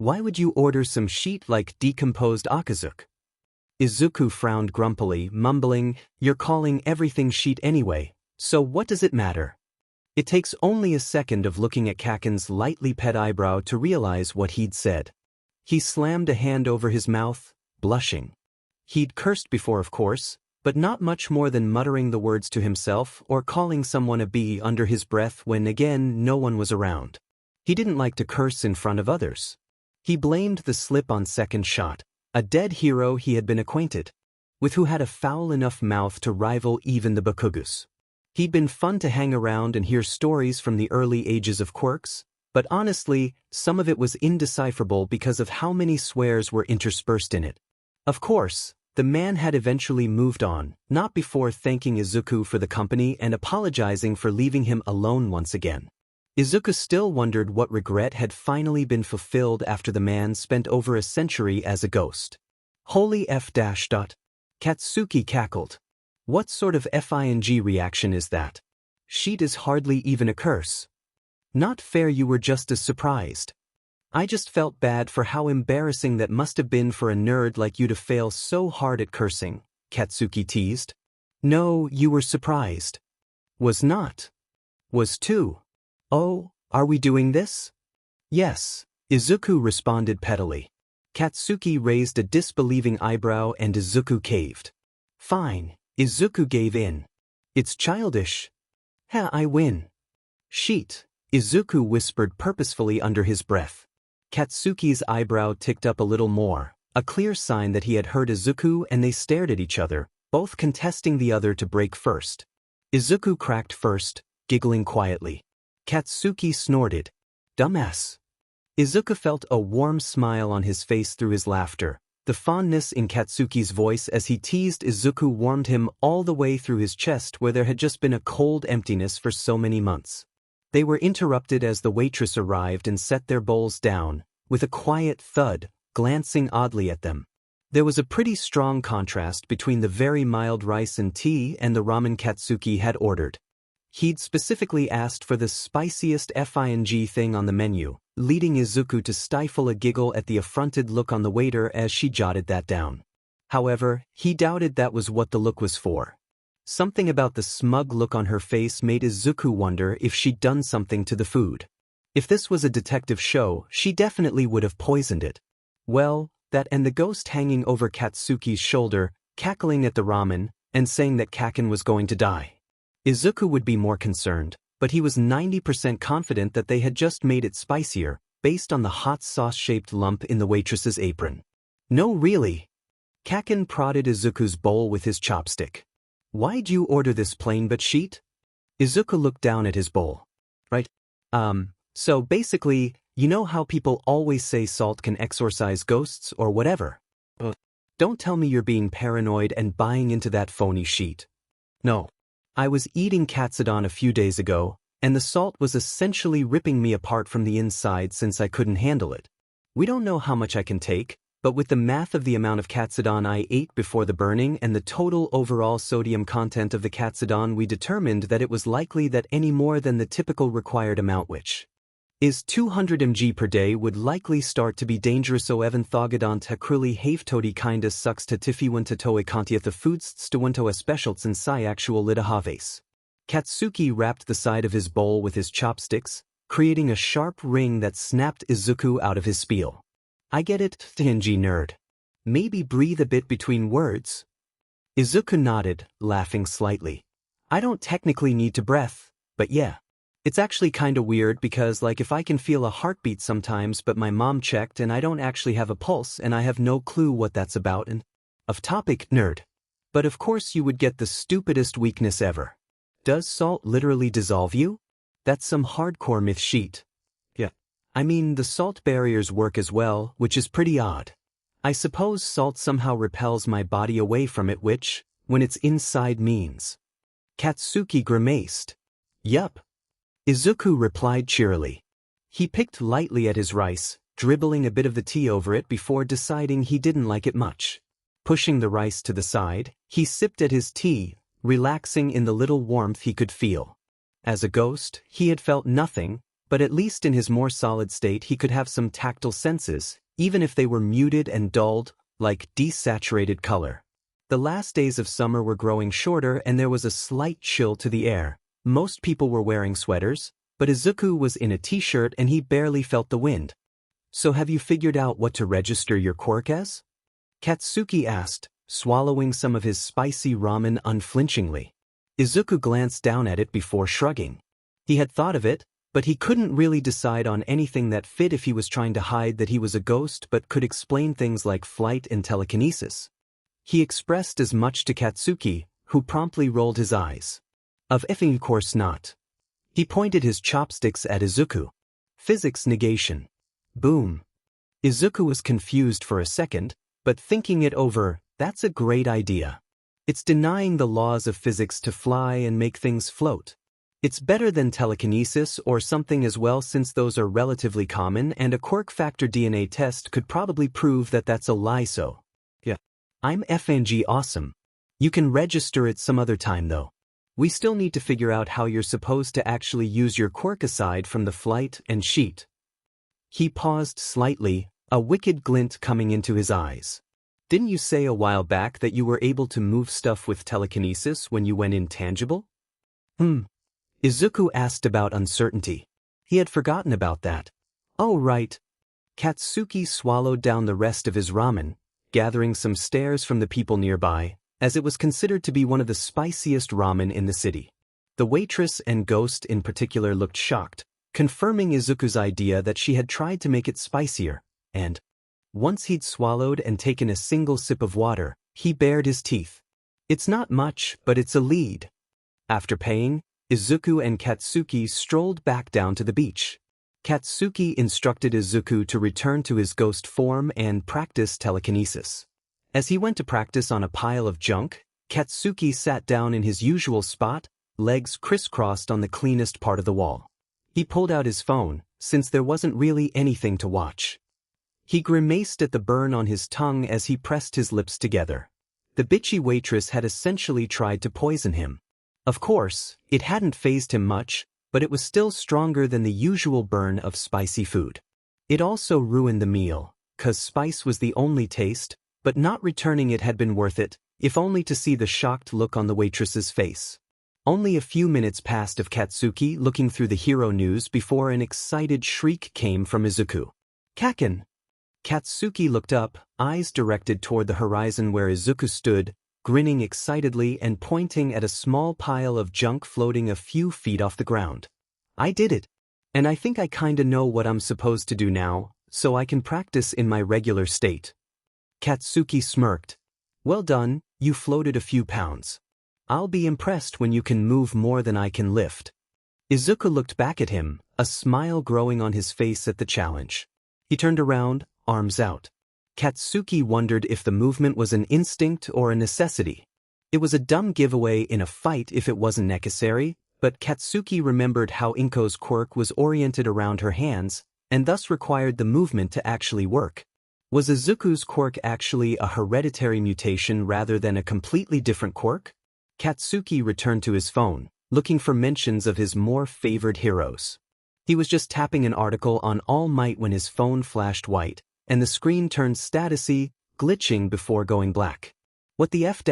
Why would you order some sheet like decomposed akazuke? Izuku frowned grumpily, mumbling, You're calling everything sheet anyway, so what does it matter? It takes only a second of looking at Kaken's lightly pet eyebrow to realize what he'd said. He slammed a hand over his mouth, blushing. He'd cursed before, of course, but not much more than muttering the words to himself or calling someone a bee under his breath when again no one was around. He didn't like to curse in front of others. He blamed the slip on second shot, a dead hero he had been acquainted with who had a foul enough mouth to rival even the Bakugus. He'd been fun to hang around and hear stories from the early ages of quirks, but honestly, some of it was indecipherable because of how many swears were interspersed in it. Of course, the man had eventually moved on, not before thanking Izuku for the company and apologizing for leaving him alone once again. Izuku still wondered what regret had finally been fulfilled after the man spent over a century as a ghost. Holy f-. Katsuki cackled. What sort of FING reaction is that? Sheet is hardly even a curse. Not fair, you were just as surprised. I just felt bad for how embarrassing that must have been for a nerd like you to fail so hard at cursing, Katsuki teased. No, you were surprised. Was not. Was too. Oh, are we doing this? Yes, Izuku responded pettily. Katsuki raised a disbelieving eyebrow and Izuku caved. Fine, Izuku gave in. It's childish. I win. Sheet, Izuku whispered purposefully under his breath. Katsuki's eyebrow ticked up a little more, a clear sign that he had heard Izuku, and they stared at each other, both contesting the other to break first. Izuku cracked first, giggling quietly. Katsuki snorted. Dumbass. Izuku felt a warm smile on his face through his laughter. The fondness in Katsuki's voice as he teased Izuku warmed him all the way through his chest where there had just been a cold emptiness for so many months. They were interrupted as the waitress arrived and set their bowls down, with a quiet thud, glancing oddly at them. There was a pretty strong contrast between the very mild rice and tea and the ramen Katsuki had ordered. He'd specifically asked for the spiciest FING thing on the menu, leading Izuku to stifle a giggle at the affronted look on the waiter as she jotted that down. However, he doubted that was what the look was for. Something about the smug look on her face made Izuku wonder if she'd done something to the food. If this was a detective show, she definitely would have poisoned it. Well, that and the ghost hanging over Katsuki's shoulder, cackling at the ramen, and saying that Kaken was going to die. Izuku would be more concerned, but he was 90% confident that they had just made it spicier, based on the hot sauce-shaped lump in the waitress's apron. No, really. Kaken prodded Izuku's bowl with his chopstick. Why'd you order this plain but sheet? Izuku looked down at his bowl. Right. So basically, you know how people always say salt can exorcise ghosts or whatever? Don't tell me you're being paranoid and buying into that phony sheet. No. I was eating katsudon a few days ago, and the salt was essentially ripping me apart from the inside since I couldn't handle it. We don't know how much I can take, but with the math of the amount of katsudon I ate before the burning and the total overall sodium content of the katsudon, we determined that it was likely that any more than the typical required amount, which is 200 mg per day, would likely start to be dangerous. O even thogadant hakruli havetodi kinda sucks to tifiwanta toe kantia the foodststawunto especials and si actual litahaves. Katsuki wrapped the side of his bowl with his chopsticks, creating a sharp ring that snapped Izuku out of his spiel. I get it, Tenji nerd. Maybe breathe a bit between words. Izuku nodded, laughing slightly. I don't technically need to breath, but yeah. It's actually kinda weird because if I can feel a heartbeat sometimes but my mom checked and I don't actually have a pulse and I have no clue what that's about and off topic, nerd. But of course you would get the stupidest weakness ever. Does salt literally dissolve you? That's some hardcore myth sheet. Yeah. I mean, the salt barriers work as well, which is pretty odd. I suppose salt somehow repels my body away from it, which, when it's inside, means. Katsuki grimaced. Yup. Izuku replied cheerily. He picked lightly at his rice, dribbling a bit of the tea over it before deciding he didn't like it much. Pushing the rice to the side, he sipped at his tea, relaxing in the little warmth he could feel. As a ghost, he had felt nothing, but at least in his more solid state he could have some tactile senses, even if they were muted and dulled, like desaturated color. The last days of summer were growing shorter and there was a slight chill to the air. Most people were wearing sweaters, but Izuku was in a t-shirt and he barely felt the wind. So have you figured out what to register your quirk as? Katsuki asked, swallowing some of his spicy ramen unflinchingly. Izuku glanced down at it before shrugging. He had thought of it, but he couldn't really decide on anything that fit if he was trying to hide that he was a ghost but could explain things like flight and telekinesis. He expressed as much to Katsuki, who promptly rolled his eyes. Of course not. He pointed his chopsticks at Izuku. Physics negation. Boom. Izuku was confused for a second, but thinking it over, that's a great idea. It's denying the laws of physics to fly and make things float. It's better than telekinesis or something as well, since those are relatively common and a quirk factor DNA test could probably prove that that's a lie. So yeah. I'm FNG awesome. You can register it some other time though. We still need to figure out how you're supposed to actually use your quirk aside from the flight and sheet. He paused slightly, a wicked glint coming into his eyes. Didn't you say a while back that you were able to move stuff with telekinesis when you went intangible? Izuku asked about uncertainty. He had forgotten about that. Oh right. Katsuki swallowed down the rest of his ramen, gathering some stares from the people nearby, as it was considered to be one of the spiciest ramen in the city. The waitress and ghost in particular looked shocked, confirming Izuku's idea that she had tried to make it spicier, and once he'd swallowed and taken a single sip of water, he bared his teeth. It's not much, but it's a lead. After paying, Izuku and Katsuki strolled back down to the beach. Katsuki instructed Izuku to return to his ghost form and practice telekinesis. As he went to practice on a pile of junk, Katsuki sat down in his usual spot, legs crisscrossed on the cleanest part of the wall. He pulled out his phone, since there wasn't really anything to watch. He grimaced at the burn on his tongue as he pressed his lips together. The bitchy waitress had essentially tried to poison him. Of course, it hadn't fazed him much, but it was still stronger than the usual burn of spicy food. It also ruined the meal, 'cause spice was the only taste, but not returning it had been worth it, if only to see the shocked look on the waitress's face. Only a few minutes passed of Katsuki looking through the hero news before an excited shriek came from Izuku. "Kakken!" Katsuki looked up, eyes directed toward the horizon where Izuku stood, grinning excitedly and pointing at a small pile of junk floating a few feet off the ground. "I did it. And I think I kinda know what I'm supposed to do now, so I can practice in my regular state." Katsuki smirked. "Well done, you floated a few pounds. I'll be impressed when you can move more than I can lift." Izuku looked back at him, a smile growing on his face at the challenge. He turned around, arms out. Katsuki wondered if the movement was an instinct or a necessity. It was a dumb giveaway in a fight if it wasn't necessary, but Katsuki remembered how Inko's quirk was oriented around her hands, and thus required the movement to actually work. Was Izuku's quirk actually a hereditary mutation rather than a completely different quirk? Katsuki returned to his phone, looking for mentions of his more favored heroes. He was just tapping an article on All Might when his phone flashed white, and the screen turned statusy, glitching before going black. What the F-?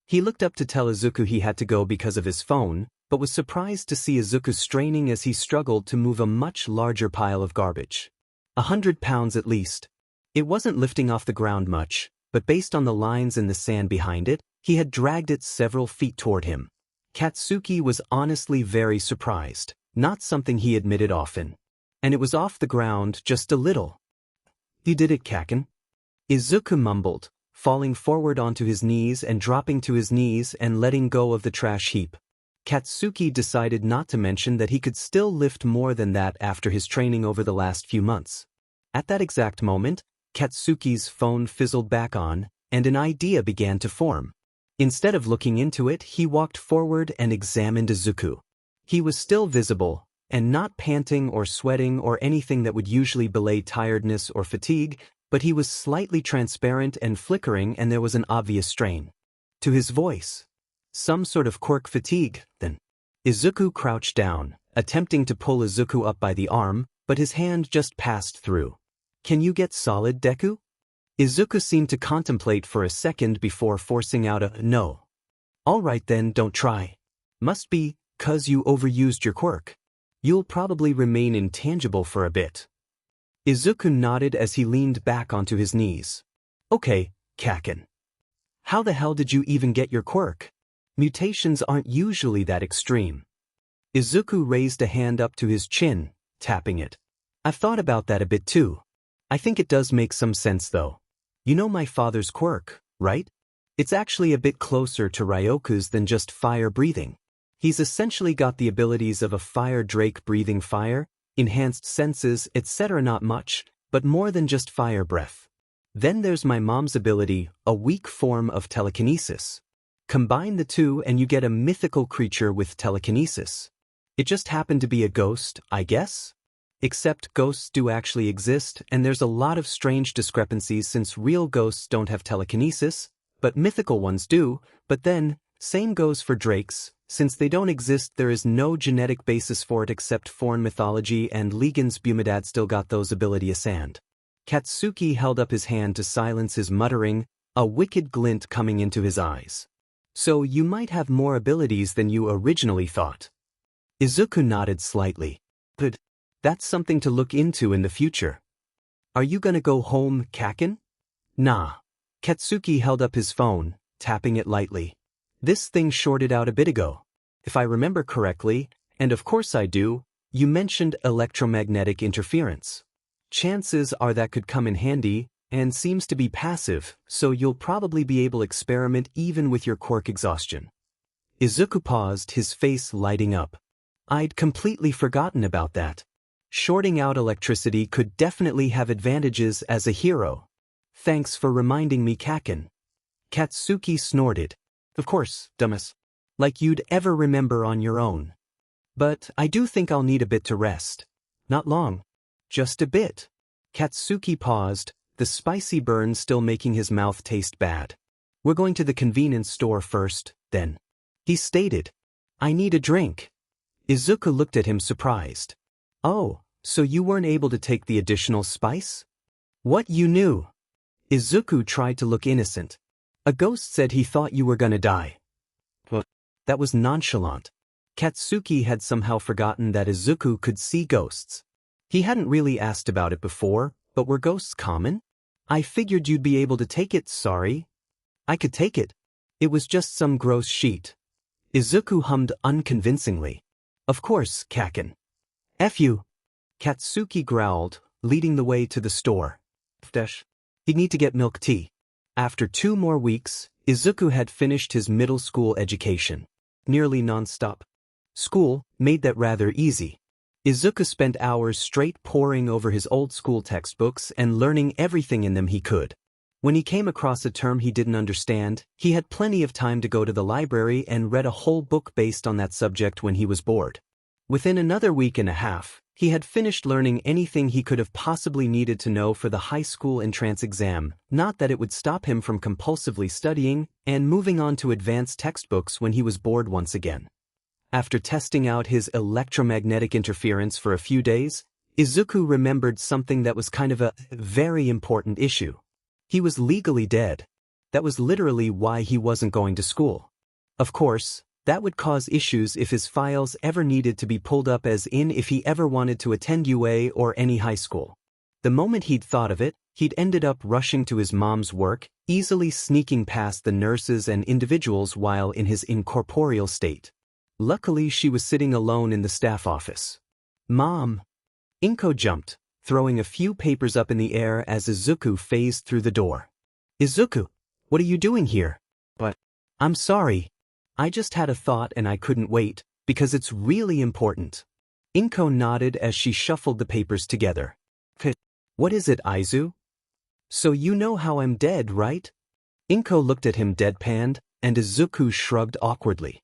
He looked up to tell Izuku he had to go because of his phone, but was surprised to see Izuku straining as he struggled to move a much larger pile of garbage. 100 pounds at least. It wasn't lifting off the ground much, but based on the lines in the sand behind it, he had dragged it several feet toward him. Katsuki was honestly very surprised, not something he admitted often. And it was off the ground just a little. "You did it, Kakken," Izuku mumbled, falling forward onto his knees and dropping to his knees and letting go of the trash heap. Katsuki decided not to mention that he could still lift more than that after his training over the last few months. At that exact moment, Katsuki's phone fizzled back on, and an idea began to form. Instead of looking into it, he walked forward and examined Izuku. He was still visible, and not panting or sweating or anything that would usually belay tiredness or fatigue, but he was slightly transparent and flickering, and there was an obvious strain to his voice. Some sort of quirk fatigue, then. Izuku crouched down, attempting to pull Izuku up by the arm, but his hand just passed through. "Can you get solid, Deku?" Izuku seemed to contemplate for a second before forcing out a "no." "All right then, don't try. Must be 'cause you overused your quirk. You'll probably remain intangible for a bit." Izuku nodded as he leaned back onto his knees. "Okay, Kakken. How the hell did you even get your quirk? Mutations aren't usually that extreme." Izuku raised a hand up to his chin, tapping it. "I've thought about that a bit too. I think it does make some sense though. You know my father's quirk, right? It's actually a bit closer to Ryoku's than just fire breathing. He's essentially got the abilities of a fire drake breathing fire, enhanced senses, etc. Not much, but more than just fire breath. Then there's my mom's ability, a weak form of telekinesis. Combine the two and you get a mythical creature with telekinesis. It just happened to be a ghost, I guess? Except ghosts do actually exist, and there's a lot of strange discrepancies since real ghosts don't have telekinesis, but mythical ones do, but then, same goes for drakes. Since they don't exist, there is no genetic basis for it except foreign mythology, and Legan's Bumidad still got those abilities and. Katsuki held up his hand to silence his muttering, a wicked glint coming into his eyes. "So you might have more abilities than you originally thought." Izuku nodded slightly. "Good. That's something to look into in the future. Are you gonna go home, Kakken?" "Nah." Katsuki held up his phone, tapping it lightly. "This thing shorted out a bit ago. If I remember correctly, and of course I do, you mentioned electromagnetic interference. Chances are that could come in handy, and seems to be passive, so you'll probably be able to experiment even with your quirk exhaustion." Izuku paused, his face lighting up. "I'd completely forgotten about that. Shorting out electricity could definitely have advantages as a hero. Thanks for reminding me, Kakken." Katsuki snorted. "Of course, dumbass. Like you'd ever remember on your own. But I do think I'll need a bit to rest. Not long. Just a bit." Katsuki paused, the spicy burn still making his mouth taste bad. We're going to the convenience store first, then. He stated. I need a drink. Izuku looked at him surprised. Oh, so you weren't able to take the additional spice? What, you knew? Izuku tried to look innocent. A ghost said he thought you were gonna die. But that was nonchalant. Katsuki had somehow forgotten that Izuku could see ghosts. He hadn't really asked about it before, but were ghosts common? I figured you'd be able to take it, sorry. I could take it. It was just some gross sheet. Izuku hummed unconvincingly. Of course, Kaken. F you. Katsuki growled, leading the way to the store. He'd need to get milk tea. After 2 more weeks, Izuku had finished his middle school education. Nearly non-stop. School made that rather easy. Izuku spent hours straight poring over his old school textbooks and learning everything in them he could. When he came across a term he didn't understand, he had plenty of time to go to the library and read a whole book based on that subject when he was bored. Within another week and a half, he had finished learning anything he could have possibly needed to know for the high school entrance exam, not that it would stop him from compulsively studying and moving on to advanced textbooks when he was bored once again. After testing out his electromagnetic interference for a few days, Izuku remembered something that was kind of a very important issue. He was legally dead. That was literally why he wasn't going to school. Of course, that would cause issues if his files ever needed to be pulled up, as in if he ever wanted to attend Yūrei or any high school. The moment he'd thought of it, he'd ended up rushing to his mom's work, easily sneaking past the nurses and individuals while in his incorporeal state. Luckily she was sitting alone in the staff office. Mom! Inko jumped, throwing a few papers up in the air as Izuku phased through the door. Izuku, what are you doing here? But, I'm sorry. I just had a thought and I couldn't wait, because it's really important. Inko nodded as she shuffled the papers together. What is it, Izu? So you know how I'm dead, right? Inko looked at him deadpanned, and Izuku shrugged awkwardly.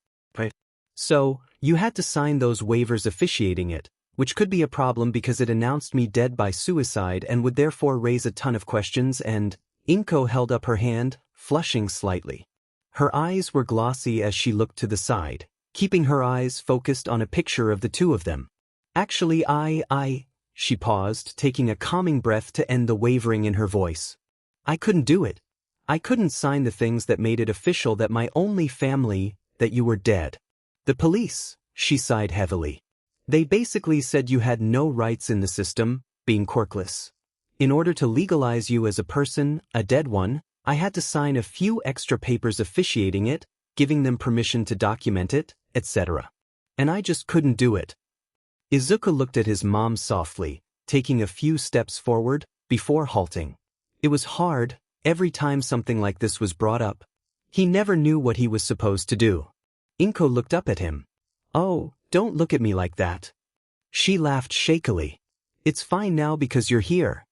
So, you had to sign those waivers officiating it, which could be a problem because it announced me dead by suicide and would therefore raise a ton of questions, and Inko held up her hand, flushing slightly. Her eyes were glossy as she looked to the side, keeping her eyes focused on a picture of the two of them. Actually, she paused, taking a calming breath to end the wavering in her voice. I couldn't do it. I couldn't sign the things that made it official that my only family, that you were dead. The police, she sighed heavily. They basically said you had no rights in the system, being quirkless. In order to legalize you as a person, a dead one, I had to sign a few extra papers officiating it, giving them permission to document it, etc. And I just couldn't do it. Izuku looked at his mom softly, taking a few steps forward, before halting. It was hard, every time something like this was brought up. He never knew what he was supposed to do. Inko looked up at him. Oh, don't look at me like that. She laughed shakily. It's fine now because you're here.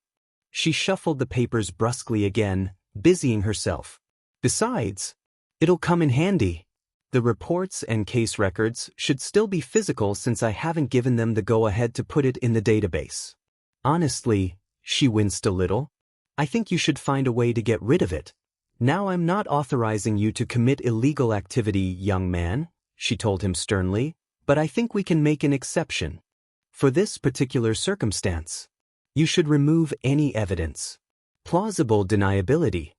She shuffled the papers brusquely again, busying herself. Besides, it'll come in handy. The reports and case records should still be physical since I haven't given them the go-ahead to put it in the database. Honestly, she winced a little. I think you should find a way to get rid of it. Now I'm not authorizing you to commit illegal activity, young man, she told him sternly, but I think we can make an exception. For this particular circumstance, you should remove any evidence. Plausible deniability.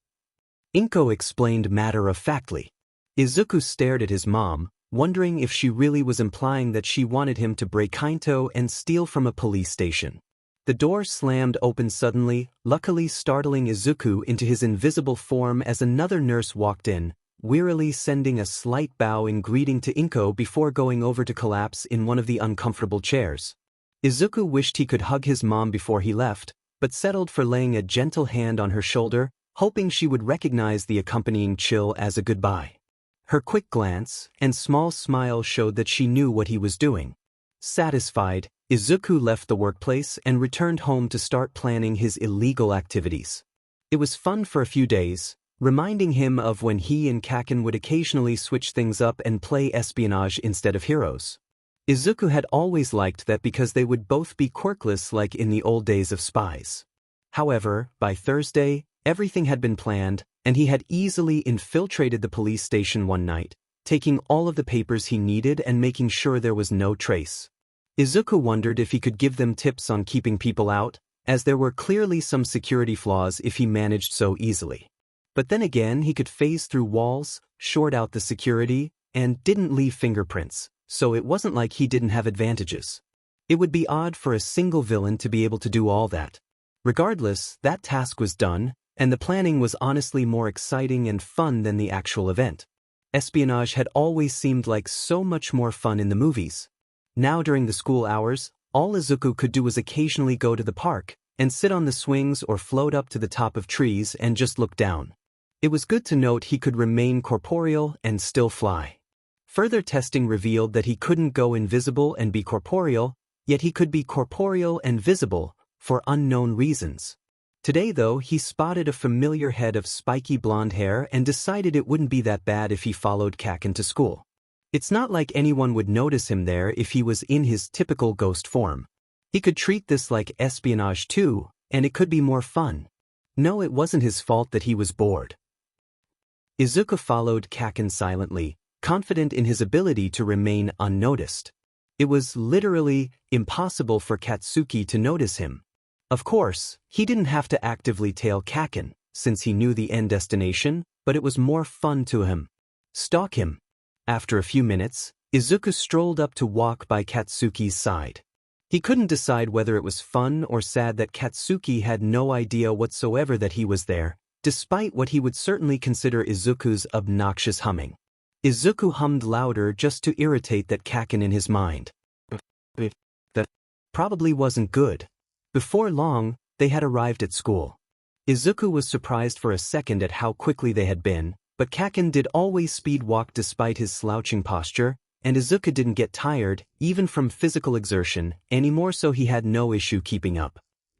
Inko explained matter-of-factly. Izuku stared at his mom, wondering if she really was implying that she wanted him to break Kaito and steal from a police station. The door slammed open suddenly, luckily startling Izuku into his invisible form as another nurse walked in, wearily sending a slight bow in greeting to Inko before going over to collapse in one of the uncomfortable chairs. Izuku wished he could hug his mom before he left, but settled for laying a gentle hand on her shoulder, hoping she would recognize the accompanying chill as a goodbye. Her quick glance and small smile showed that she knew what he was doing. Satisfied, Izuku left the workplace and returned home to start planning his illegal activities. It was fun for a few days, reminding him of when he and Kaken would occasionally switch things up and play espionage instead of heroes. Izuku had always liked that because they would both be quirkless like in the old days of spies. However, by Thursday, everything had been planned, and he had easily infiltrated the police station one night, taking all of the papers he needed and making sure there was no trace. Izuku wondered if he could give them tips on keeping people out, as there were clearly some security flaws if he managed so easily. But then again, he could phase through walls, short out the security, and didn't leave fingerprints, so it wasn't like he didn't have advantages. It would be odd for a single villain to be able to do all that. Regardless, that task was done, and the planning was honestly more exciting and fun than the actual event. Espionage had always seemed like so much more fun in the movies. Now during the school hours, all Izuku could do was occasionally go to the park, and sit on the swings or float up to the top of trees and just look down. It was good to note he could remain corporeal and still fly. Further testing revealed that he couldn't go invisible and be corporeal, yet he could be corporeal and visible, for unknown reasons. Today though, he spotted a familiar head of spiky blonde hair and decided it wouldn't be that bad if he followed Kaken to school. It's not like anyone would notice him there if he was in his typical ghost form. He could treat this like espionage too, and it could be more fun. No, it wasn't his fault that he was bored. Izuku followed Kaken silently, confident in his ability to remain unnoticed. It was literally impossible for Katsuki to notice him. Of course, he didn't have to actively tail Kaken, since he knew the end destination, but it was more fun to him. Stalk him. After a few minutes, Izuku strolled up to walk by Katsuki's side. He couldn't decide whether it was fun or sad that Katsuki had no idea whatsoever that he was there, despite what he would certainly consider Izuku's obnoxious humming. Izuku hummed louder just to irritate that Kaken in his mind. That probably wasn't good. Before long, they had arrived at school. Izuku was surprised for a second at how quickly they had been, but Kaken did always speed walk despite his slouching posture, and Izuku didn't get tired, even from physical exertion, anymore, so he had no issue keeping up.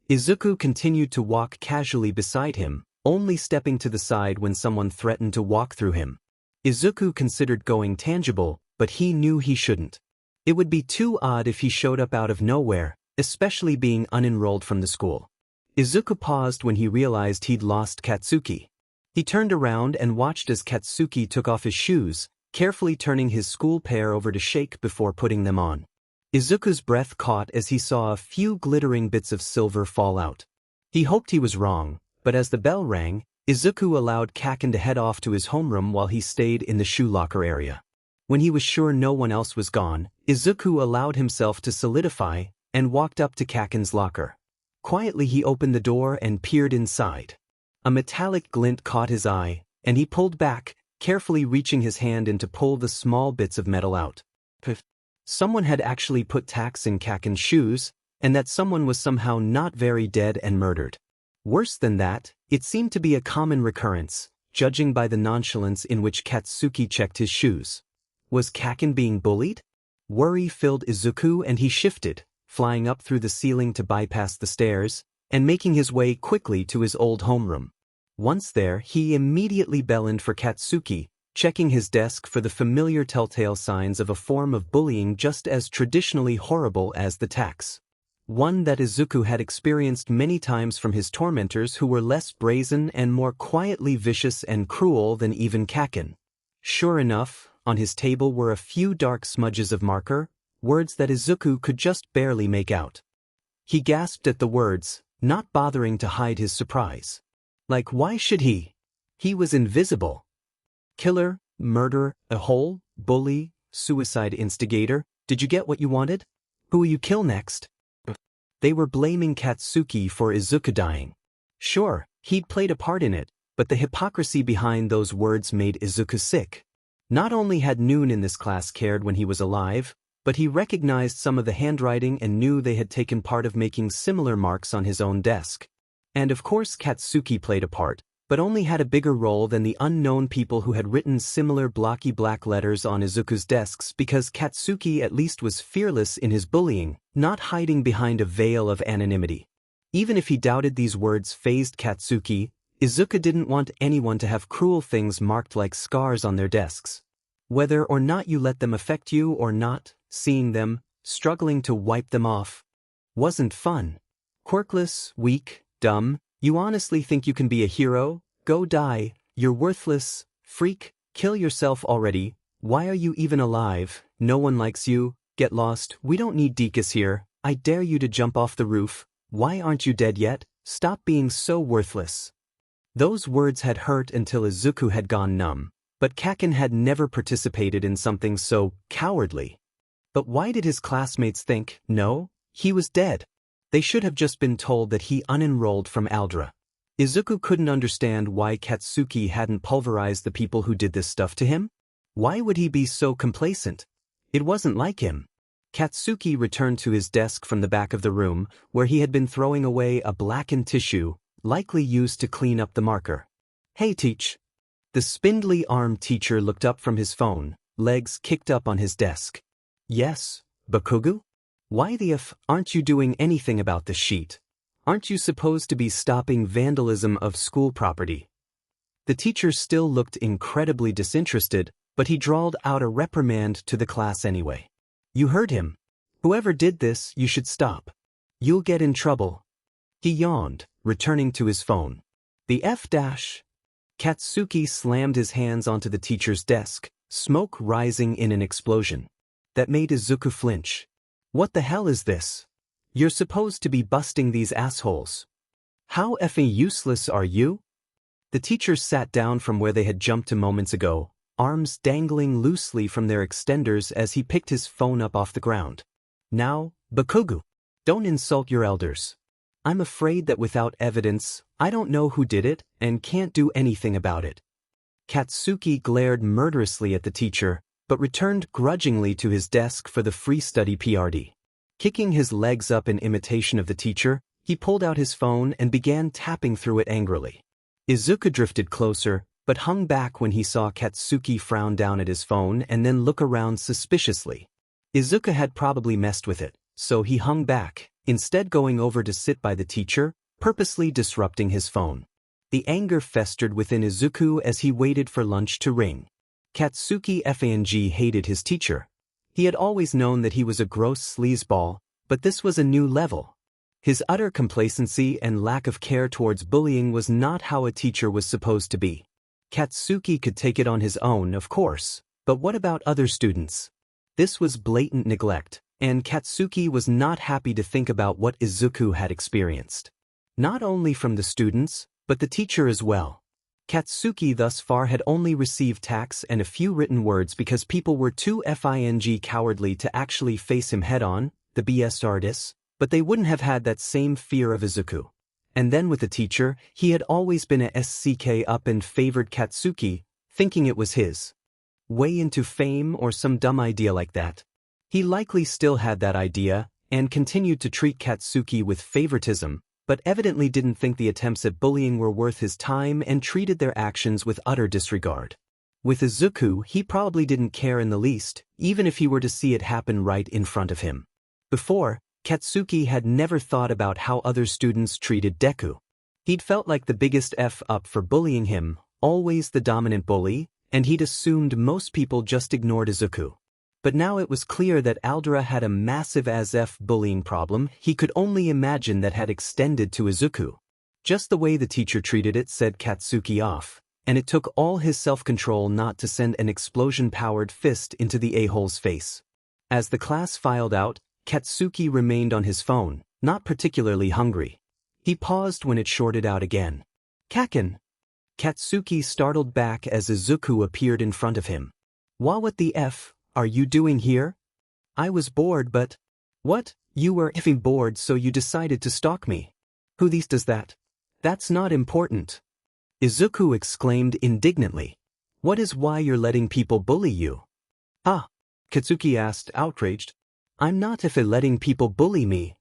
Izuku continued to walk casually beside him, only stepping to the side when someone threatened to walk through him. Izuku considered going tangible, but he knew he shouldn't. It would be too odd if he showed up out of nowhere, especially being unenrolled from the school. Izuku paused when he realized he'd lost Katsuki. He turned around and watched as Katsuki took off his shoes, carefully turning his school pair over to shake before putting them on. Izuku's breath caught as he saw a few glittering bits of silver fall out. He hoped he was wrong, but as the bell rang, Izuku allowed Kaken to head off to his homeroom while he stayed in the shoe locker area. When he was sure no one else was gone, Izuku allowed himself to solidify and walked up to Kaken's locker. Quietly he opened the door and peered inside. A metallic glint caught his eye, and he pulled back, carefully reaching his hand in to pull the small bits of metal out. Someone had actually put tacks in Kaken's shoes, and that someone was somehow not very dead and murdered. Worse than that, it seemed to be a common recurrence, judging by the nonchalance in which Katsuki checked his shoes. Was Kaken being bullied? Worry filled Izuku and he shifted, flying up through the ceiling to bypass the stairs, and making his way quickly to his old homeroom. Once there, he immediately bellowed for Katsuki, checking his desk for the familiar telltale signs of a form of bullying just as traditionally horrible as the tacks. One that Izuku had experienced many times from his tormentors who were less brazen and more quietly vicious and cruel than even Kaken. Sure enough, on his table were a few dark smudges of marker, words that Izuku could just barely make out. He gasped at the words, not bothering to hide his surprise. Like, why should he? He was invisible. Killer, murderer, a hole, bully, suicide instigator, did you get what you wanted? Who will you kill next? They were blaming Katsuki for Izuku dying. Sure, he'd played a part in it, but the hypocrisy behind those words made Izuku sick. Not only had Noon in this class cared when he was alive, but he recognized some of the handwriting and knew they had taken part of making similar marks on his own desk. And of course Katsuki played a part, but only had a bigger role than the unknown people who had written similar blocky black letters on Izuku's desks, because Katsuki at least was fearless in his bullying, not hiding behind a veil of anonymity. Even if he doubted these words fazed Katsuki, Izuku didn't want anyone to have cruel things marked like scars on their desks. Whether or not you let them affect you or not, seeing them, struggling to wipe them off, wasn't fun. Quirkless, weak, dumb, You honestly think you can be a hero? Go die, you're worthless, freak, kill yourself already, why are you even alive, no one likes you, get lost, we don't need Dekus here, I dare you to jump off the roof, why aren't you dead yet, stop being so worthless. Those words had hurt until Izuku had gone numb, but Kaken had never participated in something so cowardly. But why did his classmates think, no, he was dead? They should have just been told that he unenrolled from Aldra. Izuku couldn't understand why Katsuki hadn't pulverized the people who did this stuff to him. Why would he be so complacent? It wasn't like him. Katsuki returned to his desk from the back of the room, where he had been throwing away a blackened tissue, likely used to clean up the marker. Hey teach. The spindly-armed teacher looked up from his phone, legs kicked up on his desk. Yes, Bakugo? Why the f aren't you doing anything about this sheet? Aren't you supposed to be stopping vandalism of school property? The teacher still looked incredibly disinterested, but he drawled out a reprimand to the class anyway. You heard him. Whoever did this, you should stop. You'll get in trouble. He yawned, returning to his phone. The F dash. Katsuki slammed his hands onto the teacher's desk, smoke rising in an explosion. That made Izuku flinch. What the hell is this? You're supposed to be busting these assholes. How effing useless are you? The teachers sat down from where they had jumped to moments ago, arms dangling loosely from their extenders as he picked his phone up off the ground. Now, Bakugo, don't insult your elders. I'm afraid that without evidence, I don't know who did it and can't do anything about it. Katsuki glared murderously at the teacher, but returned grudgingly to his desk for the free study PRD. Kicking his legs up in imitation of the teacher, he pulled out his phone and began tapping through it angrily. Izuku drifted closer, but hung back when he saw Katsuki frown down at his phone and then look around suspiciously. Izuku had probably messed with it, so he hung back, instead going over to sit by the teacher, purposely disrupting his phone. The anger festered within Izuku as he waited for lunch to ring. Katsuki Fang hated his teacher. He had always known that he was a gross sleazeball, but this was a new level. His utter complacency and lack of care towards bullying was not how a teacher was supposed to be. Katsuki could take it on his own, of course, but what about other students? This was blatant neglect, and Katsuki was not happy to think about what Izuku had experienced. Not only from the students, but the teacher as well. Katsuki thus far had only received tacks and a few written words because people were too cowardly to actually face him head-on, the BS artists, but they wouldn't have had that same fear of Izuku. And then with the teacher, he had always been a SCK up and favored Katsuki, thinking it was his way into fame or some dumb idea like that. He likely still had that idea, and continued to treat Katsuki with favoritism, but evidently didn't think the attempts at bullying were worth his time and treated their actions with utter disregard. With Izuku, he probably didn't care in the least, even if he were to see it happen right in front of him. Before, Katsuki had never thought about how other students treated Deku. He'd felt like the biggest F up for bullying him, always the dominant bully, and he'd assumed most people just ignored Izuku. But now it was clear that Aldra had a massive as-F bullying problem he could only imagine that had extended to Izuku. Just the way the teacher treated it set Katsuki off, and it took all his self-control not to send an explosion-powered fist into the a-hole's face. As the class filed out, Katsuki remained on his phone, not particularly hungry. He paused when it shorted out again. Kaken! Katsuki startled back as Izuku appeared in front of him. What the F are you doing here? I was bored but… What? You were effing bored so you decided to stalk me. Who these does that? That's not important. Izuku exclaimed indignantly. What is why you're letting people bully you? Ah, Katsuki asked, outraged. I'm not letting people bully me.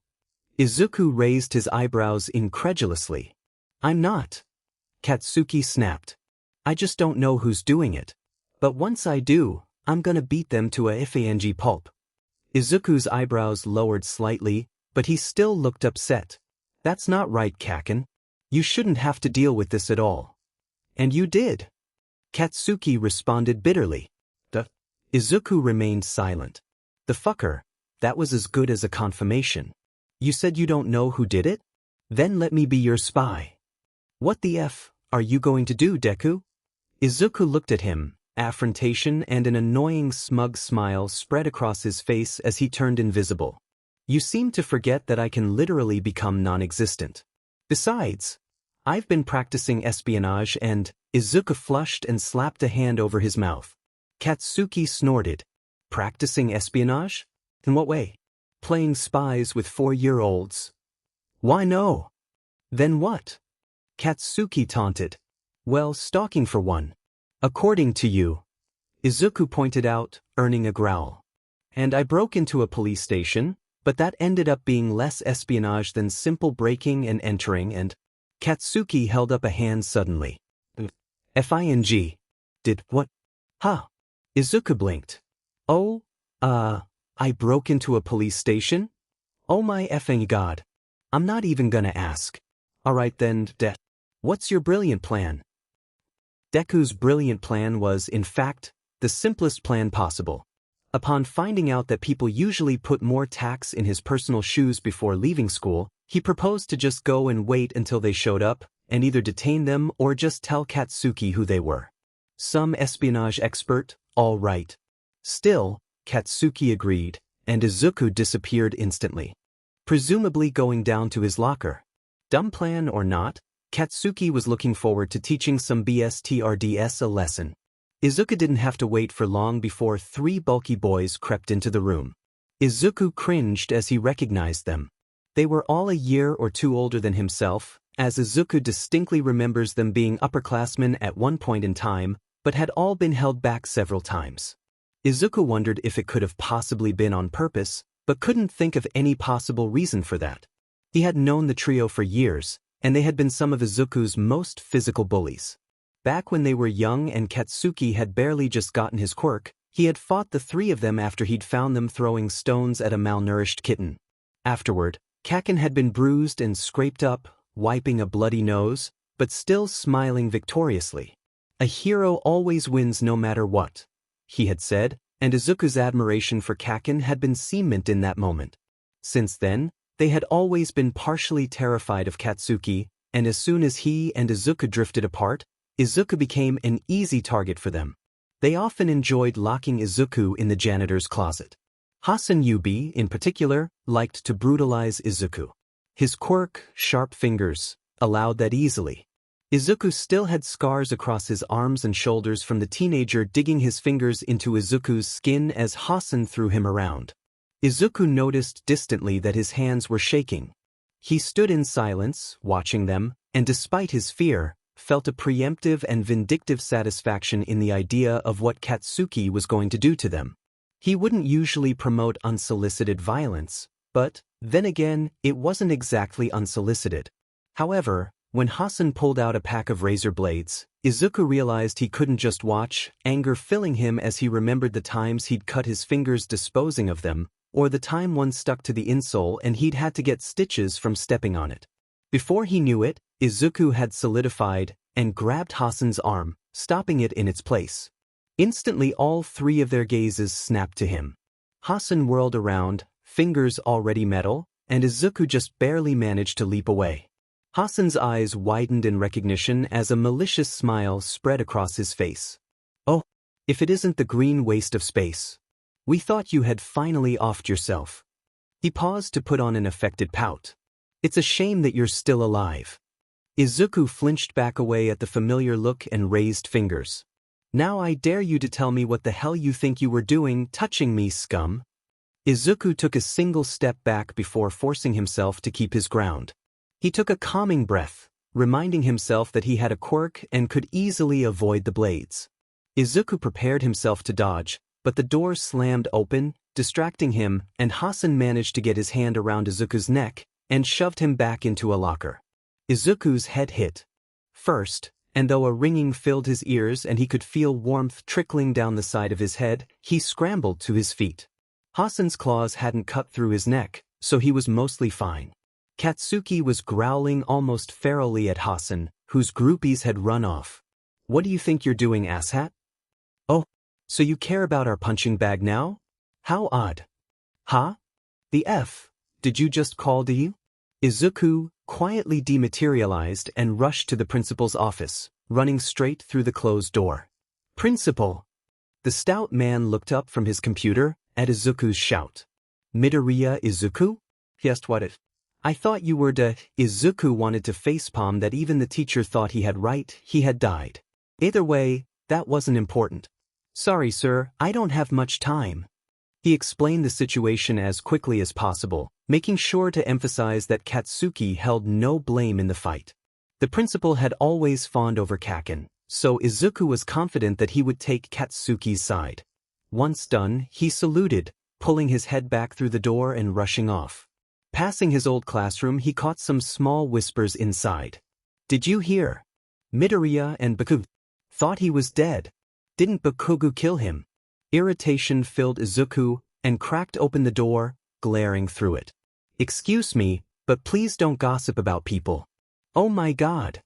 Izuku raised his eyebrows incredulously. I'm not. Katsuki snapped. I just don't know who's doing it. But once I do, I'm gonna beat them to a FANG pulp. Izuku's eyebrows lowered slightly, but he still looked upset. That's not right, Kaken. You shouldn't have to deal with this at all. And you did. Katsuki responded bitterly. Izuku remained silent. The fucker, that was as good as a confirmation. You said you don't know who did it? Then let me be your spy. What the F are you going to do, Deku? Izuku looked at him. Affrontation and an annoying smug smile spread across his face as he turned invisible. You seem to forget that I can literally become non-existent. Besides, I've been practicing espionage and Izuku flushed and slapped a hand over his mouth. Katsuki snorted. Practicing espionage? In what way? Playing spies with 4-year-olds. Why no? Then what? Katsuki taunted. Well, stalking for one. According to you. Izuku pointed out, earning a growl. And I broke into a police station, but that ended up being less espionage than simple breaking and entering and… Katsuki held up a hand suddenly. F-I-N-G. Did what? Huh. Izuku blinked. Oh, I broke into a police station? Oh my effing god. I'm not even gonna ask. Alright then, what's your brilliant plan? Deku's brilliant plan was, in fact, the simplest plan possible. Upon finding out that people usually put more tacks in his personal shoes before leaving school, he proposed to just go and wait until they showed up, and either detain them or just tell Katsuki who they were. Some espionage expert, all right. Still, Katsuki agreed, and Izuku disappeared instantly. Presumably going down to his locker. Dumb plan or not, Katsuki was looking forward to teaching some BSTRDS a lesson. Izuku didn't have to wait for long before 3 bulky boys crept into the room. Izuku cringed as he recognized them. They were all a year or 2 older than himself, as Izuku distinctly remembers them being upperclassmen at one point in time, but had all been held back several times. Izuku wondered if it could have possibly been on purpose, but couldn't think of any possible reason for that. He had known the trio for years, and they had been some of Izuku's most physical bullies. Back when they were young and Katsuki had barely just gotten his quirk, he had fought the 3 of them after he'd found them throwing stones at a malnourished kitten. Afterward, Kakin had been bruised and scraped up, wiping a bloody nose, but still smiling victoriously. A hero always wins no matter what, he had said, and Izuku's admiration for Kakin had been cement in that moment. Since then, they had always been partially terrified of Katsuki, and as soon as he and Izuku drifted apart, Izuku became an easy target for them. They often enjoyed locking Izuku in the janitor's closet. Hasan Yubi, in particular, liked to brutalize Izuku. His quirk, sharp fingers, allowed that easily. Izuku still had scars across his arms and shoulders from the teenager digging his fingers into Izuku's skin as Hasan threw him around. Izuku noticed distantly that his hands were shaking. He stood in silence, watching them, and despite his fear, felt a preemptive and vindictive satisfaction in the idea of what Katsuki was going to do to them. He wouldn't usually promote unsolicited violence, but, then again, it wasn't exactly unsolicited. However, when Hasan pulled out a pack of razor blades, Izuku realized he couldn't just watch, anger filling him as he remembered the times he'd cut his fingers disposing of them, or the time one stuck to the insole and he'd had to get stitches from stepping on it. Before he knew it, Izuku had solidified and grabbed Hasan's arm, stopping it in its place. Instantly all 3 of their gazes snapped to him. Hasan whirled around, fingers already metal, and Izuku just barely managed to leap away. Hasan's eyes widened in recognition as a malicious smile spread across his face. Oh, if it isn't the green waste of space. We thought you had finally offed yourself. He paused to put on an affected pout. It's a shame that you're still alive. Izuku flinched back away at the familiar look and raised fingers. Now I dare you to tell me what the hell you think you were doing touching me, scum. Izuku took a single step back before forcing himself to keep his ground. He took a calming breath, reminding himself that he had a quirk and could easily avoid the blades. Izuku prepared himself to dodge, but the door slammed open, distracting him, and Hasan managed to get his hand around Izuku's neck and shoved him back into a locker. Izuku's head hit first, and though a ringing filled his ears and he could feel warmth trickling down the side of his head, he scrambled to his feet. Hasan's claws hadn't cut through his neck, so he was mostly fine. Katsuki was growling almost ferally at Hasan, whose groupies had run off. What do you think you're doing, asshat? Oh, so you care about our punching bag now? How odd. Huh? The F, did you just call to you? Izuku, quietly dematerialized and rushed to the principal's office, running straight through the closed door. "Principal!" The stout man looked up from his computer at Izuku's shout. "Midoriya Izuku? Yes, what it? I thought you were dead." Izuku wanted to facepalm that even the teacher thought he had died. Either way, that wasn't important. "Sorry sir, I don't have much time." He explained the situation as quickly as possible, making sure to emphasize that Katsuki held no blame in the fight. The principal had always fawned over Kaken, so Izuku was confident that he would take Katsuki's side. Once done, he saluted, pulling his head back through the door and rushing off. Passing his old classroom, he caught some small whispers inside. "Did you hear? Midoriya and Bakugo thought he was dead. Didn't Bakugo kill him?" Irritation filled Izuku and cracked open the door, glaring through it. "Excuse me, but please don't gossip about people." "Oh my god!"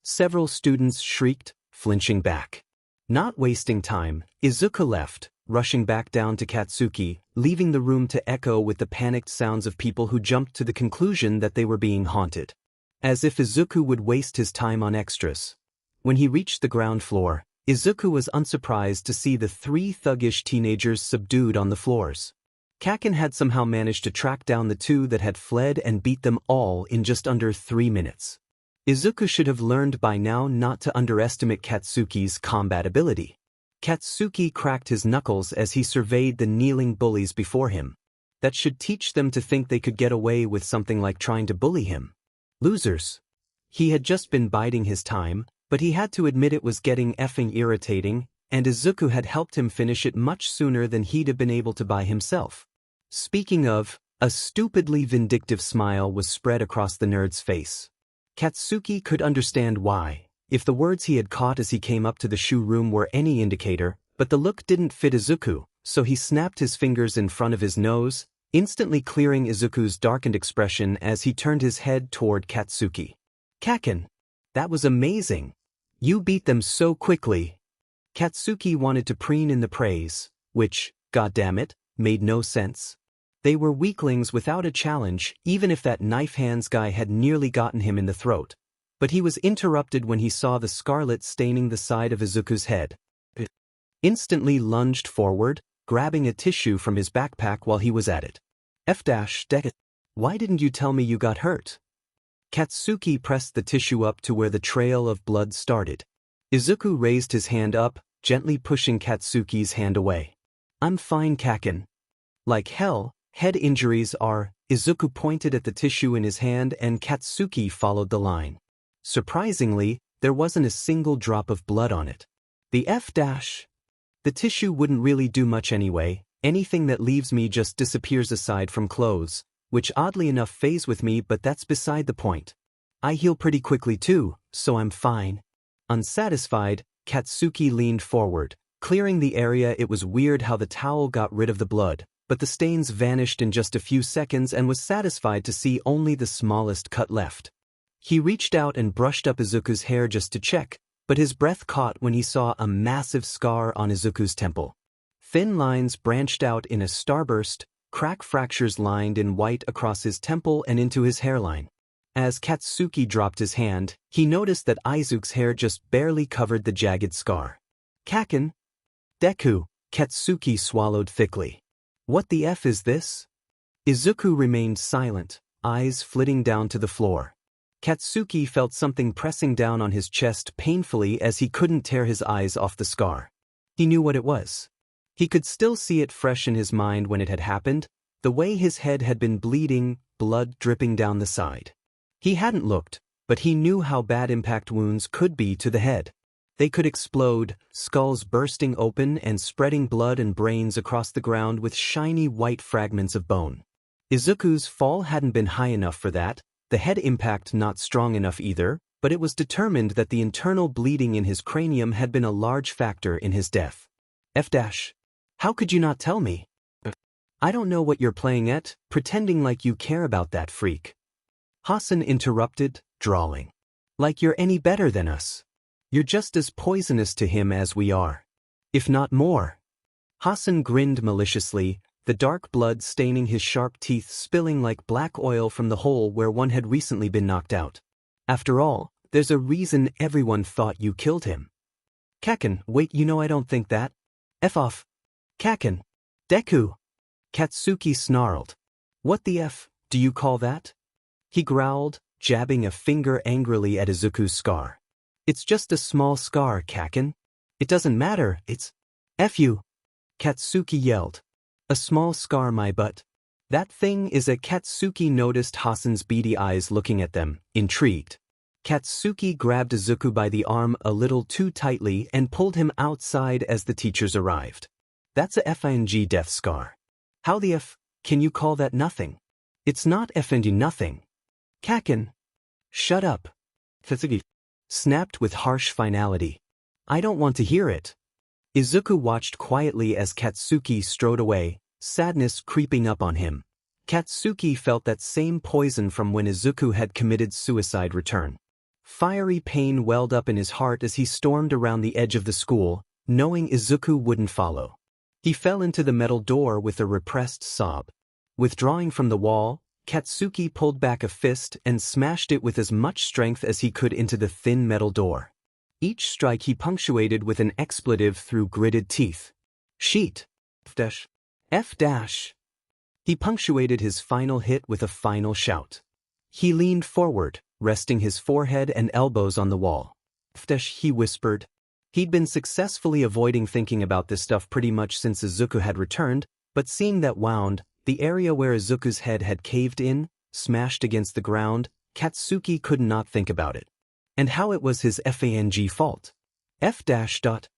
Several students shrieked, flinching back. Not wasting time, Izuku left, rushing back down to Katsuki, leaving the room to echo with the panicked sounds of people who jumped to the conclusion that they were being haunted. As if Izuku would waste his time on extras. When he reached the ground floor, Izuku was unsurprised to see the three thuggish teenagers subdued on the floors. Kaken had somehow managed to track down the two that had fled and beat them all in just under 3 minutes. Izuku should have learned by now not to underestimate Katsuki's combat ability. Katsuki cracked his knuckles as he surveyed the kneeling bullies before him. That should teach them to think they could get away with something like trying to bully him. Losers. He had just been biding his time, but he had to admit it was getting effing irritating, and Izuku had helped him finish it much sooner than he'd have been able to by himself. Speaking of, a stupidly vindictive smile was spread across the nerd's face. Katsuki could understand why, if the words he had caught as he came up to the shoe room were any indicator, but the look didn't fit Izuku, so he snapped his fingers in front of his nose, instantly clearing Izuku's darkened expression as he turned his head toward Katsuki. "Kaken! That was amazing! You beat them so quickly!" Katsuki wanted to preen in the praise, which, goddammit, made no sense. They were weaklings without a challenge, even if that knife-hands guy had nearly gotten him in the throat. But he was interrupted when he saw the scarlet staining the side of Izuku's head. He instantly lunged forward, grabbing a tissue from his backpack while he was at it. Deku, why didn't you tell me you got hurt?" Katsuki pressed the tissue up to where the trail of blood started. Izuku raised his hand up, gently pushing Katsuki's hand away. "I'm fine, Kaken." "Like hell, head injuries are." Izuku pointed at the tissue in his hand and Katsuki followed the line. Surprisingly, there wasn't a single drop of blood on it. The tissue wouldn't really do much anyway. Anything that leaves me just disappears aside from clothes, which oddly enough phase with me, but that's beside the point. I heal pretty quickly too, so I'm fine. Unsatisfied, Katsuki leaned forward, clearing the area. It was weird how the towel got rid of the blood, but the stains vanished in just a few seconds and was satisfied to see only the smallest cut left. He reached out and brushed up Izuku's hair just to check, but his breath caught when he saw a massive scar on Izuku's temple. Thin lines branched out in a starburst, crack fractures lined in white across his temple and into his hairline. As Katsuki dropped his hand, he noticed that Izuku's hair just barely covered the jagged scar. "Kaken? Deku," Katsuki swallowed thickly. "What the F is this?" Izuku remained silent, eyes flitting down to the floor. Katsuki felt something pressing down on his chest painfully as he couldn't tear his eyes off the scar. He knew what it was. He could still see it fresh in his mind when it had happened, the way his head had been bleeding, blood dripping down the side. He hadn't looked, but he knew how bad impact wounds could be to the head. They could explode, skulls bursting open and spreading blood and brains across the ground with shiny white fragments of bone. Izuku's fall hadn't been high enough for that, the head impact not strong enough either, but it was determined that the internal bleeding in his cranium had been a large factor in his death. How could you not tell me? I don't know what you're playing at, pretending like you care about that freak. Hassan interrupted, drawling. Like you're any better than us. You're just as poisonous to him as we are. If not more. Hassan grinned maliciously, the dark blood staining his sharp teeth, spilling like black oil from the hole where one had recently been knocked out. After all, there's a reason everyone thought you killed him. Kaken, wait, I don't think that. F off. Kaken. Deku. Katsuki snarled. What the F do you call that? He growled, jabbing a finger angrily at Izuku's scar. It's just a small scar, Kaken. It doesn't matter, it's F you. Katsuki yelled. A small scar, my butt. That thing is a Katsuki noticed Hasan's beady eyes looking at them, intrigued. Katsuki grabbed Izuku by the arm a little too tightly and pulled him outside as the teachers arrived. That's a FNG death scar. How the F can you call that nothing? It's not FNG nothing. Kaken. Shut up. Katsuki snapped with harsh finality. I don't want to hear it. Izuku watched quietly as Katsuki strode away, sadness creeping up on him. Katsuki felt that same poison from when Izuku had committed suicide return. Fiery pain welled up in his heart as he stormed around the edge of the school, knowing Izuku wouldn't follow. He fell into the metal door with a repressed sob. Withdrawing from the wall, Katsuki pulled back a fist and smashed it with as much strength as he could into the thin metal door. Each strike he punctuated with an expletive through gritted teeth. Sheet. F dash. He punctuated his final hit with a final shout. He leaned forward, resting his forehead and elbows on the wall. F dash, he whispered. He'd been successfully avoiding thinking about this stuff pretty much since Izuku had returned, but seeing that wound, the area where Izuku's head had caved in, smashed against the ground, Katsuki could not think about it. And how it was his FANG fault. F dash dot.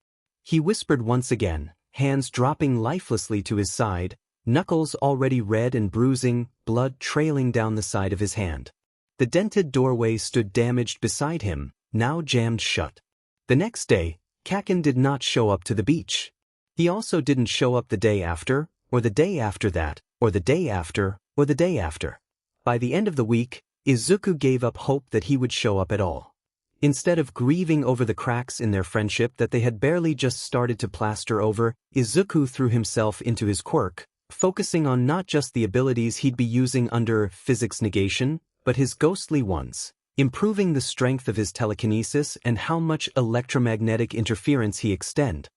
He whispered once again, hands dropping lifelessly to his side, knuckles already red and bruising, blood trailing down the side of his hand. The dented doorway stood damaged beside him, now jammed shut. The next day, Kaken did not show up to the beach. He also didn't show up the day after, or the day after that, or the day after, or the day after. By the end of the week, Izuku gave up hope that he would show up at all. Instead of grieving over the cracks in their friendship that they had barely just started to plaster over, Izuku threw himself into his quirk, focusing on not just the abilities he'd be using under physics negation, but his ghostly ones, improving the strength of his telekinesis and how much electromagnetic interference he extend.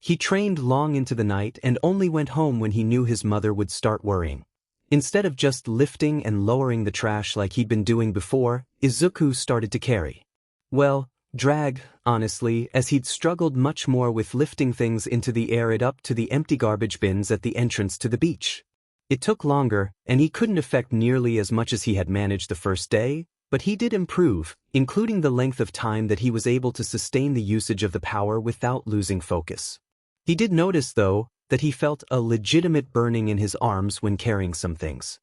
He trained long into the night and only went home when he knew his mother would start worrying. Instead of just lifting and lowering the trash like he'd been doing before, Izuku started to carry. Well, drag, honestly, as he'd struggled much more with lifting things into the air and up to the empty garbage bins at the entrance to the beach. It took longer, and he couldn't affect nearly as much as he had managed the first day, but he did improve, including the length of time that he was able to sustain the usage of the power without losing focus. He did notice, though, that he felt a legitimate burning in his arms when carrying some things.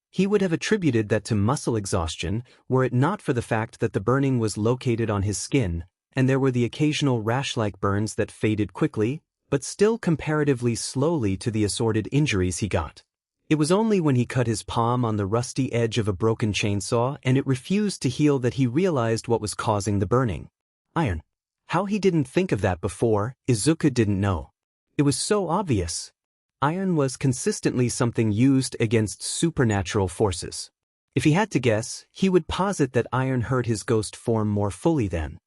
He would have attributed that to muscle exhaustion were it not for the fact that the burning was located on his skin, and there were the occasional rash-like burns that faded quickly, but still comparatively slowly to the assorted injuries he got. It was only when he cut his palm on the rusty edge of a broken chainsaw and it refused to heal that he realized what was causing the burning. Iron. How he didn't think of that before, Izuku didn't know. It was so obvious. Iron was consistently something used against supernatural forces. If he had to guess, he would posit that iron hurt his ghost form more fully then.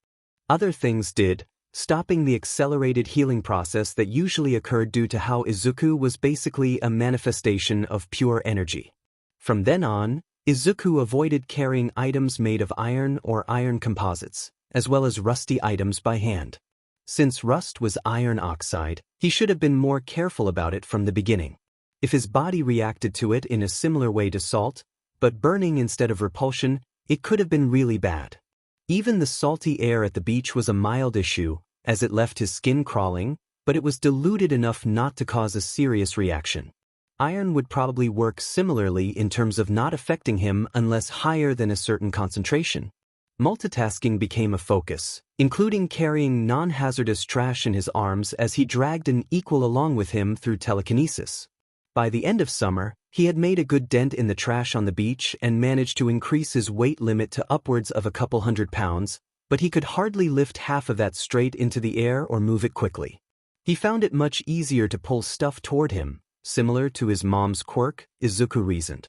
Other things did, stopping the accelerated healing process that usually occurred due to how Izuku was basically a manifestation of pure energy. From then on, Izuku avoided carrying items made of iron or iron composites, as well as rusty items by hand. Since rust was iron oxide, he should have been more careful about it from the beginning. If his body reacted to it in a similar way to salt, but burning instead of repulsion, it could have been really bad. Even the salty air at the beach was a mild issue, as it left his skin crawling, but it was diluted enough not to cause a serious reaction. Iron would probably work similarly in terms of not affecting him unless higher than a certain concentration. Multitasking became a focus, including carrying non-hazardous trash in his arms as he dragged an equal along with him through telekinesis. By the end of summer, he had made a good dent in the trash on the beach and managed to increase his weight limit to upwards of a couple hundred pounds, but he could hardly lift half of that straight into the air or move it quickly. He found it much easier to pull stuff toward him, similar to his mom's quirk, Izuku reasoned.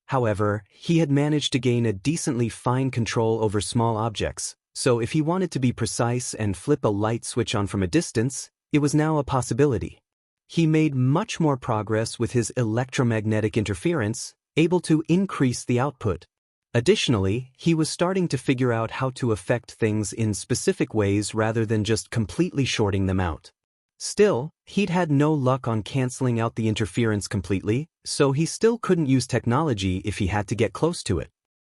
However, he had managed to gain a decently fine control over small objects, so if he wanted to be precise and flip a light switch on from a distance, it was now a possibility. He made much more progress with his electromagnetic interference, able to increase the output. Additionally, he was starting to figure out how to affect things in specific ways rather than just completely shorting them out. Still, he'd had no luck on canceling out the interference completely, so he still couldn't use technology if he had to get close to it.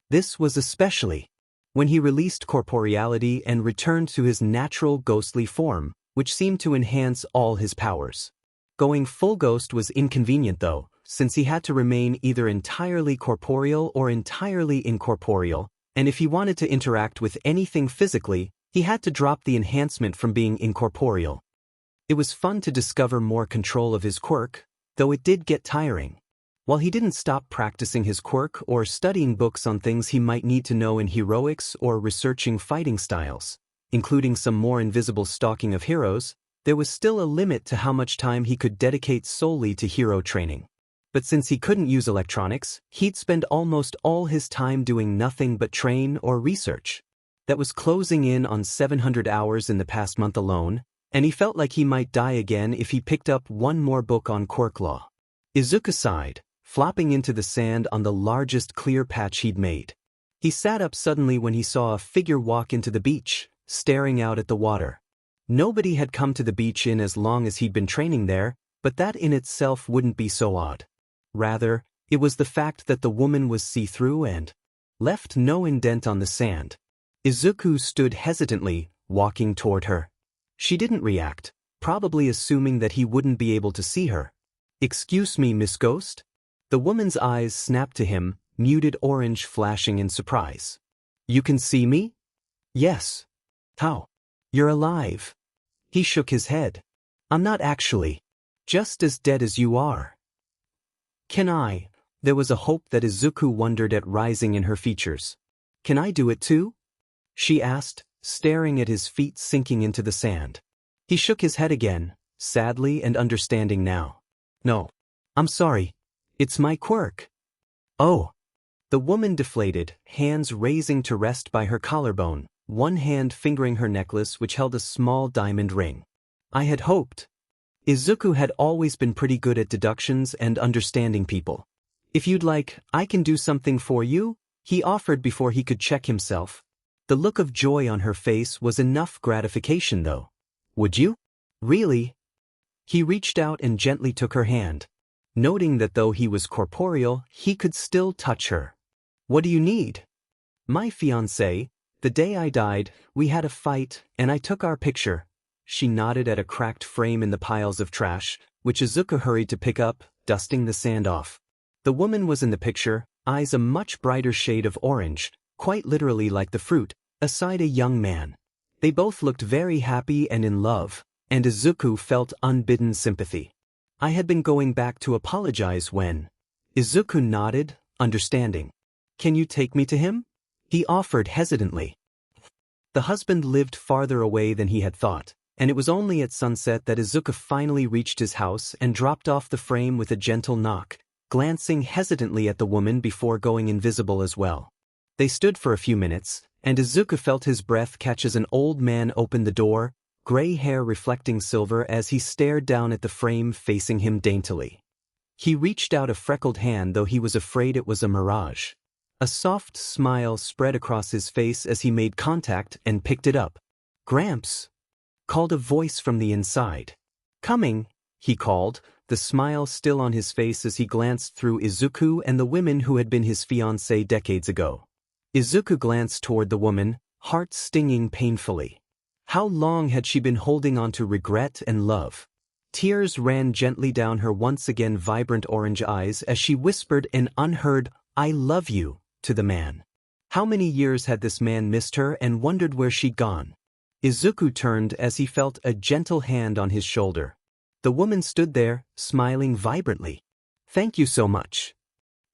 This was especially when he released corporeality and returned to his natural ghostly form, which seemed to enhance all his powers. Going full ghost was inconvenient though, since he had to remain either entirely corporeal or entirely incorporeal, and if he wanted to interact with anything physically, he had to drop the enhancement from being incorporeal. It was fun to discover more control of his quirk, though it did get tiring. While he didn't stop practicing his quirk or studying books on things he might need to know in heroics or researching fighting styles, including some more invisible stalking of heroes, there was still a limit to how much time he could dedicate solely to hero training. But since he couldn't use electronics, he'd spend almost all his time doing nothing but train or research. That was closing in on 700 hours in the past month alone, and he felt like he might die again if he picked up one more book on quirk law. Izuku sighed, flopping into the sand on the largest clear patch he'd made. He sat up suddenly when he saw a figure walk into the beach, staring out at the water. Nobody had come to the beach in as long as he'd been training there, but that in itself wouldn't be so odd. Rather, it was the fact that the woman was see-through and left no indent on the sand. Izuku stood hesitantly, walking toward her. She didn't react, probably assuming that he wouldn't be able to see her. "Excuse me, Miss Ghost?" The woman's eyes snapped to him, muted orange flashing in surprise. "You can see me?" "Yes." "How?" "You're alive." He shook his head. "I'm not actually. Just as dead as you are." "Can I?" There was a hope that Izuku wondered at rising in her features. "Can I do it too?" she asked, staring at his feet sinking into the sand. He shook his head again, sadly and understanding now. "No. I'm sorry. It's my quirk." "Oh." The woman deflated, hands raising to rest by her collarbone, one hand fingering her necklace which held a small diamond ring. "I had hoped." Izuku had always been pretty good at deductions and understanding people. "If you'd like, I can do something for you," he offered before he could check himself. The look of joy on her face was enough gratification though. "Would you?" "Really?" He reached out and gently took her hand, noting that though he was corporeal, he could still touch her. "What do you need?" "My fiancé, the day I died, we had a fight, and I took our picture." She nodded at a cracked frame in the piles of trash, which Izuku hurried to pick up, dusting the sand off. The woman was in the picture, eyes a much brighter shade of orange, quite literally like the fruit, aside a young man. They both looked very happy and in love, and Izuku felt unbidden sympathy. "I had been going back to apologize when..." Izuku nodded, understanding. "Can you take me to him?" he offered hesitantly. The husband lived farther away than he had thought, and it was only at sunset that Izuku finally reached his house and dropped off the frame with a gentle knock, glancing hesitantly at the woman before going invisible as well. They stood for a few minutes, and Izuku felt his breath catch as an old man opened the door, gray hair reflecting silver as he stared down at the frame facing him daintily. He reached out a freckled hand though he was afraid it was a mirage. A soft smile spread across his face as he made contact and picked it up. "Gramps!" called a voice from the inside. "Coming," he called, the smile still on his face as he glanced through Izuku and the women who had been his fiancée decades ago. Izuku glanced toward the woman, heart stinging painfully. How long had she been holding on to regret and love? Tears ran gently down her once again vibrant orange eyes as she whispered an unheard, "I love you," to the man. How many years had this man missed her and wondered where she'd gone? Izuku turned as he felt a gentle hand on his shoulder. The woman stood there, smiling vibrantly. "Thank you so much,"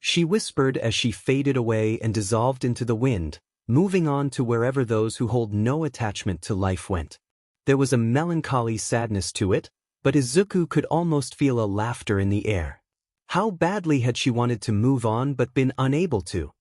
she whispered as she faded away and dissolved into the wind, moving on to wherever those who hold no attachment to life went. There was a melancholy sadness to it, But Izuku could almost feel a laughter in the air. How badly had she wanted to move on but been unable to?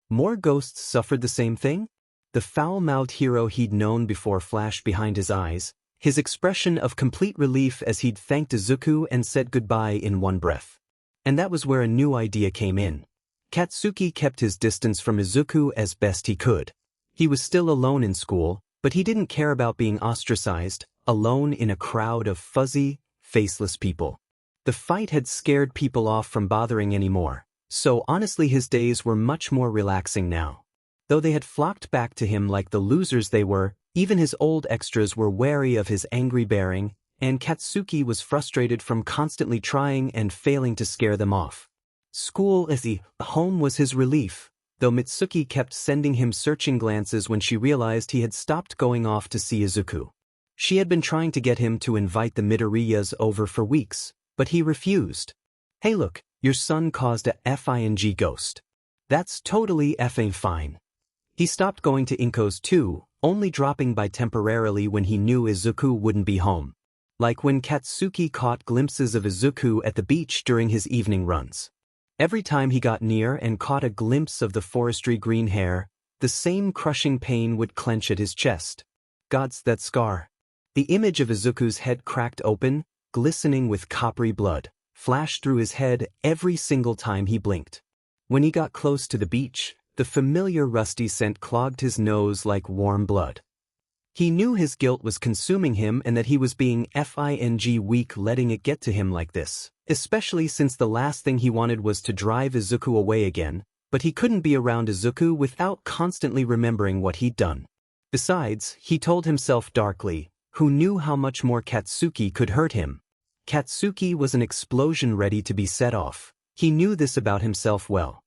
More ghosts suffered the same thing? The foul-mouthed hero he'd known before flashed behind his eyes, his expression of complete relief as he'd thanked Izuku and said goodbye in one breath. And that was where a new idea came in. Katsuki kept his distance from Izuku as best he could. He was still alone in school, but he didn't care about being ostracized, alone in a crowd of fuzzy, faceless people. The fight had scared people off from bothering anymore, so honestly his days were much more relaxing now. Though they had flocked back to him like the losers they were, even his old extras were wary of his angry bearing, and Katsuki was frustrated from constantly trying and failing to scare them off. School as the home was his relief, though Mitsuki kept sending him searching glances when she realized he had stopped going off to see Izuku. She had been trying to get him to invite the Midoriyas over for weeks, but he refused. Hey look, your son caused a FING ghost. That's totally effing fine. He stopped going to Inko's too, only dropping by temporarily when he knew Izuku wouldn't be home. Like when Katsuki caught glimpses of Izuku at the beach during his evening runs. Every time he got near and caught a glimpse of the forestry green hair, the same crushing pain would clench at his chest. God's that scar. The image of Izuku's head cracked open, glistening with coppery blood, flashed through his head every single time he blinked. When he got close to the beach, the familiar rusty scent clogged his nose like warm blood. He knew his guilt was consuming him and that he was being FING weak letting it get to him like this, especially since the last thing he wanted was to drive Izuku away again, but he couldn't be around Izuku without constantly remembering what he'd done. Besides, he told himself darkly, who knew how much more Katsuki could hurt him. Katsuki was an explosion ready to be set off. He knew this about himself well.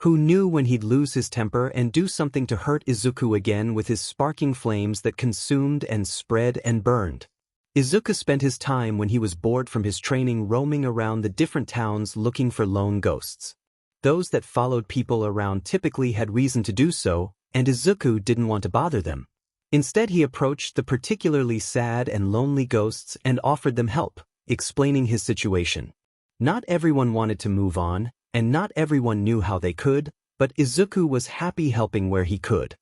Who knew when he'd lose his temper and do something to hurt Izuku again with his sparking flames that consumed and spread and burned. Izuku spent his time when he was bored from his training roaming around the different towns looking for lone ghosts. Those that followed people around typically had reason to do so, and Izuku didn't want to bother them. Instead he approached the particularly sad and lonely ghosts and offered them help, explaining his situation. Not everyone wanted to move on, and not everyone knew how they could, but Izuku was happy helping where he could.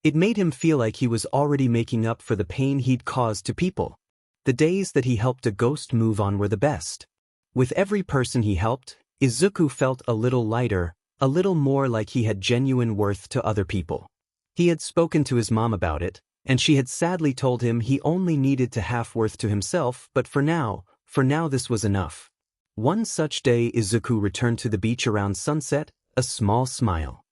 It made him feel like he was already making up for the pain he'd caused to people. The days that he helped a ghost move on were the best. With every person he helped, Izuku felt a little lighter, a little more like he had genuine worth to other people. He had spoken to his mom about it, and she had sadly told him he only needed to half worth to himself, but for now this was enough. One such day Izuku returned to the beach around sunset, a small smile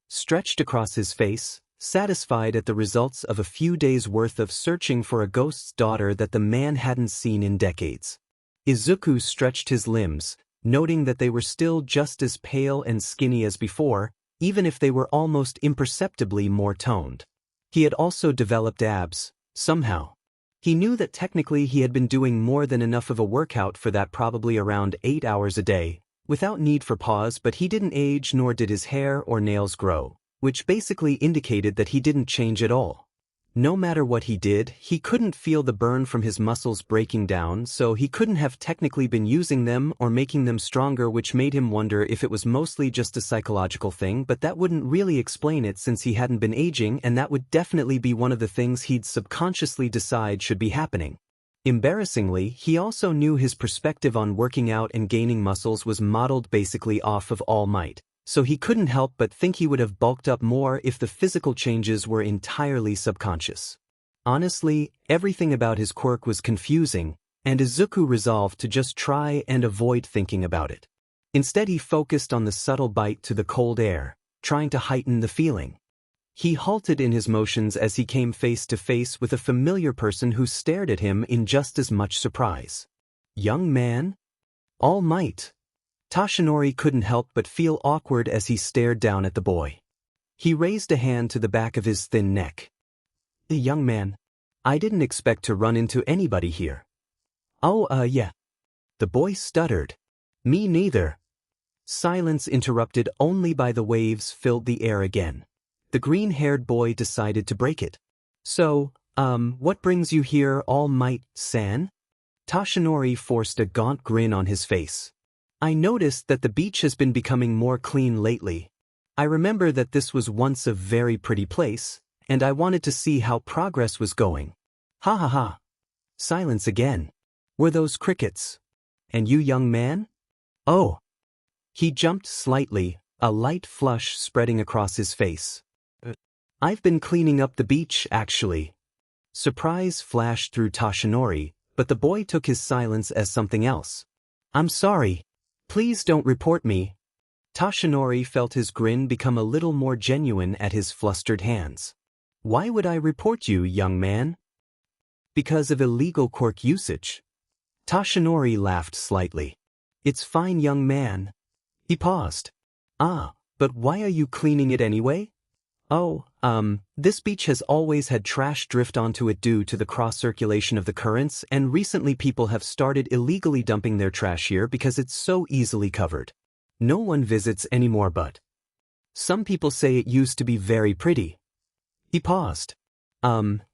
stretched across his face, satisfied at the results of a few days' worth of searching for a ghost's daughter that the man hadn't seen in decades. Izuku stretched his limbs, noting that they were still just as pale and skinny as before, even if they were almost imperceptibly more toned. He had also developed abs, somehow. He knew that technically he had been doing more than enough of a workout for that, probably around 8 hours a day, without need for pause, but he didn't age nor did his hair or nails grow, which basically indicated that he didn't change at all. No matter what he did, he couldn't feel the burn from his muscles breaking down, so he couldn't have technically been using them or making them stronger, which made him wonder if it was mostly just a psychological thing, but that wouldn't really explain it since he hadn't been aging, and that would definitely be one of the things he'd subconsciously decide should be happening. Embarrassingly, he also knew his perspective on working out and gaining muscles was modeled basically off of All Might. So he couldn't help but think he would have bulked up more if the physical changes were entirely subconscious. Honestly, everything about his quirk was confusing, and Izuku resolved to just try and avoid thinking about it. Instead he focused on the subtle bite to the cold air, trying to heighten the feeling. He halted in his motions as he came face to face with a familiar person who stared at him in just as much surprise. Young man? All Might. Toshinori couldn't help but feel awkward as he stared down at the boy. He raised a hand to the back of his thin neck. Young man, I didn't expect to run into anybody here. Oh, yeah. The boy stuttered. Me neither. Silence interrupted only by the waves filled the air again. The green-haired boy decided to break it. So, what brings you here, All Might-san? Tashinori forced a gaunt grin on his face. I noticed that the beach has been becoming more clean lately. I remember that this was once a very pretty place, and I wanted to see how progress was going. Ha ha ha. Silence again. Were those crickets? And you, young man? Oh. He jumped slightly, a light flush spreading across his face. I've been cleaning up the beach, actually. Surprise flashed through Tashinori, but the boy took his silence as something else. I'm sorry. Please don't report me. Tashinori felt his grin become a little more genuine at his flustered hands. Why would I report you, young man? Because of illegal quirk usage. Tashinori laughed slightly. It's fine, young man. He paused. Ah, but why are you cleaning it anyway? Oh, this beach has always had trash drift onto it due to the cross-circulation of the currents, and recently people have started illegally dumping their trash here because it's so easily covered. No one visits anymore, but some people say it used to be very pretty. He paused.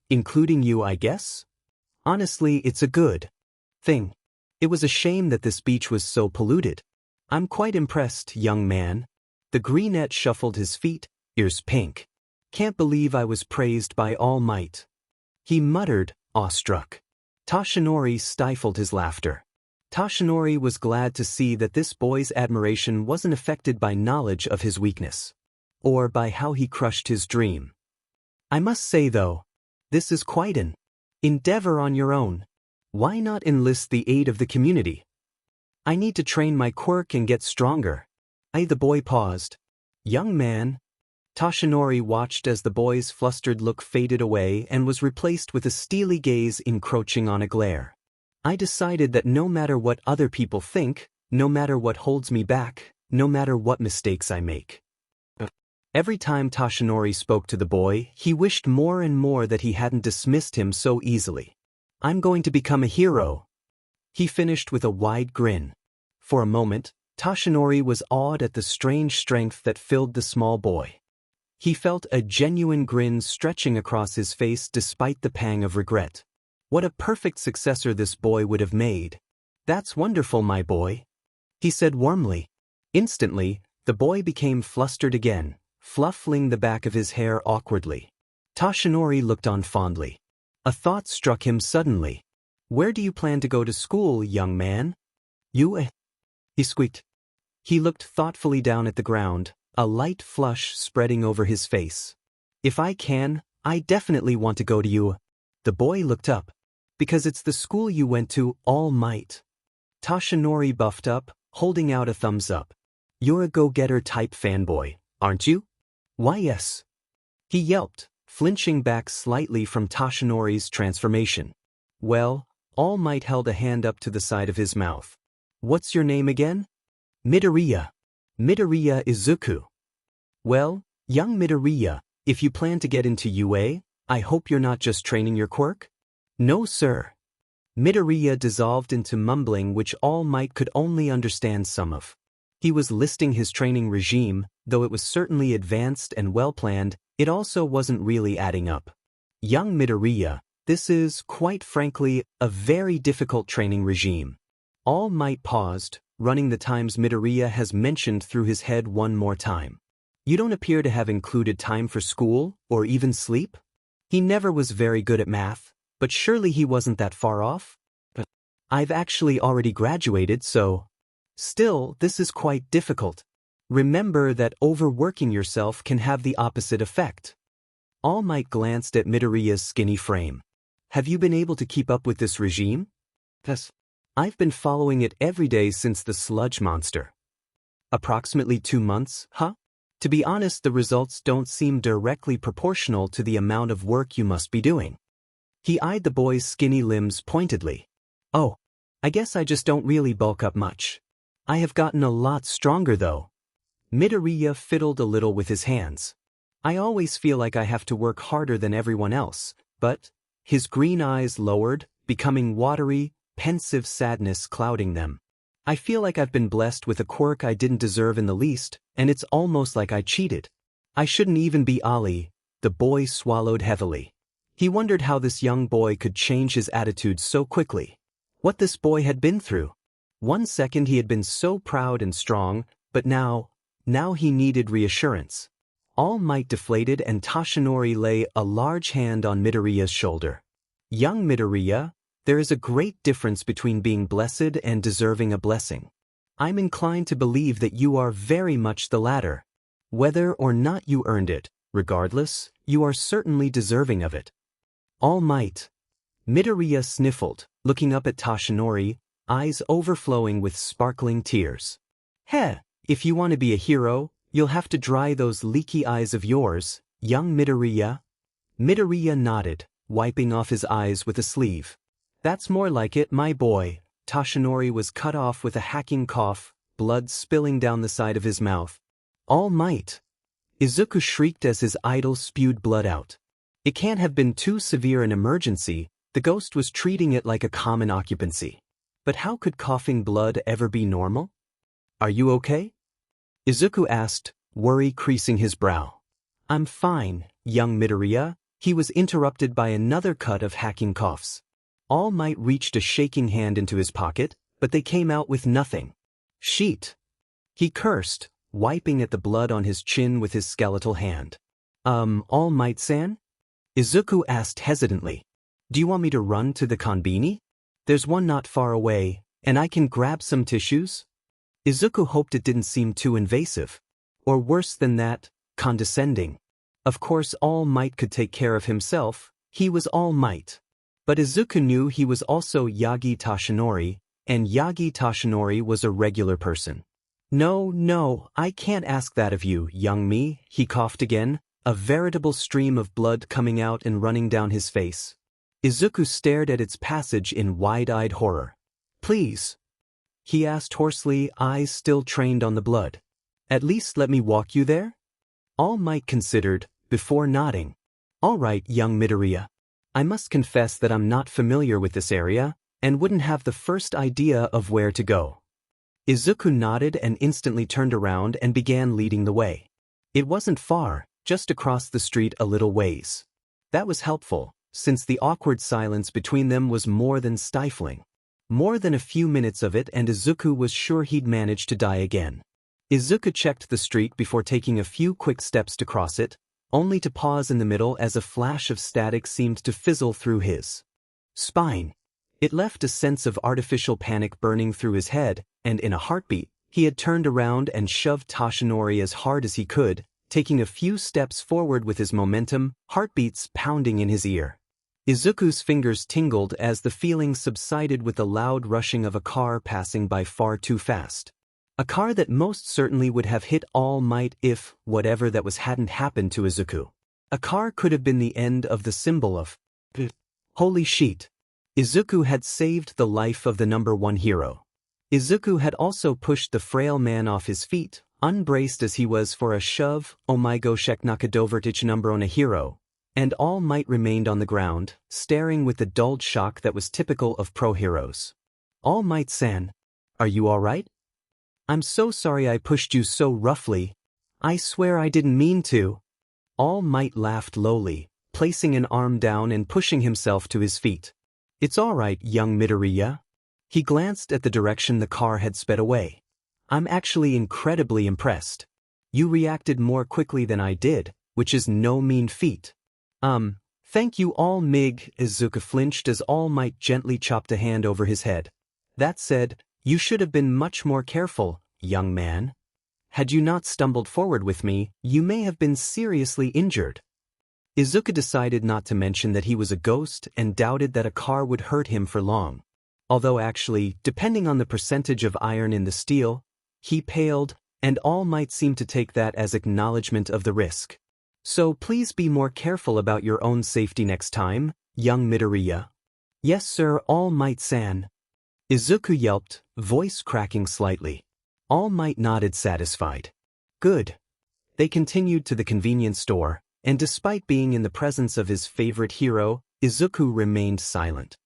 Including you, I guess? Honestly, it's a good thing. It was a shame that this beach was so polluted. I'm quite impressed, young man. The greenette shuffled his feet, ears pink. Can't believe I was praised by All Might. He muttered, awestruck. Tashinori stifled his laughter. Tashinori was glad to see that this boy's admiration wasn't affected by knowledge of his weakness, or by how he crushed his dream. I must say, though, this is quite an endeavor on your own. Why not enlist the aid of the community? I need to train my quirk and get stronger. The boy paused. Young man. Tashinori watched as the boy's flustered look faded away and was replaced with a steely gaze encroaching on a glare. I decided that no matter what other people think, no matter what holds me back, no matter what mistakes I make. Every time Tashinori spoke to the boy, he wished more and more that he hadn't dismissed him so easily. I'm going to become a hero. He finished with a wide grin. For a moment, Tashinori was awed at the strange strength that filled the small boy. He felt a genuine grin stretching across his face despite the pang of regret. What a perfect successor this boy would have made. That's wonderful, my boy, he said warmly. Instantly, the boy became flustered again, fluffing the back of his hair awkwardly. Tashinori looked on fondly. A thought struck him suddenly. Where do you plan to go to school, young man? You, he squeaked. He looked thoughtfully down at the ground, a light flush spreading over his face. If I can, I definitely want to go to you. The boy looked up. Because it's the school you went to, All Might. Tashinori buffed up, holding out a thumbs up. You're a go-getter type fanboy, aren't you? Why, yes. He yelped, flinching back slightly from Tashinori's transformation. Well, All Might held a hand up to the side of his mouth. What's your name again? Midoriya. Midoriya Izuku. Well, young Midoriya, if you plan to get into Yūrei, I hope you're not just training your quirk? No, sir. Midoriya dissolved into mumbling which All Might could only understand some of. He was listing his training regime, though it was certainly advanced and well-planned, it also wasn't really adding up. Young Midoriya, this is, quite frankly, a very difficult training regime. All Might paused, running the times Midoriya has mentioned through his head one more time. You don't appear to have included time for school, or even sleep? He never was very good at math, but surely he wasn't that far off? I've actually already graduated, so... Still, this is quite difficult. Remember that overworking yourself can have the opposite effect. All Might glanced at Midoriya's skinny frame. Have you been able to keep up with this regime? Yes. I've been following it every day since the sludge monster. Approximately 2 months, huh? To be honest, the results don't seem directly proportional to the amount of work you must be doing. He eyed the boy's skinny limbs pointedly. Oh, I guess I just don't really bulk up much. I have gotten a lot stronger though. Midoriya fiddled a little with his hands. I always feel like I have to work harder than everyone else, but... His green eyes lowered, becoming watery, pensive sadness clouding them. I feel like I've been blessed with a quirk I didn't deserve in the least, and it's almost like I cheated. I shouldn't even be Ali. The boy swallowed heavily. He wondered how this young boy could change his attitude so quickly. What this boy had been through. 1 second he had been so proud and strong, but now he needed reassurance. All Might deflated and Toshinori lay a large hand on Midoriya's shoulder. Young Midoriya, there is a great difference between being blessed and deserving a blessing. I'm inclined to believe that you are very much the latter. Whether or not you earned it, regardless, you are certainly deserving of it. All Might. Midoriya sniffled, looking up at Toshinori, eyes overflowing with sparkling tears. Heh, if you want to be a hero, you'll have to dry those leaky eyes of yours, young Midoriya. Midoriya nodded, wiping off his eyes with a sleeve. That's more like it, my boy. Toshinori was cut off with a hacking cough, blood spilling down the side of his mouth. All Might. Izuku shrieked as his idol spewed blood out. It can't have been too severe an emergency, the ghost was treating it like a common occupancy. But how could coughing blood ever be normal? Are you okay? Izuku asked, worry creasing his brow. I'm fine, young Midoriya. He was interrupted by another cut of hacking coughs. All Might reached a shaking hand into his pocket, but they came out with nothing. Sheet. He cursed, wiping at the blood on his chin with his skeletal hand. All Might-san? Izuku asked hesitantly. Do you want me to run to the konbini? There's one not far away, and I can grab some tissues? Izuku hoped it didn't seem too invasive. Or worse than that, condescending. Of course All Might could take care of himself, he was All Might. But Izuku knew he was also Yagi Toshinori, and Yagi Toshinori was a regular person. No, I can't ask that of you, young me, he coughed again, a veritable stream of blood coming out and running down his face. Izuku stared at its passage in wide-eyed horror. Please? He asked hoarsely, eyes still trained on the blood. At least let me walk you there? All Might considered, before nodding. All right, young Midoriya. I must confess that I'm not familiar with this area, and wouldn't have the first idea of where to go. Izuku nodded and instantly turned around and began leading the way. It wasn't far, just across the street a little ways. That was helpful, since the awkward silence between them was more than stifling. More than a few minutes of it and Izuku was sure he'd manage to die again. Izuku checked the street before taking a few quick steps to cross it, only to pause in the middle as a flash of static seemed to fizzle through his spine. It left a sense of artificial panic burning through his head, and in a heartbeat, he had turned around and shoved Toshinori as hard as he could, taking a few steps forward with his momentum, heartbeats pounding in his ear. Izuku's fingers tingled as the feeling subsided with the loud rushing of a car passing by far too fast. A car that most certainly would have hit All Might if whatever that was hadn't happened to Izuku. A car could have been the end of the symbol of holy shit. Izuku had saved the life of the #1 hero. Izuku had also pushed the frail man off his feet, unbraced as he was for a shove, Omigo Sheknakadovertich #1 hero, and All Might remained on the ground, staring with the dulled shock that was typical of pro-heroes. All Might-san, are you alright? I'm so sorry I pushed you so roughly. I swear I didn't mean to. All Might laughed lowly, placing an arm down and pushing himself to his feet. It's all right, young Midoriya. He glanced at the direction the car had sped away. I'm actually incredibly impressed. You reacted more quickly than I did, which is no mean feat. Thank you All Mig. Izuku flinched as All Might gently chopped a hand over his head. That said, you should have been much more careful, young man. Had you not stumbled forward with me, you may have been seriously injured. Izuku decided not to mention that he was a ghost and doubted that a car would hurt him for long. Although actually, depending on the percentage of iron in the steel, he paled, and All Might seem to take that as acknowledgement of the risk. So please be more careful about your own safety next time, young Midoriya. Yes sir, All Might-san. Izuku yelped, voice cracking slightly. All Might nodded satisfied. Good. They continued to the convenience store, and despite being in the presence of his favorite hero, Izuku remained silent.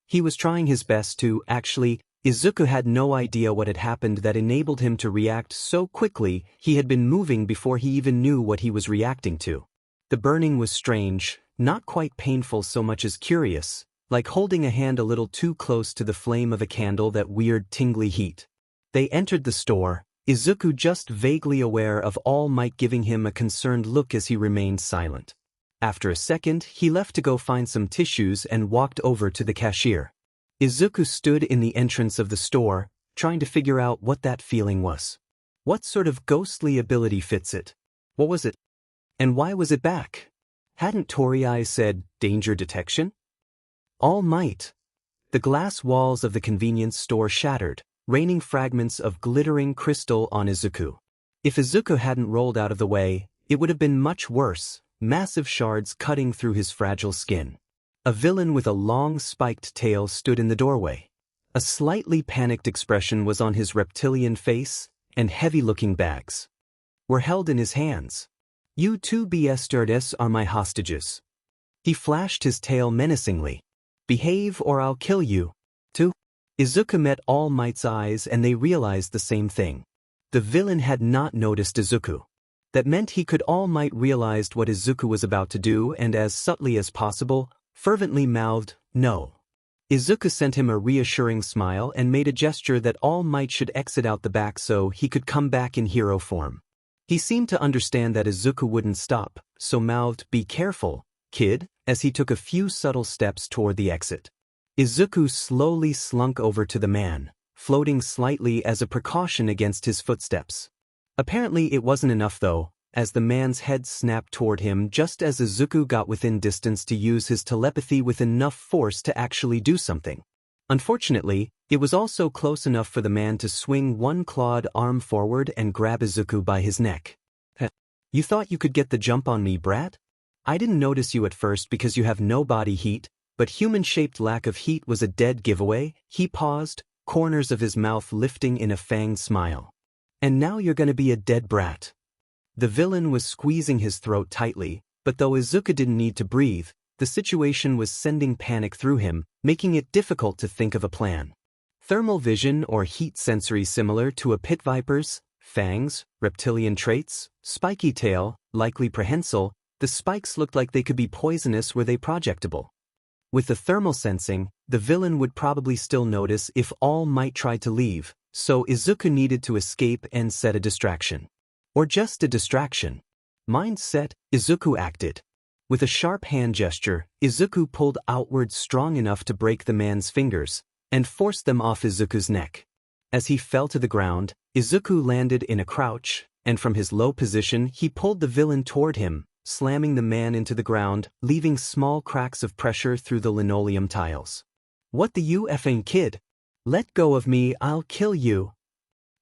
He was trying his best to, actually, Izuku had no idea what had happened that enabled him to react so quickly. He had been moving before he even knew what he was reacting to. The burning was strange, not quite painful so much as curious, like holding a hand a little too close to the flame of a candle, that weird tingly heat. They entered the store, Izuku just vaguely aware of All Might giving him a concerned look as he remained silent. After a second, he left to go find some tissues and walked over to the cashier. Izuku stood in the entrance of the store, trying to figure out what that feeling was. What sort of ghostly ability fits it? What was it? And why was it back? Hadn't Torii said, danger detection? All Might. The glass walls of the convenience store shattered, raining fragments of glittering crystal on Izuku. If Izuku hadn't rolled out of the way, it would have been much worse, massive shards cutting through his fragile skin. A villain with a long spiked tail stood in the doorway. A slightly panicked expression was on his reptilian face, and heavy-looking bags were held in his hands. You two bastards are my hostages. He flashed his tail menacingly. Behave or I'll kill you. Two. Izuku met All Might's eyes and they realized the same thing. The villain had not noticed Izuku. That meant he could All Might realized what Izuku was about to do and as subtly as possible, fervently mouthed, no. Izuku sent him a reassuring smile and made a gesture that All Might should exit out the back so he could come back in hero form. He seemed to understand that Izuku wouldn't stop, so mouthed, be careful, kid, as he took a few subtle steps toward the exit. Izuku slowly slunk over to the man, floating slightly as a precaution against his footsteps. Apparently it wasn't enough though, as the man's head snapped toward him just as Izuku got within distance to use his telepathy with enough force to actually do something. Unfortunately, it was also close enough for the man to swing one clawed arm forward and grab Izuku by his neck. You thought you could get the jump on me, brat? I didn't notice you at first because you have no body heat, but human-shaped lack of heat was a dead giveaway. He paused, corners of his mouth lifting in a fanged smile. And now you're gonna be a dead brat. The villain was squeezing his throat tightly, but though Izuku didn't need to breathe, the situation was sending panic through him, making it difficult to think of a plan. Thermal vision or heat sensory similar to a pit viper's, fangs, reptilian traits, spiky tail, likely prehensile, the spikes looked like they could be poisonous were they projectable. With the thermal sensing, the villain would probably still notice if All Might try to leave, so Izuku needed to escape and set a distraction. Or just a distraction. Mind set, Izuku acted. With a sharp hand gesture, Izuku pulled outward strong enough to break the man's fingers, and forced them off Izuku's neck. As he fell to the ground, Izuku landed in a crouch, and from his low position he pulled the villain toward him, slamming the man into the ground, leaving small cracks of pressure through the linoleum tiles. What the you effing kid? Let go of me, I'll kill you.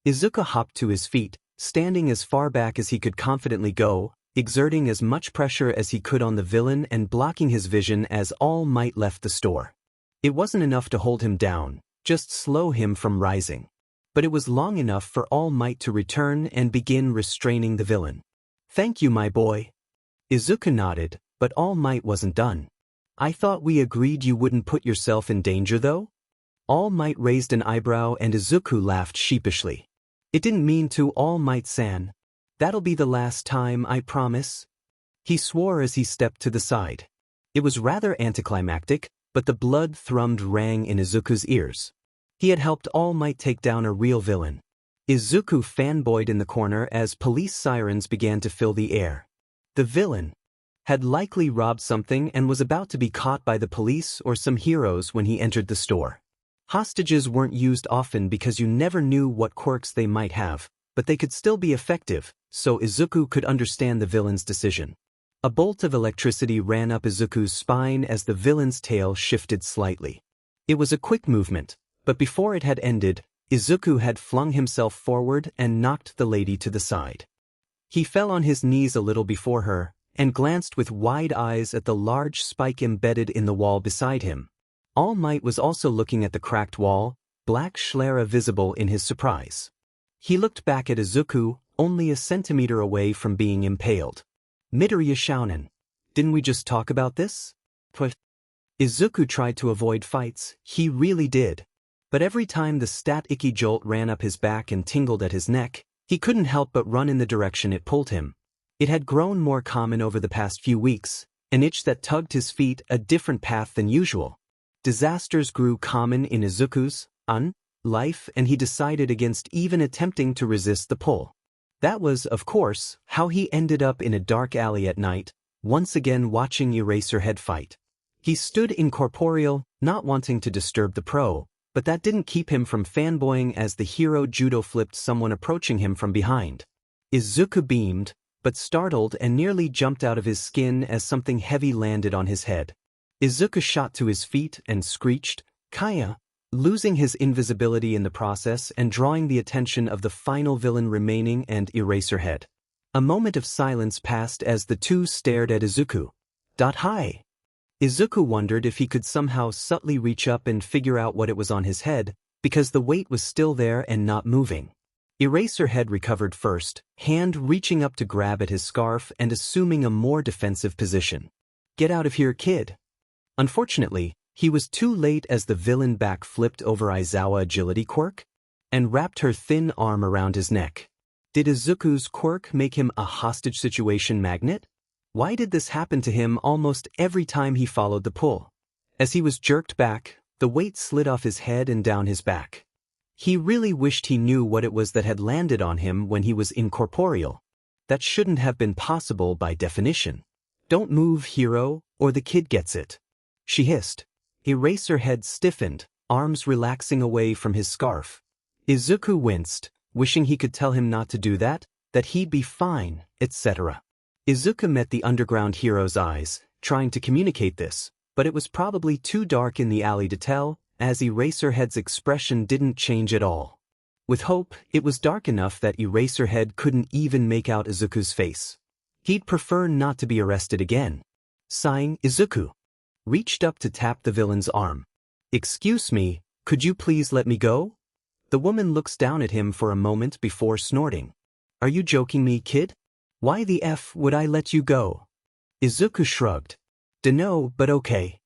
Izuku hopped to his feet, standing as far back as he could confidently go, exerting as much pressure as he could on the villain and blocking his vision as All Might left the store. It wasn't enough to hold him down, just slow him from rising. But it was long enough for All Might to return and begin restraining the villain. Thank you, my boy. Izuku nodded, but All Might wasn't done. I thought we agreed you wouldn't put yourself in danger though? All Might raised an eyebrow and Izuku laughed sheepishly. It didn't mean to, All Might-san. That'll be the last time, I promise. He swore as he stepped to the side. It was rather anticlimactic, but the blood-thrummed rang in Izuku's ears. He had helped All Might take down a real villain. Izuku fanboyed in the corner as police sirens began to fill the air. The villain had likely robbed something and was about to be caught by the police or some heroes when he entered the store. Hostages weren't used often because you never knew what quirks they might have, but they could still be effective, so Izuku could understand the villain's decision. A bolt of electricity ran up Izuku's spine as the villain's tail shifted slightly. It was a quick movement, but before it had ended, Izuku had flung himself forward and knocked the lady to the side. He fell on his knees a little before her, and glanced with wide eyes at the large spike embedded in the wall beside him. All Might was also looking at the cracked wall, black sclera visible in his surprise. He looked back at Izuku, only a centimeter away from being impaled. Midoriya Shounen. Didn't we just talk about this? Izuku tried to avoid fights, he really did. But every time the icky jolt ran up his back and tingled at his neck, he couldn't help but run in the direction it pulled him. It had grown more common over the past few weeks, an itch that tugged his feet a different path than usual. Disasters grew common in Izuku's life, and he decided against even attempting to resist the pull. That was, of course, how he ended up in a dark alley at night, once again watching Eraserhead fight. He stood incorporeal, not wanting to disturb the pro, but that didn't keep him from fanboying as the hero judo flipped someone approaching him from behind. Izuku beamed, but startled and nearly jumped out of his skin as something heavy landed on his head. Izuku shot to his feet and screeched, "Kaya!" losing his invisibility in the process and drawing the attention of the final villain remaining and Eraserhead. A moment of silence passed as the two stared at Izuku. Hi. Izuku wondered if he could somehow subtly reach up and figure out what it was on his head, because the weight was still there and not moving. Eraserhead recovered first, hand reaching up to grab at his scarf and assuming a more defensive position. "Get out of here, kid." Unfortunately, he was too late as the villain back flipped over Aizawa agility quirk and wrapped her thin arm around his neck. Did Izuku's quirk make him a hostage situation magnet? Why did this happen to him almost every time he followed the pull? As he was jerked back, the weight slid off his head and down his back. He really wished he knew what it was that had landed on him when he was incorporeal. That shouldn't have been possible by definition. "Don't move, hero, or the kid gets it," she hissed. Eraserhead stiffened, arms relaxing away from his scarf. Izuku winced, wishing he could tell him not to do that he'd be fine, etc. Izuku met the underground hero's eyes, trying to communicate this, but it was probably too dark in the alley to tell, as Eraserhead's expression didn't change at all. With hope, it was dark enough that Eraserhead couldn't even make out Izuku's face. He'd prefer not to be arrested again. Sighing, Izuku reached up to tap the villain's arm. "Excuse me, could you please let me go?" The woman looks down at him for a moment before snorting. "Are you joking me, kid? Why the F would I let you go?" Izuku shrugged. "Dunno, but okay."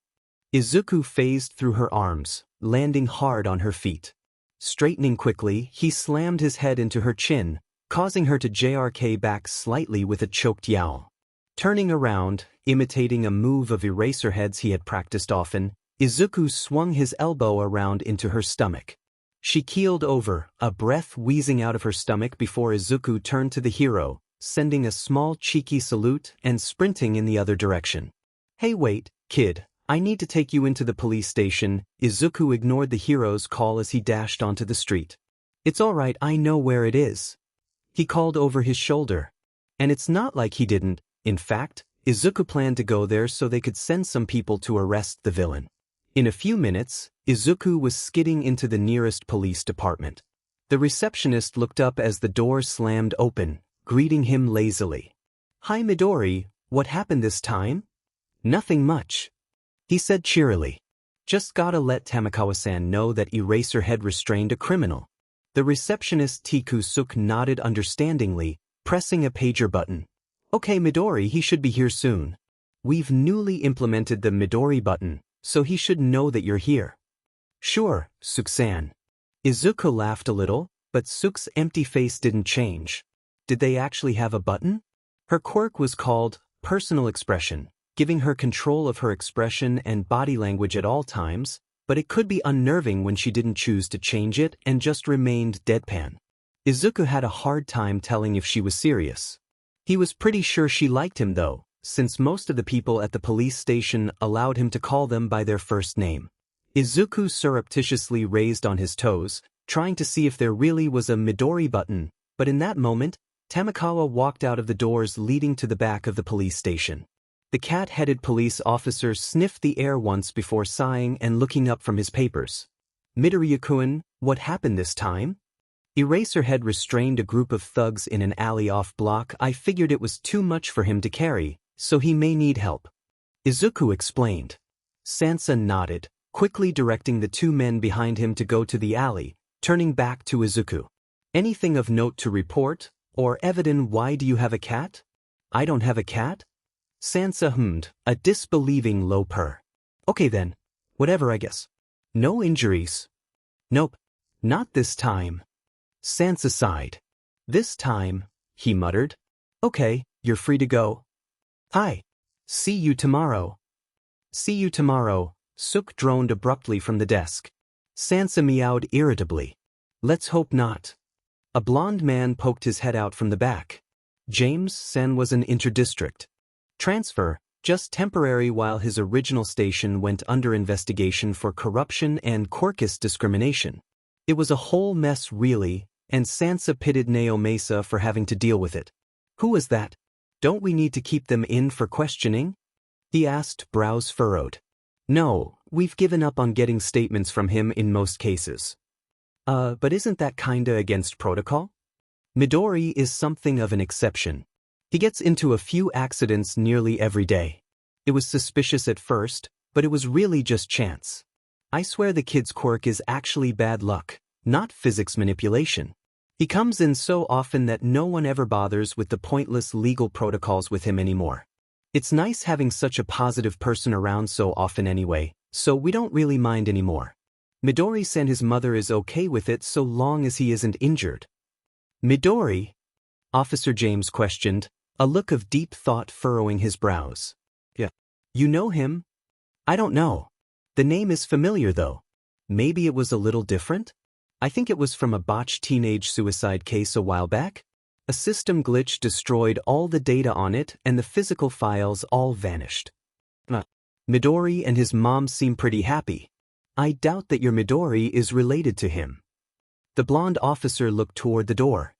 Izuku phased through her arms, landing hard on her feet. Straightening quickly, he slammed his head into her chin, causing her to JRK back slightly with a choked yowl. Turning around, imitating a move of Eraserhead's he had practiced often, Izuku swung his elbow around into her stomach. She keeled over, a breath wheezing out of her stomach before Izuku turned to the hero, sending a small cheeky salute and sprinting in the other direction. "Hey wait, kid, I need to take you into the police station." Izuku ignored the hero's call as he dashed onto the street. "It's alright, I know where it is," he called over his shoulder. And it's not like he didn't. In fact, Izuku planned to go there so they could send some people to arrest the villain. In a few minutes, Izuku was skidding into the nearest police department. The receptionist looked up as the door slammed open, greeting him lazily. "Hi Midori, what happened this time?" "Nothing much," he said cheerily. "Just gotta let Tamakawa-san know that Eraserhead restrained a criminal." The receptionist Tikusuk nodded understandingly, pressing a pager button. "Okay Midori, he should be here soon. We've newly implemented the Midori button, so he should know that you're here." "Sure, Suk-san." Izuku laughed a little, but Suk's empty face didn't change. Did they actually have a button? Her quirk was called personal expression, giving her control of her expression and body language at all times, but it could be unnerving when she didn't choose to change it and just remained deadpan. Izuku had a hard time telling if she was serious. He was pretty sure she liked him though, since most of the people at the police station allowed him to call them by their first name. Izuku surreptitiously raised on his toes, trying to see if there really was a Midori button, but in that moment, Tamakawa walked out of the doors leading to the back of the police station. The cat-headed police officer sniffed the air once before sighing and looking up from his papers. "Midori-kun, what happened this time?" Eraserhead restrained a group of thugs in an alley off-block. "I figured it was too much for him to carry, so he may need help," Izuku explained. Sansa nodded, quickly directing the two men behind him to go to the alley, turning back to Izuku. "Anything of note to report? Or Evidin, why do you have a cat?" "I don't have a cat?" Sansa hummed, a disbelieving low purr. "Okay then. Whatever, I guess. No injuries?" "Nope. Not this time." Sansa sighed. "This time," he muttered. "Okay, you're free to go." "Hi. See you tomorrow." "See you tomorrow," Sook droned abruptly from the desk. Sansa meowed irritably. Let's hope not. A blond man poked his head out from the back. James Sen was an interdistrict transfer, just temporary while his original station went under investigation for corruption and quirkist discrimination. It was a whole mess really, and Sansa pitted Neo Mesa for having to deal with it. Who was that? Don't we need to keep them in for questioning? He asked, brows furrowed. No, we've given up on getting statements from him in most cases. But isn't that kinda against protocol? Midori is something of an exception. He gets into a few accidents nearly every day. It was suspicious at first, but it was really just chance. I swear the kid's quirk is actually bad luck, not physics manipulation. He comes in so often that no one ever bothers with the pointless legal protocols with him anymore. It's nice having such a positive person around so often anyway, so we don't really mind anymore. Midori-san, his mother is okay with it so long as he isn't injured. Midori? Officer James questioned, a look of deep thought furrowing his brows. Yeah. You know him? I don't know. The name is familiar though. Maybe it was a little different? I think it was from a botched teenage suicide case a while back. A system glitch destroyed all the data on it and the physical files all vanished. Midori and his mom seem pretty happy. I doubt that your Midori is related to him. The blonde officer looked toward the door.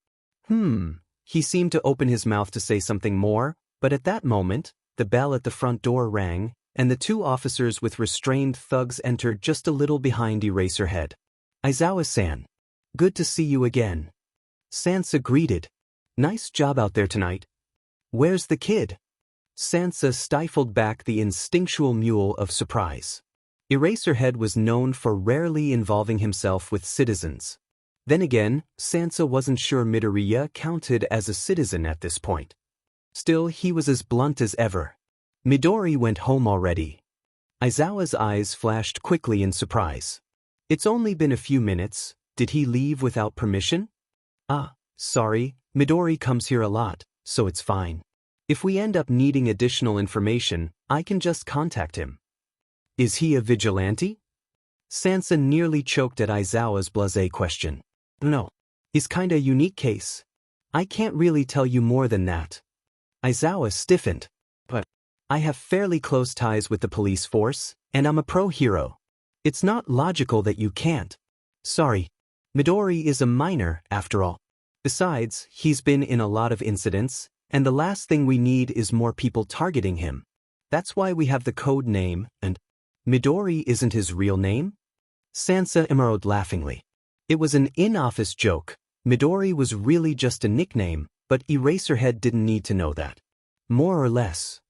He seemed to open his mouth to say something more, but at that moment, the bell at the front door rang, and the two officers with restrained thugs entered just a little behind Eraserhead. Aizawa-san. Good to see you again. Sansa greeted. Nice job out there tonight. Where's the kid? Sansa stifled back the instinctual mewl of surprise. Eraserhead was known for rarely involving himself with citizens. Then again, Sansa wasn't sure Midoriya counted as a citizen at this point. Still, he was as blunt as ever. Midori went home already. Aizawa's eyes flashed quickly in surprise. It's only been a few minutes. Did he leave without permission? Sorry, Midori comes here a lot, so it's fine. If we end up needing additional information, I can just contact him. Is he a vigilante? Sansa nearly choked at Aizawa's blasé question. No. He's kinda a unique case. I can't really tell you more than that. Aizawa stiffened. But I have fairly close ties with the police force, and I'm a pro-hero. It's not logical that you can't. Sorry. Midori is a minor, after all. Besides, he's been in a lot of incidents, and the last thing we need is more people targeting him. That's why we have the code name, and Midori isn't his real name? Sansa emerald laughingly. It was an in-office joke. Midori was really just a nickname, but Eraserhead didn't need to know that. More or less.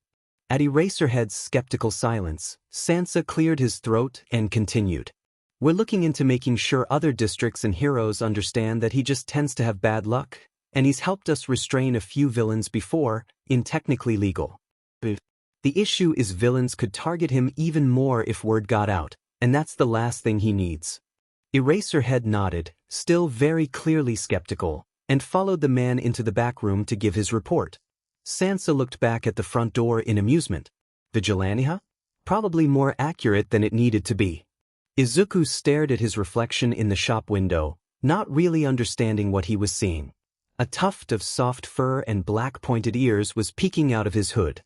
At Eraserhead's skeptical silence, Sansa cleared his throat and continued. We're looking into making sure other districts and heroes understand that he just tends to have bad luck, and he's helped us restrain a few villains before, in technically legal. The issue is villains could target him even more if word got out, and that's the last thing he needs. Eraserhead nodded, still very clearly skeptical, and followed the man into the back room to give his report. Sansa looked back at the front door in amusement. Vigilante, huh? Probably more accurate than it needed to be. Izuku stared at his reflection in the shop window, not really understanding what he was seeing. A tuft of soft fur and black pointed ears was peeking out of his hood.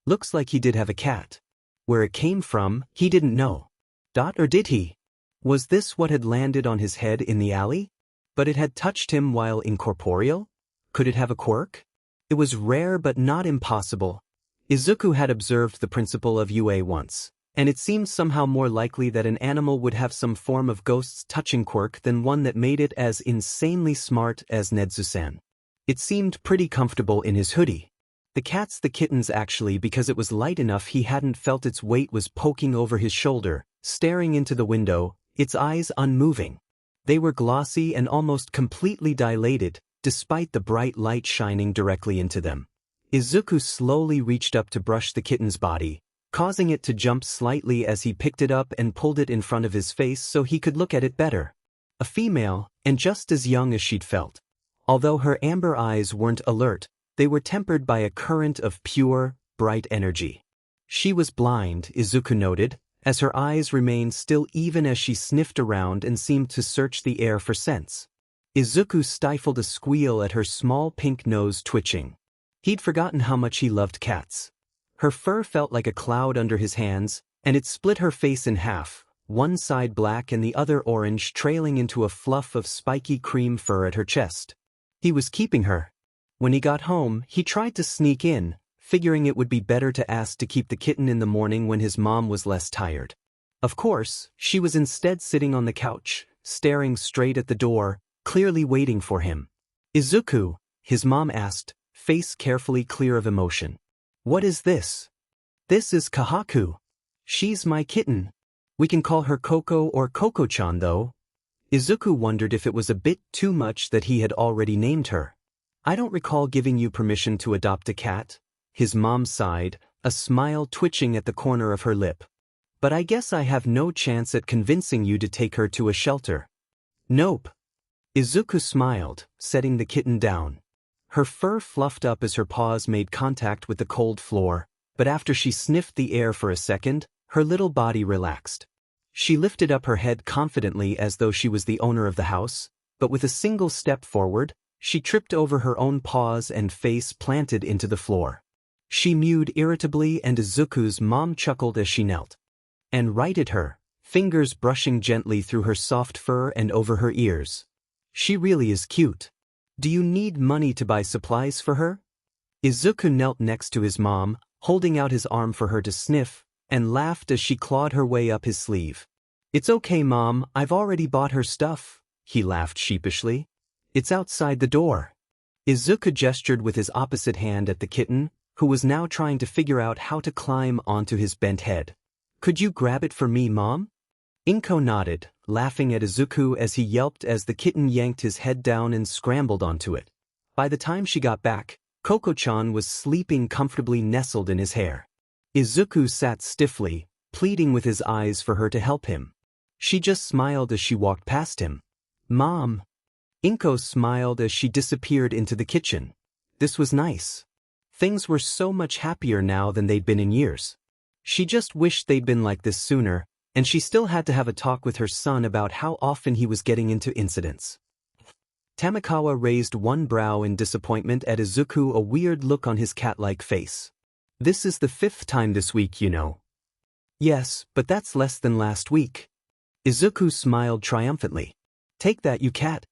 Looks like he did have a cat. Where it came from, he didn't know. Or did he? Was this what had landed on his head in the alley? But it had touched him while incorporeal? Could it have a quirk? It was rare but not impossible. Izuku had observed the principle of Yūrei once, and it seemed somehow more likely that an animal would have some form of ghost's touching quirk than one that made it as insanely smart as Netsu-san. It seemed pretty comfortable in his hoodie. The cat's the kitten's actually, because it was light enough he hadn't felt its weight was poking over his shoulder, staring into the window, its eyes unmoving. They were glossy and almost completely dilated, despite the bright light shining directly into them. Izuku slowly reached up to brush the kitten's body, causing it to jump slightly as he picked it up and pulled it in front of his face so he could look at it better. A female, and just as young as she'd felt. Although her amber eyes weren't alert, they were tempered by a current of pure, bright energy. She was blind, Izuku noted, as her eyes remained still even as she sniffed around and seemed to search the air for scents. Izuku stifled a squeal at her small pink nose twitching. He'd forgotten how much he loved cats. Her fur felt like a cloud under his hands, and it split her face in half, one side black and the other orange trailing into a fluff of spiky cream fur at her chest. He was keeping her. When he got home, he tried to sneak in, figuring it would be better to ask to keep the kitten in the morning when his mom was less tired. Of course, she was instead sitting on the couch, staring straight at the door, clearly waiting for him. "Izuku," his mom asked, face carefully clear of emotion. "What is this?" "This is Kahaku. She's my kitten. We can call her Coco or Coco-chan though." Izuku wondered if it was a bit too much that he had already named her. "I don't recall giving you permission to adopt a cat," his mom sighed, a smile twitching at the corner of her lip. "But I guess I have no chance at convincing you to take her to a shelter." "Nope." Izuku smiled, setting the kitten down. Her fur fluffed up as her paws made contact with the cold floor, but after she sniffed the air for a second, her little body relaxed. She lifted up her head confidently as though she was the owner of the house, but with a single step forward, she tripped over her own paws and face planted into the floor. She mewed irritably and Izuku's mom chuckled as she knelt and righted her, fingers brushing gently through her soft fur and over her ears. "She really is cute. Do you need money to buy supplies for her?" Izuku knelt next to his mom, holding out his arm for her to sniff, and laughed as she clawed her way up his sleeve. "It's okay, Mom, I've already bought her stuff," he laughed sheepishly. "It's outside the door." Izuku gestured with his opposite hand at the kitten, who was now trying to figure out how to climb onto his bent head. "Could you grab it for me, Mom?" Inko nodded, laughing at Izuku as he yelped as the kitten yanked his head down and scrambled onto it. By the time she got back, Coco-chan was sleeping comfortably nestled in his hair. Izuku sat stiffly, pleading with his eyes for her to help him. She just smiled as she walked past him. "Mom." Inko smiled as she disappeared into the kitchen. This was nice. Things were so much happier now than they'd been in years. She just wished they'd been like this sooner, and she still had to have a talk with her son about how often he was getting into incidents. Tamakawa raised one brow in disappointment at Izuku, a weird look on his cat-like face. "This is the 5th time this week, you know." "Yes, but that's less than last week." Izuku smiled triumphantly. "Take that, you cat.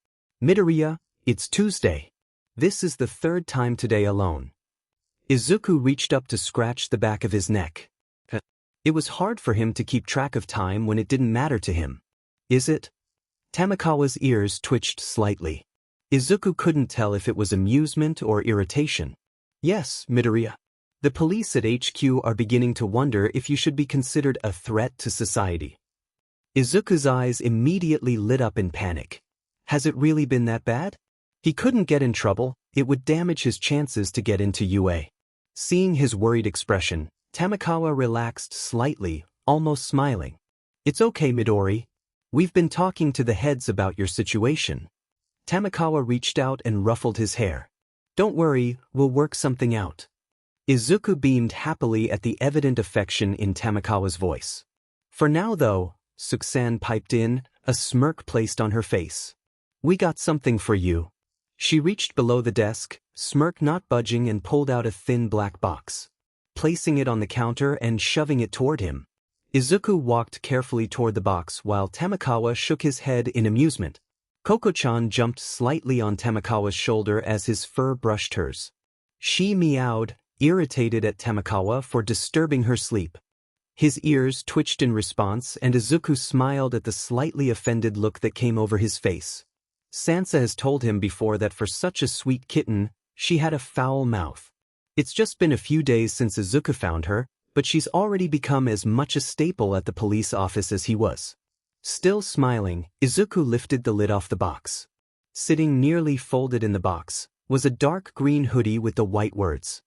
Midoriya, it's Tuesday. This is the 3rd time today alone." Izuku reached up to scratch the back of his neck. It was hard for him to keep track of time when it didn't matter to him. "Is it?" Tamakawa's ears twitched slightly. Izuku couldn't tell if it was amusement or irritation. "Yes, Midoriya. The police at HQ are beginning to wonder if you should be considered a threat to society." Izuku's eyes immediately lit up in panic. Has it really been that bad? He couldn't get in trouble, it would damage his chances to get into UA. Seeing his worried expression, Tamakawa relaxed slightly, almost smiling. "It's okay, Midori. We've been talking to the heads about your situation." Tamakawa reached out and ruffled his hair. "Don't worry, we'll work something out." Izuku beamed happily at the evident affection in Tamakawa's voice. "For now though," Suksan piped in, a smirk placed on her face. "We got something for you." She reached below the desk, smirk not budging, and pulled out a thin black box. Placing it on the counter and shoving it toward him. Izuku walked carefully toward the box while Tamakawa shook his head in amusement. Coco-chan jumped slightly on Tamakawa's shoulder as his fur brushed hers. She meowed, irritated at Tamakawa for disturbing her sleep. His ears twitched in response and Izuku smiled at the slightly offended look that came over his face. Sansa has told him before that for such a sweet kitten, she had a foul mouth. It's just been a few days since Izuku found her, but she's already become as much a staple at the police office as he was. Still smiling, Izuku lifted the lid off the box. Sitting nearly folded in the box was a dark green hoodie with the white words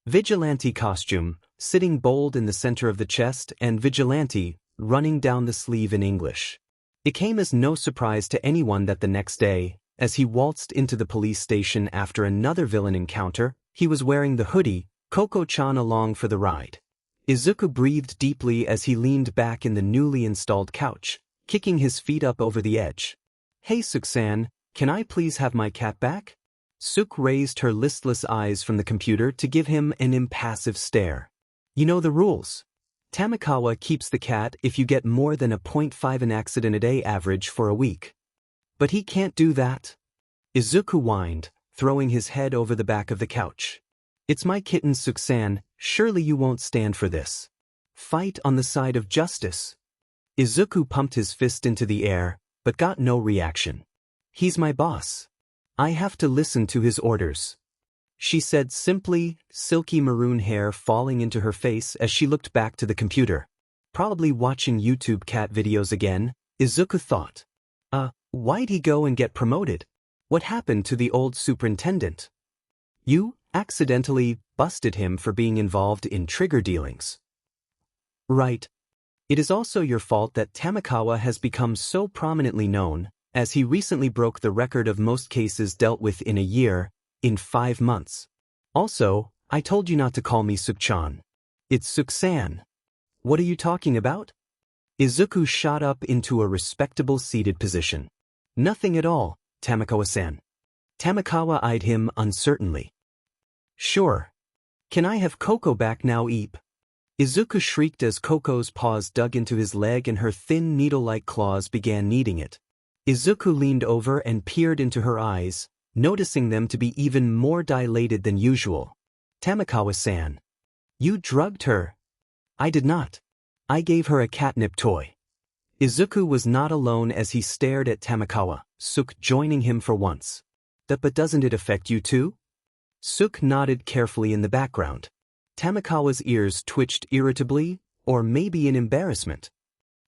"Vigilante costume," sitting bold in the center of the chest, and "Vigilante" running down the sleeve in English. It came as no surprise to anyone that the next day, as he waltzed into the police station after another villain encounter, he was wearing the hoodie, Coco-chan along for the ride. Izuku breathed deeply as he leaned back in the newly installed couch, kicking his feet up over the edge. Hey Suk-san, can I please have my cat back? Suk raised her listless eyes from the computer to give him an impassive stare. You know the rules. Tamakawa keeps the cat if you get more than a 0.5 an accident a day average for a week. But he can't do that. Izuku whined, throwing his head over the back of the couch. It's my kitten Suk-san, surely you won't stand for this. Fight on the side of justice. Izuku pumped his fist into the air, but got no reaction. He's my boss. I have to listen to his orders. She said simply, silky maroon hair falling into her face as she looked back to the computer. Probably watching YouTube cat videos again, Izuku thought. Why'd he go and get promoted? What happened to the old superintendent? You accidentally busted him for being involved in trigger dealings. Right. It is also your fault that Tamakawa has become so prominently known, as he recently broke the record of most cases dealt with in a year, in 5 months. Also, I told you not to call me Suk-chan. It's Suk-san. What are you talking about? Izuku shot up into a respectable seated position. Nothing at all, Tamakawa-san. Tamakawa eyed him uncertainly. Sure. Can I have Coco back now, Eep? Izuku shrieked as Coco's paws dug into his leg and her thin needle-like claws began kneading it. Izuku leaned over and peered into her eyes, noticing them to be even more dilated than usual. Tamakawa-san. You drugged her. I did not. I gave her a catnip toy. Izuku was not alone as he stared at Tamakawa, Suk joining him for once. But doesn't it affect you too? Suk nodded carefully in the background. Tamakawa's ears twitched irritably, or maybe in embarrassment.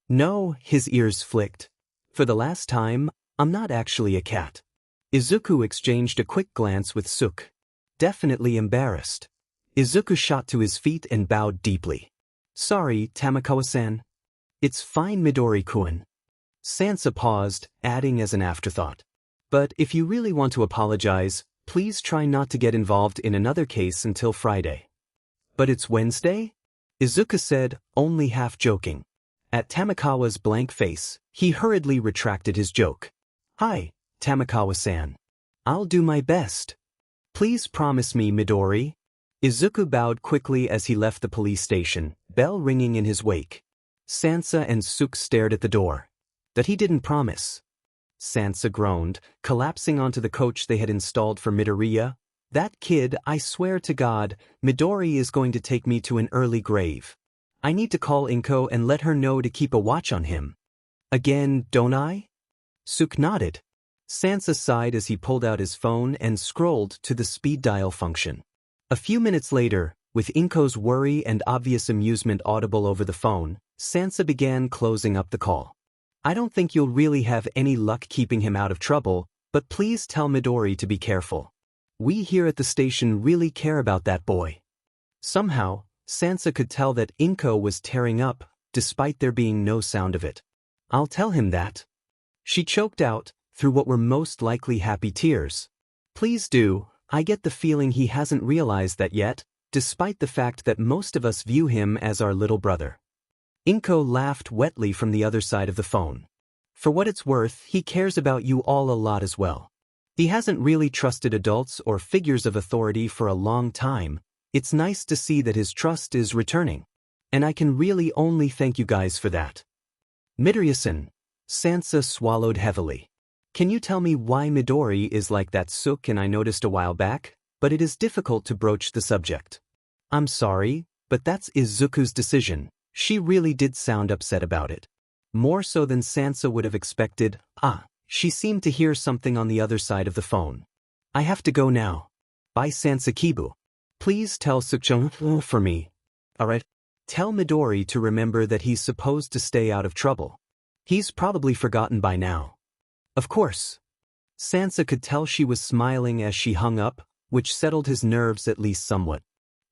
No, his ears flicked. For the last time, I'm not actually a cat. Izuku exchanged a quick glance with Suk. Definitely embarrassed. Izuku shot to his feet and bowed deeply. Sorry, Tamakawa-san. It's fine, Midori-kun. Sansa paused, adding as an afterthought. But if you really want to apologize, please try not to get involved in another case until Friday. But it's Wednesday? Izuku said, only half joking. At Tamakawa's blank face, he hurriedly retracted his joke. Hi, Tamakawa-san. I'll do my best. Please promise me, Midori. Izuku bowed quickly as he left the police station, bell ringing in his wake. Sansa and Suk stared at the door. That he didn't promise. Sansa groaned, collapsing onto the coach they had installed for Midoriya. That kid, I swear to God, Midori is going to take me to an early grave. I need to call Inko and let her know to keep a watch on him. Again, don't I? Suk nodded. Sansa sighed as he pulled out his phone and scrolled to the speed dial function. A few minutes later, with Inko's worry and obvious amusement audible over the phone, Sansa began closing up the call. I don't think you'll really have any luck keeping him out of trouble, but please tell Midori to be careful. We here at the station really care about that boy. Somehow, Sansa could tell that Inko was tearing up, despite there being no sound of it. I'll tell him that. She choked out, through what were most likely happy tears. Please do. I get the feeling he hasn't realized that yet, despite the fact that most of us view him as our little brother. Inko laughed wetly from the other side of the phone. For what it's worth, he cares about you all a lot as well. He hasn't really trusted adults or figures of authority for a long time. It's nice to see that his trust is returning. And I can really only thank you guys for that. Midoriya-san. Sansa swallowed heavily. Can you tell me why Midori is like that? Suk and I noticed a while back, but it is difficult to broach the subject. I'm sorry, but that's Izuku's decision. She really did sound upset about it. More so than Sansa would have expected. She seemed to hear something on the other side of the phone. I have to go now. Bye Sansa-kibu. Please tell Suk-chan for me. Alright. Tell Midori to remember that he's supposed to stay out of trouble. He's probably forgotten by now. Of course. Sansa could tell she was smiling as she hung up, which settled his nerves at least somewhat.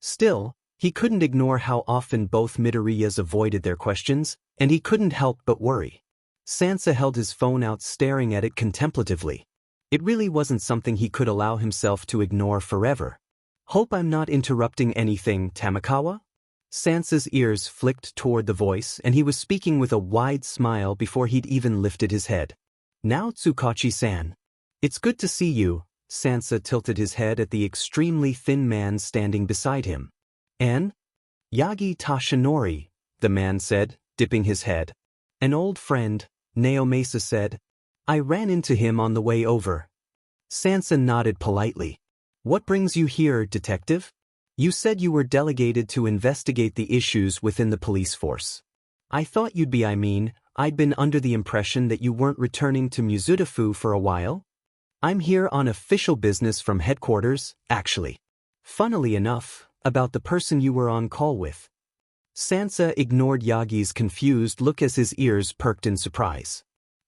Still, he couldn't ignore how often both Midoriyas avoided their questions, and he couldn't help but worry. Sansa held his phone out staring at it contemplatively. It really wasn't something he could allow himself to ignore forever. Hope I'm not interrupting anything, Tamakawa? Sansa's ears flicked toward the voice and he was speaking with a wide smile before he'd even lifted his head. Now Tsukachi-san. It's good to see you. Sansa tilted his head at the extremely thin man standing beside him. And? Yagi Tashinori, the man said, dipping his head. An old friend, Naomasa said. I ran into him on the way over. Sansa nodded politely. What brings you here, detective? You said you were delegated to investigate the issues within the police force. I thought you'd be. I'd been under the impression that you weren't returning to Mizudafu for a while. I'm here on official business from headquarters, actually. Funnily enough, about the person you were on call with. Sansa ignored Yagi's confused look as his ears perked in surprise.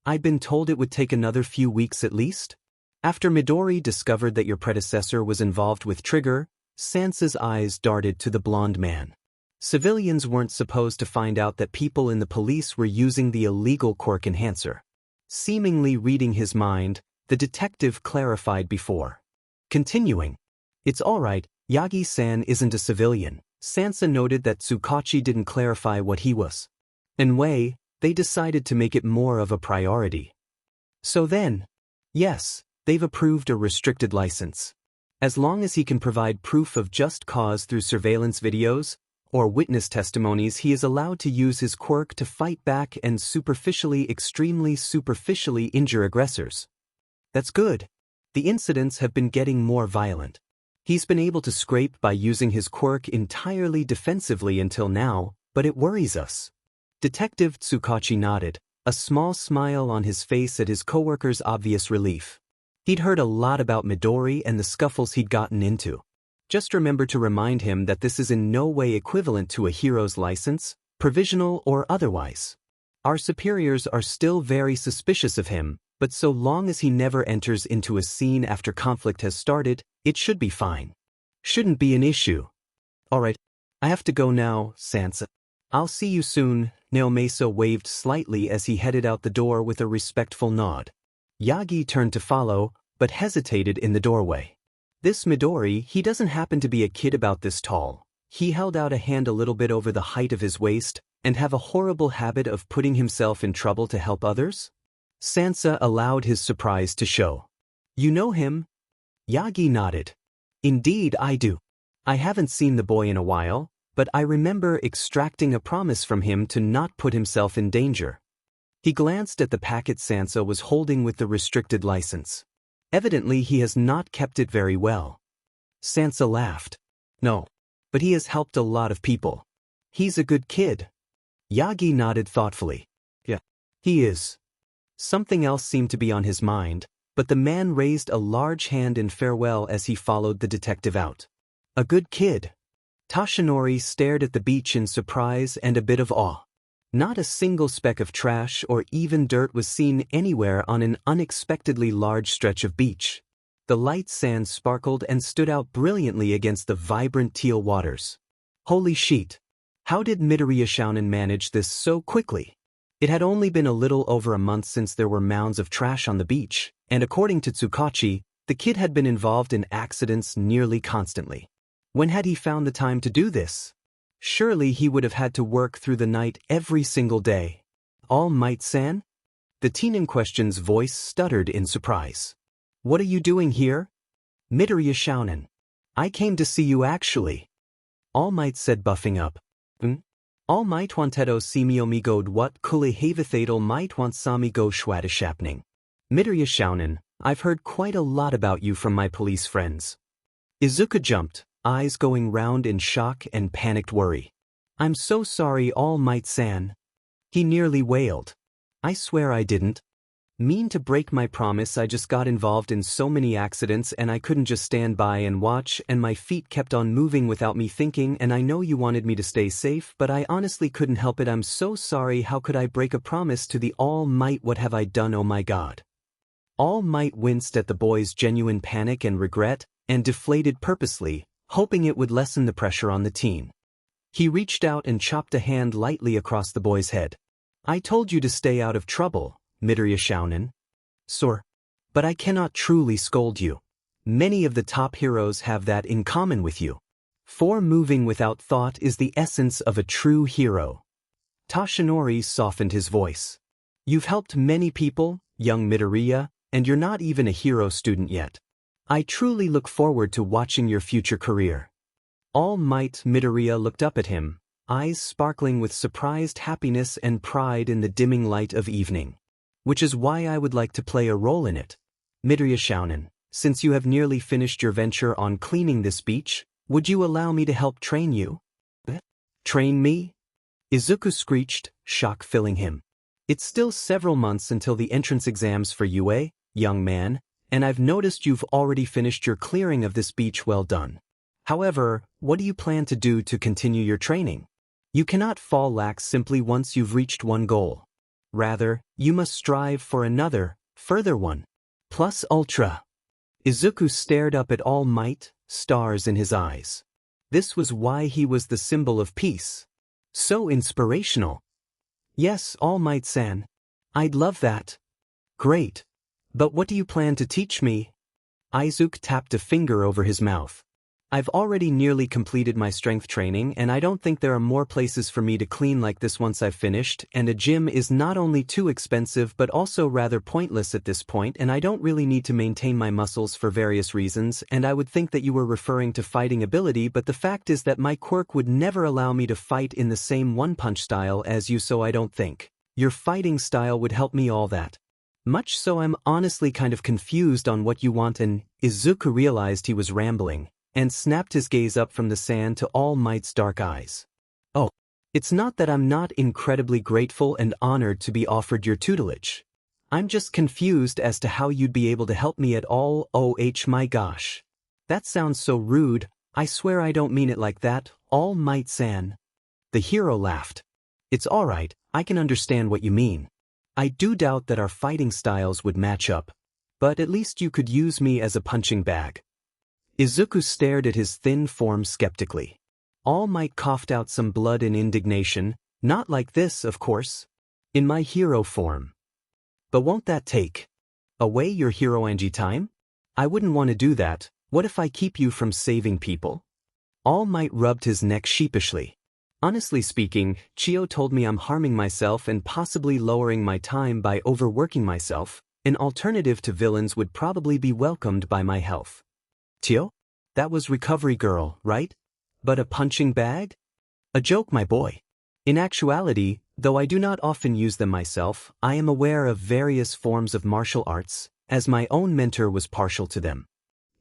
I'd been told it would take another few weeks at least? After Midori discovered that your predecessor was involved with Trigger, Sansa's eyes darted to the blonde man. Civilians weren't supposed to find out that people in the police were using the illegal quirk enhancer. Seemingly reading his mind, the detective clarified before. Continuing. It's alright, Yagi-san isn't a civilian. Sansa noted that Tsukachi didn't clarify what he was. Anyway, they decided to make it more of a priority. So then, yes, they've approved a restricted license. As long as he can provide proof of just cause through surveillance videos or witness testimonies, he is allowed to use his quirk to fight back and extremely superficially injure aggressors. That's good. The incidents have been getting more violent. He's been able to scrape by using his quirk entirely defensively until now, but it worries us. Detective Tsukachi nodded, a small smile on his face at his coworker's obvious relief. He'd heard a lot about Midori and the scuffles he'd gotten into. Just remember to remind him that this is in no way equivalent to a hero's license, provisional or otherwise. Our superiors are still very suspicious of him, but so long as he never enters into a scene after conflict has started, it should be fine. Shouldn't be an issue. Alright, I have to go now, Sansa. I'll see you soon. Naomasa waved slightly as he headed out the door with a respectful nod. Yagi turned to follow, but hesitated in the doorway. This Midori, he doesn't happen to be a kid about this tall. He held out a hand a little bit over the height of his waist, and have a horrible habit of putting himself in trouble to help others? Sansa allowed his surprise to show. You know him? Yagi nodded. Indeed I do. I haven't seen the boy in a while, but I remember extracting a promise from him to not put himself in danger. He glanced at the packet Sansa was holding with the restricted license. Evidently he has not kept it very well. Sansa laughed. No, but he has helped a lot of people. He's a good kid. Yagi nodded thoughtfully. Yeah, he is. Something else seemed to be on his mind, but the man raised a large hand in farewell as he followed the detective out. A good kid. Tashinori stared at the beach in surprise and a bit of awe. Not a single speck of trash or even dirt was seen anywhere on an unexpectedly large stretch of beach. The light sand sparkled and stood out brilliantly against the vibrant teal waters. Holy shit! How did Midori manage this so quickly? It had only been a little over a month since there were mounds of trash on the beach, and according to Tsukachi, the kid had been involved in accidents nearly constantly. When had he found the time to do this? Surely he would have had to work through the night every single day. All Might-san? The teen in question's voice stuttered in surprise. What are you doing here? Midori. I came to see you actually. All Might said, buffing up. All Might wanted see me omigod what kule havathatal might want sami go schwadishapning. Midori, I've heard quite a lot about you from my police friends. Izuku jumped, eyes going round in shock and panicked worry. I'm so sorry, All Might-san. He nearly wailed. I swear I didn't mean to break my promise. I just got involved in so many accidents and I couldn't just stand by and watch, and my feet kept on moving without me thinking, and I know you wanted me to stay safe, but I honestly couldn't help it. I'm so sorry. How could I break a promise to the All Might? What have I done? Oh my God. All Might winced at the boy's genuine panic and regret, and deflated purposely, hoping it would lessen the pressure on the teen. He reached out and chopped a hand lightly across the boy's head. I told you to stay out of trouble, Midori. Sir. But I cannot truly scold you. Many of the top heroes have that in common with you. For moving without thought is the essence of a true hero. Toshinori softened his voice. You've helped many people, young Midoriya, and you're not even a hero student yet. I truly look forward to watching your future career. All Might Midoriya looked up at him, eyes sparkling with surprised happiness and pride in the dimming light of evening. Which is why I would like to play a role in it. Midoriya Shounen, since you have nearly finished your venture on cleaning this beach, would you allow me to help train you? Train me? Izuku screeched, shock filling him. It's still several months until the entrance exams for Yūrei, young man, and I've noticed you've already finished your clearing of this beach. Well done. However, what do you plan to do to continue your training? You cannot fall lax simply once you've reached one goal. Rather, you must strive for another, further one. Plus ultra. Izuku stared up at All Might, stars in his eyes. This was why he was the symbol of peace. So inspirational. Yes, All Might-san. I'd love that. Great. But what do you plan to teach me? Izuku tapped a finger over his mouth. I've already nearly completed my strength training and I don't think there are more places for me to clean like this once I've finished, and a gym is not only too expensive but also rather pointless at this point, and I don't really need to maintain my muscles for various reasons, and I would think that you were referring to fighting ability, but the fact is that my quirk would never allow me to fight in the same one-punch style as you, so I don't think your fighting style would help me all that much, so I'm honestly kind of confused on what you want. And Izuku realized he was rambling and snapped his gaze up from the sand to All Might's dark eyes. Oh, it's not that I'm not incredibly grateful and honored to be offered your tutelage. I'm just confused as to how you'd be able to help me at all. Oh my gosh. That sounds so rude. I swear I don't mean it like that, All Might-san. The hero laughed. It's alright, I can understand what you mean. I do doubt that our fighting styles would match up, but at least you could use me as a punching bag. Izuku stared at his thin form skeptically. All Might coughed out some blood in indignation. Not like this, of course. In my hero form. But won't that take away your hero Angie time? I wouldn't want to do that. What if I keep you from saving people? All Might rubbed his neck sheepishly. Honestly speaking, Chio told me I'm harming myself and possibly lowering my time by overworking myself. An alternative to villains would probably be welcomed by my health. Chio? That was Recovery Girl, right? But a punching bag? A joke, my boy. In actuality, though I do not often use them myself, I am aware of various forms of martial arts, as my own mentor was partial to them.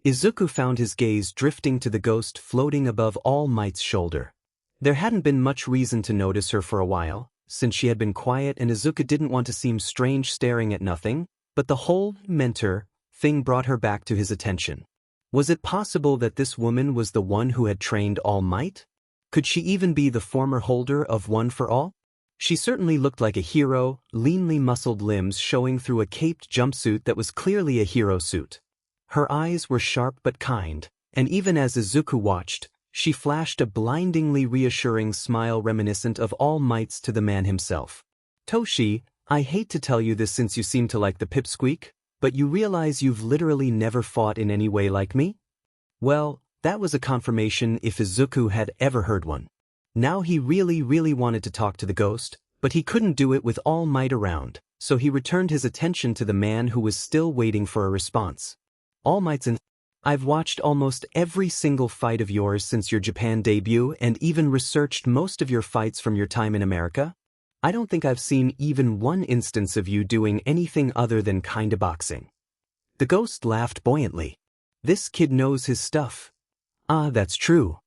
Izuku found his gaze drifting to the ghost floating above All Might's shoulder. There hadn't been much reason to notice her for a while, since she had been quiet and Izuku didn't want to seem strange staring at nothing, but the whole mentor thing brought her back to his attention. Was it possible that this woman was the one who had trained All Might? Could she even be the former holder of One for All? She certainly looked like a hero, leanly muscled limbs showing through a caped jumpsuit that was clearly a hero suit. Her eyes were sharp but kind, and even as Izuku watched, she flashed a blindingly reassuring smile reminiscent of All Might's to the man himself. Toshi, I hate to tell you this since you seem to like the pipsqueak, but you realize you've literally never fought in any way like me? Well, that was a confirmation if Izuku had ever heard one. Now he really wanted to talk to the ghost, but he couldn't do it with All Might around, so he returned his attention to the man who was still waiting for a response. All Might's I've watched almost every single fight of yours since your Japan debut and even researched most of your fights from your time in America. I don't think I've seen even one instance of you doing anything other than kinda boxing. The ghost laughed buoyantly. This kid knows his stuff. Ah, that's true.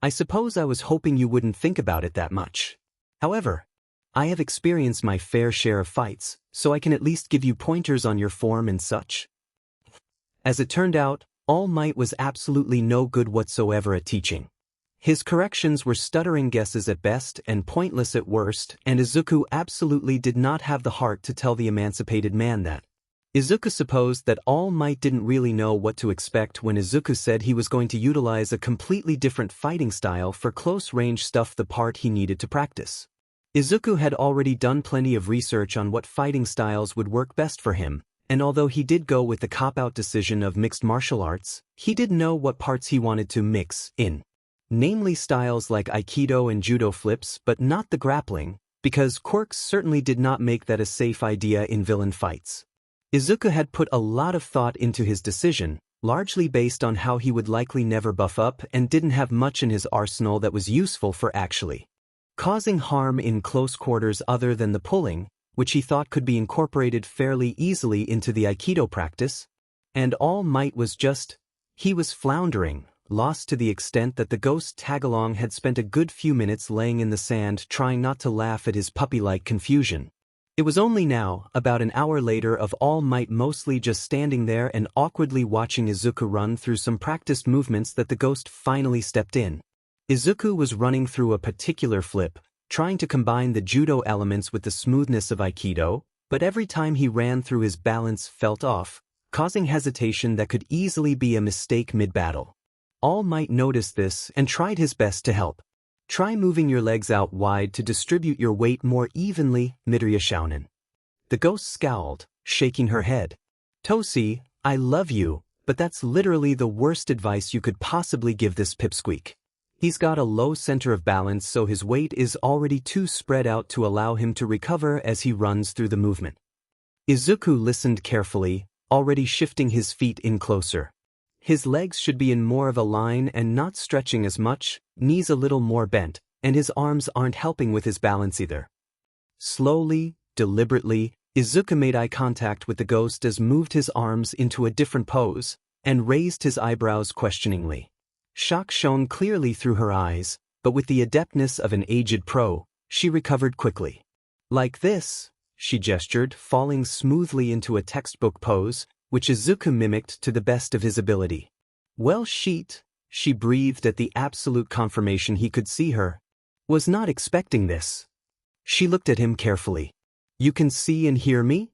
I suppose I was hoping you wouldn't think about it that much. However, I have experienced my fair share of fights, so I can at least give you pointers on your form and such. As it turned out, All Might was absolutely no good whatsoever at teaching. His corrections were stuttering guesses at best and pointless at worst, and Izuku absolutely did not have the heart to tell the emancipated man that. Izuku supposed that All Might didn't really know what to expect when Izuku said he was going to utilize a completely different fighting style for close-range stuff, the part he needed to practice. Izuku had already done plenty of research on what fighting styles would work best for him, and although he did go with the cop-out decision of mixed martial arts, he did know what parts he wanted to mix in. namely styles like Aikido and Judo flips but not the grappling, because quirks certainly did not make that a safe idea in villain fights. Izuku had put a lot of thought into his decision, largely based on how he would likely never buff up and didn't have much in his arsenal that was useful for actually causing harm in close quarters other than the pulling, which he thought could be incorporated fairly easily into the Aikido practice. And All Might was just, he was floundering, lost to the extent that the ghost tagalong had spent a good few minutes laying in the sand trying not to laugh at his puppy-like confusion. It was only now, about an hour later, of All Might mostly just standing there and awkwardly watching Izuku run through some practiced movements that the ghost finally stepped in. Izuku was running through a particular flip, trying to combine the judo elements with the smoothness of Aikido, but every time he ran through his balance felt off, causing hesitation that could easily be a mistake mid-battle. All Might noticed this and tried his best to help. Try moving your legs out wide to distribute your weight more evenly, Midoriya shounen. The ghost scowled, shaking her head. Toshi, I love you, but that's literally the worst advice you could possibly give this pipsqueak. He's got a low center of balance, so his weight is already too spread out to allow him to recover as he runs through the movement. Izuku listened carefully, already shifting his feet in closer. His legs should be in more of a line and not stretching as much, knees a little more bent, and his arms aren't helping with his balance either. Slowly, deliberately, Izuku made eye contact with the ghost as moved his arms into a different pose, and raised his eyebrows questioningly. Shock shone clearly through her eyes, but with the adeptness of an aged pro, she recovered quickly. Like this, she gestured, falling smoothly into a textbook pose, which Izuku mimicked to the best of his ability. Well, she breathed at the absolute confirmation he could see her. Was not expecting this. She looked at him carefully. You can see and hear me?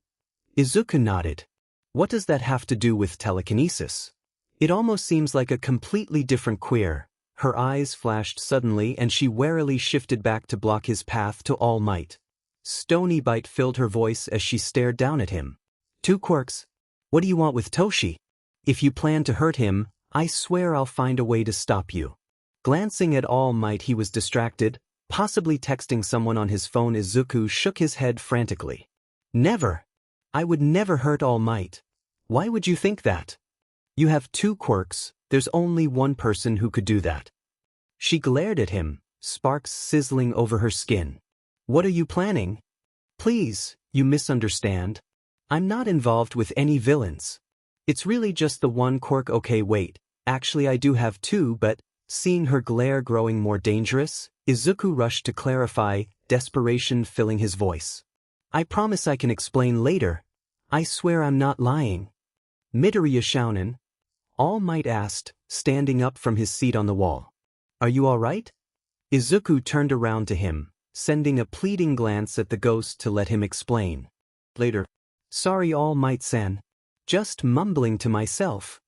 Izuku nodded. What does that have to do with telekinesis? It almost seems like a completely different queer. Her eyes flashed suddenly and she warily shifted back to block his path to All Might. Stony bite filled her voice as she stared down at him. 2 quirks. What do you want with Toshi? If you plan to hurt him, I swear I'll find a way to stop you. Glancing at All Might, he was distracted, possibly texting someone on his phone. Izuku shook his head frantically. Never. I would never hurt All Might. Why would you think that? You have 2 quirks, there's only one person who could do that. She glared at him, sparks sizzling over her skin. What are you planning? Please, you misunderstand. I'm not involved with any villains. It's really just the 1 quirk. Okay, wait, actually I do have 2, but, seeing her glare growing more dangerous, Izuku rushed to clarify, desperation filling his voice. I promise I can explain later. I swear I'm not lying. Midoriya shounen? All Might asked, standing up from his seat on the wall. Are you all right? Izuku turned around to him, sending a pleading glance at the ghost to let him explain. Later. Sorry, All Might-san. Just mumbling to myself.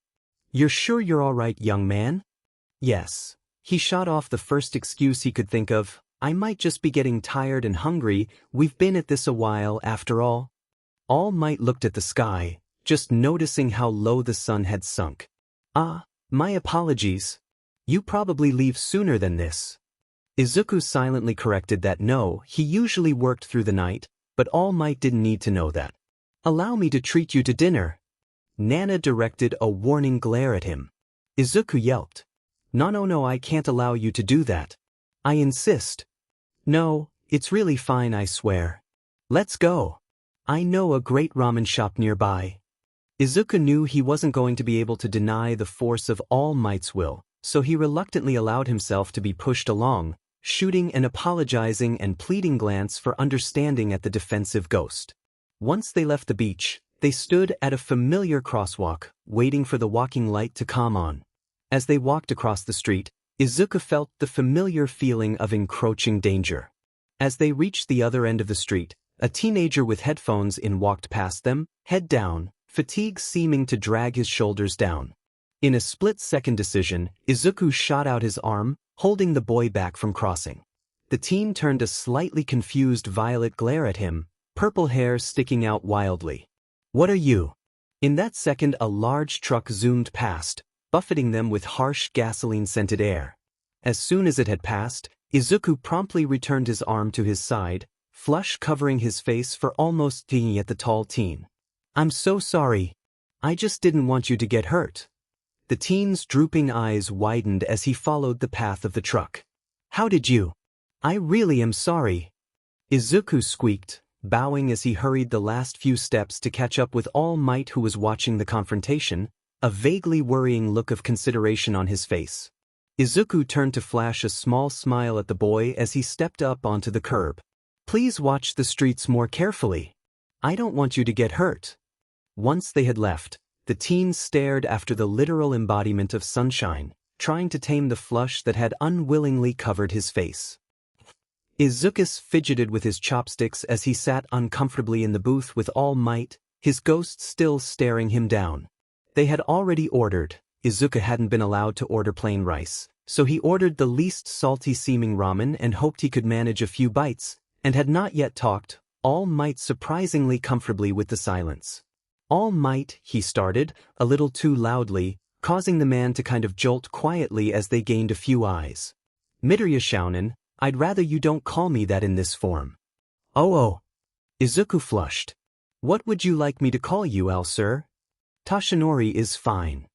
You're sure you're all right, young man? Yes. He shot off the first excuse he could think of. I might just be getting tired and hungry. We've been at this a while after all. All Might looked at the sky, just noticing how low the sun had sunk. Ah, my apologies. You probably leave sooner than this. Izuku silently corrected that no, he usually worked through the night, but All Might didn't need to know that. Allow me to treat you to dinner. Nana directed a warning glare at him. Izuku yelped. No, I can't allow you to do that. I insist. No, it's really fine, I swear. Let's go. I know a great ramen shop nearby. Izuku knew he wasn't going to be able to deny the force of All Might's will, so he reluctantly allowed himself to be pushed along, shooting an apologizing and pleading glance for understanding at the defensive ghost. Once they left the beach, they stood at a familiar crosswalk, waiting for the walking light to come on. As they walked across the street, Izuku felt the familiar feeling of encroaching danger. As they reached the other end of the street, a teenager with headphones in walked past them, head down, fatigue seeming to drag his shoulders down. In a split-second decision, Izuku shot out his arm, holding the boy back from crossing. The teen turned a slightly confused violet glare at him, purple hair sticking out wildly. What are you? In that second, a large truck zoomed past, buffeting them with harsh gasoline-scented air. As soon as it had passed, Izuku promptly returned his arm to his side, flush covering his face for almost digging at the tall teen. "I'm so sorry. I just didn't want you to get hurt." The teen's drooping eyes widened as he followed the path of the truck. "How did you? I really am sorry." Izuku squeaked, bowing as he hurried the last few steps to catch up with All Might, who was watching the confrontation, a vaguely worrying look of consideration on his face. Izuku turned to flash a small smile at the boy as he stepped up onto the curb. "Please watch the streets more carefully. I don't want you to get hurt." Once they had left, the teen stared after the literal embodiment of sunshine, trying to tame the flush that had unwillingly covered his face. Izuku fidgeted with his chopsticks as he sat uncomfortably in the booth with All Might, his ghost still staring him down. They had already ordered. Izuku hadn't been allowed to order plain rice, so he ordered the least salty-seeming ramen and hoped he could manage a few bites, and had not yet talked, All Might surprisingly comfortably with the silence. "All Might," he started, a little too loudly, causing the man to kind of jolt quietly as they gained a few eyes. "Midoriya Shounen, I'd rather you don't call me that in this form." "Oh. Izuku flushed. "What would you like me to call you, sir?" "Tashinori is fine."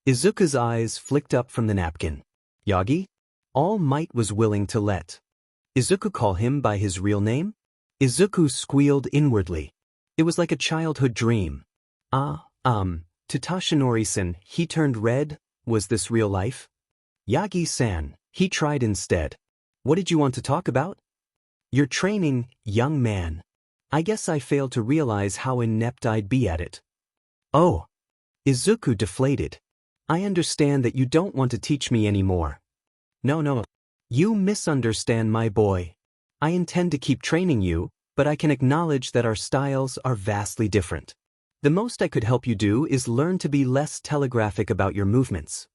Izuku's eyes flicked up from the napkin. "Yagi?" All Might was willing to let Izuku call him by his real name? Izuku squealed inwardly. It was like a childhood dream. To Tashinori-san, he turned red. Was this real life? "Yagi-san," he tried instead. "What did you want to talk about?" "Your training, young man. I guess I failed to realize how inept I'd be at it." "Oh." Izuku deflated. "I understand that you don't want to teach me anymore." No. You misunderstand, my boy. I intend to keep training you, but I can acknowledge that our styles are vastly different. The most I could help you do is learn to be less telegraphic about your movements."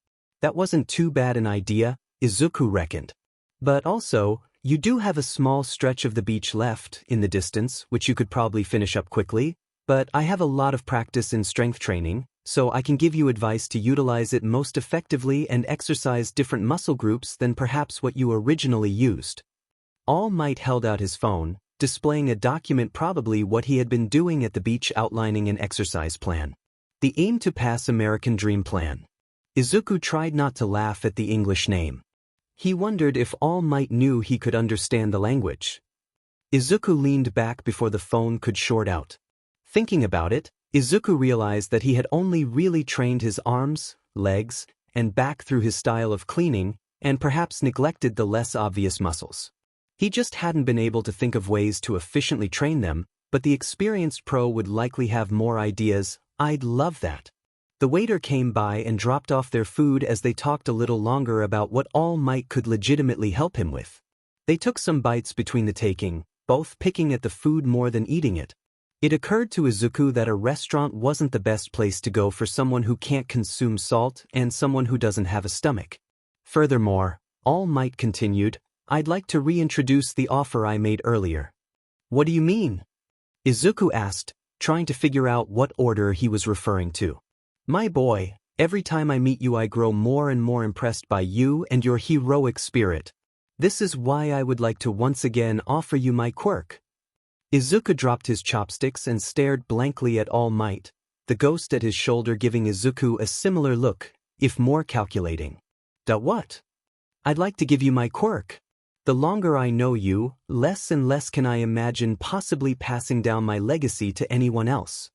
That wasn't too bad an idea, Izuku reckoned. "But also, you do have a small stretch of the beach left in the distance, which you could probably finish up quickly, but I have a lot of practice in strength training, so I can give you advice to utilize it most effectively and exercise different muscle groups than perhaps what you originally used." All Might held out his phone, displaying a document, probably what he had been doing at the beach, outlining an exercise plan. The Aim to Pass American Dream Plan. Izuku tried not to laugh at the English name. He wondered if All Might knew he could understand the language. Izuku leaned back before the phone could short out. Thinking about it, Izuku realized that he had only really trained his arms, legs, and back through his style of cleaning, and perhaps neglected the less obvious muscles. He just hadn't been able to think of ways to efficiently train them, but the experienced pro would likely have more ideas. I'd love that. The waiter came by and dropped off their food as they talked a little longer about what All Might could legitimately help him with. They took some bites between the taking, both picking at the food more than eating it. It occurred to Izuku that a restaurant wasn't the best place to go for someone who can't consume salt and someone who doesn't have a stomach. Furthermore, All Might continued, "I'd like to reintroduce the offer I made earlier." "What do you mean?" Izuku asked, trying to figure out what order he was referring to. "My boy, every time I meet you I grow more and more impressed by you and your heroic spirit. This is why I would like to once again offer you my quirk." Izuku dropped his chopsticks and stared blankly at All Might, the ghost at his shoulder giving Izuku a similar look, if more calculating. What? "I'd like to give you my quirk. The longer I know you, less and less can I imagine possibly passing down my legacy to anyone else."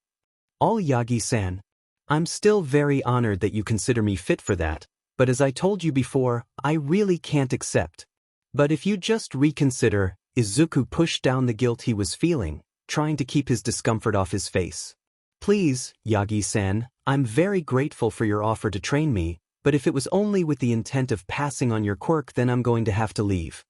"All Yagi-san. I'm still very honored that you consider me fit for that, but as I told you before, I really can't accept." "But if you just reconsider," Izuku pushed down the guilt he was feeling, trying to keep his discomfort off his face. "Please, Yagi-san, I'm very grateful for your offer to train me, but if it was only with the intent of passing on your quirk, then I'm going to have to leave."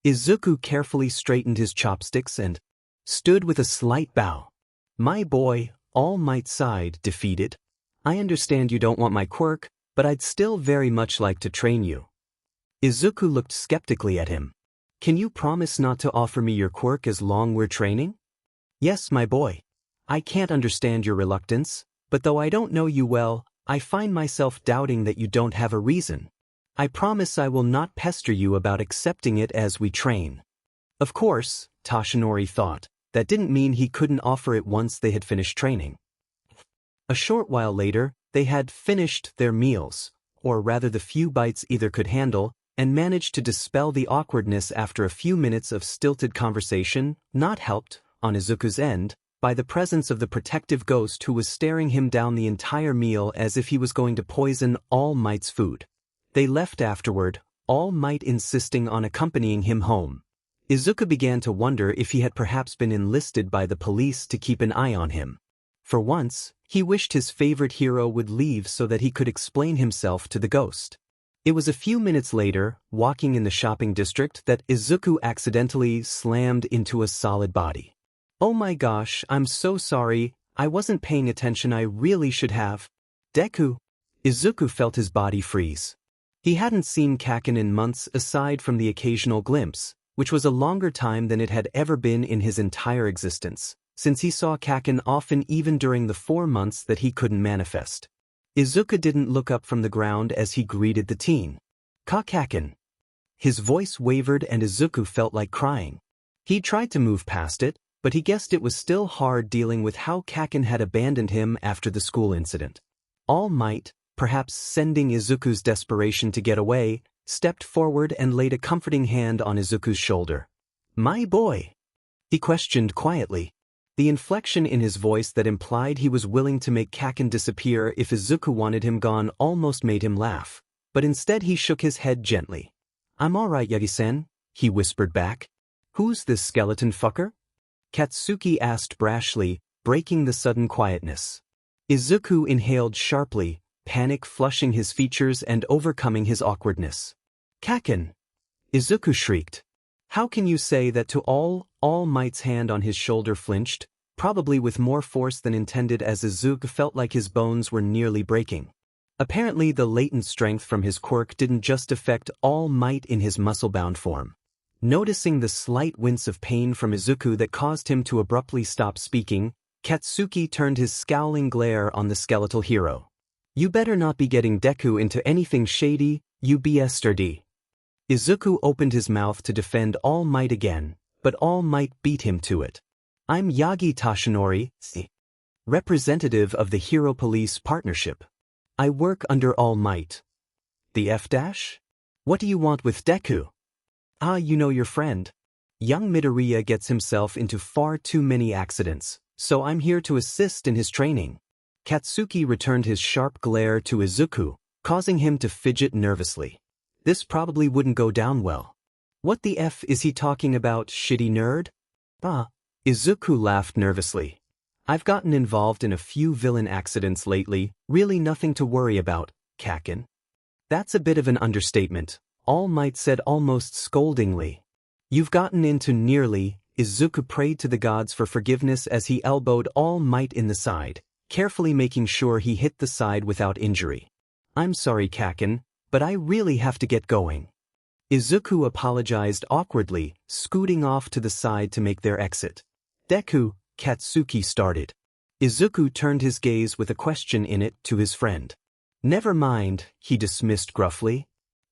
Izuku carefully straightened his chopsticks and stood with a slight bow. "My boy," All Might sighed, defeated. "I understand you don't want my quirk, but I'd still very much like to train you." Izuku looked skeptically at him. "Can you promise not to offer me your quirk as long we're training?" "Yes, my boy. I can't understand your reluctance, but though I don't know you well, I find myself doubting that you don't have a reason." I promise I will not pester you about accepting it as we train. Of course, Toshinori thought, that didn't mean he couldn't offer it once they had finished training. A short while later, they had finished their meals, or rather the few bites either could handle, and managed to dispel the awkwardness after a few minutes of stilted conversation, not helped, on Izuku's end, by the presence of the protective ghost who was staring him down the entire meal as if he was going to poison All Might's food. They left afterward, All Might insisting on accompanying him home. Izuku began to wonder if he had perhaps been enlisted by the police to keep an eye on him. For once, he wished his favorite hero would leave so that he could explain himself to the ghost. It was a few minutes later, walking in the shopping district, that Izuku accidentally slammed into a solid body. Oh my gosh, I'm so sorry, I wasn't paying attention, I really should have. Deku. Izuku felt his body freeze. He hadn't seen Kaken in months aside from the occasional glimpse, which was a longer time than it had ever been in his entire existence, since he saw Kaken often even during the 4 months that he couldn't manifest. Izuku didn't look up from the ground as he greeted the teen. Kaken. His voice wavered and Izuku felt like crying. He tried to move past it, but he guessed it was still hard dealing with how Kaken had abandoned him after the school incident. All Might, perhaps sending Izuku's desperation to get away, stepped forward and laid a comforting hand on Izuku's shoulder. My boy? He questioned quietly, the inflection in his voice that implied he was willing to make Kaken disappear if Izuku wanted him gone almost made him laugh, but instead he shook his head gently. I'm alright, Yagi-san, he whispered back. Who's this skeleton fucker? Katsuki asked brashly, breaking the sudden quietness. Izuku inhaled sharply, panic flushing his features and overcoming his awkwardness. Kaken! Izuku shrieked. How can you say that to All Might's hand on his shoulder flinched, probably with more force than intended as Izuku felt like his bones were nearly breaking. Apparently the latent strength from his quirk didn't just affect All Might in his muscle-bound form. Noticing the slight wince of pain from Izuku that caused him to abruptly stop speaking, Katsuki turned his scowling glare on the skeletal hero. You better not be getting Deku into anything shady, you bastard. Izuku opened his mouth to defend All Might again, but All Might beat him to it. I'm Yagi Toshinori, representative of the Hero Police Partnership. I work under All Might. The F-dash? What do you want with Deku? Ah, you know your friend. Young Midoriya gets himself into far too many accidents, so I'm here to assist in his training. Katsuki returned his sharp glare to Izuku, causing him to fidget nervously. This probably wouldn't go down well. What the F is he talking about, shitty nerd? Ah. Izuku laughed nervously. I've gotten involved in a few villain accidents lately, really nothing to worry about, Kaken. That's a bit of an understatement, All Might said almost scoldingly. You've gotten into nearly. Izuku prayed to the gods for forgiveness as he elbowed All Might in the side, carefully making sure he hit the side without injury. I'm sorry, Kaken, but I really have to get going. Izuku apologized awkwardly, scooting off to the side to make their exit. Deku, Katsuki started. Izuku turned his gaze with a question in it to his friend. Never mind, he dismissed gruffly.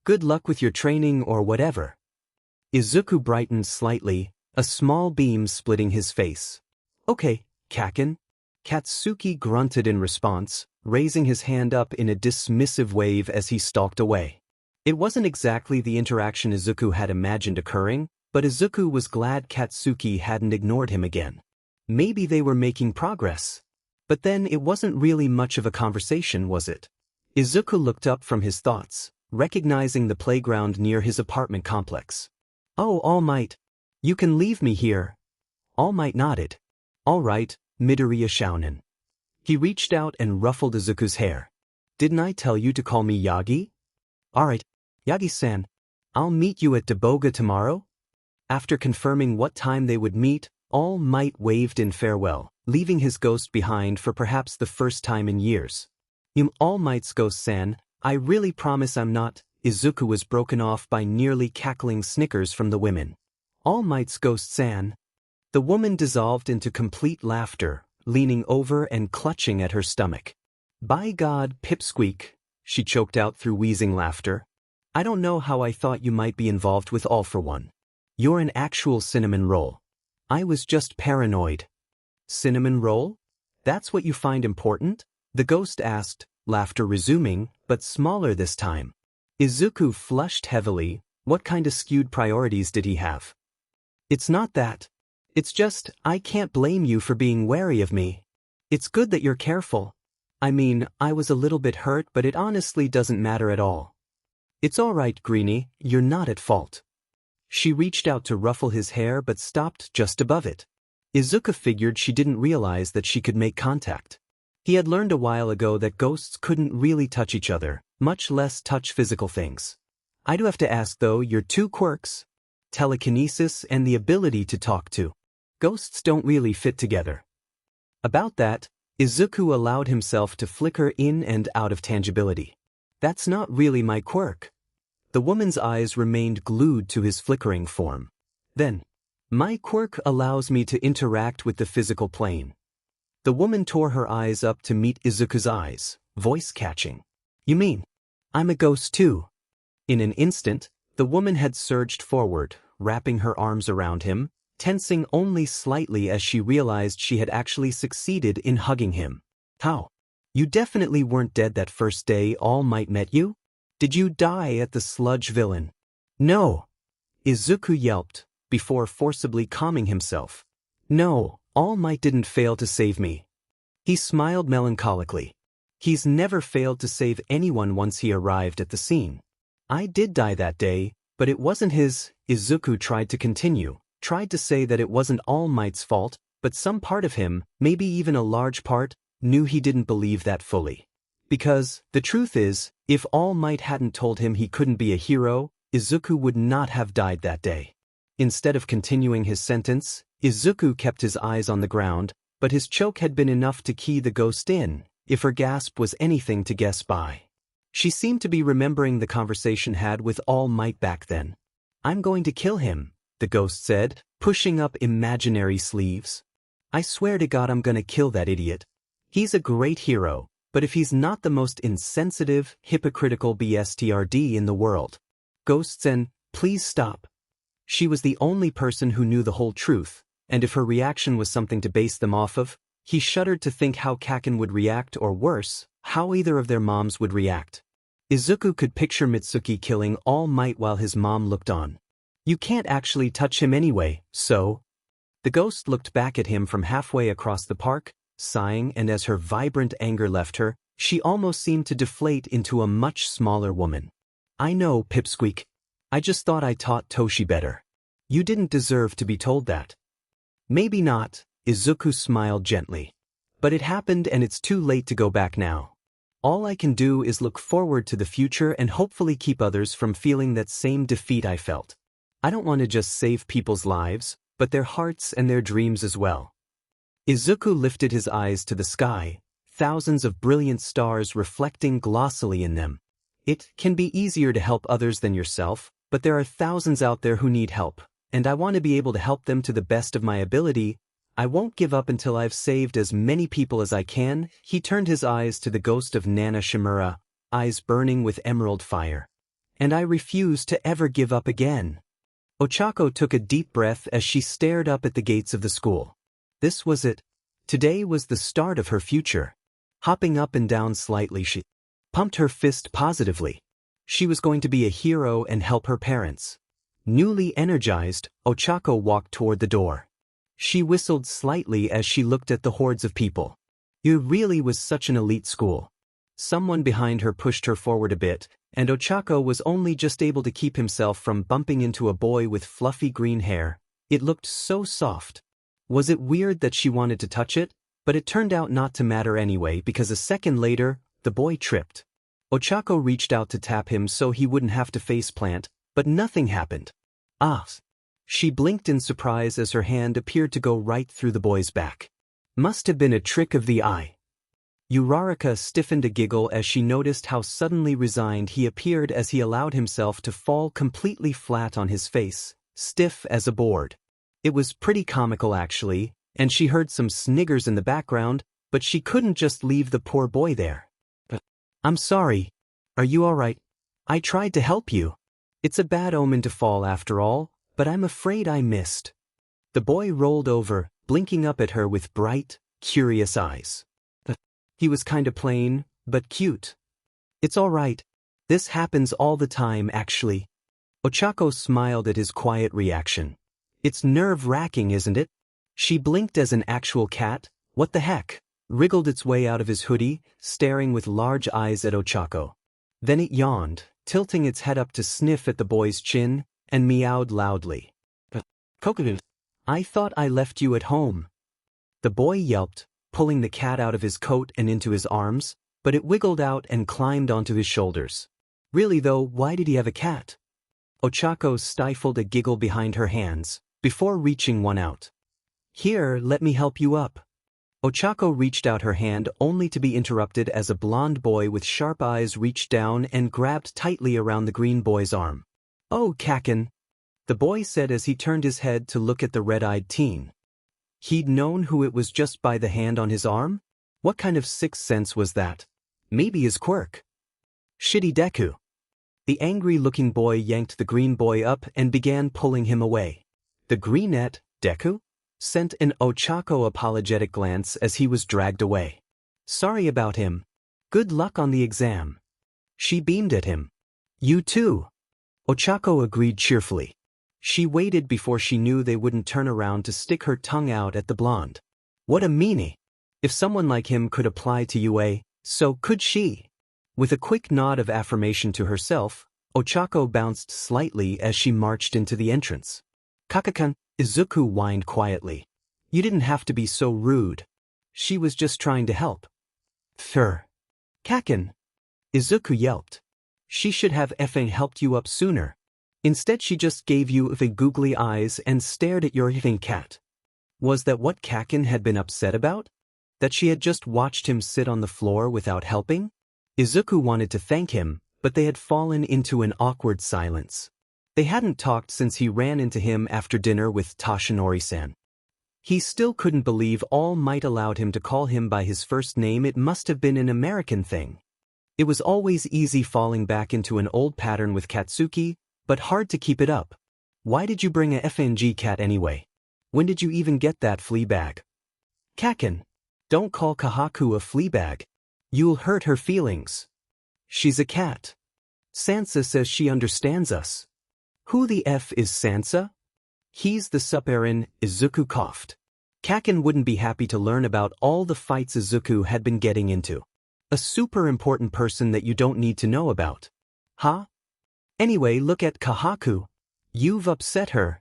Good luck with your training or whatever. Izuku brightened slightly, a small beam splitting his face. Okay, Kaken. Katsuki grunted in response, raising his hand up in a dismissive wave as he stalked away. It wasn't exactly the interaction Izuku had imagined occurring, but Izuku was glad Katsuki hadn't ignored him again. Maybe they were making progress. But then it wasn't really much of a conversation, was it? Izuku looked up from his thoughts, recognizing the playground near his apartment complex. Oh, All Might. You can leave me here. All Might nodded. All right, Midoriya Shounen. He reached out and ruffled Izuku's hair. Didn't I tell you to call me Yagi? Alright, Yagi-san. I'll meet you at Daboga tomorrow? After confirming what time they would meet, All Might waved in farewell, leaving his ghost behind for perhaps the first time in years. All Might's ghost-san, I really promise I'm not. Izuku was broken off by nearly cackling snickers from the women. All Might's ghost-san. The woman dissolved into complete laughter, leaning over and clutching at her stomach. By God, pipsqueak, she choked out through wheezing laughter. I don't know how I thought you might be involved with All for One. You're an actual cinnamon roll. I was just paranoid. Cinnamon roll? That's what you find important? The ghost asked, laughter resuming, but smaller this time. Izuku flushed heavily. What kind of skewed priorities did he have? It's not that. It's just, I can't blame you for being wary of me. It's good that you're careful. I mean, I was a little bit hurt, but it honestly doesn't matter at all. It's all right, Greenie, you're not at fault. She reached out to ruffle his hair but stopped just above it. Izuku figured she didn't realize that she could make contact. He had learned a while ago that ghosts couldn't really touch each other, much less touch physical things. I do have to ask though, your two quirks, telekinesis and the ability to talk to. Ghosts don't really fit together. About that, Izuku allowed himself to flicker in and out of tangibility. That's not really my quirk. The woman's eyes remained glued to his flickering form. Then, my quirk allows me to interact with the physical plane. The woman tore her eyes up to meet Izuku's eyes, voice catching. You mean, I'm a ghost too? In an instant, the woman had surged forward, wrapping her arms around him, tensing only slightly as she realized she had actually succeeded in hugging him. How? You definitely weren't dead that first day All Might met you? Did you die at the sludge villain? No. Izuku yelped, before forcibly calming himself. No, All Might didn't fail to save me. He smiled melancholically. He's never failed to save anyone once he arrived at the scene. I did die that day, but it wasn't his. Izuku tried to continue, tried to say that it wasn't All Might's fault, but some part of him, maybe even a large part, knew he didn't believe that fully. Because, the truth is, if All Might hadn't told him he couldn't be a hero, Izuku would not have died that day. Instead of continuing his sentence, Izuku kept his eyes on the ground, but his choke had been enough to key the ghost in, if her gasp was anything to guess by. She seemed to be remembering the conversation had with All Might back then. I'm going to kill him, the ghost said, pushing up imaginary sleeves. I swear to God I'm gonna kill that idiot. He's a great hero, but if he's not the most insensitive, hypocritical bstrd in the world. Ghosts and, please stop. She was the only person who knew the whole truth, and if her reaction was something to base them off of, he shuddered to think how Kaken would react or worse, how either of their moms would react. Izuku could picture Mitsuki killing All Might while his mom looked on. You can't actually touch him anyway, so? The ghost looked back at him from halfway across the park, sighing, and as her vibrant anger left her, she almost seemed to deflate into a much smaller woman. I know, Pipsqueak. I just thought I taught Toshi better. You didn't deserve to be told that. Maybe not, Izuku smiled gently. But it happened and it's too late to go back now. All I can do is look forward to the future and hopefully keep others from feeling that same defeat I felt. I don't want to just save people's lives, but their hearts and their dreams as well. Izuku lifted his eyes to the sky, thousands of brilliant stars reflecting glossily in them. It can be easier to help others than yourself, but there are thousands out there who need help, and I want to be able to help them to the best of my ability. I won't give up until I've saved as many people as I can. He turned his eyes to the ghost of Nana Shimura, eyes burning with emerald fire. And I refuse to ever give up again. Ochako took a deep breath as she stared up at the gates of the school. This was it. Today was the start of her future. Hopping up and down slightly, she pumped her fist positively. She was going to be a hero and help her parents. Newly energized, Ochako walked toward the door. She whistled slightly as she looked at the hordes of people. It really was such an elite school. Someone behind her pushed her forward a bit, and Ochako was only just able to keep himself from bumping into a boy with fluffy green hair. It looked so soft. Was it weird that she wanted to touch it? But it turned out not to matter anyway because a second later, the boy tripped. Ochako reached out to tap him so he wouldn't have to faceplant, but nothing happened. Ah! She blinked in surprise as her hand appeared to go right through the boy's back. Must have been a trick of the eye. Uraraka stiffened a giggle as she noticed how suddenly resigned he appeared as he allowed himself to fall completely flat on his face, stiff as a board. It was pretty comical actually, and she heard some sniggers in the background, but she couldn't just leave the poor boy there. I'm sorry. Are you all right? I tried to help you. It's a bad omen to fall after all, but I'm afraid I missed. The boy rolled over, blinking up at her with bright, curious eyes. He was kinda plain, but cute. It's all right. This happens all the time, actually. Ochako smiled at his quiet reaction. It's nerve-wracking, isn't it? She blinked as an actual cat. What the heck? Wriggled its way out of his hoodie, staring with large eyes at Ochako. Then it yawned, tilting its head up to sniff at the boy's chin, and meowed loudly. Coconut, I thought I left you at home. The boy yelped, pulling the cat out of his coat and into his arms, but it wiggled out and climbed onto his shoulders. Really though, why did he have a cat? Ochako stifled a giggle behind her hands, before reaching one out. Here, let me help you up. Ochako reached out her hand only to be interrupted as a blond boy with sharp eyes reached down and grabbed tightly around the green boy's arm. Oh, Kaken, the boy said as he turned his head to look at the red-eyed teen. He'd known who it was just by the hand on his arm? What kind of sixth sense was that? Maybe his quirk. Shitty Deku. The angry-looking boy yanked the green boy up and began pulling him away. The greenette, Deku, sent an Ochako apologetic glance as he was dragged away. Sorry about him. Good luck on the exam. She beamed at him. You too. Ochako agreed cheerfully. She waited before she knew they wouldn't turn around to stick her tongue out at the blonde. What a meanie. If someone like him could apply to Yūrei, so could she. With a quick nod of affirmation to herself, Ochako bounced slightly as she marched into the entrance. Kakakan, Izuku whined quietly. You didn't have to be so rude. She was just trying to help. Fur. Kaken. Izuku yelped. She should have effing helped you up sooner. Instead she just gave you the googly eyes and stared at your hitting cat. Was that what Kaken had been upset about? That she had just watched him sit on the floor without helping? Izuku wanted to thank him, but they had fallen into an awkward silence. They hadn't talked since he ran into him after dinner with Toshinori-san. He still couldn't believe All Might allowed him to call him by his first name. It must have been an American thing. It was always easy falling back into an old pattern with Katsuki, but hard to keep it up. Why did you bring a FNG cat anyway? When did you even get that flea bag? Kaken, don't call Kahaku a flea bag. You'll hurt her feelings. She's a cat. Sansa says she understands us. Who the F is Sansa? He's the Superin, Izuku coughed. Kaken wouldn't be happy to learn about all the fights Izuku had been getting into. A super important person that you don't need to know about. Huh? Anyway, look at Kahaku. You've upset her.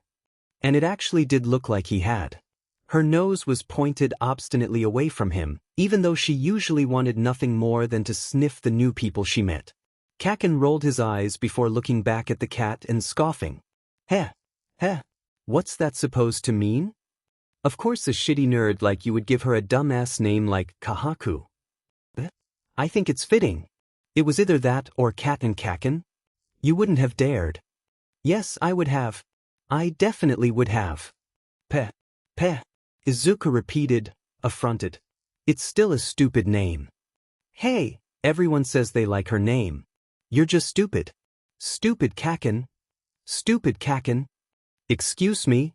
And it actually did look like he had. Her nose was pointed obstinately away from him, even though she usually wanted nothing more than to sniff the new people she met. Kaken rolled his eyes before looking back at the cat and scoffing. Heh. What's that supposed to mean? Of course a shitty nerd like you would give her a dumbass name like Kahaku. I think it's fitting. It was either that or Cat and Kaken. You wouldn't have dared. Yes, I would have. I definitely would have. Peh. Izuku repeated, affronted. It's still a stupid name. Hey, everyone says they like her name. You're just stupid. Stupid Kaken. Stupid Kaken. Excuse me?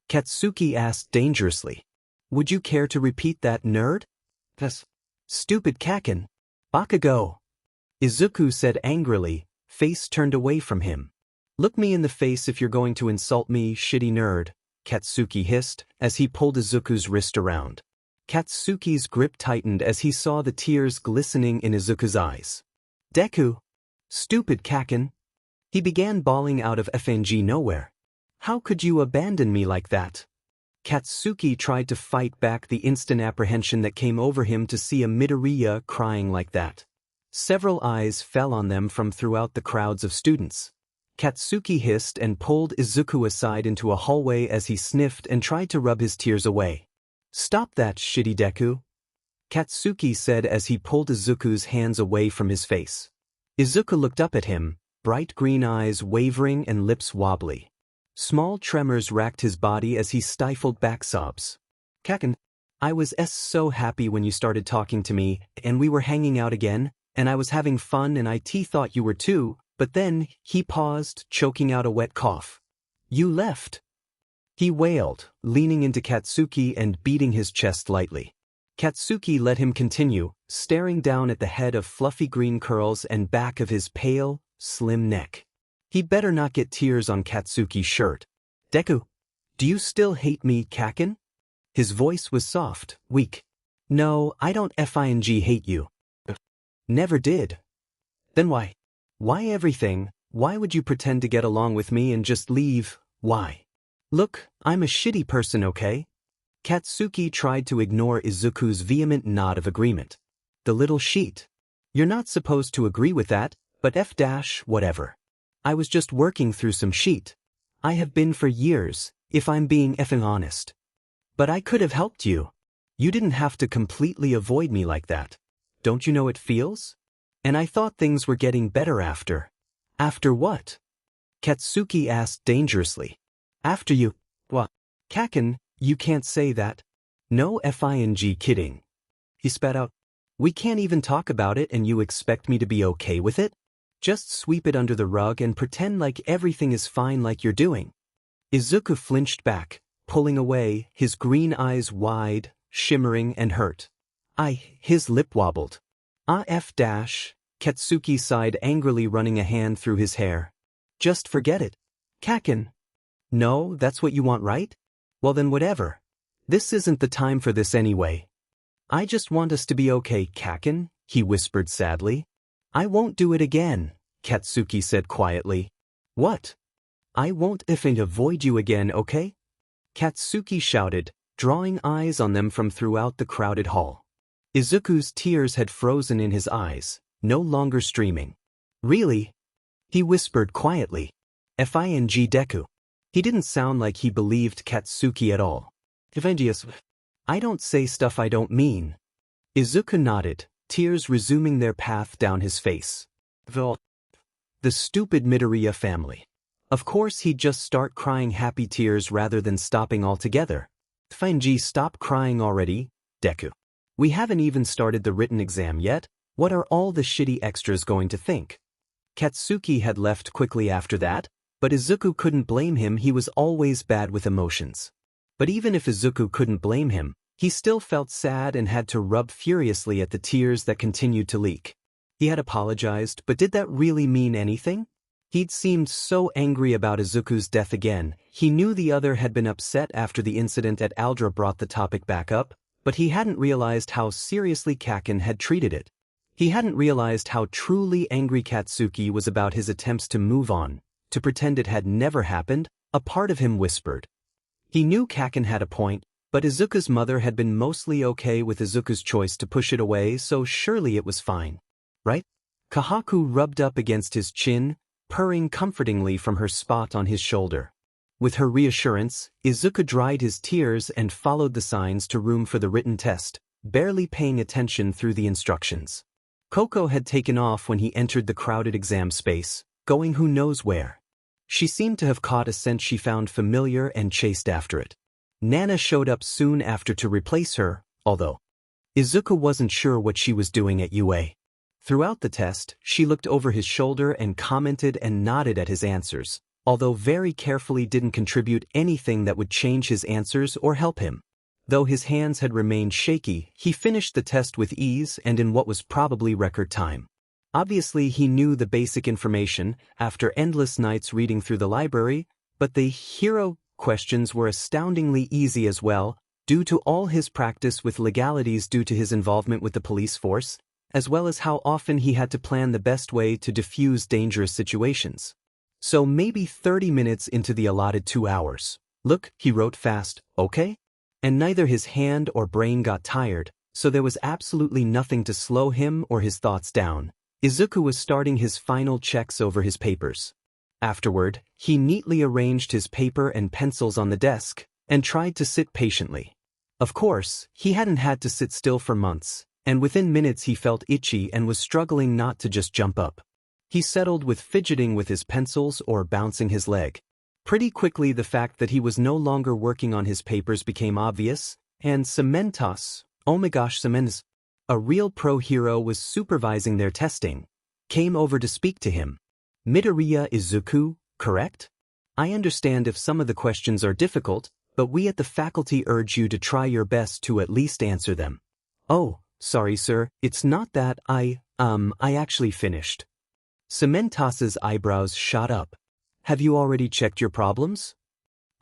Katsuki asked dangerously. Would you care to repeat that, nerd? Stupid Kaken. Bakugo. Izuku said angrily, face turned away from him. Look me in the face if you're going to insult me, shitty nerd, Katsuki hissed as he pulled Izuku's wrist around. Katsuki's grip tightened as he saw the tears glistening in Izuku's eyes. Deku. Stupid Kaken. He began bawling out of FNG nowhere. How could you abandon me like that? Katsuki tried to fight back the instant apprehension that came over him to see a Midoriya crying like that. Several eyes fell on them from throughout the crowds of students. Katsuki hissed and pulled Izuku aside into a hallway as he sniffed and tried to rub his tears away. Stop that, shitty Deku. Katsuki said as he pulled Izuku's hands away from his face. Izuku looked up at him, bright green eyes wavering and lips wobbly. Small tremors racked his body as he stifled back sobs. Kaken, I was so happy when you started talking to me, and we were hanging out again, and I was having fun and I thought you were too, But then, he paused, choking out a wet cough. You left. He wailed, leaning into Katsuki and beating his chest lightly. Katsuki let him continue, staring down at the head of fluffy green curls and back of his pale, slim neck. He better not get tears on Katsuki's shirt. Deku, do you still hate me, Kaken? His voice was soft, weak. No, I don't hate you. Never did. Then why? Why everything? Why would you pretend to get along with me and just leave? Why? Look, I'm a shitty person, okay? Katsuki tried to ignore Izuku's vehement nod of agreement. The little sheet. You're not supposed to agree with that, but whatever. I was just working through some sheet. I have been for years, if I'm being effing honest. But I could have helped you. You didn't have to completely avoid me like that. Don't you know it feels? And I thought things were getting better after. After what? Katsuki asked dangerously. After you. What? Kaken, you can't say that. No kidding. He spat out. We can't even talk about it and you expect me to be okay with it? Just sweep it under the rug and pretend like everything is fine like you're doing. Izuku flinched back, pulling away, his green eyes wide, shimmering and hurt. His lip wobbled. Katsuki sighed angrily, running a hand through his hair. Just forget it. Kaken. No, that's what you want, right? Well then whatever. This isn't the time for this anyway. I just want us to be okay, Kaken, he whispered sadly. I won't do it again, Katsuki said quietly. What? I won't avoid you again, okay? Katsuki shouted, drawing eyes on them from throughout the crowded hall. Izuku's tears had frozen in his eyes, no longer streaming. Really? He whispered quietly. Deku. He didn't sound like he believed Katsuki at all. I don't say stuff I don't mean. Izuku nodded, tears resuming their path down his face. The stupid Midoriya family. Of course he'd just start crying happy tears rather than stopping altogether. Stop crying already, Deku. We haven't even started the written exam yet. What are all the shitty extras going to think? Katsuki had left quickly after that, but Izuku couldn't blame him, he was always bad with emotions. But even if Izuku couldn't blame him, he still felt sad and had to rub furiously at the tears that continued to leak. He had apologized, but did that really mean anything? He'd seemed so angry about Izuku's death again. He knew the other had been upset after the incident at Aldra brought the topic back up, but he hadn't realized how seriously Kaken had treated it. He hadn't realized how truly angry Katsuki was about his attempts to move on, to pretend it had never happened. A part of him whispered. He knew Kaken had a point, but Izuku's mother had been mostly okay with Izuku's choice to push it away, so surely it was fine. Right? Kahaku rubbed up against his chin, purring comfortingly from her spot on his shoulder. With her reassurance, Izuku dried his tears and followed the signs to room for the written test, barely paying attention through the instructions. Coco had taken off when he entered the crowded exam space, going who knows where. She seemed to have caught a scent she found familiar and chased after it. Nana showed up soon after to replace her, although Izuku wasn't sure what she was doing at Yūrei. Throughout the test, she looked over his shoulder and commented and nodded at his answers, although very carefully didn't contribute anything that would change his answers or help him. Though his hands had remained shaky, he finished the test with ease and in what was probably record time. Obviously he knew the basic information after endless nights reading through the library, but the hero questions were astoundingly easy as well, due to all his practice with legalities due to his involvement with the police force, as well as how often he had to plan the best way to defuse dangerous situations. So maybe 30 minutes into the allotted 2 hours. Look, he wrote fast, okay? And neither his hand or brain got tired, so there was absolutely nothing to slow him or his thoughts down. Izuku was starting his final checks over his papers. Afterward, he neatly arranged his paper and pencils on the desk, and tried to sit patiently. Of course, he hadn't had to sit still for months, and within minutes he felt itchy and was struggling not to just jump up. He settled with fidgeting with his pencils or bouncing his leg. Pretty quickly the fact that he was no longer working on his papers became obvious, and Cementos, oh my gosh Cementos, a real pro hero was supervising their testing, came over to speak to him. Midoriya Izuku, correct? I understand if some of the questions are difficult, but we at the faculty urge you to try your best to at least answer them. Oh, sorry sir, it's not that I actually finished. Cementas's eyebrows shot up. Have you already checked your problems?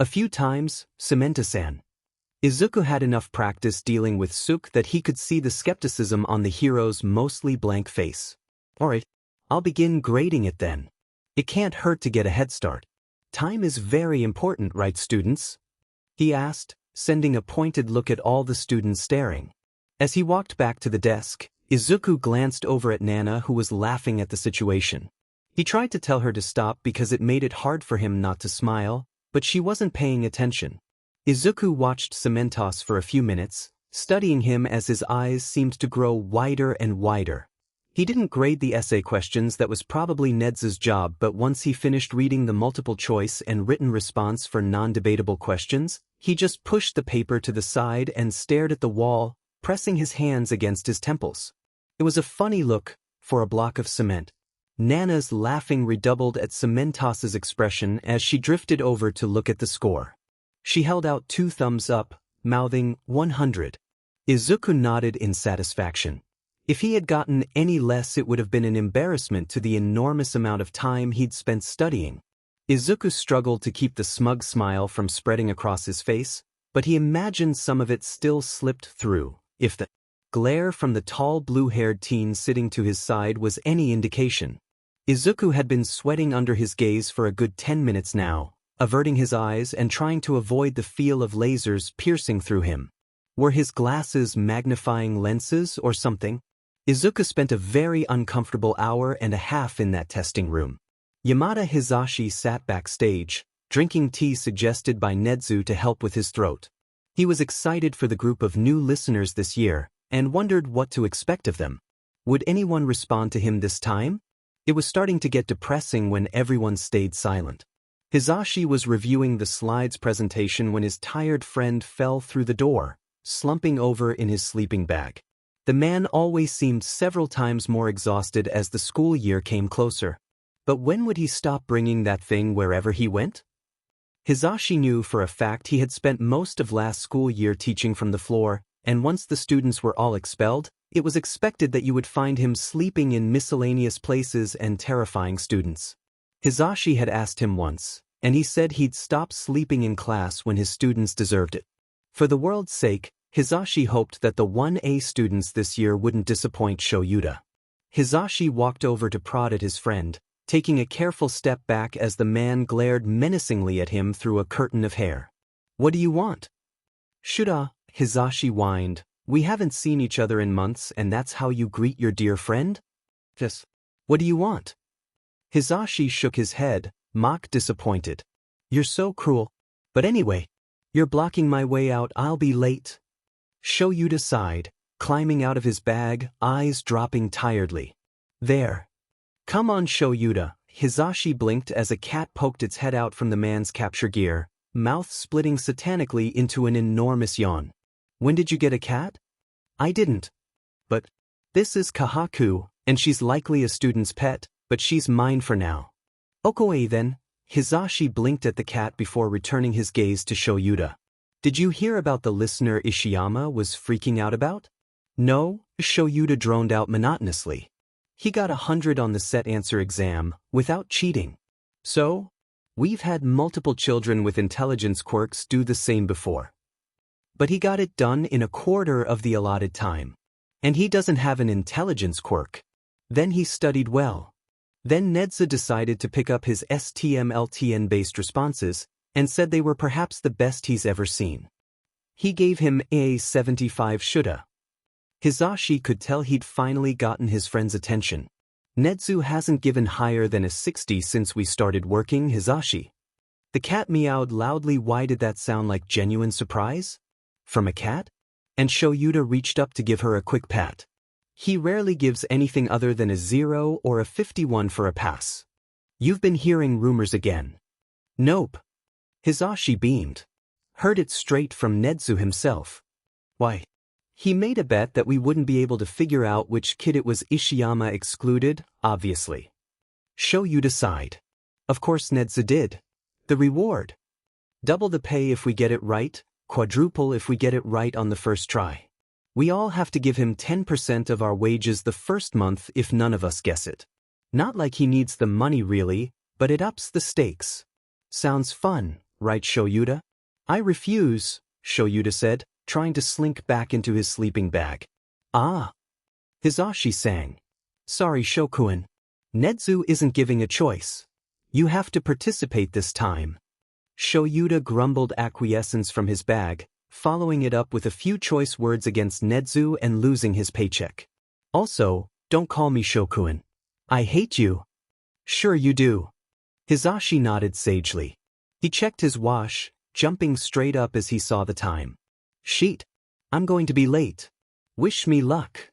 A few times, Cementa-san. Izuku had enough practice dealing with Suk that he could see the skepticism on the hero's mostly blank face. Alright, I'll begin grading it then. It can't hurt to get a head start. Time is very important, right students? He asked, sending a pointed look at all the students staring. As he walked back to the desk, Izuku glanced over at Nana who was laughing at the situation. He tried to tell her to stop because it made it hard for him not to smile, but she wasn't paying attention. Izuku watched Cementas for a few minutes, studying him as his eyes seemed to grow wider and wider. He didn't grade the essay questions, that was probably Ned's job, but once he finished reading the multiple choice and written response for non-debatable questions, he just pushed the paper to the side and stared at the wall, pressing his hands against his temples. It was a funny look for a block of cement. Nana's laughing redoubled at Cementas's expression as she drifted over to look at the score. She held out 2 thumbs up, mouthing 100. Izuku nodded in satisfaction. If he had gotten any less, it would have been an embarrassment to the enormous amount of time he'd spent studying. Izuku struggled to keep the smug smile from spreading across his face, but he imagined some of it still slipped through, if the glare from the tall blue-haired teen sitting to his side was any indication. Izuku had been sweating under his gaze for a good 10 minutes now, averting his eyes and trying to avoid the feel of lasers piercing through him. Were his glasses magnifying lenses or something? Izuku spent a very uncomfortable hour and a half in that testing room. Yamada Hizashi sat backstage, drinking tea suggested by Nedzu to help with his throat. He was excited for the group of new listeners this year, and wondered what to expect of them. Would anyone respond to him this time? It was starting to get depressing when everyone stayed silent. Hizashi was reviewing the slides presentation when his tired friend fell through the door, slumping over in his sleeping bag. The man always seemed several times more exhausted as the school year came closer. But when would he stop bringing that thing wherever he went? Hizashi knew for a fact he had spent most of last school year teaching from the floor, and once the students were all expelled, it was expected that you would find him sleeping in miscellaneous places and terrifying students. Hizashi had asked him once, and he said he'd stop sleeping in class when his students deserved it. For the world's sake, Hizashi hoped that the 1A students this year wouldn't disappoint Shoyuta. Hizashi walked over to prod at his friend, taking a careful step back as the man glared menacingly at him through a curtain of hair. "What do you want?" "Shoulda," Hizashi whined. "We haven't seen each other in months and that's how you greet your dear friend?" "Yes. What do you want?" Hizashi shook his head, mock disappointed. "You're so cruel. But anyway, you're blocking my way out, I'll be late." Shoyuta sighed, climbing out of his bag, eyes dropping tiredly. "There. Come on, Shoyuta." Hizashi blinked as a cat poked its head out from the man's capture gear, mouth splitting satanically into an enormous yawn. "When did you get a cat?" "I didn't. But this is Kahaku, and she's likely a student's pet, but she's mine for now." "Okay then." Hizashi blinked at the cat before returning his gaze to Shoyuta. "Did you hear about the listener Ishiyama was freaking out about?" "No," Shoyuta droned out monotonously. "He got 100 on the set answer exam, without cheating. So? We've had multiple children with intelligence quirks do the same before. But he got it done in a quarter of the allotted time. And he doesn't have an intelligence quirk. Then he studied well. Then Nedza decided to pick up his STM-LTN-based responses, and said they were perhaps the best he's ever seen. He gave him a 75 shoulda. Hizashi could tell he'd finally gotten his friend's attention. "Nedzu hasn't given higher than a 60 since we started working, Hizashi." The cat meowed loudly. Why did that sound like genuine surprise? From a cat? And Shoyuta reached up to give her a quick pat. "He rarely gives anything other than a 0 or a 51 for a pass. You've been hearing rumors again." "Nope." Hizashi beamed. "Heard it straight from Nedzu himself." "Why?" "He made a bet that we wouldn't be able to figure out which kid it was. Ishiyama excluded, obviously." Shoyuta sighed. Of course Nedzu did. The reward. Double the pay if we get it right, quadruple if we get it right on the first try. We all have to give him 10% of our wages the first month if none of us guess it. Not like he needs the money really, but it ups the stakes. Sounds fun, right Shoyuta? I refuse, Shoyuta said, trying to slink back into his sleeping bag. Ah. Hizashi sang. Sorry Shokuin. Nedzu isn't giving a choice. You have to participate this time. Shoyuta grumbled acquiescence from his bag, following it up with a few choice words against Nedzu and losing his paycheck. Also, don't call me Shokuin. I hate you. Sure you do. Hizashi nodded sagely. He checked his watch, jumping straight up as he saw the time. Sheet. I'm going to be late. Wish me luck.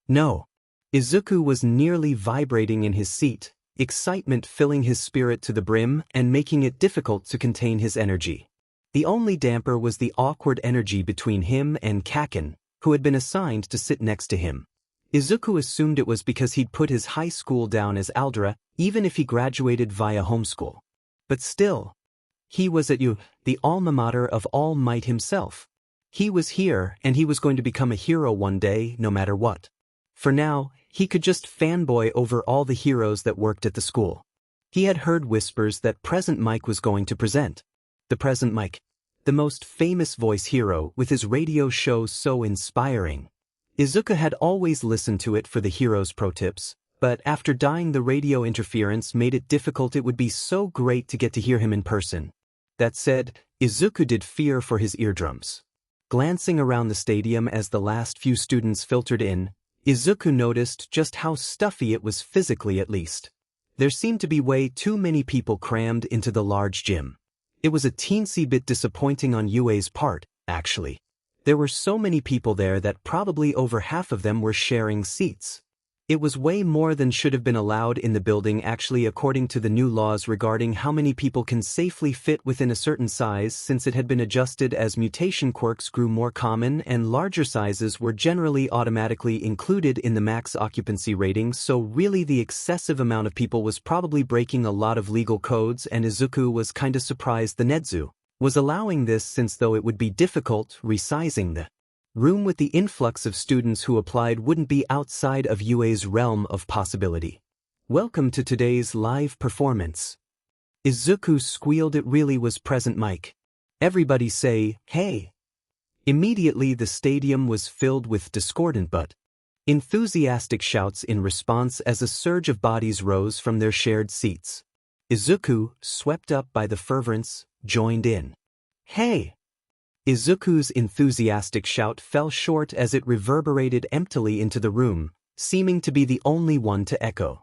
No. Izuku was nearly vibrating in his seat, excitement filling his spirit to the brim and making it difficult to contain his energy. The only damper was the awkward energy between him and Kaken, who had been assigned to sit next to him. Izuku assumed it was because he'd put his high school down as Aldera, even if he graduated via homeschool. But still, he was at Yūrei, the alma mater of All Might himself. He was here and he was going to become a hero one day, no matter what. For now, he could just fanboy over all the heroes that worked at the school. He had heard whispers that Present Mike was going to present. The Present Mike, the most famous voice hero with his radio show so inspiring. Izuku had always listened to it for the hero's pro tips, but after dying the radio interference made it difficult. It would be so great to get to hear him in person. That said, Izuku did fear for his eardrums. Glancing around the stadium as the last few students filtered in, Izuku noticed just how stuffy it was physically at least. There seemed to be way too many people crammed into the large gym. It was a teensy bit disappointing on Yuei's part, actually. There were so many people there that probably over half of them were sharing seats. It was way more than should have been allowed in the building actually according to the new laws regarding how many people can safely fit within a certain size, since it had been adjusted as mutation quirks grew more common and larger sizes were generally automatically included in the max occupancy rating. So really the excessive amount of people was probably breaking a lot of legal codes, and Izuku was kinda surprised the Nedzu was allowing this, since though it would be difficult, resizing the room with the influx of students who applied wouldn't be outside of Yuei's realm of possibility. Welcome to today's live performance. Izuku squealed. It really was Present Mike. Everybody say, hey. Immediately the stadium was filled with discordant but enthusiastic shouts in response as a surge of bodies rose from their shared seats. Izuku, swept up by the fervorance, joined in. Hey! Izuku's enthusiastic shout fell short as it reverberated emptily into the room, seeming to be the only one to echo.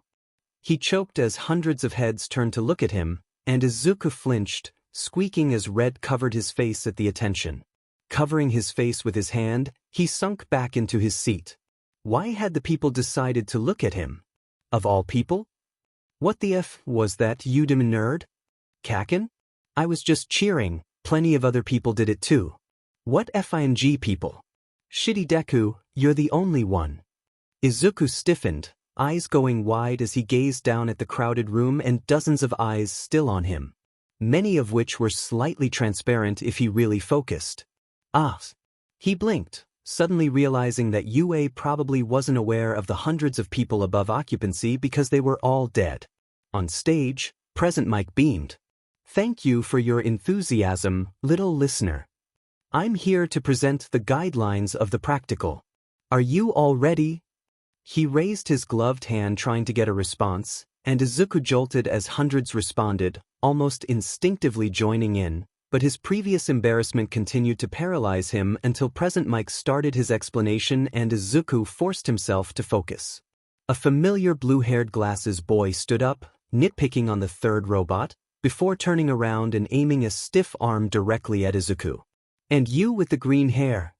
He choked as hundreds of heads turned to look at him, and Izuku flinched, squeaking as red covered his face at the attention. Covering his face with his hand, he sunk back into his seat. Why had the people decided to look at him? Of all people? What the F was that, you dim nerd? Kaken? I was just cheering. Plenty of other people did it too. What FING people? Shitty Deku, you're the only one. Izuku stiffened, eyes going wide as he gazed down at the crowded room and dozens of eyes still on him. Many of which were slightly transparent if he really focused. Ah! He blinked, suddenly realizing that Yūrei probably wasn't aware of the hundreds of people above occupancy because they were all dead. On stage, Present Mike beamed. Thank you for your enthusiasm, little listener. I'm here to present the guidelines of the practical. Are you all ready? He raised his gloved hand trying to get a response, and Izuku jolted as hundreds responded, almost instinctively joining in, but his previous embarrassment continued to paralyze him until Present Mike started his explanation and Izuku forced himself to focus. A familiar blue-haired glasses boy stood up, nitpicking on the third robot, before turning around and aiming a stiff arm directly at Izuku. And you with the green hair.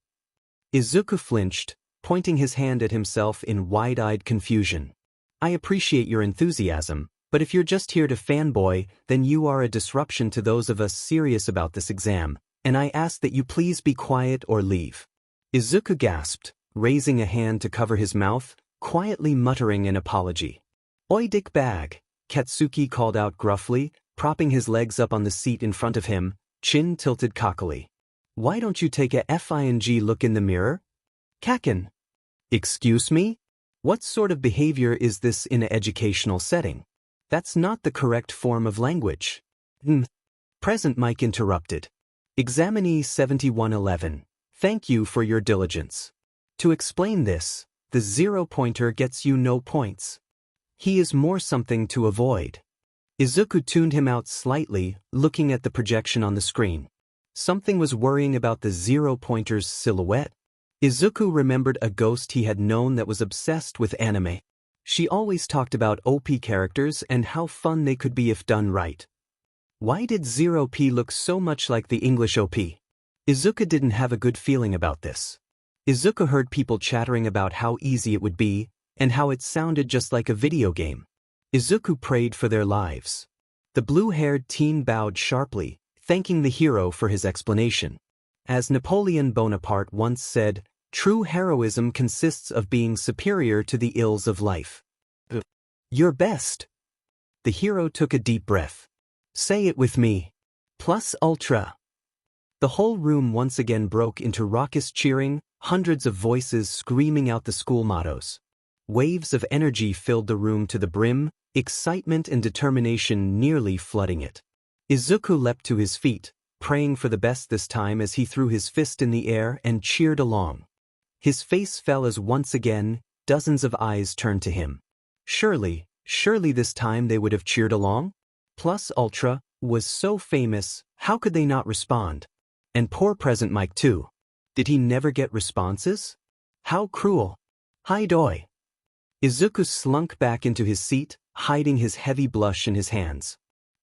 Izuku flinched, pointing his hand at himself in wide-eyed confusion. I appreciate your enthusiasm, but if you're just here to fanboy, then you are a disruption to those of us serious about this exam, and I ask that you please be quiet or leave. Izuku gasped, raising a hand to cover his mouth, quietly muttering an apology. Oi dick bag. Katsuki called out gruffly, propping his legs up on the seat in front of him, chin tilted cockily. Why don't you take a fing look in the mirror? Kakken. Excuse me? What sort of behavior is this in an educational setting? That's not the correct form of language. Present Mike interrupted. Examinee 7111. Thank you for your diligence. To explain this, the 0-pointer gets you no points. He is more something to avoid. Izuku tuned him out slightly, looking at the projection on the screen. Something was worrying about the 0-pointer's silhouette. Izuku remembered a ghost he had known that was obsessed with anime. She always talked about OP characters and how fun they could be if done right. Why did 0P look so much like the English OP? Izuku didn't have a good feeling about this. Izuku heard people chattering about how easy it would be, and how it sounded just like a video game. Izuku prayed for their lives. The blue-haired teen bowed sharply, thanking the hero for his explanation. As Napoleon Bonaparte once said, true heroism consists of being superior to the ills of life. Your best. The hero took a deep breath. Say it with me. Plus ultra. The whole room once again broke into raucous cheering, hundreds of voices screaming out the school mottos. Waves of energy filled the room to the brim, excitement and determination nearly flooding it. Izuku leapt to his feet, praying for the best this time as he threw his fist in the air and cheered along. His face fell as once again, dozens of eyes turned to him. Surely this time they would have cheered along? Plus Ultra was so famous, how could they not respond? And poor Present Mike too. Did he never get responses? How cruel. Hi doi. Izuku slunk back into his seat, hiding his heavy blush in his hands.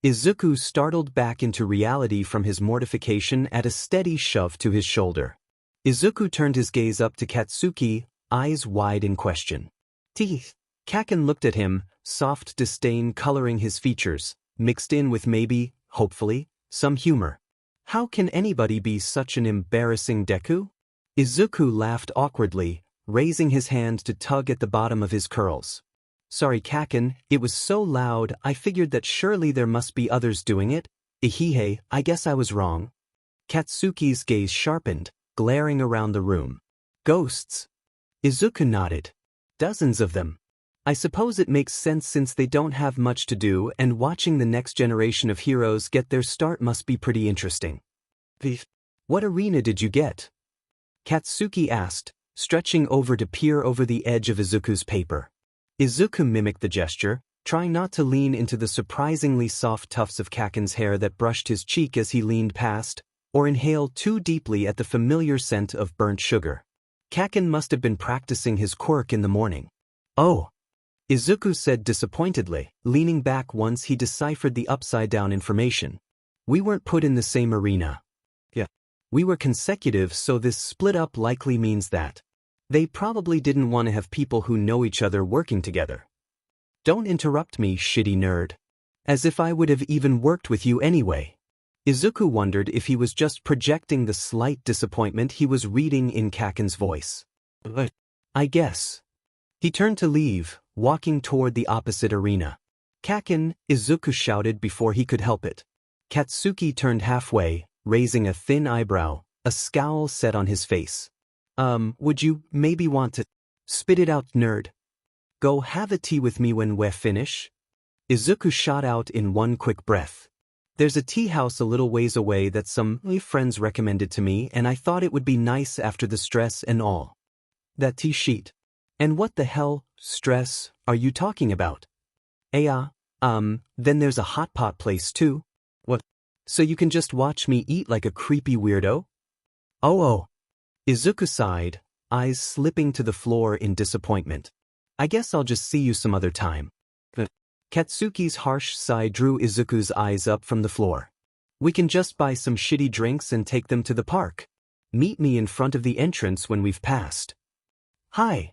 Izuku startled back into reality from his mortification at a steady shove to his shoulder. Izuku turned his gaze up to Katsuki, eyes wide in question. Teeth. Kakken looked at him, soft disdain coloring his features, mixed in with maybe, hopefully, some humor. How can anybody be such an embarrassing Deku? Izuku laughed awkwardly, raising his hand to tug at the bottom of his curls. Sorry Kakken, it was so loud I figured that surely there must be others doing it. Ihihei, I guess I was wrong. Katsuki's gaze sharpened, glaring around the room. Ghosts. Izuku nodded. Dozens of them. I suppose it makes sense since they don't have much to do and watching the next generation of heroes get their start must be pretty interesting. What arena did you get? Katsuki asked, stretching over to peer over the edge of Izuku's paper. Izuku mimicked the gesture, trying not to lean into the surprisingly soft tufts of Kakken's hair that brushed his cheek as he leaned past, or inhale too deeply at the familiar scent of burnt sugar. Kakken must have been practicing his quirk in the morning. Oh. Izuku said disappointedly, leaning back once he deciphered the upside-down information. We weren't put in the same arena. Yeah. We were consecutive, so this split up likely means that. They probably didn't want to have people who know each other working together. Don't interrupt me, shitty nerd. As if I would have even worked with you anyway. Izuku wondered if he was just projecting the slight disappointment he was reading in Kakken's voice. I guess. He turned to leave, walking toward the opposite arena. Kakken, Izuku shouted before he could help it. Katsuki turned halfway, raising a thin eyebrow, a scowl set on his face. Would you maybe want to spit it out, nerd? Go have a tea with me when we finish? Izuku shot out in one quick breath. There's a tea house a little ways away that some friends recommended to me and I thought it would be nice after the stress and all. That tea sheet. And what the hell, stress, are you talking about? Then there's a hot pot place too. What? So you can just watch me eat like a creepy weirdo? Oh. Izuku sighed, eyes slipping to the floor in disappointment. I guess I'll just see you some other time. Katsuki's harsh sigh drew Izuku's eyes up from the floor. We can just buy some shitty drinks and take them to the park. Meet me in front of the entrance when we've passed. Hi.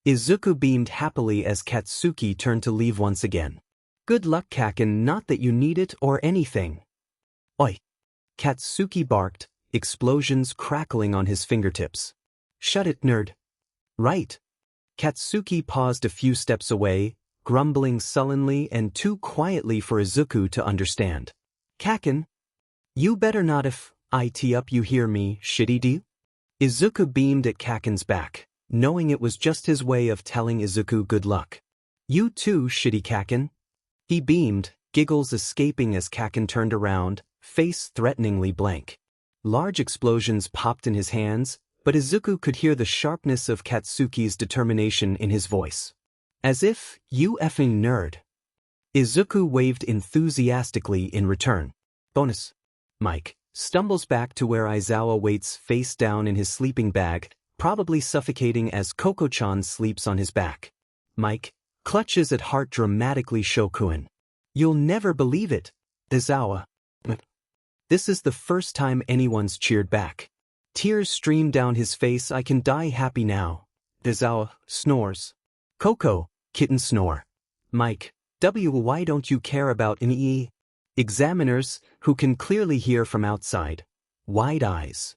Izuku beamed happily as Katsuki turned to leave once again. Good luck, Kakken, not that you need it or anything. Oi. Katsuki barked, explosions crackling on his fingertips. Shut it, nerd. Right. Katsuki paused a few steps away, grumbling sullenly and too quietly for Izuku to understand. "Kakken? You better not if I tee up, you hear me, shitty do?" Izuku beamed at Kakken's back, knowing it was just his way of telling Izuku good luck. "You too, shitty Kakken." He beamed, giggles escaping as Kakken turned around, face threateningly blank. Large explosions popped in his hands, but Izuku could hear the sharpness of Katsuki's determination in his voice. "As if, you effing nerd." Izuku waved enthusiastically in return. Bonus. Mike stumbles back to where Aizawa waits face down in his sleeping bag, probably suffocating as Koko-chan sleeps on his back. Mike clutches at heart dramatically. Shokuin. "You'll never believe it, Aizawa. This is the first time anyone's cheered back." Tears stream down his face. "I can die happy now." Aizawa snores. "Koko, kitten snore." Mike, why don't you care about any examiners who can clearly hear from outside? Wide eyes.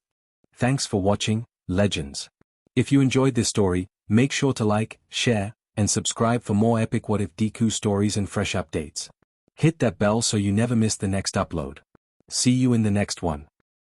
Thanks for watching, legends. If you enjoyed this story, make sure to like, share, and subscribe for more epic What If Deku stories and fresh updates. Hit that bell so you never miss the next upload. See you in the next one.